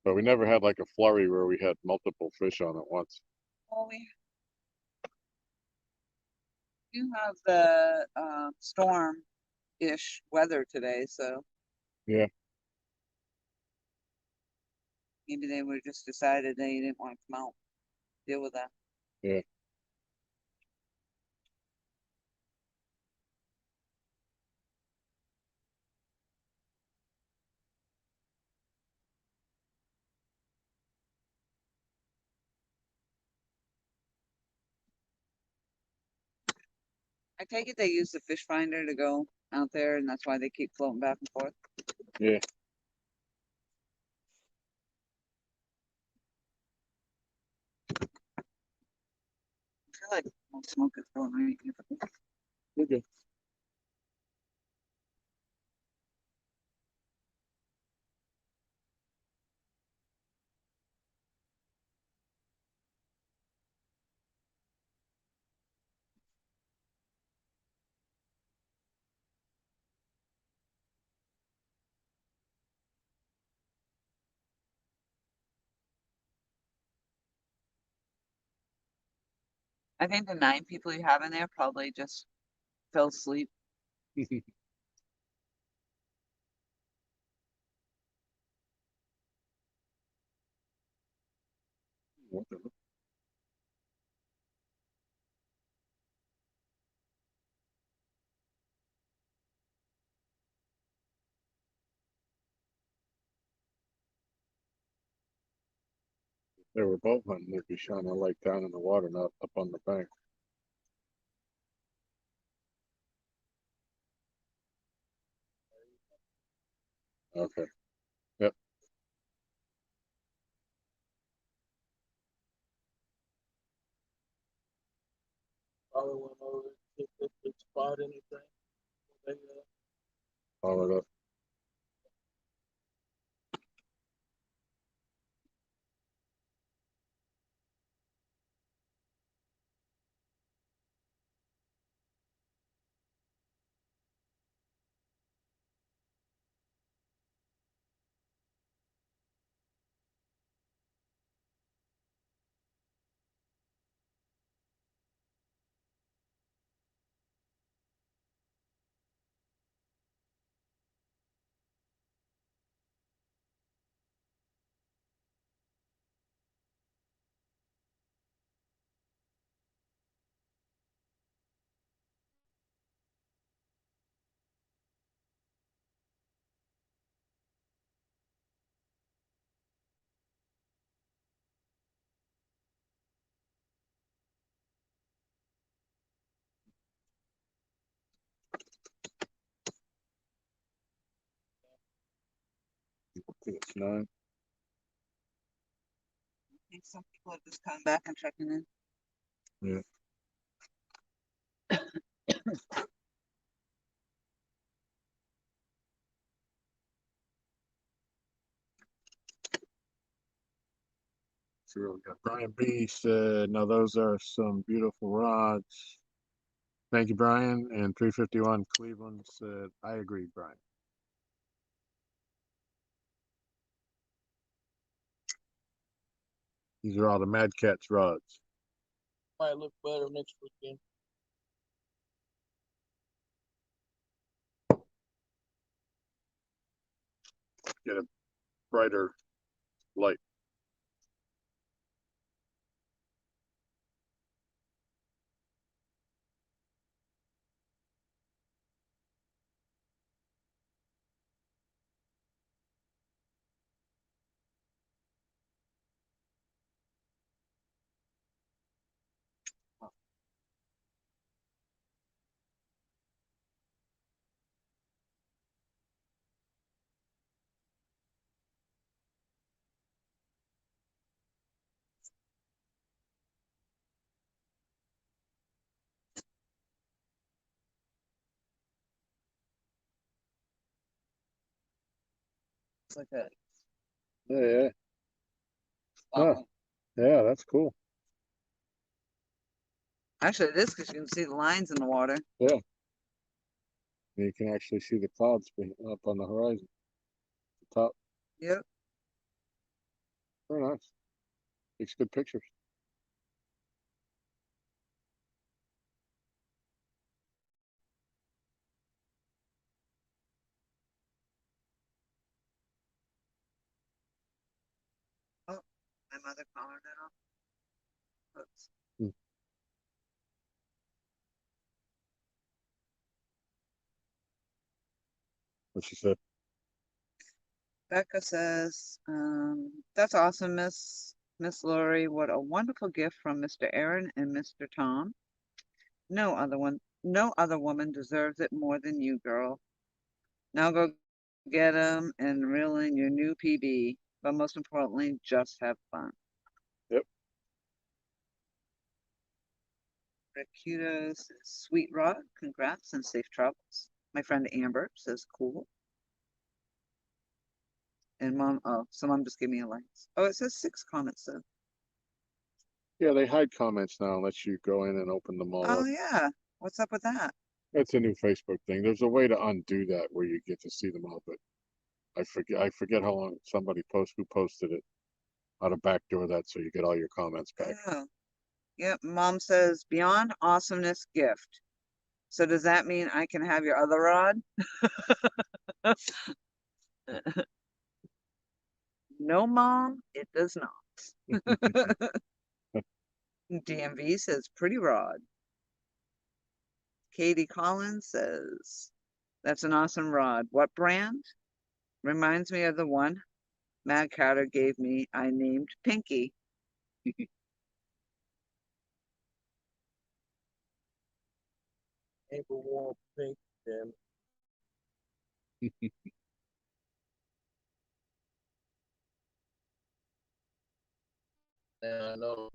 but we never had like a flurry where we had multiple fish on at once. Well, we do have the storm-ish weather today, so Yeah, maybe they were just decided they didn't want to come out, deal with that. yeah. I take it they use the fish finder to go out there, and that's why they keep floating back and forth. Yeah. I feel like smoke is going right here. We're good. I think the 9 people you have in there probably just fell asleep. Whatever. They were both hunting. They'd be shining a light down in the water, not up on the bank. Okay. Yep. Probably went over to see if they spot anything. They, Followed up. I think it's 9. I think some people are just coming back and checking in. Yeah. So we got Brian B said, "Now those are some beautiful rods." Thank you, Brian. And 351 Cleveland said, "I agree, Brian." These are all the Mad Catz rods. might look better next weekend. Get a brighter light. It's like a Yeah, oh, huh. Yeah, that's cool. actually, it is because you can see the lines in the water. Yeah. And you can actually see the clouds up on the horizon. The top. Yep. Very nice. Takes good pictures. Oh, my mother commented on. Oops. Hmm. What she said. Becca says, "That's awesome, Miss Lori. What a wonderful gift from Mr. Aaron and Mr. Tom. No other woman deserves it more than you, girl. Now go get 'em and reel in your new PB. But most importantly, just have fun." Yep. Kudos, Sweet Rock. Congrats and safe travels. My friend Amber says, "Cool." And mom, oh, so mom just gave me a like. Oh, it says 6 comments though. Yeah, they hide comments now unless you go in and open them all Oh up. yeah, what's up with that? That's a new Facebook thing. There's a way to undo that where you get to see them all, but I forget how long who posted it, how to backdoor that so you get all your comments back. Oh, Yep, Mom says beyond awesomeness gift. So does that mean I can have your other rod? No, Mom, it does not. DMV says pretty rod. Katie Collins says, that's an awesome rod. What brand? Reminds me of the one Mad Carter gave me. I named Pinky. People want pink them. Now I know.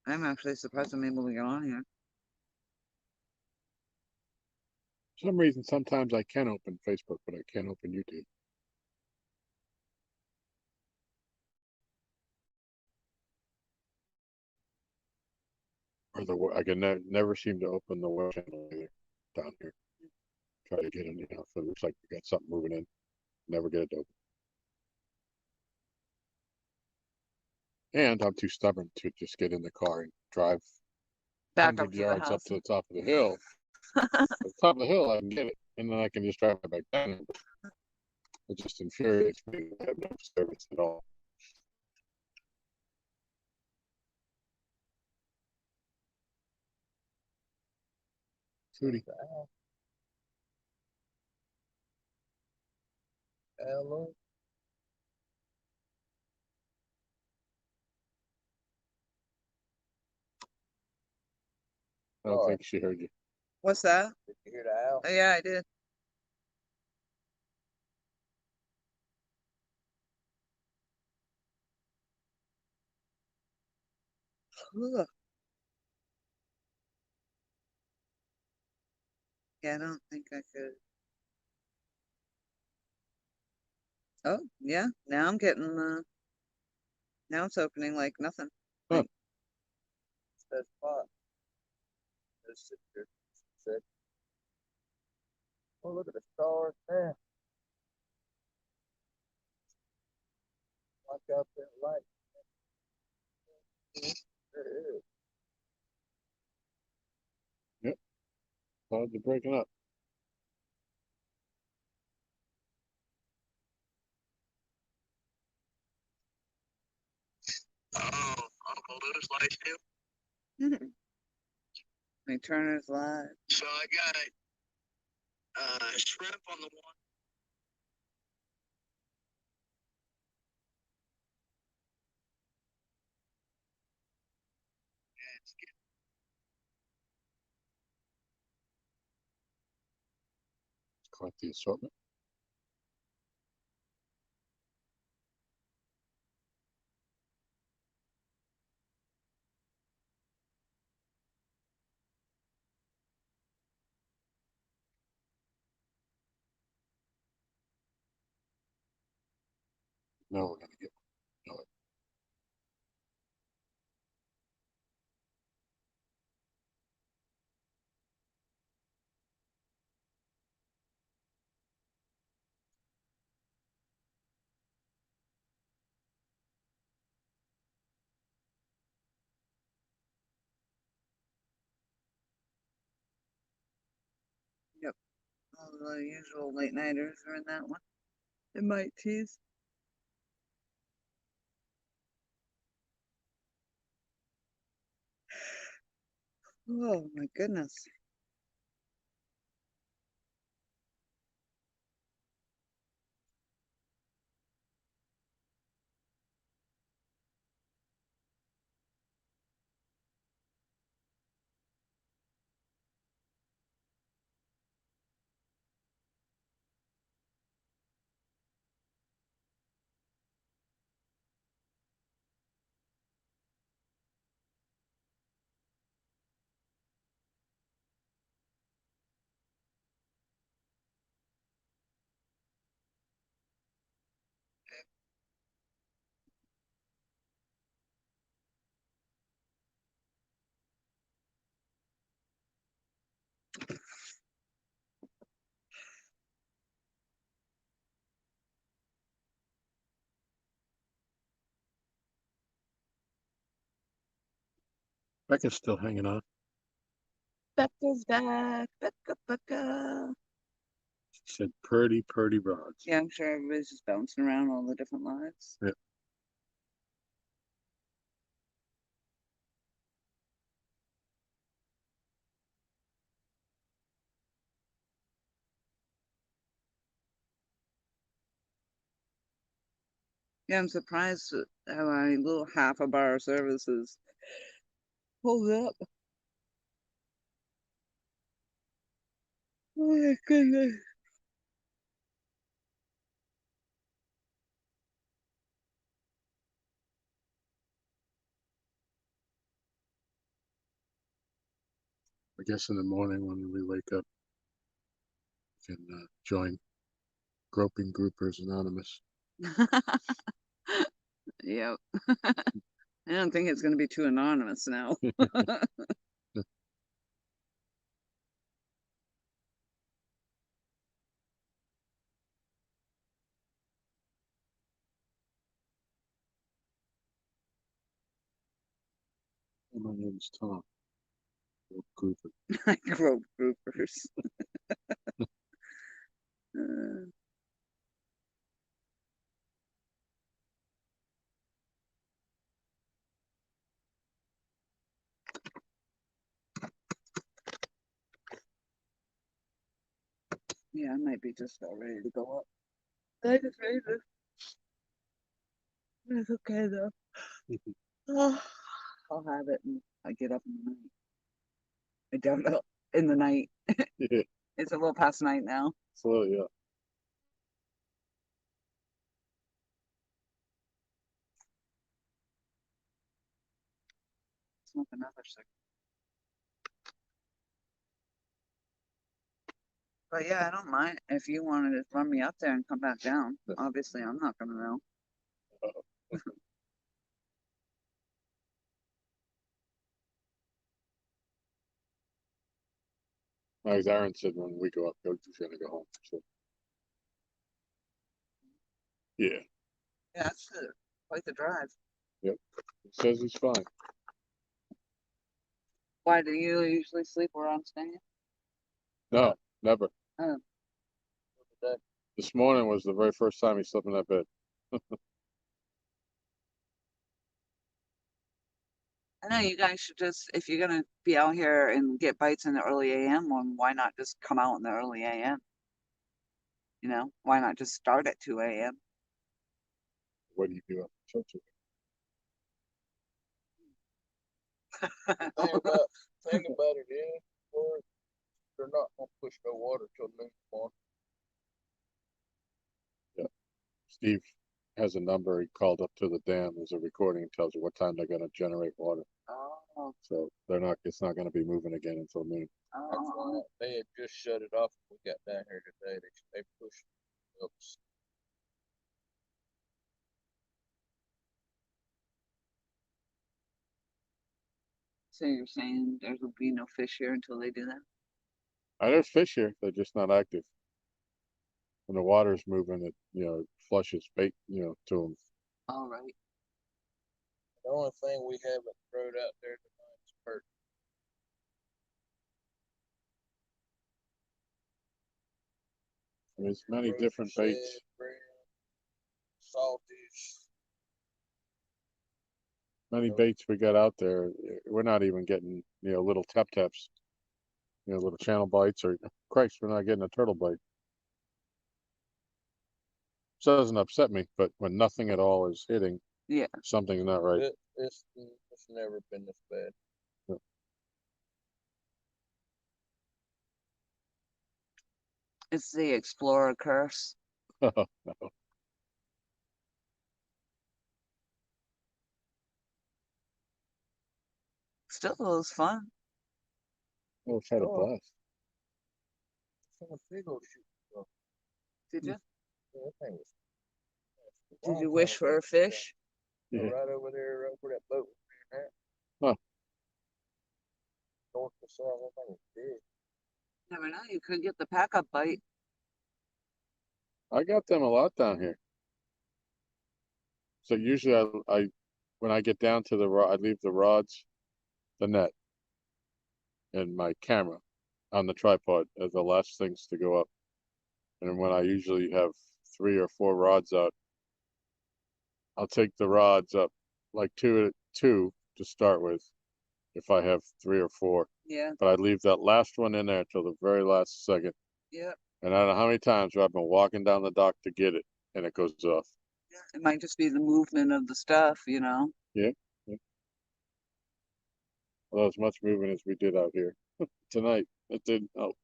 I'm actually surprised I'm able to get on here. For some reason, sometimes I can open Facebook, but I can't open YouTube. Or I can never seem to open the web channel either down here. Try to get in, if it looks like we got something moving in. Never get it open. And I'm too stubborn to just get in the car and drive Back up 100 to the yards up house. to the top of the hill. At the top of the hill, I can get it, and then I can just drive it back down. It just infuriates me. I have no service at all. Trudy. Hello. I don't think she heard you. What's that? Did you hear the owl? Oh, yeah, I did. Ugh. Yeah, I don't think I could. Oh, yeah. Now I'm getting now it's opening like nothing. Huh. It's that spot. Just sit there. Sit. Oh, look at the stars there. Watch out that light. There it is. Yep. Clouds are breaking up. Oh, Uncle Lou's life too. My Turner's live. So I got shrimp on the one. Quite the assortment. No, we're gonna get no. Yep. All the usual late nighters are in that one. It might tease. Oh my goodness. Becca's still hanging on. Becca's back. Becca. She said purdy rods. Yeah, I'm sure everybody's just bouncing around all the different lives. Yeah. Yeah, I'm surprised at how my little half a bar services hold up. Oh my goodness. I guess in the morning when we wake up, we can join Groping Groupers Anonymous. Yep. I don't think it's going to be too anonymous now. My name's Tom. Grouper. Grope groupers. Uh, yeah, I might be just about ready to go up. I just ready to. It's okay though. Oh, I'll have it and I get up in the night. I don't know. In the night. Yeah, It's a little past night now. so yeah. Smoke another cigarette. But yeah, I don't mind if you wanted to run me up there and come back down. Obviously, I'm not gonna know. As Aaron said, when we go up, he's gonna go home. So yeah, Yeah, that's quite the drive. yep. He says he's fine. Why do you usually sleep where I'm staying? No, never. Oh, This morning was the very first time he slept in that bed. I know you guys should just, if you're gonna be out here and get bites in the early AM, well, why not just come out in the early AM? You know, why not just start at 2 a.m.? What do you do up in church? Thing about it is, or they're not gonna push no water till noon tomorrow. Yeah. Steve has a number. He called up to the dam. There's a recording. It tells you what time they're gonna generate water. Oh, So they're not. It's not gonna be moving again until noon. That's why they had just shut it off when we got down here today. They pushed it up. so you're saying there will be no fish here until they do that? There's fish here. They're just not active. When the water's moving, it flushes bait to them. All right. The only thing we haven't thrown out there tonight is perch. There's many different baits. Salties. Many baits we got out there. We're not even getting little tap taps, little channel bites, or Christ, we're not getting a turtle bite. So it doesn't upset me, but when nothing at all is hitting, Yeah. something's not right. It's never been this bad. Yeah. It's the Explorer curse. No. Still, it was fun. Well, it's had a blast. It's a big old shoot. Did you? Yeah, that thing was. Did you wish for a fish? Yeah. Right over there, right where that boat was at. Huh. North to south, that thing was big. Never know. You could get the pack-up bite. I got them a lot down here. So usually I when I get down to the rod, I leave the rods the net, and my camera on the tripod as the last things to go up. And when I usually have 3 or 4 rods out, I'll take the rods up like two to start with, if I have 3 or 4. Yeah. But I leave that last one in there till the very last second. Yeah. And I don't know how many times where I've been walking down the dock to get it, and it goes off. It might just be the movement of the stuff, you know. Yeah. Yeah. Well, as much movement as we did out here tonight, it didn't help.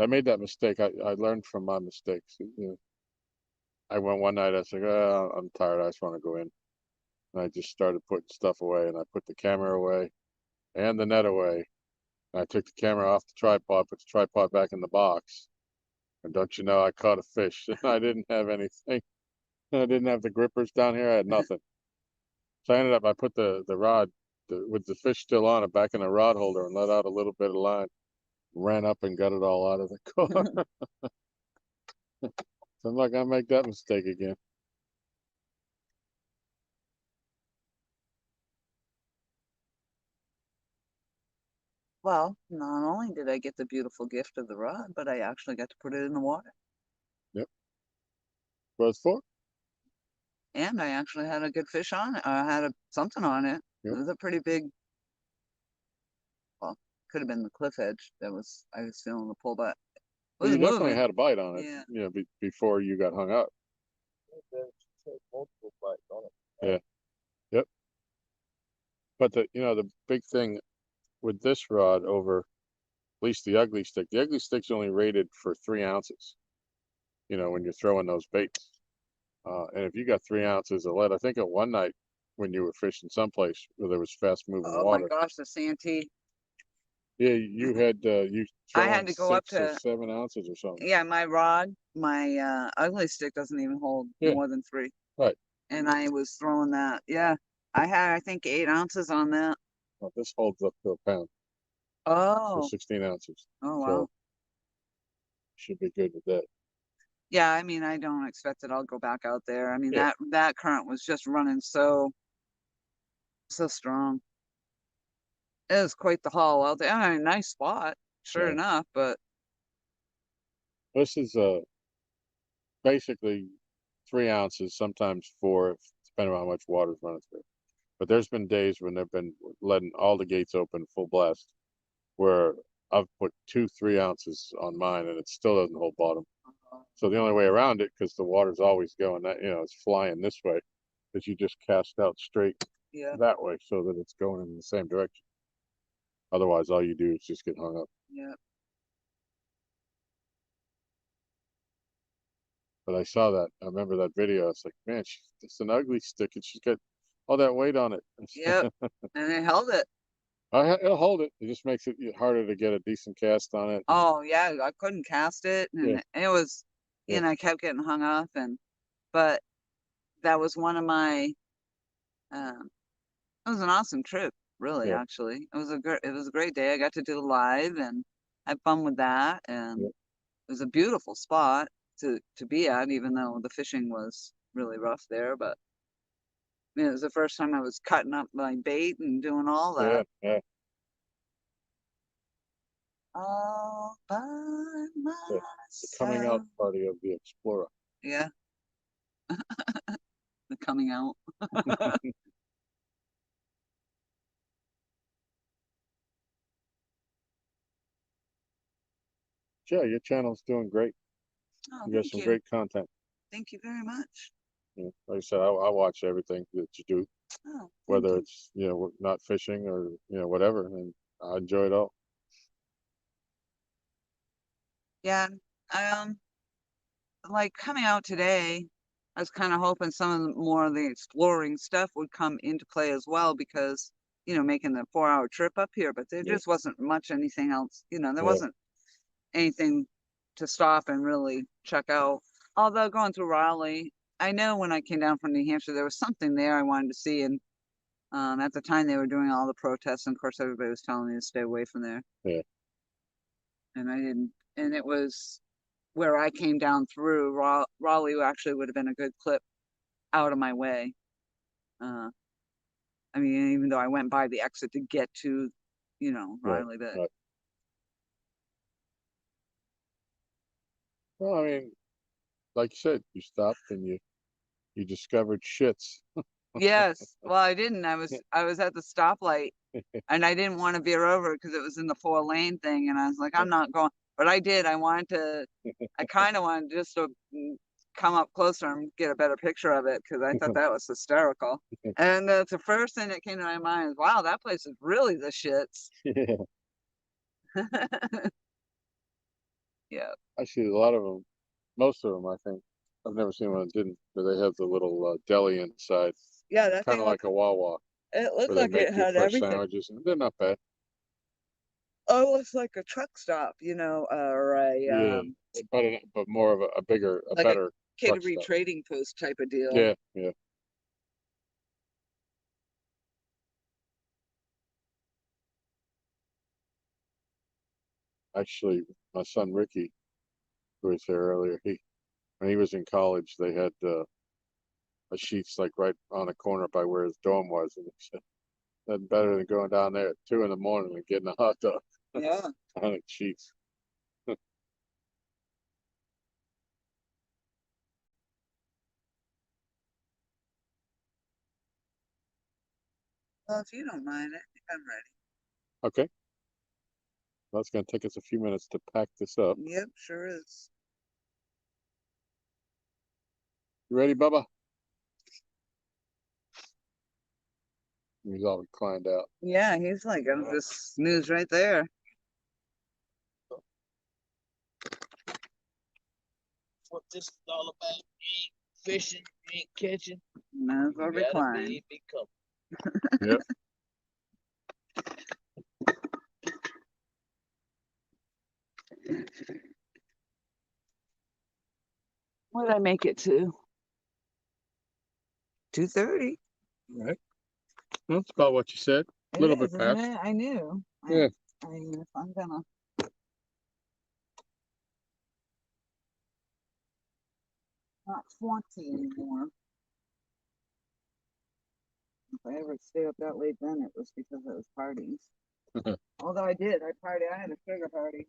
I made that mistake. I learned from my mistakes. You know, I went one night. I said, oh, I'm tired. I just want to go in. And I just started putting stuff away. And I put the camera away and the net away. And I took the camera off the tripod, put the tripod back in the box. And don't you know, I caught a fish. I didn't have anything. I didn't have the grippers down here. I had nothing. So I ended up, I put the rod with the fish still on it back in the rod holder and let out a little bit of line. Ran up and got it all out of the car. So I'm not gonna make that mistake again. Well, not only did I get the beautiful gift of the rod, but I actually got to put it in the water. Yep. What it's for? And I actually had a good fish on it. I had something on it. Yep. It was a pretty big, well, could have been the cliff edge I was feeling the pull, but it Well, was you definitely moving. had a bite on it. Yeah. You know, before you got hung up. There's multiple bites on it. Yeah. Yep. But the big thing with this rod over at least the ugly stick's only rated for 3 ounces. You know, when you're throwing those baits. And if you got 3 ounces of lead, I think at one night when you were fishing someplace where there was fast moving Oh water. my gosh, the Santee. Yeah, you had you I had throwing to go up 6 or to 7 ounces or something. Yeah, my rod, my ugly stick doesn't even hold Yeah. more than 3. Right. And I was throwing that. Yeah. I had, I think, 8 ounces on that. Well, this holds up to a pound, so Oh. 16 ounces. Oh, wow. So should be good with that. Yeah, I mean, I don't expect that I'll go back out there. I mean, Yeah. that current was just running so strong. It was quite the haul out there. I mean, nice spot, sure Yeah. enough, but This is basically 3 ounces, sometimes 4, depending on how much water's running through. But there's been days when they've been letting all the gates open full blast, where I've put 2, 3 ounces on mine, and it still doesn't hold bottom. So the only way around it, because the water's always going that, it's flying this way, is you just cast out straight yeah, that way so that it's going in the same direction. Otherwise, all you do is just get hung up. yeah. But I saw that. I remember that video. I was like, man, it's an ugly stick, and she's got all that weight on it. Yep. And it held it. It'll hold it. It just makes it harder to get a decent cast on it. Oh, yeah, I couldn't cast it, and Yeah. it was, Yeah. I kept getting hung up, but that was one of my, um, it was an awesome trip, really, Yeah. actually. It was a great day. I got to do live and have fun with that, and Yeah. it was a beautiful spot to be at, even though the fishing was really rough there, but it was the first time I was cutting up my bait and doing all Yeah. that. Yeah. All by The coming out myself. party of the Explora. Yeah. The coming out. Yeah, your channel's doing great. Oh, You got thank some you. great content. Thank you very much. Yeah. Like I said, I watch everything that you do, Oh, thank whether you. it's not fishing or whatever, and I enjoy it all. Yeah. Like coming out today, I was kind of hoping some of more of the exploring stuff would come into play as well because, making the 4-hour trip up here, but there Yeah. just wasn't much anything else. There Yeah. wasn't anything to stop and really check out. Although going through Raleigh, I know when I came down from New Hampshire, there was something there I wanted to see. And at the time they were doing all the protests, and of course everybody was telling me to stay away from there. Yeah. And I didn't, and it was where I came down through, Raleigh actually would have been a good clip out of my way. I mean, even though I went by the exit to get to, you know, Right, Riley, but right. Well, I mean, like you said, you stopped and you discovered shits. yes. Well, I didn't. I was at the stoplight and I didn't want to veer over because it was in the 4-lane thing, and I was like, I'm not going. But I did. I wanted to. I kind of wanted just to come up closer and get a better picture of it because I thought that was hysterical. And the first thing that came to my mind is, wow, that place is really the shits. Yeah. Yeah. I see a lot of them. Most of them, I think. I've never seen one that didn't, where they have the little deli inside, Yeah, that kind thing of like a Wawa, it where looked they like make it you had fresh everything. sandwiches, and they're not bad. Almost like a truck stop, you know, or Yeah, but more of a bigger, a like a better truck catering stop. trading post type of deal. Yeah, yeah. Actually, my son Ricky, who was there earlier, when he was in college, they had a Sheets like right on the corner by where his dorm was, and he said nothing better than going down there at 2 in the morning and getting a hot dog Yeah. on at Sheets. Well, if you don't mind, I think I'm ready. Okay, well, it's going to take us a few minutes to pack this up. Yep, sure is. You ready, Bubba? He's all reclined out. Yeah, he's like gonna just snooze right there. What this is all about. You ain't fishing, you ain't catching. Might as well You gotta recline. be comfortable. Yep. What did I make it to? 2:30. All right. Well, that's about what you said. A little bit past. I knew. Yeah. I mean, if I'm gonna. Not 20 anymore. If I ever stay up that late, then it was because it was parties. Although I did, I had a sugar party.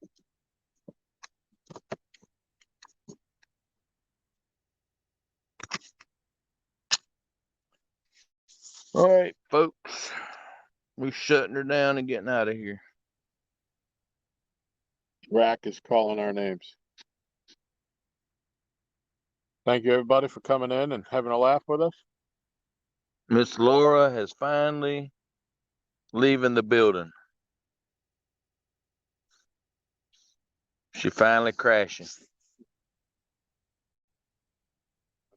All right, folks. We're shutting her down and getting out of here. Rack is calling our names. Thank you, everybody, for coming in and having a laugh with us. Miss Laura has finally leaving the building. She finally crashing.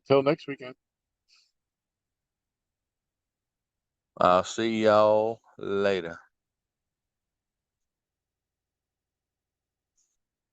Until next weekend. I'll see y'all later.